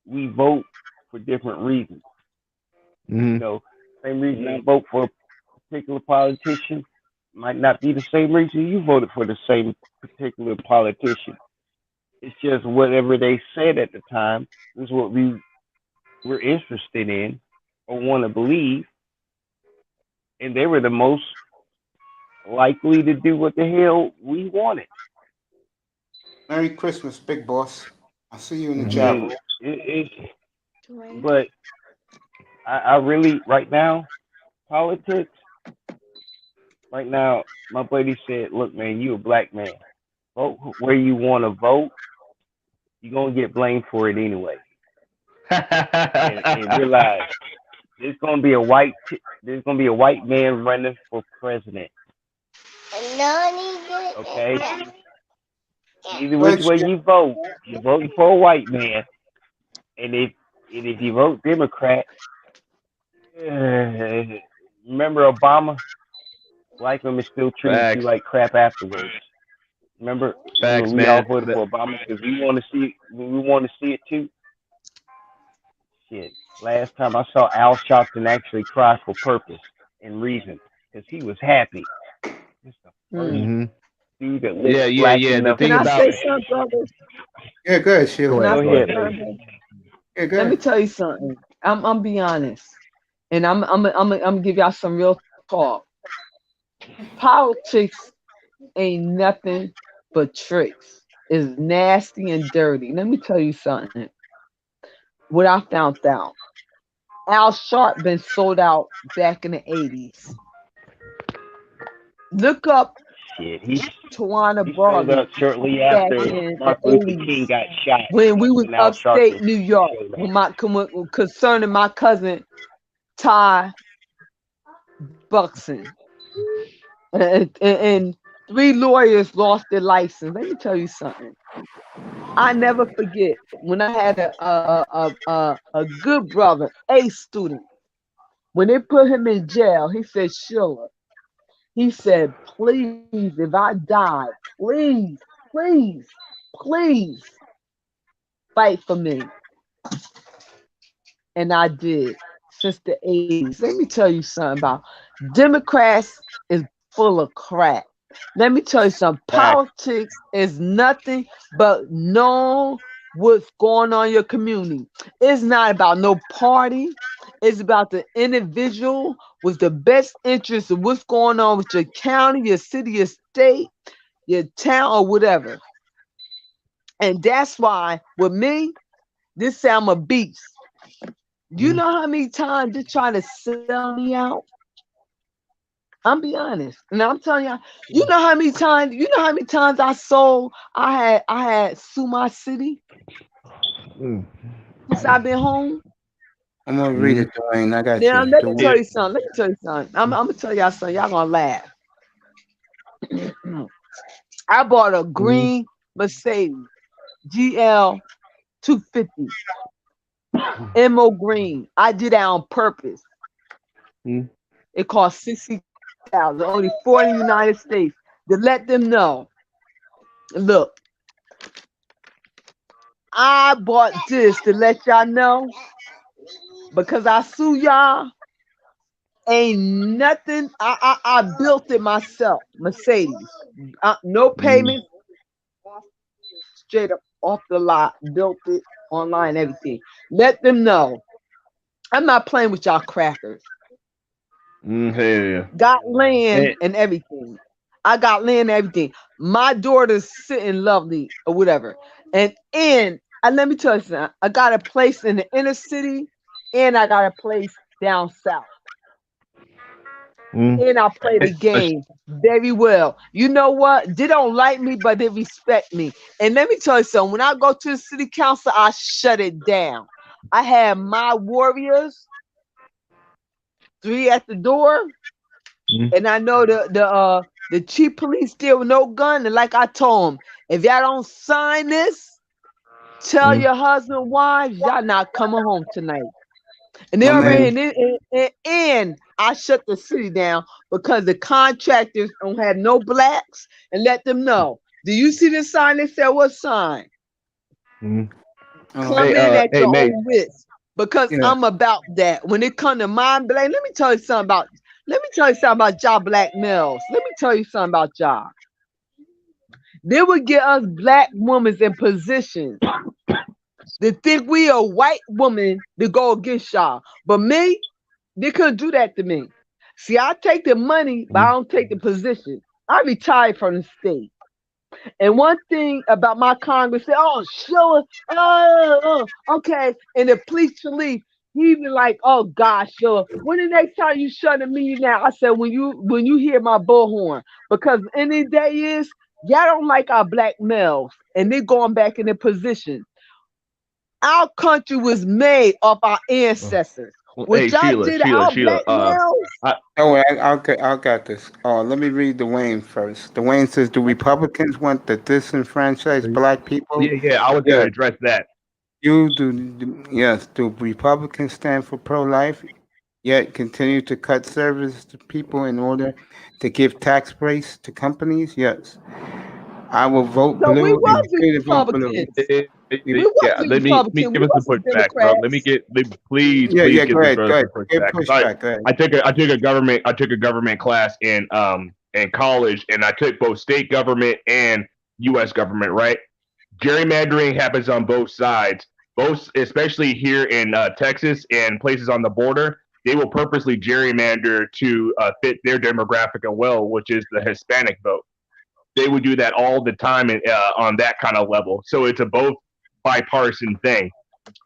Speaker 10: we vote for different reasons.
Speaker 2: Mm-hmm.
Speaker 10: You know, same reason I vote for a particular politician might not be the same reason you voted for the same particular politician. It's just whatever they said at the time is what we were interested in or want to believe, and they were the most likely to do what the hell we wanted.
Speaker 1: Merry Christmas, big boss. I'll see you in the
Speaker 2: Mm-hmm.
Speaker 1: chat
Speaker 10: And
Speaker 1: room.
Speaker 10: but I really right now politics right now. My buddy said, "Look, man, you a black man. Vote where you want to vote. You're gonna get blamed for it anyway." And realize there's gonna be there's gonna be a white man running for president. Okay, Either which way you vote, you're voting for a white man. And if you vote Democrat, remember Obama? Black women still treated you
Speaker 2: Facts.
Speaker 10: like crap afterwards. Remember
Speaker 2: Facts,
Speaker 10: when we all
Speaker 2: man.
Speaker 10: voted for Obama because we want to see it too. Shit. Last time I saw Al Sharpton actually cry for purpose and reason because he was happy. It's the first
Speaker 2: Mm-hmm.
Speaker 10: dude that
Speaker 2: Yeah,
Speaker 10: looks
Speaker 2: yeah,
Speaker 10: black
Speaker 2: yeah. The
Speaker 10: enough.
Speaker 2: thing
Speaker 8: Can I
Speaker 2: about
Speaker 8: say something, brother?
Speaker 1: Yeah, go ahead, Sheila.
Speaker 8: Can I
Speaker 10: Go
Speaker 8: say
Speaker 10: ahead,
Speaker 8: something?
Speaker 10: baby.
Speaker 1: Yeah, go
Speaker 8: Let me
Speaker 1: ahead.
Speaker 8: tell you something. I'm be honest, and I'm gonna give y'all some real talk. Politics ain't nothing but tricks. It's nasty and dirty. Let me tell you something. What I found out. Al Sharp been sold out back in the 80s. Look up
Speaker 10: Shit, he
Speaker 8: Tawana
Speaker 10: sold
Speaker 8: Brawley
Speaker 10: up shortly
Speaker 8: back
Speaker 10: after
Speaker 8: in the
Speaker 10: Martin Luther
Speaker 8: 80s
Speaker 10: King got shot,
Speaker 8: when we was
Speaker 10: and Al
Speaker 8: upstate
Speaker 10: Sharpton
Speaker 8: New York
Speaker 10: showed
Speaker 8: with
Speaker 10: up.
Speaker 8: concerning my cousin Ty Buxton. And 3 lawyers lost their license. Let me tell you something. I never forget when I had a good brother, a student. When they put him in jail, he said, Sheila, he said, please, if I die, please, please, please fight for me. And I did since the 80s. Let me tell you something about Democrats is full of crap. Let me tell you something.
Speaker 2: facts.
Speaker 8: Politics is nothing but knowing what's going on in your community. It's not about no party. It's about the individual with the best interest of what's going on with your county, your city, your state, your town, or whatever. And that's why, with me, this say I'm a beast. You know how many times they try to sell me out? I'm be honest. And I'm telling you, you know how many times I had sue my city
Speaker 2: Mm.
Speaker 8: since I've been home?
Speaker 1: I'm gonna read it, Dwayne. I got
Speaker 8: Now
Speaker 1: you.
Speaker 8: let
Speaker 1: The
Speaker 8: me
Speaker 1: word.
Speaker 8: tell you something. Let me tell you something. I'm gonna tell y'all something. Y'all gonna laugh. I bought a green Mercedes GL 250 MO green. I did that on purpose.
Speaker 2: Mm.
Speaker 8: It cost 60,000, only 4 in the United States. To let them know, look, I bought this to let y'all know because I sue y'all. Ain't nothing. I built it myself. Mercedes, no payment, straight up off the lot. Built it online, everything. Let them know I'm not playing with y'all crackers.
Speaker 2: Hell yeah.
Speaker 8: Got land
Speaker 2: And,
Speaker 8: and everything. I got land and everything. My daughter's sitting lovely or whatever. And let me tell you something. I got a place in the inner city and I got a place down south.
Speaker 2: mm,
Speaker 8: And I play the
Speaker 2: and
Speaker 8: game very well. You know what? They don't like me, but they respect me. And let me tell you something. When I go to the city council, I shut it down. I have my warriors, 3 at the door.
Speaker 2: mm,
Speaker 8: And I know the chief police there with no gun. And like I told him, if y'all don't sign this, tell
Speaker 2: mm,
Speaker 8: your husband, wives, y'all not coming home tonight. And they
Speaker 1: My man.
Speaker 8: already and I shut the city down because the contractors don't have no blacks and let them know. Do you see the sign? They said, what sign?
Speaker 2: mm.
Speaker 8: Come
Speaker 2: Hey,
Speaker 8: in at
Speaker 2: hey,
Speaker 8: your
Speaker 2: mate.
Speaker 8: own risk. Because
Speaker 1: Yeah.
Speaker 8: I'm about that. When it come to my black, let me tell you something about y'all black males. Let me tell you something about y'all. They would get us black women in positions to think we a white woman to go against y'all. But me, they couldn't do that to me. See, I take the money, but I don't take the position. I retired from the state. And one thing about my Congress said, oh, sure, okay. And the police chief, he be like, oh gosh, sure. When the next time you shut a meeting down? I said, when you hear my bullhorn. Because any day is, y'all don't like our black males. And they're going back in their position. Our country was made of our ancestors.
Speaker 2: Hey,
Speaker 8: What y'all did our black males.
Speaker 1: Oh, I'll got this. Let me read Dwayne first. Dwayne says, "Do Republicans want to disenfranchise black people?"
Speaker 2: Yeah, I was gonna
Speaker 1: Yeah,
Speaker 2: address that.
Speaker 1: yes. Do Republicans stand for pro-life, yet continue to cut services to people in order to give tax breaks to companies? Yes. I will vote
Speaker 8: So we
Speaker 1: blue and
Speaker 8: wasn't
Speaker 1: continue to vote blue.
Speaker 8: Republicans.
Speaker 1: We-
Speaker 8: We
Speaker 2: Yeah,
Speaker 8: wasn't
Speaker 2: let me
Speaker 8: Republican.
Speaker 2: give
Speaker 8: We
Speaker 2: us some
Speaker 8: wasn't
Speaker 2: pushback, bro.
Speaker 8: Democrats.
Speaker 2: Please,
Speaker 1: Yeah.
Speaker 2: give
Speaker 1: Go
Speaker 2: this
Speaker 1: ahead.
Speaker 2: brother some
Speaker 1: Get
Speaker 2: pushback. 'Cause
Speaker 1: pushback. Go ahead.
Speaker 2: I took a government class in college, and I took both state government and U.S. government. Right, gerrymandering happens on both sides. Both, especially here in Texas and places on the border, they will purposely gerrymander to fit their demographic as well, which is the Hispanic vote. They would do that all the time on that kind of level. So it's a both bipartisan thing.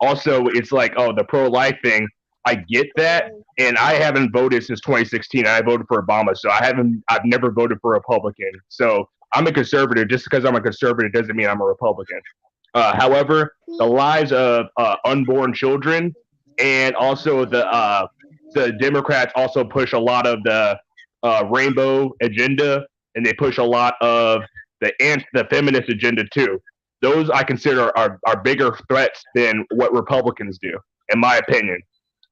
Speaker 2: Also, it's like, oh, the pro-life thing. I get that, and I haven't voted since 2016. I voted for Obama, so I've never voted for a Republican. So I'm a conservative. Just because I'm a conservative doesn't mean I'm a Republican. However, the lives of unborn children, and also the Democrats also push a lot of the rainbow agenda, and they push a lot of the feminist agenda too. Those I consider are bigger threats than what Republicans do, in my opinion.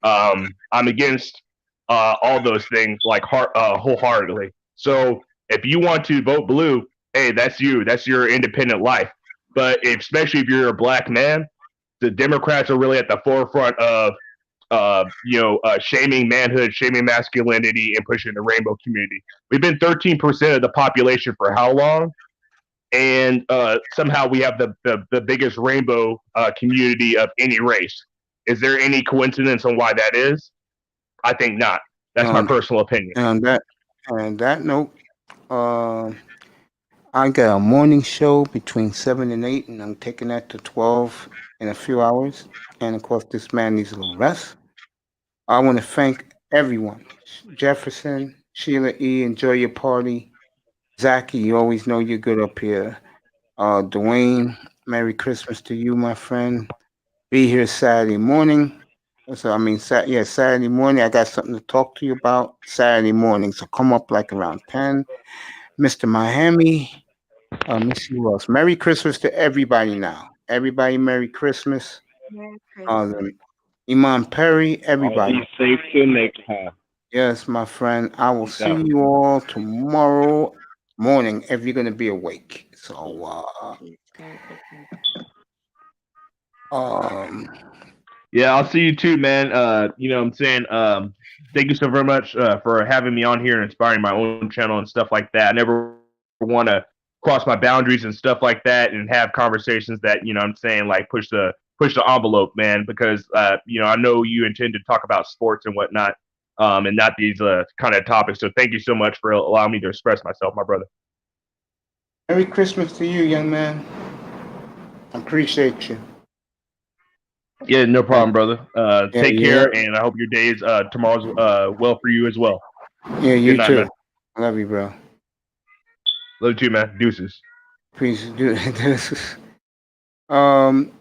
Speaker 2: I'm against all those things like wholeheartedly. So if you want to vote blue, hey, that's you. That's your independent life. But especially if you're a black man, the Democrats are really at the forefront of shaming manhood, shaming masculinity, and pushing the rainbow community. We've been 13% of the population for how long? And somehow we have the biggest rainbow community of any race. Is there any coincidence on why that is? I think not. That's my personal opinion.
Speaker 1: And that note, I got a morning show between 7 and 8, and I'm taking that to 12 in a few hours. And of course, this man needs a little rest. I want to thank everyone. Jefferson, Sheila E., enjoy your party. Zachy, you always know you're good up here. Dwayne, Merry Christmas to you, my friend. Be here Saturday morning. So Saturday morning. I got something to talk to you about Saturday morning. So come up like around 10. Mr. Miami. Let me see who else. Merry Christmas to everybody now. Everybody, Merry Christmas.
Speaker 4: Merry Christmas.
Speaker 1: Iman Perry,
Speaker 6: All
Speaker 1: everybody.
Speaker 6: be safe till next time.
Speaker 1: Yes, my friend. I will
Speaker 6: Peace
Speaker 1: see
Speaker 6: out.
Speaker 1: you all tomorrow morning if you're gonna be awake. So
Speaker 4: Merry Christmas.
Speaker 2: Yeah, I'll see you too, man. You know what I'm saying? Thank you so very much for having me on here and inspiring my own channel and stuff like that. I never want to cross my boundaries and stuff like that and have conversations that, you know what I'm saying, like push the envelope, man, because I know you intend to talk about sports and whatnot, and not these kind of topics. So thank you so much for allowing me to express myself, my brother.
Speaker 1: Merry Christmas to you, young man. I appreciate you.
Speaker 2: Yeah, no problem, brother. Take care,
Speaker 1: Yeah.
Speaker 2: and I hope your day is tomorrow's well for you as well.
Speaker 1: Yeah, you
Speaker 2: Good night,
Speaker 1: too.
Speaker 2: man.
Speaker 1: I love you, bro.
Speaker 2: Love you too, man. Deuces.
Speaker 1: Please do this. Um,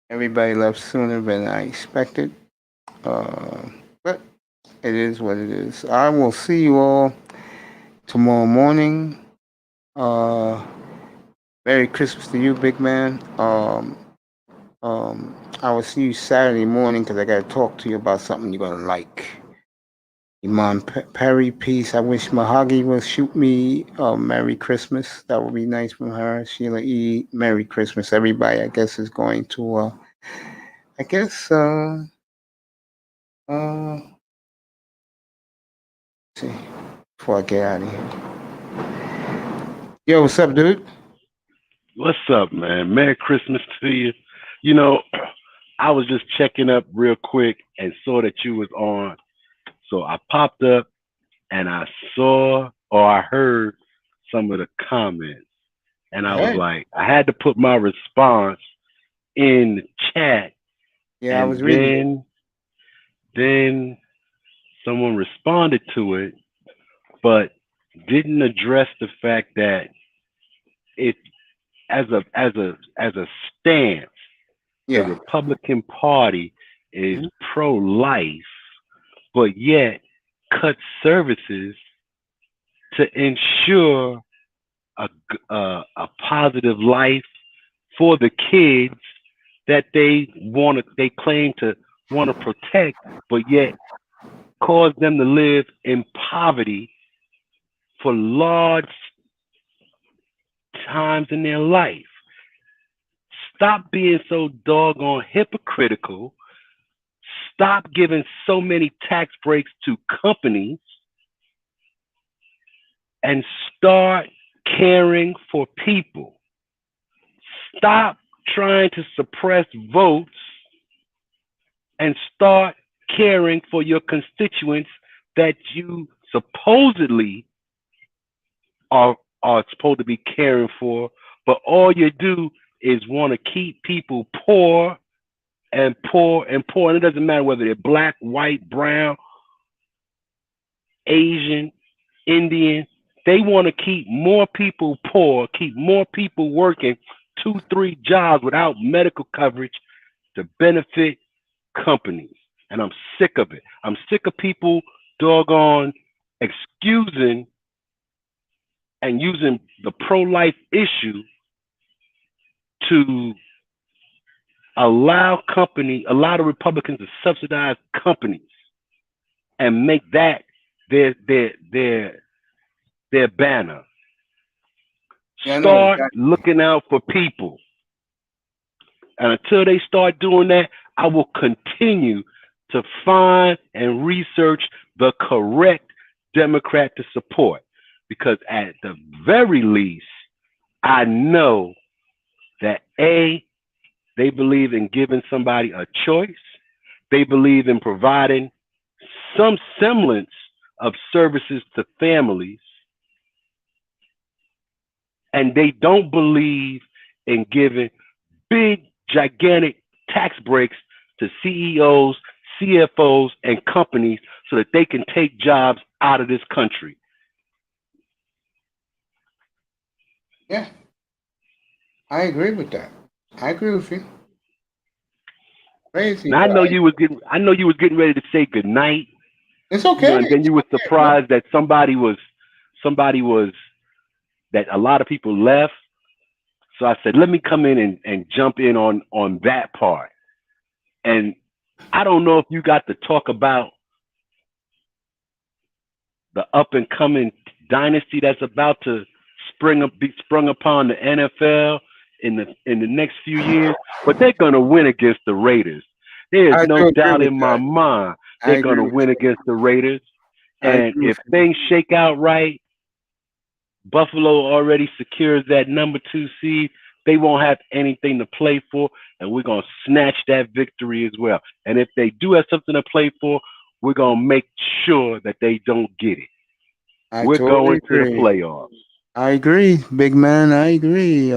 Speaker 1: everybody left sooner than I expected. But it is what it is. I will see you all tomorrow morning. Merry Christmas to you, big man. I will see you Saturday morning because I got to talk to you about something you're gonna like. Iman Perry, peace. I wish Mahagi will shoot me Merry Christmas. That would be nice from her. Sheila E, Merry Christmas. Everybody, I guess, is going to, see, before I get out of here. Yo, what's up, dude?
Speaker 11: What's up, man? Merry Christmas to you. You know, I was just checking up real quick and saw that you was on. So I popped up and I saw or I heard some of the comments. And I was like, I had to put my response in the chat.
Speaker 1: Yeah,
Speaker 11: and
Speaker 1: I was reading.
Speaker 11: Then someone responded to it, but didn't address the fact that it as a stance, the
Speaker 1: Yeah.
Speaker 11: Republican Party is
Speaker 1: Mhm.
Speaker 11: pro-life, but yet cut services to ensure a positive life for the kids that they claim to want to protect, but yet cause them to live in poverty for large times in their life. Stop being so doggone hypocritical. Stop giving so many tax breaks to companies and start caring for people. Stop trying to suppress votes and start caring for your constituents that you supposedly are supposed to be caring for, but all you do is want to keep people poor and poor and poor. And it doesn't matter whether they're black, white, brown, Asian, Indian. They want to keep more people poor, keep more people working 2, 3 jobs without medical coverage to benefit companies. And I'm sick of it. I'm sick of people doggone excusing and using the pro-life issue to allow the Republicans to subsidize companies and make that their banner.
Speaker 1: Yeah, I know
Speaker 11: Start
Speaker 1: exactly.
Speaker 11: looking out for people. And until they start doing that, I will continue to find and research the correct Democrat to support. Because at the very least, I know that A, they believe in giving somebody a choice. They believe in providing some semblance of services to families. And they don't believe in giving big, gigantic tax breaks to CEOs, CFOs, and companies so that they can take jobs out of this country.
Speaker 1: Yeah, I agree with that. I agree with you. Crazy,
Speaker 11: Now I
Speaker 1: but
Speaker 11: know you was getting ready to say good night,
Speaker 1: it's
Speaker 11: you
Speaker 1: okay.
Speaker 11: know, and then
Speaker 1: It's
Speaker 11: you were
Speaker 1: okay, bro.
Speaker 11: surprised that somebody was that a lot of people left. So I said, let me come in and jump in on that part. And I don't know if you got to talk about the up and coming dynasty that's about to be sprung upon the NFL in the next few years, but they're gonna win against the Raiders. There is
Speaker 1: I
Speaker 11: no
Speaker 1: do agree
Speaker 11: doubt
Speaker 1: with
Speaker 11: in my
Speaker 1: that.
Speaker 11: mind
Speaker 1: I
Speaker 11: they're
Speaker 1: agree
Speaker 11: gonna
Speaker 1: with
Speaker 11: win
Speaker 1: you.
Speaker 11: against the Raiders.
Speaker 1: I
Speaker 11: And
Speaker 1: agree
Speaker 11: if
Speaker 1: with you.
Speaker 11: things shake out right, Buffalo already secures that number 2 seed. They won't have anything to play for, and we're gonna snatch that victory as well. And if they do have something to play for, we're gonna make sure that they don't get it.
Speaker 1: I
Speaker 11: We're
Speaker 1: totally
Speaker 11: going to the
Speaker 1: agree.
Speaker 11: playoffs.
Speaker 1: I agree, big man. I agree.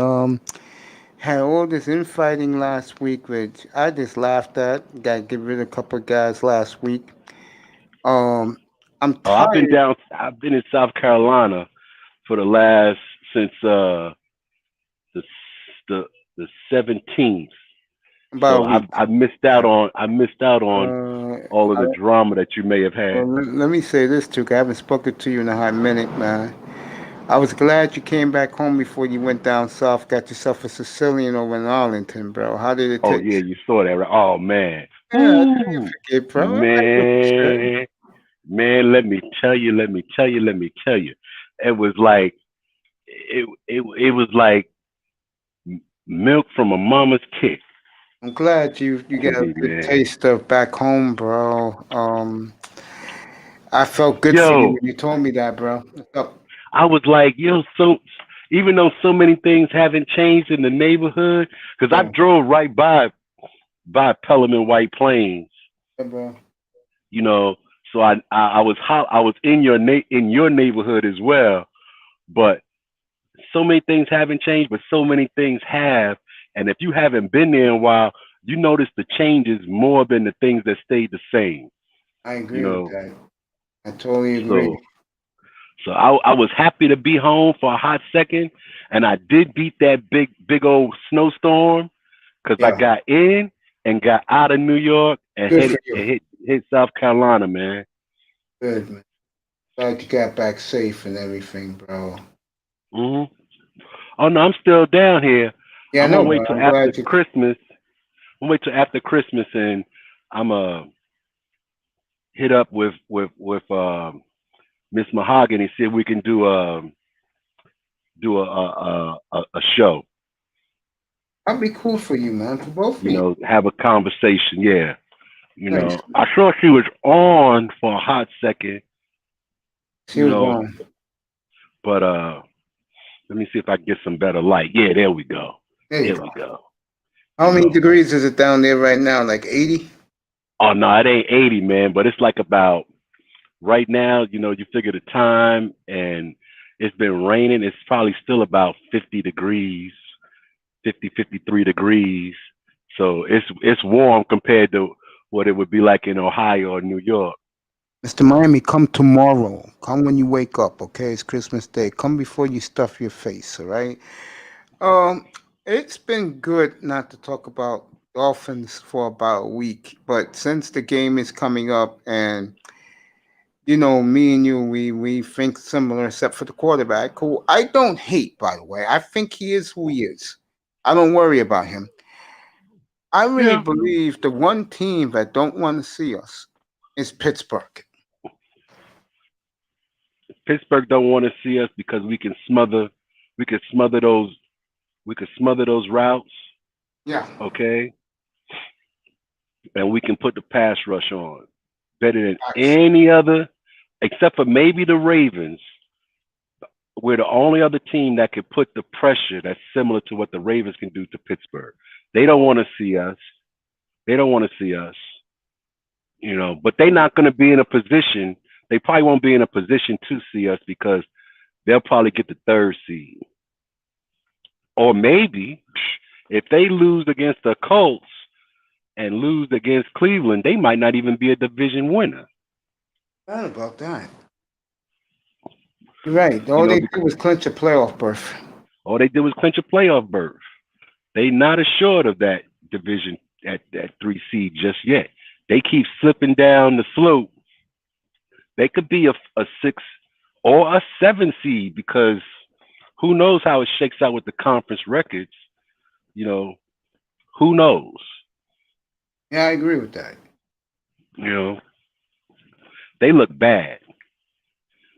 Speaker 1: Had all this infighting last week, which I just laughed at. Got to get rid of a couple of guys last week. Um, I'm
Speaker 11: Oh, I've been
Speaker 1: tired.
Speaker 11: in South Carolina for the last since the the the 17th.
Speaker 1: About a
Speaker 11: So
Speaker 1: week.
Speaker 11: I missed out on all of
Speaker 1: I,
Speaker 11: the drama that you may have had.
Speaker 1: well, let me say this too, 'cause I haven't spoken to you in a hot minute, man. I was glad you came back home before you went down south, got yourself a Sicilian over in Arlington, bro. How did it
Speaker 11: Oh yeah,
Speaker 1: taste?
Speaker 11: you saw that, right? Oh man.
Speaker 1: Yeah, I tell you
Speaker 11: Ooh,
Speaker 1: forget, bro. I like what you said.
Speaker 11: man, let me tell you. It was like it was like milk from a mama's kick
Speaker 1: I'm glad you
Speaker 11: to
Speaker 1: got a
Speaker 11: me,
Speaker 1: good
Speaker 11: man.
Speaker 1: taste of back home, bro. I felt good for you
Speaker 11: Yo,
Speaker 1: when you told me that, bro. What's up?
Speaker 11: I was like, yo, so even though so many things haven't changed in the neighborhood, because I
Speaker 1: Yeah,
Speaker 11: drove right by Pelham and White Plains,
Speaker 1: yeah, bro.
Speaker 11: you know, so I was in your neighborhood as well, but so many things haven't changed, but so many things have, and if you haven't been there in a while, you notice the changes more than the things that stayed the same,
Speaker 1: I
Speaker 11: you
Speaker 1: agree with
Speaker 11: know.
Speaker 1: that. I totally agree.
Speaker 11: So I was happy to be home for a hot second, and I did beat that big old snowstorm. because I
Speaker 1: Yeah,
Speaker 11: got in and got out of New York and
Speaker 1: good for you.
Speaker 11: hit South Carolina, man.
Speaker 1: Good, man. Glad you got back safe and everything, bro.
Speaker 11: hmm Oh no, I'm still down here.
Speaker 1: Yeah, I
Speaker 11: I'm gonna
Speaker 1: know,
Speaker 11: wait
Speaker 1: but
Speaker 11: till
Speaker 1: I'm
Speaker 11: after
Speaker 1: glad you.
Speaker 11: Christmas. I'm gonna wait till after Christmas, and I'm hit up with Miss Mahogany, see if we can do a show.
Speaker 1: That'd be cool for you, man, for both of
Speaker 11: You
Speaker 1: you.
Speaker 11: know, have a conversation. Yeah. You
Speaker 1: Nice.
Speaker 11: know, I saw she was on for a hot second.
Speaker 1: She
Speaker 11: You
Speaker 1: was
Speaker 11: know,
Speaker 1: on.
Speaker 11: but let me see if I can get some better light. Yeah, there we go.
Speaker 1: There you
Speaker 11: There
Speaker 1: go.
Speaker 11: we go.
Speaker 1: How
Speaker 11: You
Speaker 1: many
Speaker 11: know.
Speaker 1: degrees is it down there right now? Like 80?
Speaker 11: Oh no, it ain't 80, man, but it's like about right now, you know, you figure the time and it's been raining, it's probably still about 50 degrees, 50, 53 degrees. So it's warm compared to what it would be like in Ohio or New York.
Speaker 1: Mr. Miami, come tomorrow. Come when you wake up, okay? It's Christmas Day. Come before you stuff your face, all right? Um, it's been good not to talk about Dolphins for about a week, but since the game is coming up and me and you, we think similar except for the quarterback, who I don't hate, by the way. I think he is who he is. I don't worry about him. I really
Speaker 11: Yeah.
Speaker 1: believe the one team that don't want to see us is Pittsburgh.
Speaker 11: Pittsburgh don't want to see us because we can smother those routes,
Speaker 1: Yeah,
Speaker 11: okay? And we can put the pass rush on better than
Speaker 1: facts.
Speaker 11: any other, except for maybe the Ravens. We're the only other team that can put the pressure that's similar to what the Ravens can do to Pittsburgh. They don't want to see us. They don't want to see us, you know, but they're not going to be in a position. They probably won't be in a position to see us because they'll probably get the third seed. Or maybe if they lose against the Colts and lose against Cleveland, they might not even be a division winner.
Speaker 1: Not about that. You're right.
Speaker 11: You
Speaker 1: All
Speaker 11: know,
Speaker 1: they
Speaker 11: because
Speaker 1: did was clinch a playoff berth.
Speaker 11: all they did was clinch a playoff berth. They not assured of that division at that 3 seed just yet. They keep slipping down the slope. They could be a 6 or a 7 seed because who knows how it shakes out with the conference records. You know, who knows?
Speaker 1: Yeah, I agree with that.
Speaker 11: You know, they look bad.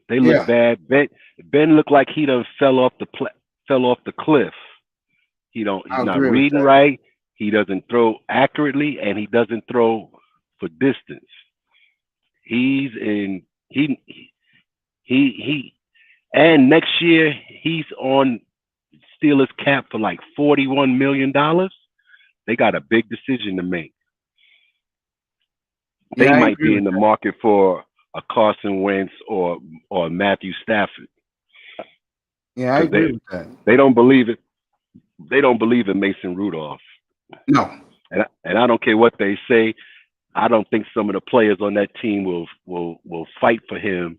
Speaker 11: They look
Speaker 1: Yeah,
Speaker 11: bad. Ben looked like he done fell off the cliff. He's
Speaker 1: I
Speaker 11: not
Speaker 1: agree with
Speaker 11: reading
Speaker 1: that.
Speaker 11: right. He doesn't throw accurately, and he doesn't throw for distance. He's in he and next year he's on Steelers cap for like $41 million. They got a big decision to make. They
Speaker 1: Yeah, I
Speaker 11: might
Speaker 1: agree
Speaker 11: be
Speaker 1: with
Speaker 11: in the
Speaker 1: that.
Speaker 11: market for a Carson Wentz or Matthew Stafford
Speaker 1: Yeah, I
Speaker 11: because
Speaker 1: agree with that.
Speaker 11: they don't believe it. They don't believe in Mason Rudolph,
Speaker 1: No,
Speaker 11: and I don't care what they say. I don't think some of the players on that team will fight for him,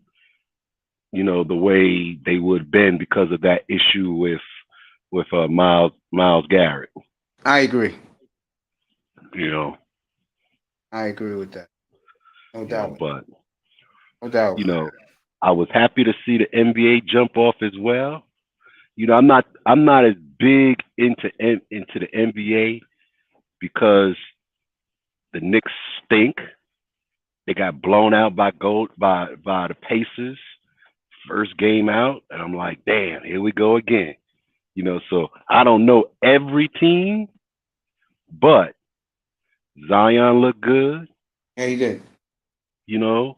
Speaker 11: you know, the way they would Ben because of that issue with Miles Garrett.
Speaker 1: I agree.
Speaker 11: You know,
Speaker 1: I agree with that. No doubt.
Speaker 11: but
Speaker 1: No doubt.
Speaker 11: you know, I was happy to see the NBA jump off as well. You know, I'm not as big into the NBA because the Knicks stink. They got blown out by the Pacers first game out, and I'm like, damn, here we go again. You know, so I don't know every team, but Zion looked good.
Speaker 1: Yeah, he did.
Speaker 11: You know,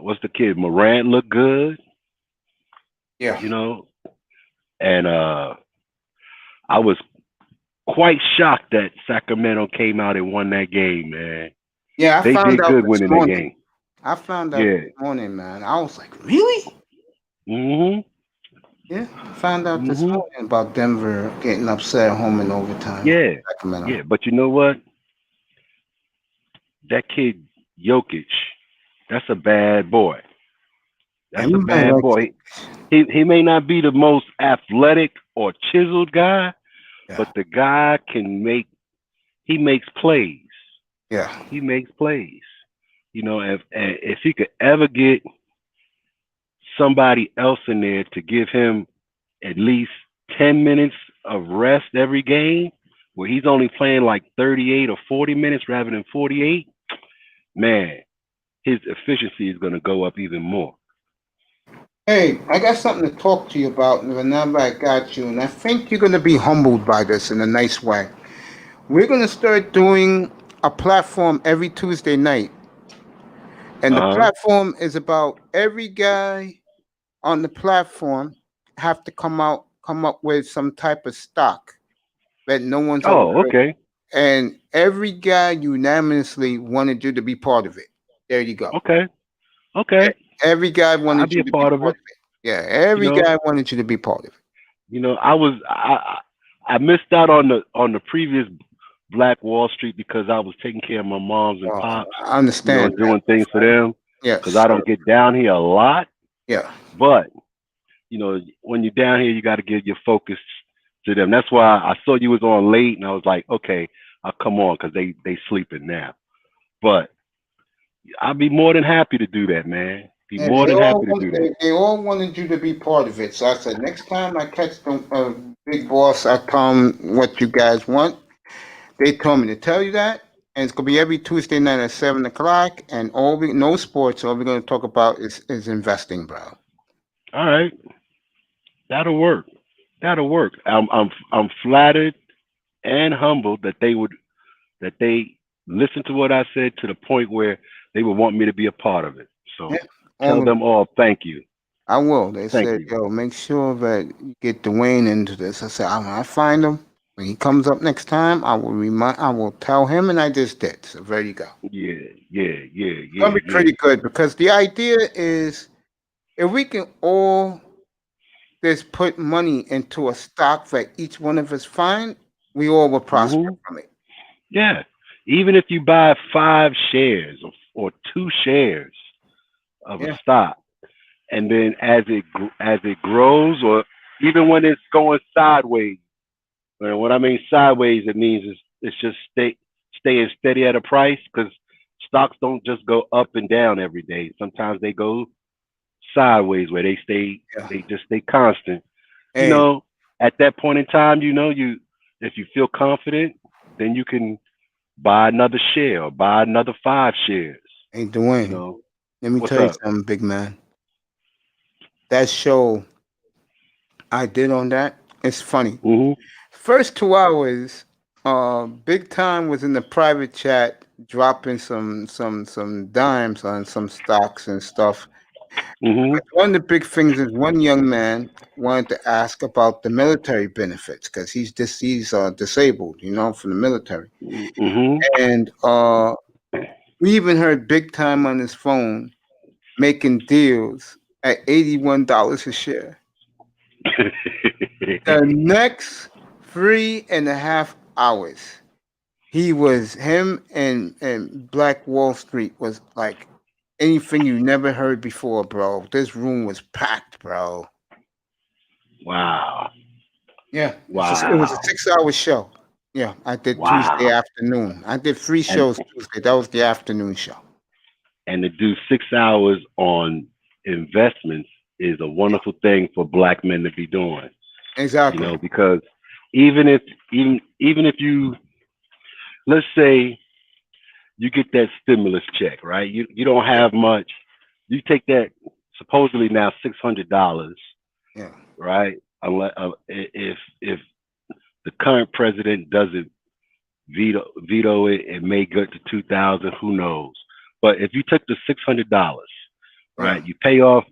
Speaker 11: what's the kid? Morant looked good.
Speaker 1: Yeah.
Speaker 11: You know, and I was quite shocked that Sacramento came out and won that game, man.
Speaker 1: Yeah, I
Speaker 11: They
Speaker 1: found
Speaker 11: did
Speaker 1: out
Speaker 11: good
Speaker 1: this
Speaker 11: winning that
Speaker 1: morning.
Speaker 11: game.
Speaker 1: I found out
Speaker 11: Yeah.
Speaker 1: this morning, man. I was like, really?
Speaker 11: Mhm.
Speaker 1: Yeah. Found out this
Speaker 11: Mhm.
Speaker 1: morning about Denver getting upset at home in overtime.
Speaker 11: Yeah.
Speaker 1: Sacramento.
Speaker 11: Yeah, but you know what? That kid Jokic, that's a bad boy. That's a
Speaker 1: Everybody
Speaker 11: bad
Speaker 1: likes
Speaker 11: boy. He may not be the most athletic or chiseled guy,
Speaker 1: Yeah.
Speaker 11: but the guy he makes plays.
Speaker 1: Yeah.
Speaker 11: He makes plays. You know, if he could ever get somebody else in there to give him at least 10 minutes of rest every game, where he's only playing like 38 or 40 minutes rather than 48, man, his efficiency is going to go up even more.
Speaker 1: Hey, I got something to talk to you about, and whenever I got you, and I think you're going to be humbled by this in a nice way. We're going to start doing a platform every Tuesday night. And the platform is about every guy on the platform have to come up with some type of stock that no one's ever
Speaker 11: Oh,
Speaker 1: heard.
Speaker 11: okay.
Speaker 1: And every guy unanimously wanted you to be part of it. There you go.
Speaker 11: Okay. Okay.
Speaker 1: Every guy
Speaker 11: I'll
Speaker 1: wanted
Speaker 11: be
Speaker 1: you
Speaker 11: a
Speaker 1: to be
Speaker 11: part of
Speaker 1: part
Speaker 11: it.
Speaker 1: of it. Yeah,
Speaker 11: You
Speaker 1: every
Speaker 11: know,
Speaker 1: guy wanted you to be part of it.
Speaker 11: I missed out on the previous Black Wall Street because I was taking care of my moms and pops,
Speaker 1: I understand
Speaker 11: and doing things for them because
Speaker 1: Yes.
Speaker 11: I don't get down here a lot.
Speaker 1: Yeah.
Speaker 11: But when you're down here, you got to give your focus to them. That's why I saw you was on late, and I was like, okay, I'll come on because they sleeping now. But I'll be more than happy to do that, man. Be
Speaker 1: Yeah,
Speaker 11: more than happy to do that.
Speaker 1: they all wanted you to be part of it. So I said, next time I catch the big boss, I tell him what you guys want. They told me to tell you that, and it's gonna be every Tuesday night at 7 o'clock. And no sports. All we're gonna talk about is investing, bro.
Speaker 11: All right, that'll work. That'll work. I'm flattered and humbled that they listened to what I said to the point where they would want me to be a part of it. So
Speaker 1: Yeah,
Speaker 11: tell
Speaker 1: all
Speaker 11: them all thank you.
Speaker 1: I will. They
Speaker 11: Thank
Speaker 1: said,
Speaker 11: you.
Speaker 1: yo, make sure that you get Dwayne into this. I said, when I find him, when he comes up next time, I will tell him, and I just did. So there you go.
Speaker 11: Yeah.
Speaker 1: It's gonna be pretty good because the idea is if we can all just put money into a stock that each one of us find, we all will prosper from it.
Speaker 11: Yeah. Even if you buy 5 shares or 2 shares of a stock, and then as it grows, or even when it's going sideways, and what I mean sideways, it means it's just staying steady at a price, because stocks don't just go up and down every day. Sometimes they go sideways where they just stay constant.
Speaker 1: Hey.
Speaker 11: At that point in time, if you feel confident, then you can buy another share or buy another 5 shares.
Speaker 1: Hey, Dwayne, let me tell you something, big man. That show I did on that, it's funny. First 2 hours, Big Time was in the private chat dropping some dimes on some stocks and stuff. But one of the big things is one young man wanted to ask about the military benefits because he's disabled, from the military. And we even heard Big Time on his phone making deals at $81 a share. The next 3.5 hours, him and Black Wall Street was like anything you never heard before, bro. This room was packed, bro.
Speaker 11: Wow.
Speaker 1: Yeah.
Speaker 11: Wow.
Speaker 1: It was a 6-hour show. Yeah, I did Tuesday afternoon. I did 3 shows Tuesday. That was the afternoon show.
Speaker 11: And to do 6 hours on investments is a wonderful thing for Black men to be doing.
Speaker 1: Exactly.
Speaker 11: Because even if you, let's say you get that stimulus check, right? You don't have much. You take that supposedly now $600, right? Unless if the current president doesn't veto it, it may go to 2,000. Who knows? But if you took the $600, right, you pay off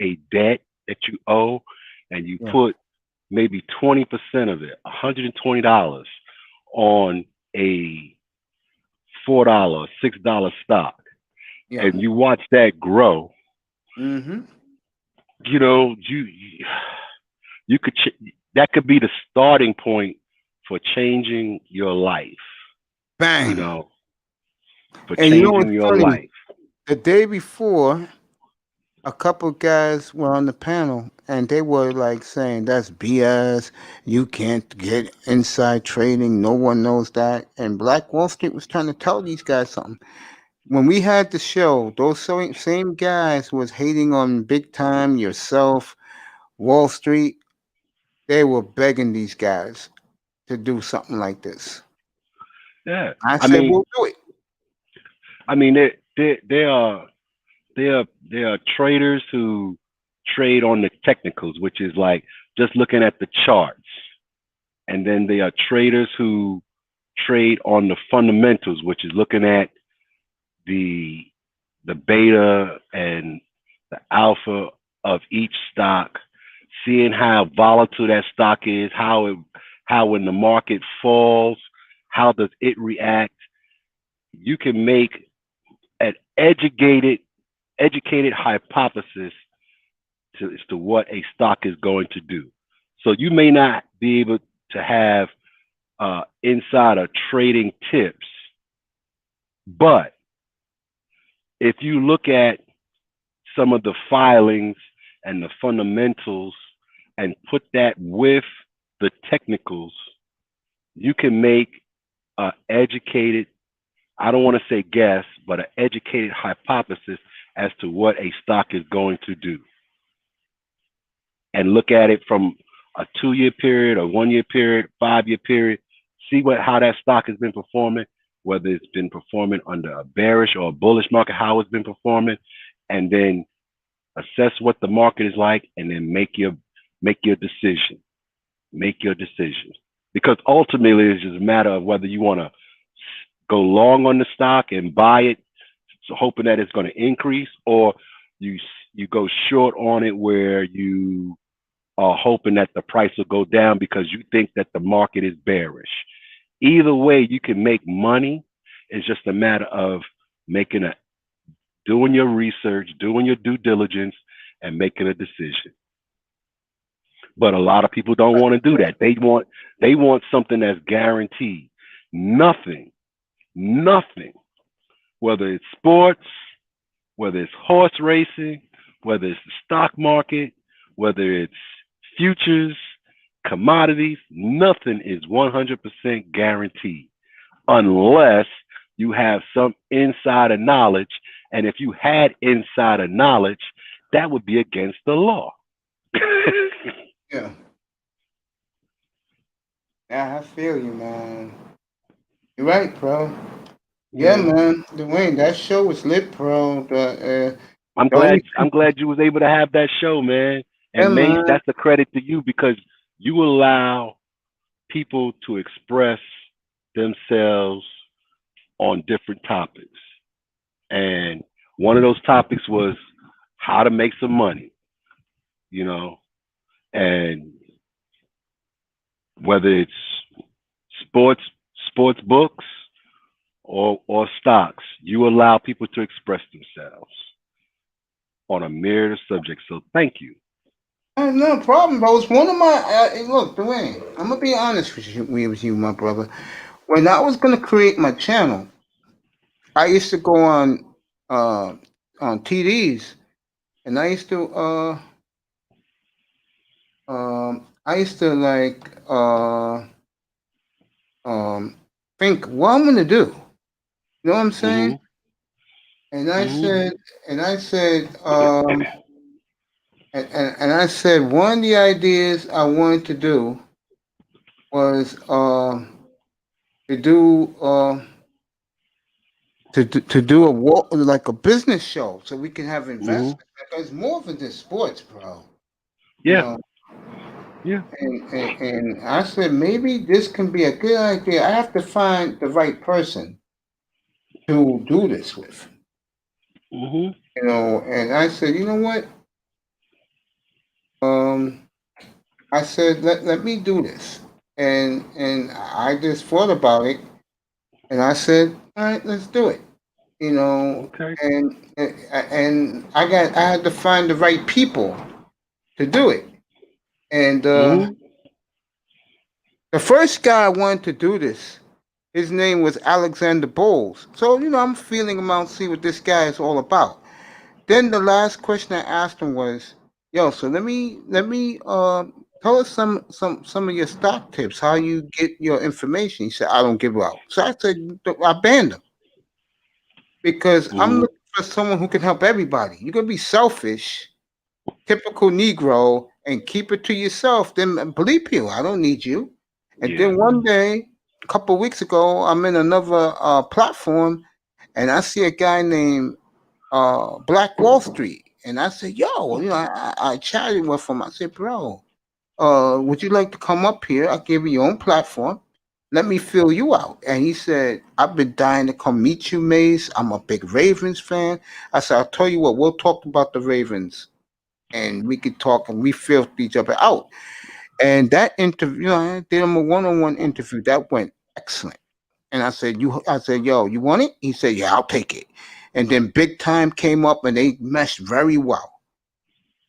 Speaker 11: a debt that you owe, and you put maybe 20% of it, $120, on a $4, $6 stock, and you watch that grow. You could that could be the starting point for changing your life.
Speaker 1: Bang.
Speaker 11: For
Speaker 1: and
Speaker 11: changing your
Speaker 1: funny?
Speaker 11: life.
Speaker 1: The day before, a couple guys were on the panel and they were like saying that's BS. You can't get inside trading. No one knows that. And Black Wall Street was trying to tell these guys something. When we had the show, those same guys was hating on Big Time, yourself, Wall Street. They were begging these guys to do something like this.
Speaker 11: Yeah.
Speaker 1: I
Speaker 11: I
Speaker 1: said,
Speaker 11: mean,
Speaker 1: we'll do it.
Speaker 11: they are traders who trade on the technicals, which is like just looking at the charts. And then they are traders who trade on the fundamentals, which is looking at the beta and the alpha of each stock, seeing how volatile that stock is, how when the market falls, how does it react. You can make an educated hypothesis as to what a stock is going to do. So you may not be able to have insider trading tips, but if you look at some of the filings and the fundamentals and put that with the technicals, you can make an educated, I don't want to say guess, but an educated hypothesis as to what a stock is going to do. And look at it from a 2-year period, a 1-year period, 5-year period. See how that stock has been performing, whether it's been performing under a bearish or a bullish market, how it's been performing, and then assess what the market is like, and then make your decision. Make your decision. Because ultimately, it's just a matter of whether you want to go long on the stock and buy it, so hoping that it's going to increase, or you go short on it where you are hoping that the price will go down because you think that the market is bearish. Either way, you can make money. It's just a matter of doing your research, doing your due diligence, and making a decision. But a lot of people don't want to do that. They want something that's guaranteed. Nothing, whether it's sports, whether it's horse racing, whether it's the stock market, whether it's futures, commodities, nothing is 100% guaranteed unless you have some insider knowledge. And if you had insider knowledge, that would be against the law.
Speaker 1: Yeah. Yeah, I feel you, man. You're right, bro. Yeah, man. Dwayne, that show was lit, bro.
Speaker 11: I'm glad you was able to have that show, man. And Mace, that's a credit to you because you allow people to express themselves on different topics. And one of those topics was how to make some money, and whether it's sports books or stocks, you allow people to express themselves on a myriad of subjects. So thank you.
Speaker 1: No problem, bro. It's one of my look, Dwayne. I'm gonna be honest with you, my brother. When I was gonna create my channel, I used to go on TDs, and I used to think what I'm gonna do. You know what I'm saying? And I said, and I said one of the ideas I wanted to do was to do like a business show so we can have investment because more than just sports, bro.
Speaker 11: Yeah.
Speaker 1: And I said maybe this can be a good idea. I have to find the right person to do this with. And I said, you know what? I said, let me do this. And I just thought about it and I said, all right, let's do it.
Speaker 11: Okay.
Speaker 1: And I had to find the right people to do it. And the first guy I wanted to do this, his name was Alexander Bowles. So, I'm feeling him out, see what this guy is all about. then the last question I asked him was, "Yo, so let me tell us some of your stock tips. How you get your information?" He said, "I don't give out." So I said, "I banned him because I'm
Speaker 11: Mm-hmm.
Speaker 1: looking for someone who can help everybody. You're gonna be selfish, typical Negro, and keep it to yourself. Then bleep you. I don't need you." And
Speaker 11: Yeah.
Speaker 1: then one day, a couple of weeks ago, I'm in another platform, and I see a guy named Black Wall Street. And I said, "Yo, I chatted with him. I said, bro, would you like to come up here? I'll give you your own platform. Let me fill you out." And he said, "I've been dying to come meet you, Mace. I'm a big Ravens fan." I said, "I'll tell you what, we'll talk about the Ravens and we could talk and we filled each other out." And that interview, I did him a one-on-one interview. That went excellent. And I said, "Yo, you want it?" He said, "Yeah, I'll take it." And then Big Time came up and they meshed very well.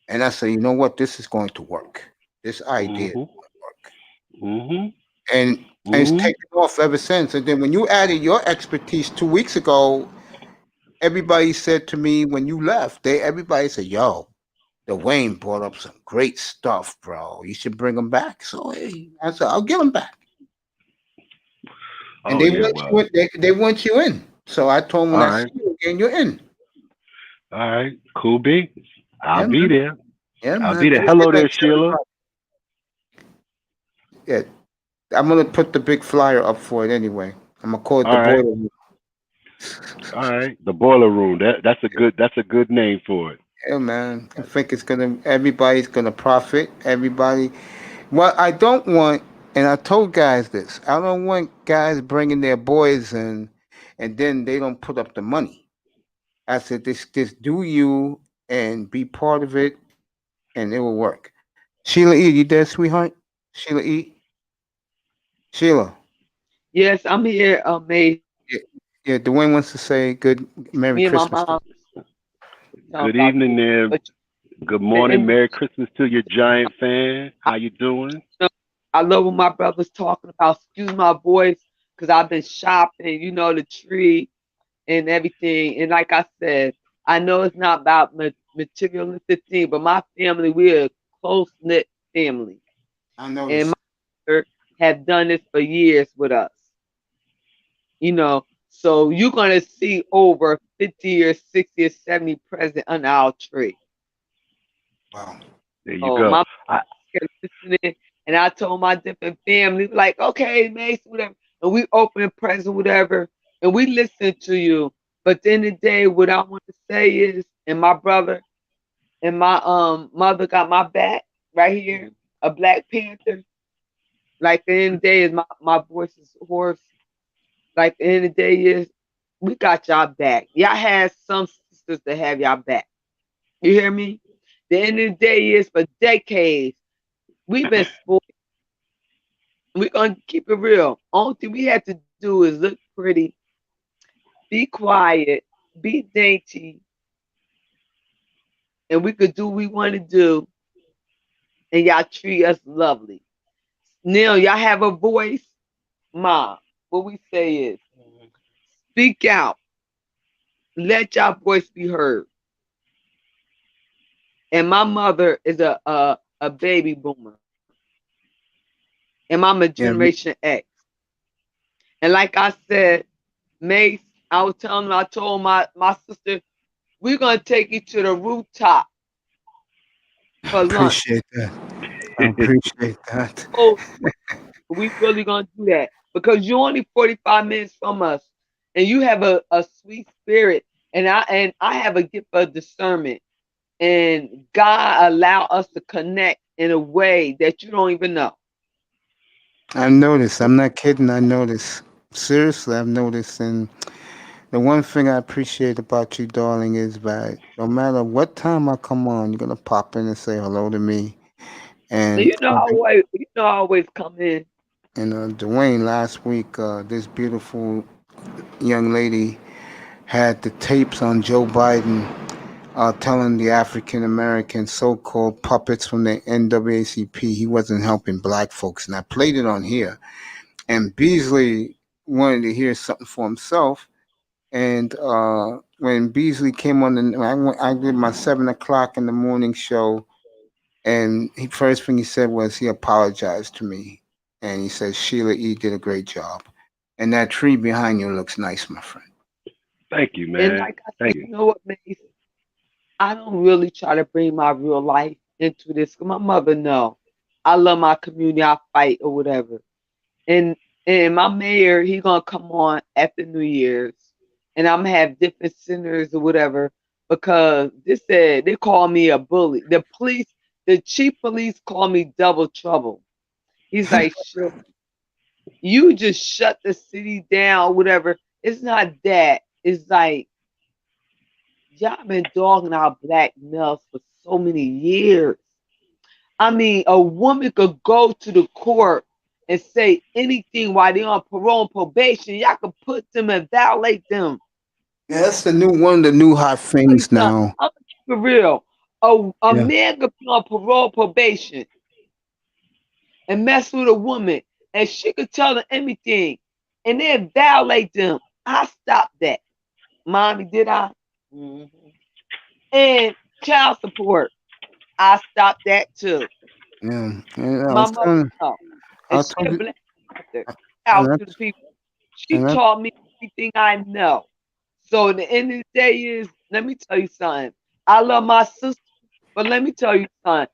Speaker 1: And I said, "You know what? This is going to work. This idea is
Speaker 11: Mm-hmm.
Speaker 1: going to work."
Speaker 11: Mm-hmm.
Speaker 1: And it's
Speaker 11: Mm-hmm.
Speaker 1: taken off ever since. And then when you added your expertise 2 weeks ago, everybody said to me when you left, everybody said, "Yo, Dwayne brought up some great stuff, bro. You should bring him back." So hey, I said, "I'll get him back." And
Speaker 11: Oh yeah. Well.
Speaker 1: they want you in. So I told him when
Speaker 11: All
Speaker 1: I see
Speaker 11: right.
Speaker 1: you again, you're in.
Speaker 11: All right. Cool beans. I'll
Speaker 1: Yeah,
Speaker 11: be
Speaker 1: man.
Speaker 11: there.
Speaker 1: Yeah,
Speaker 11: I'll
Speaker 1: man.
Speaker 11: be there.
Speaker 1: Tell
Speaker 11: Hello
Speaker 1: your
Speaker 11: there,
Speaker 1: thanks to
Speaker 11: Sheila.
Speaker 1: everybody. Yeah, I'm gonna put the big flyer up for it anyway. I'm gonna call it the
Speaker 11: All right.
Speaker 1: boiler room.
Speaker 11: All right. The boiler room. That's a good name for it.
Speaker 1: Yeah, man. I think everybody's gonna profit. Everybody. What I don't want, and I told guys this, I don't want guys bringing their boys in, and then they don't put up the money. I said, just do you and be part of it, and it will work. Sheila E, you there, sweetheart? Sheila E, Sheila.
Speaker 8: Yes, I'm here, May.
Speaker 1: Yeah, yeah. Dwayne wants to say good Merry
Speaker 8: Me and my
Speaker 1: Christmas to
Speaker 8: mom
Speaker 1: you.
Speaker 8: talking
Speaker 11: Good
Speaker 8: about
Speaker 11: evening
Speaker 8: this.
Speaker 11: there.
Speaker 8: But
Speaker 11: Good morning.
Speaker 8: and
Speaker 11: Merry Christmas to your giant fan.
Speaker 8: I,
Speaker 11: How you doing?
Speaker 8: I love when my brother's talking about, excuse my voice, because I've been shopping, the tree and everything. And like I said, I know it's not about materialistic thing, but my family, we're a close knit family,
Speaker 1: I
Speaker 8: and
Speaker 1: noticed.
Speaker 8: my mother have done this for years with us. So you're gonna see over 50 or 60 or 70 present on our tree.
Speaker 1: Wow.
Speaker 11: There you
Speaker 8: Oh,
Speaker 11: go.
Speaker 8: my
Speaker 11: I,
Speaker 8: kept listening, and I told my different family, like, okay, Mace, whatever, and we open present, whatever, and we listen to you. But then the day, what I want to say is, and my brother and my mother got my back right here, a Black Panther. Like the end of the day is my voice is hoarse. Like the end of the day is, we got y'all back. Y'all had some sisters to have y'all back. You hear me? The end of the day is, for decades we've been spoiled. We're gonna keep it real. Only thing we have to do is look pretty, be quiet, be dainty, and we could do what we want to do, and y'all treat us lovely. Now y'all have a voice, Mom. What we say is, speak out, let y'all voice be heard. And my mother is a baby boomer, and I'm a
Speaker 1: Yeah,
Speaker 8: Generation X. And like I said, Mace, I told my sister, we're gonna take you to the rooftop
Speaker 1: I
Speaker 8: for lunch.
Speaker 1: appreciate that. I appreciate that.
Speaker 8: Oh, we really gonna do that because you're only 45 minutes from us, and you have a sweet spirit, and I have a gift of discernment, and God allow us to connect in a way that you don't even know.
Speaker 1: I've noticed. I'm not kidding. I noticed. Seriously, I've noticed. And the one thing I appreciate about you, darling, is that no matter what time I come on, you're gonna pop in and say hello to me.
Speaker 8: And
Speaker 1: And
Speaker 8: I always come in.
Speaker 1: Dwayne, last week, this beautiful young lady had the tapes on Joe Biden telling the African American so-called puppets from the NAACP he wasn't helping black folks, and I played it on here. And Beasley wanted to hear something for himself, and when Beasley came on I did my 7 o'clock in the morning show, and first thing he said was he apologized to me, and he said Sheila E. did a great job, and that tree behind you looks nice, my friend.
Speaker 11: Thank you,
Speaker 8: And
Speaker 11: man.
Speaker 8: like I
Speaker 11: Thank
Speaker 8: said,
Speaker 11: you.
Speaker 8: you know what, Mace? I don't really try to bring my real life into this. 'Cause my mother know I love my community. I fight or whatever. And my mayor, he gonna come on after New Year's, and I'm gonna have different senators or whatever because they call me a bully. The chief police call me double trouble. He's like, sure, you just shut the city down, or whatever. It's not that. It's like y'all been dogging our black males for so many years. I mean, a woman could go to the court and say anything while they're on parole and probation. Y'all could put them and violate them.
Speaker 1: Yeah, that's the new one of the new hot things
Speaker 8: I'm
Speaker 1: now.
Speaker 8: gonna keep it real. A
Speaker 1: Yeah.
Speaker 8: man could be on parole probation and mess with a woman, and she could tell them anything, and then violate them. I stopped that. Mommy, did I? Mhm. And child support. I stopped that too.
Speaker 1: Yeah. And I
Speaker 8: My
Speaker 1: was
Speaker 8: mother
Speaker 1: telling
Speaker 8: know.
Speaker 1: I
Speaker 8: And she
Speaker 1: told
Speaker 8: a
Speaker 1: you
Speaker 8: black mother
Speaker 1: and
Speaker 8: out to the
Speaker 1: that's
Speaker 8: people. She
Speaker 1: and that
Speaker 8: taught me everything I know. So the end of the day is, let me tell you something. I love my sister, but let me tell you something.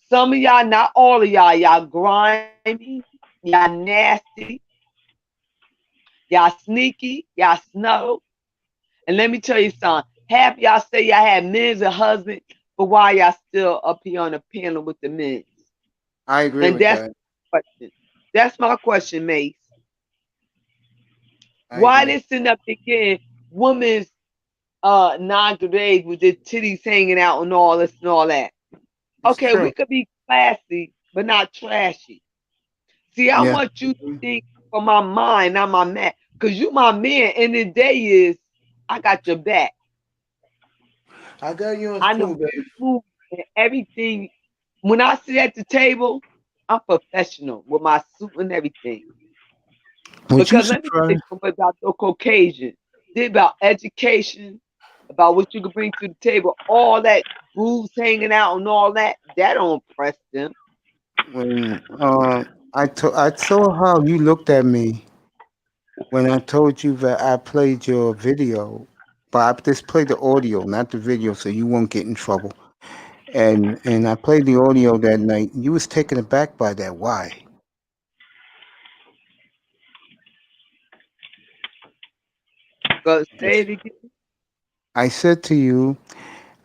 Speaker 8: Some of y'all, not all of y'all grimy, y'all nasty, y'all sneaky, y'all snow. And let me tell you something. Half y'all say y'all had men's and husbands, but why y'all still up here on the panel with the men?
Speaker 1: I agree
Speaker 8: And
Speaker 1: with
Speaker 8: that's
Speaker 1: that.
Speaker 8: my question. That's my question, Mace.
Speaker 1: I
Speaker 8: Why
Speaker 1: agree.
Speaker 8: they sitting up there getting women's non-grade with their titties hanging out and all this and all that?
Speaker 1: It's
Speaker 8: Okay,
Speaker 1: true.
Speaker 8: we could be classy, but not trashy. See, I
Speaker 1: Yeah.
Speaker 8: want you to think for my mind, not my man. Because you my man, and the day is, I got your back.
Speaker 1: I got yours
Speaker 8: I know
Speaker 1: too, babe.
Speaker 8: every move and everything. When I sit at the table, I'm professional with my suit and everything.
Speaker 1: Would you
Speaker 8: Because let me tell you
Speaker 1: surprise?
Speaker 8: something about the Caucasian. They're about education, about what you can bring to the table, all that booze hanging out and all that. That don't impress them.
Speaker 1: When I saw how you looked at me when I told you that I played your video, but I just played the audio, not the video, so you won't get in trouble. And I played the audio that night. You was taken aback by that. Why?
Speaker 8: Go say it again.
Speaker 1: I said to you,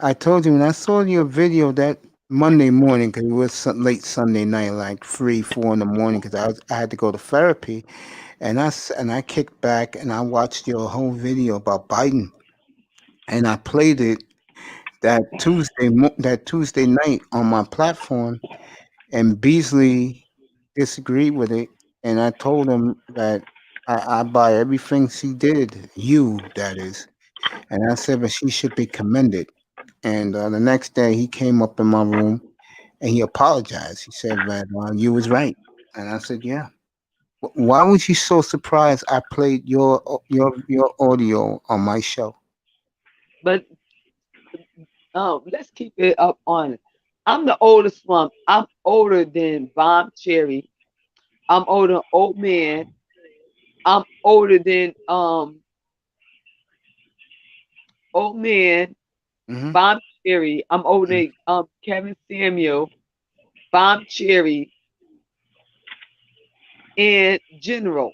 Speaker 1: I told you when I saw your video that Monday morning, because it was late Sunday night, like 3, 4 in the morning, because I had to go to therapy, and I kicked back and I watched your whole video about Biden, and I played it that Tuesday night on my platform, and Beasley disagreed with it, and I told him that I buy everything she did, you that is, and I said, but she should be commended. And the next day, he came up in my room and he apologized. He said that you was right, and I said, yeah. Why was you so surprised I played your audio on my show?
Speaker 8: But let's keep it up on it. I'm the oldest one. I'm older than Bomb Cherry. I'm older than Old Man. I'm older than Old Man,
Speaker 1: Hmm.
Speaker 8: Bomb Cherry. I'm older than Kevin Samuel, Bomb Cherry, and General.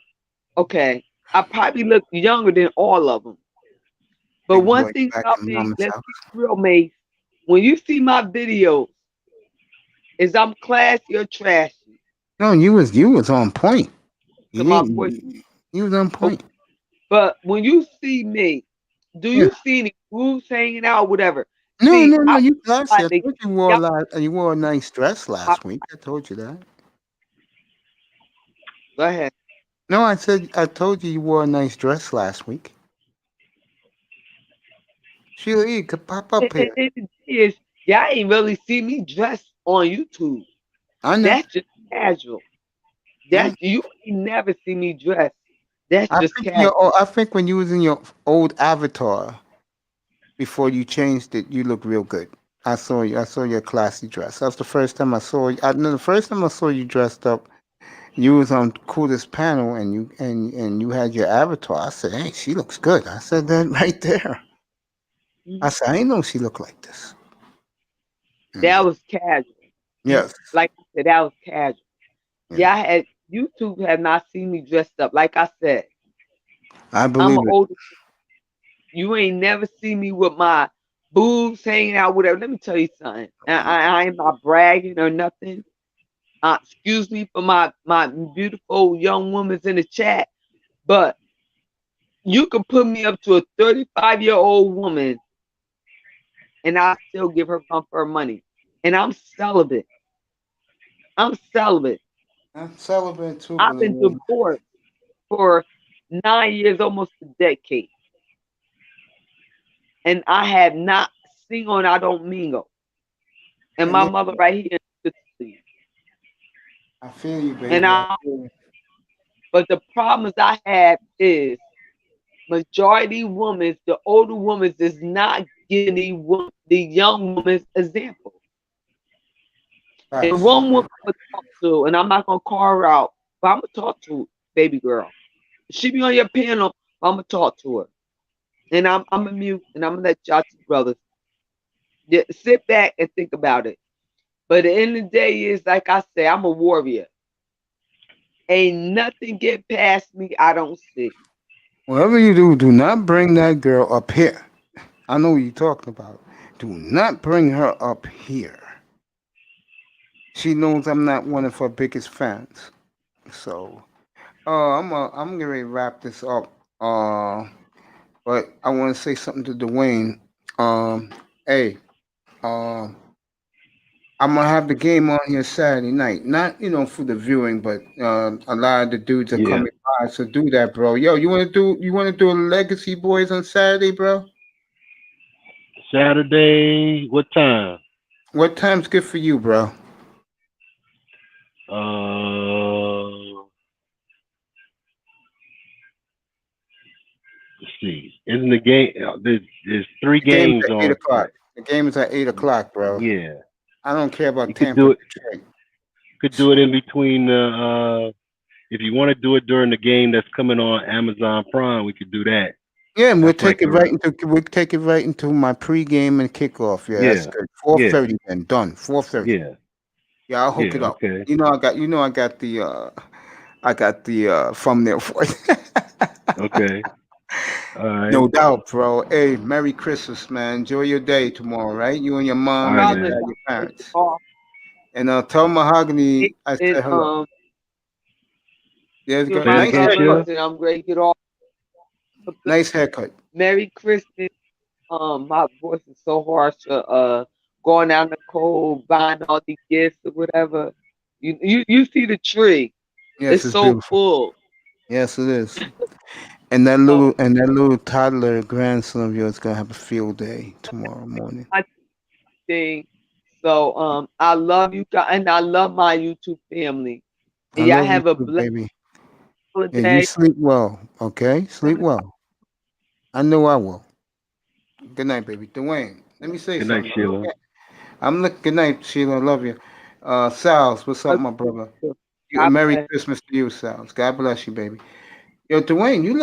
Speaker 8: Okay. I probably look younger than all of them. But
Speaker 1: Big
Speaker 8: one
Speaker 1: boy
Speaker 8: thing
Speaker 1: back
Speaker 8: about
Speaker 1: in
Speaker 8: me,
Speaker 1: mama's
Speaker 8: let's
Speaker 1: house.
Speaker 8: keep it real, Mace. When you see my videos, is I'm classy or trashy?
Speaker 1: No, you was on point.
Speaker 8: To
Speaker 1: You
Speaker 8: my voice.
Speaker 1: ain't, you was on
Speaker 8: Okay.
Speaker 1: point.
Speaker 8: But when you see me, do
Speaker 1: Yeah.
Speaker 8: you see any grooves hanging out, whatever?
Speaker 1: No,
Speaker 8: See,
Speaker 1: no, no.
Speaker 8: I
Speaker 1: You classy.
Speaker 8: like
Speaker 1: I
Speaker 8: to
Speaker 1: told
Speaker 8: y'all,
Speaker 1: you wore a nice dress
Speaker 8: I,
Speaker 1: last week. I told you that.
Speaker 8: go ahead.
Speaker 1: No, I told you wore a nice dress last week. Sheila E. could pop up here.
Speaker 8: And the thing is, y'all ain't really see me dressed on YouTube.
Speaker 1: I know.
Speaker 8: That's just casual.
Speaker 1: Yeah.
Speaker 8: That's you ain't never see me dressed. That's
Speaker 1: I
Speaker 8: just
Speaker 1: think
Speaker 8: casual.
Speaker 1: I think when you was in your old avatar, before you changed it, you look real good. I saw you. I saw your classy dress. That's the first time I saw you. I know the first time I saw you dressed up. You was on coolest panel, and you had your avatar. I said, "Hey, she looks good." I said that right there. I
Speaker 8: Mhm.
Speaker 1: said, "I didn't know she looked like this." And
Speaker 8: That was casual.
Speaker 1: yes,
Speaker 8: Like I said, that was casual.
Speaker 1: yeah,
Speaker 8: Yeah, YouTube have not seen me dressed up. Like I said,
Speaker 1: I
Speaker 8: I'm
Speaker 1: believe
Speaker 8: an
Speaker 1: it.
Speaker 8: older. You ain't never see me with my boobs hanging out, whatever. Let me tell you something. I ain't not bragging or nothing. Excuse me for my beautiful young women's in the chat, but you can put me up to a 35-year-old woman, and I still give her run for her money. And I'm celibate. I'm celibate.
Speaker 1: I'm celebrating too,
Speaker 8: I've
Speaker 1: believe
Speaker 8: been
Speaker 1: me.
Speaker 8: divorced for 9 years, almost a decade, and I have not single and I don't mingle. And
Speaker 1: And
Speaker 8: my
Speaker 1: yeah,
Speaker 8: mother right here is asleep.
Speaker 1: I feel you,
Speaker 8: And
Speaker 1: baby. I feel you.
Speaker 8: but the problems I have is majority women, the older women, is not giving the young women's example. And
Speaker 1: Facts.
Speaker 8: one woman I'm gonna talk to, and I'm not gonna call her out, but I'm gonna talk to baby girl. She be on your panel, I'm gonna talk to her. And I'm a mute, and I'm gonna let y'all two brothers sit back and think about it. But at the end of the day is like I say, I'm a warrior. Ain't nothing get past me I don't see.
Speaker 1: Whatever you do, do not bring that girl up here. I know what you're talking about. Do not bring her up here. She knows I'm not one of her biggest fans. So, I'm getting ready to wrap this up. But I want to say something to Dwayne. Hey, um, I'm gonna have the game on here Saturday night. Not for the viewing, but a lot of the dudes are
Speaker 11: Yeah.
Speaker 1: coming by. So do that, bro. Yo, you wanna do a Legacy Boys on Saturday, bro?
Speaker 11: Saturday, what time?
Speaker 1: What time's good for you, bro?
Speaker 11: Let's see. Isn't the game? There's three
Speaker 1: The game's
Speaker 11: games
Speaker 1: at eight
Speaker 11: on.
Speaker 1: o'clock. The game is at 8 o'clock, bro.
Speaker 11: Yeah,
Speaker 1: I don't care about
Speaker 11: you could
Speaker 1: Tampa
Speaker 11: do it.
Speaker 1: Detroit.
Speaker 11: Could do it in between. If you want to do it during the game that's coming on Amazon Prime, we could do that.
Speaker 1: Yeah, and we'll
Speaker 11: That's like
Speaker 1: take it right into my pregame and kickoff. Yeah, that's
Speaker 11: yeah,
Speaker 1: good.
Speaker 11: yeah,
Speaker 1: 4:30 then done. 4:30.
Speaker 11: yeah,
Speaker 1: Yeah, I'll hook
Speaker 11: yeah.
Speaker 1: it up.
Speaker 11: Okay.
Speaker 1: I got the thumbnail for it.
Speaker 11: Okay. All right.
Speaker 1: No doubt, bro. Hey, Merry Christmas, man. Enjoy your day tomorrow, right? You and your
Speaker 11: All
Speaker 1: mom
Speaker 11: right,
Speaker 1: and your
Speaker 8: Brothers,
Speaker 11: man.
Speaker 1: dad,
Speaker 8: I'm
Speaker 1: your
Speaker 8: break it
Speaker 1: parents.
Speaker 8: off.
Speaker 1: And tell Mahogany I
Speaker 8: And
Speaker 1: said hello. Yeah, it's
Speaker 8: you're
Speaker 1: got
Speaker 11: Say it
Speaker 8: my
Speaker 1: nice
Speaker 11: again,
Speaker 1: haircut.
Speaker 11: Sheila.
Speaker 8: brothers, and I'm ready to get off.
Speaker 1: Nice haircut.
Speaker 8: Merry Christmas. My voice is so harsh. Going out in the cold, buying all the gifts or whatever. You see the tree?
Speaker 1: Yes,
Speaker 8: It's
Speaker 1: it's
Speaker 8: so
Speaker 1: beautiful.
Speaker 8: full.
Speaker 1: Yes, it is. And that
Speaker 8: So
Speaker 1: little toddler grandson of yours gonna have a field day tomorrow morning.
Speaker 8: my thing. So I love you guys, and I love my YouTube family.
Speaker 1: I
Speaker 8: And y'all
Speaker 1: love you
Speaker 8: have a
Speaker 1: too,
Speaker 8: blessed
Speaker 1: baby. Yeah, you
Speaker 8: holiday.
Speaker 1: sleep well, okay? Sleep well. I know I will. Good night, baby. Dwayne, let me say
Speaker 11: Good night,
Speaker 1: something.
Speaker 11: Sheila.
Speaker 1: Good night, Sheila. I love you. Sal's, what's up, my brother?
Speaker 8: God
Speaker 1: Merry
Speaker 8: bless.
Speaker 1: Christmas to you, Sal's. God bless you, baby. Yo, Dwayne, you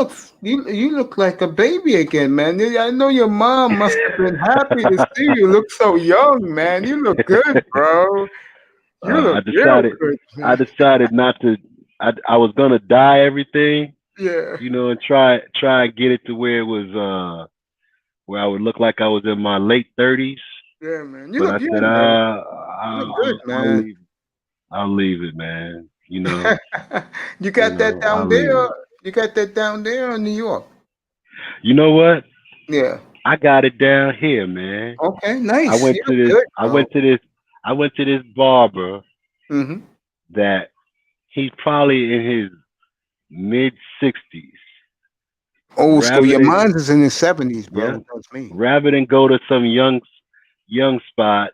Speaker 1: look like a baby again, man. I know your mom must have been happy to see you. You look so young, man. You look good, bro. You
Speaker 11: I
Speaker 1: look real
Speaker 11: decided
Speaker 1: good,
Speaker 11: I
Speaker 1: man.
Speaker 11: decided not to. I was gonna dye everything,
Speaker 1: Yeah,
Speaker 11: and try and get it to where it was where I would look like I was in my late 30s.
Speaker 1: yeah, man. You
Speaker 11: But
Speaker 1: look
Speaker 11: I said,
Speaker 1: young, man. You look good,
Speaker 11: I'll
Speaker 1: man.
Speaker 11: leave. I'll leave it, man.
Speaker 1: You got that down
Speaker 11: I'll leave
Speaker 1: there.
Speaker 11: it.
Speaker 1: You got that down there in New York.
Speaker 11: You know what?
Speaker 1: Yeah.
Speaker 11: I got it down here, man.
Speaker 1: Okay,
Speaker 11: I
Speaker 1: nice.
Speaker 11: went
Speaker 1: You
Speaker 11: to
Speaker 1: look
Speaker 11: this.
Speaker 1: good,
Speaker 11: I
Speaker 1: bro.
Speaker 11: went to this. I went to this barber
Speaker 1: Mm-hmm.
Speaker 11: that he's probably in his mid 60s.
Speaker 1: Old school.
Speaker 11: Rather
Speaker 1: Your
Speaker 11: than
Speaker 1: mind is in his 70s,
Speaker 11: yeah,
Speaker 1: bro. That's me.
Speaker 11: rather than go to some young spot,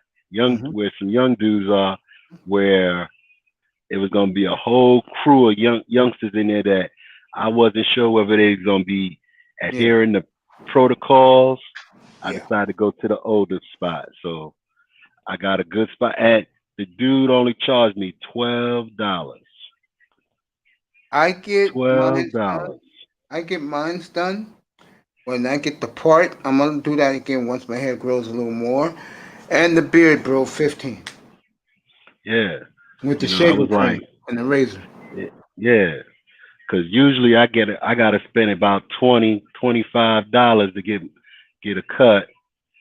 Speaker 1: Mm-hmm.
Speaker 11: where some young dudes are, where it was gonna be a whole crew of youngsters in there that I wasn't sure whether they was gonna be
Speaker 1: Yeah.
Speaker 11: adhering to protocols. I
Speaker 1: Yeah.
Speaker 11: decided to go to the older spot. So I got a good spot. And the dude only charged me $12.
Speaker 1: I get mine done.
Speaker 11: $12.
Speaker 1: I get mine's done. When I get the part, I'm gonna do that again once my hair grows a little more. And the beard, bro, 15.
Speaker 11: Yeah.
Speaker 1: With the
Speaker 11: You know, I
Speaker 1: shaving
Speaker 11: was
Speaker 1: cream
Speaker 11: like,
Speaker 1: and the razor.
Speaker 11: yeah. Because usually I gotta spend about $25 to get a cut.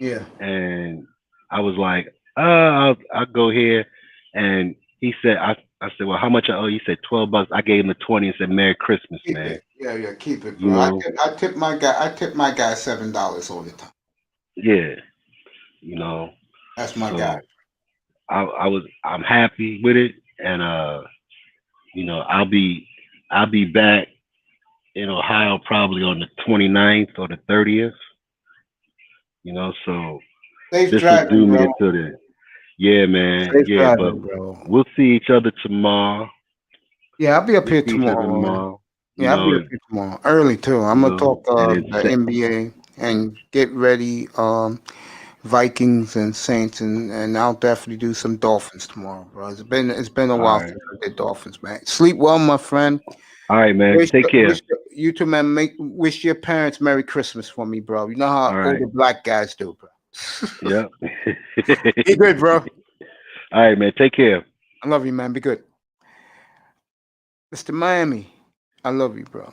Speaker 1: Yeah.
Speaker 11: And I was like, I'll go here. And he said, I said, well, how much I owe you? He said $12. I gave him the 20 and said, Merry Christmas,
Speaker 1: Keep
Speaker 11: man.
Speaker 1: it. Yeah, keep it,
Speaker 11: You
Speaker 1: bro.
Speaker 11: know,
Speaker 1: I tip my guy. I tip my guy $7 all the time.
Speaker 11: yeah, you know.
Speaker 1: That's my guy.
Speaker 11: So I'm happy with it, and you know, I'll be back in Ohio probably on the 29th or the 30th. You know, so
Speaker 1: Safe
Speaker 11: this will
Speaker 1: driving,
Speaker 11: do me
Speaker 1: bro.
Speaker 11: until then. Yeah, man.
Speaker 1: Safe
Speaker 11: Yeah, but
Speaker 1: driving, bro.
Speaker 11: we'll see each other tomorrow.
Speaker 1: Yeah, I'll be up
Speaker 11: We'll
Speaker 1: here
Speaker 11: see each other
Speaker 1: tomorrow, man.
Speaker 11: tomorrow. You
Speaker 1: Yeah, I'll be up
Speaker 11: know,
Speaker 1: here tomorrow early too. I'm
Speaker 11: you
Speaker 1: gonna
Speaker 11: know,
Speaker 1: talk
Speaker 11: and then
Speaker 1: the NBA and get ready. Vikings and Saints, and I'll definitely do some Dolphins tomorrow, bro. It's been a
Speaker 11: all
Speaker 1: while
Speaker 11: right,
Speaker 1: since I did Dolphins, man. Sleep well, my friend.
Speaker 11: all right, man. Take care.
Speaker 1: You two, man. Wish your parents Merry Christmas for me, bro. You know how
Speaker 11: All right.
Speaker 1: older black guys do, bro.
Speaker 11: Yep.
Speaker 1: Be good, bro.
Speaker 11: All right, man. Take care.
Speaker 1: I love you, man. Be good, Mr. Miami. I love you, bro.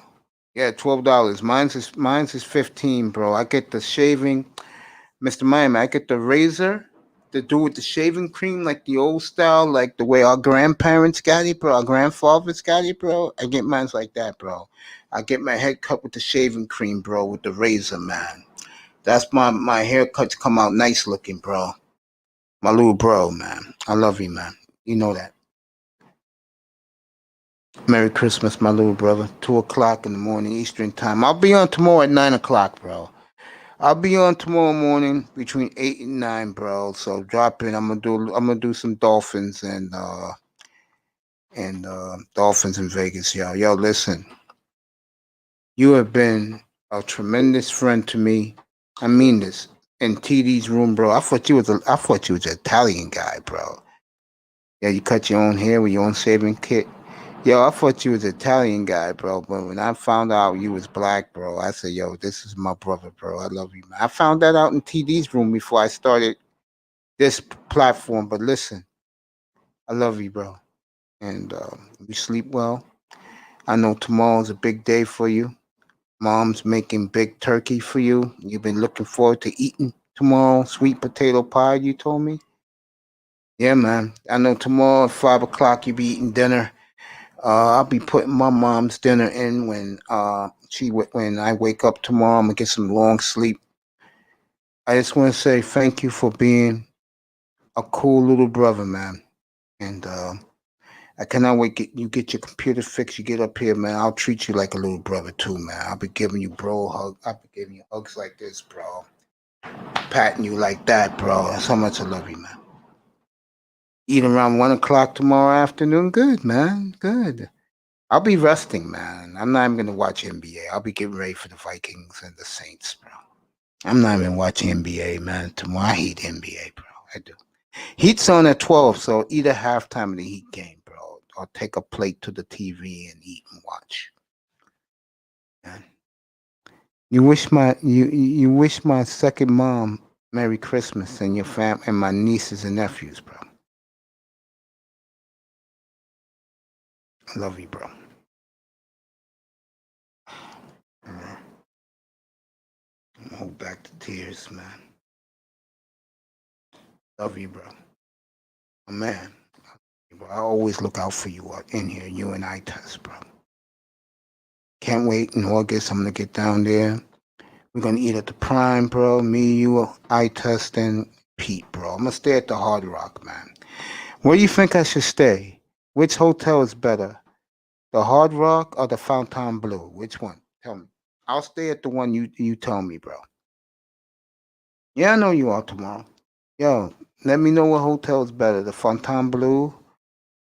Speaker 1: Yeah, $12. Mine's is 15, bro. I get the shaving, Mr. Miami. I get the razor to do with the shaving cream, like the old style, like the way our grandparents got it, bro. Our grandfathers got it, bro. I get mine's like that, bro. I get my head cut with the shaving cream, bro, with the razor, man. That's my haircuts come out nice looking, bro. My little bro, man. I love you, man. You know that. Merry Christmas, my little brother. 2 o'clock in the morning Eastern time. I'll be on tomorrow at 9 o'clock, bro. I'll be on tomorrow morning between 8 and 9, bro. So drop in. I'm gonna do some Dolphins and Dolphins in Vegas, yo. Yo, listen. You have been a tremendous friend to me. I mean this. In TD's room, bro. I thought you was an Italian guy, bro. Yeah, you cut your own hair with your own shaving kit. Yo, I thought you was an Italian guy, bro. But when I found out you was black, bro, I said, yo, this is my brother, bro. I love you, man. I found that out in TD's room before I started this platform. But listen, I love you, bro. And you sleep well. I know tomorrow's a big day for you. Mom's making big turkey for you. You've been looking forward to eating tomorrow. Sweet potato pie, you told me. Yeah, man. I know tomorrow at 5 o'clock you be eating dinner. I'll be putting my mom's dinner in when when I wake up tomorrow. I'm gonna get some long sleep. I just want to say thank you for being a cool little brother, man. And I cannot wait get your computer fixed. You get up here, man. I'll treat you like a little brother too, man. I'll be giving you I'll be giving you hugs like this, bro. Patting you like that, bro. That's how much I love you, man. Eat around 1 o'clock tomorrow afternoon. Good, man. Good. I'll be resting, man. I'm not even gonna watch NBA. I'll be getting ready for the Vikings and the Saints, bro. I'm not even watching NBA, man. Tomorrow I hate NBA, bro. I do. Heat's on at 12, so either halftime of the Heat game, bro, or take a plate to the TV and eat and watch. Man. You wish my second mom Merry Christmas and your fam and my nieces and nephews, bro. I love you, bro. Hold back the tears, man. Love you, bro. Oh, man. I always look out for you in here, you and I test, bro. Can't wait in August. I'm gonna get down there. We're gonna eat at the Prime, bro. Me, you, I test, and Pete, bro. I'm gonna stay at the Hard Rock, man. Where do you think I should stay? Which hotel is better? The Hard Rock or the Fontainebleau? Which one? Tell me. I'll stay at the one you tell me, bro. Yeah, I know you are tomorrow. Yo, let me know what hotel is better, the Fontainebleau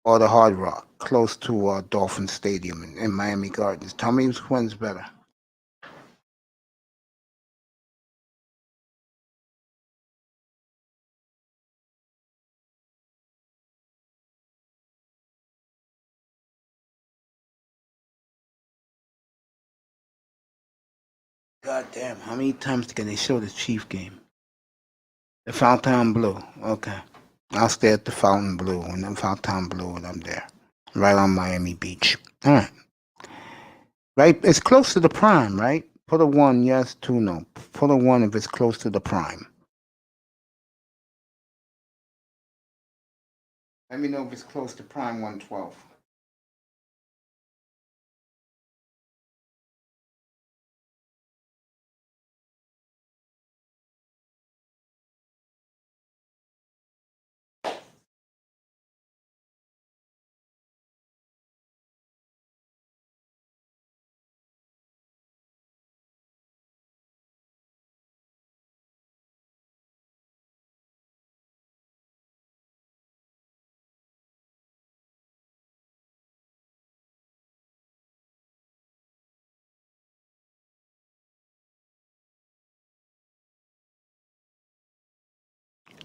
Speaker 1: or the Hard Rock, close to Dolphin Stadium in Miami Gardens. Tell me which one's better. God damn, how many times can they show the Chief game? The Fountain Blue. Okay. I'll stay at the Fountain Blue and the Fountain Blue when I'm there. Right on Miami Beach. All right. Right? It's close to the prime, right? Put a 1, yes, 2, no. Put a 1 if it's close to the prime. Let me know if it's close to prime 112.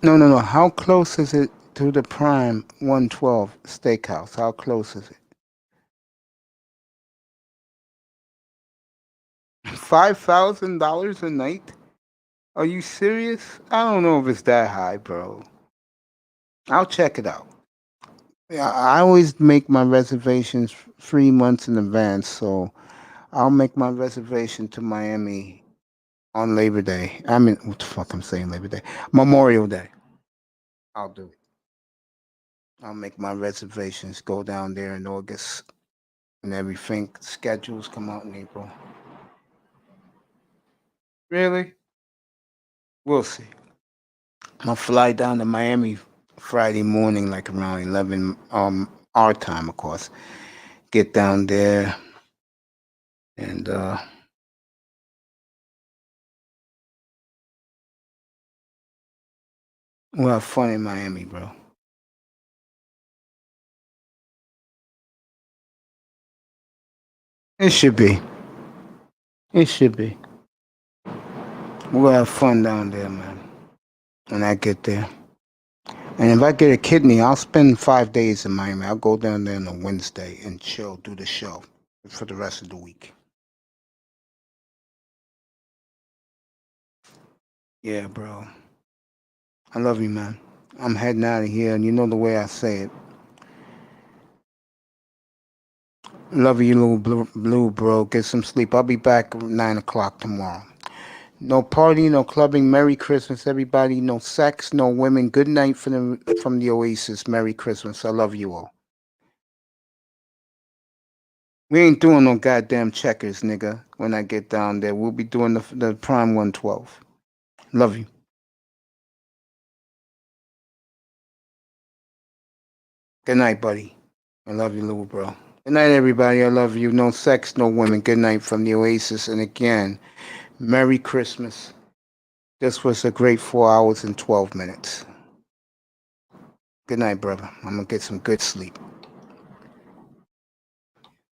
Speaker 1: No. How close is it to the prime 112 steakhouse? How close is it? $5,000 a night? Are you serious? I don't know if it's that high, bro. I'll check it out. Yeah, I always make my reservations 3 months in advance, so I'll make my reservation to Miami on Labor Day. I mean, what the fuck I'm saying Labor Day? Memorial Day. I'll do it. I'll make my reservations, go down there in August and everything. Schedules come out in April. Really? We'll see. I'll fly down to Miami Friday morning, like around 11 our time, of course. Get down there and we'll have fun in Miami, bro. It should be. It should be. We'll have fun down there, man, when I get there. And if I get a kidney, I'll spend 5 days in Miami. I'll go down there on a Wednesday and chill, do the show for the rest of the week. Yeah, bro. I love you, man. I'm heading out of here, and you know the way I say it. Love you, little blue, bro. Get some sleep. I'll be back at 9 o'clock tomorrow. No party, no clubbing. Merry Christmas, everybody. No sex, no women. Good night from the Oasis. Merry Christmas. I love you all. We ain't doing no goddamn checkers, nigga. When I get down there, we'll be doing the prime 112. Love you. Good night, buddy. I love you, little bro. Good night, everybody. I love you. No sex, no women. Good night from the Oasis. And again, Merry Christmas. This was a great 4 hours and 12 minutes. Good night, brother. I'm going to get some good sleep.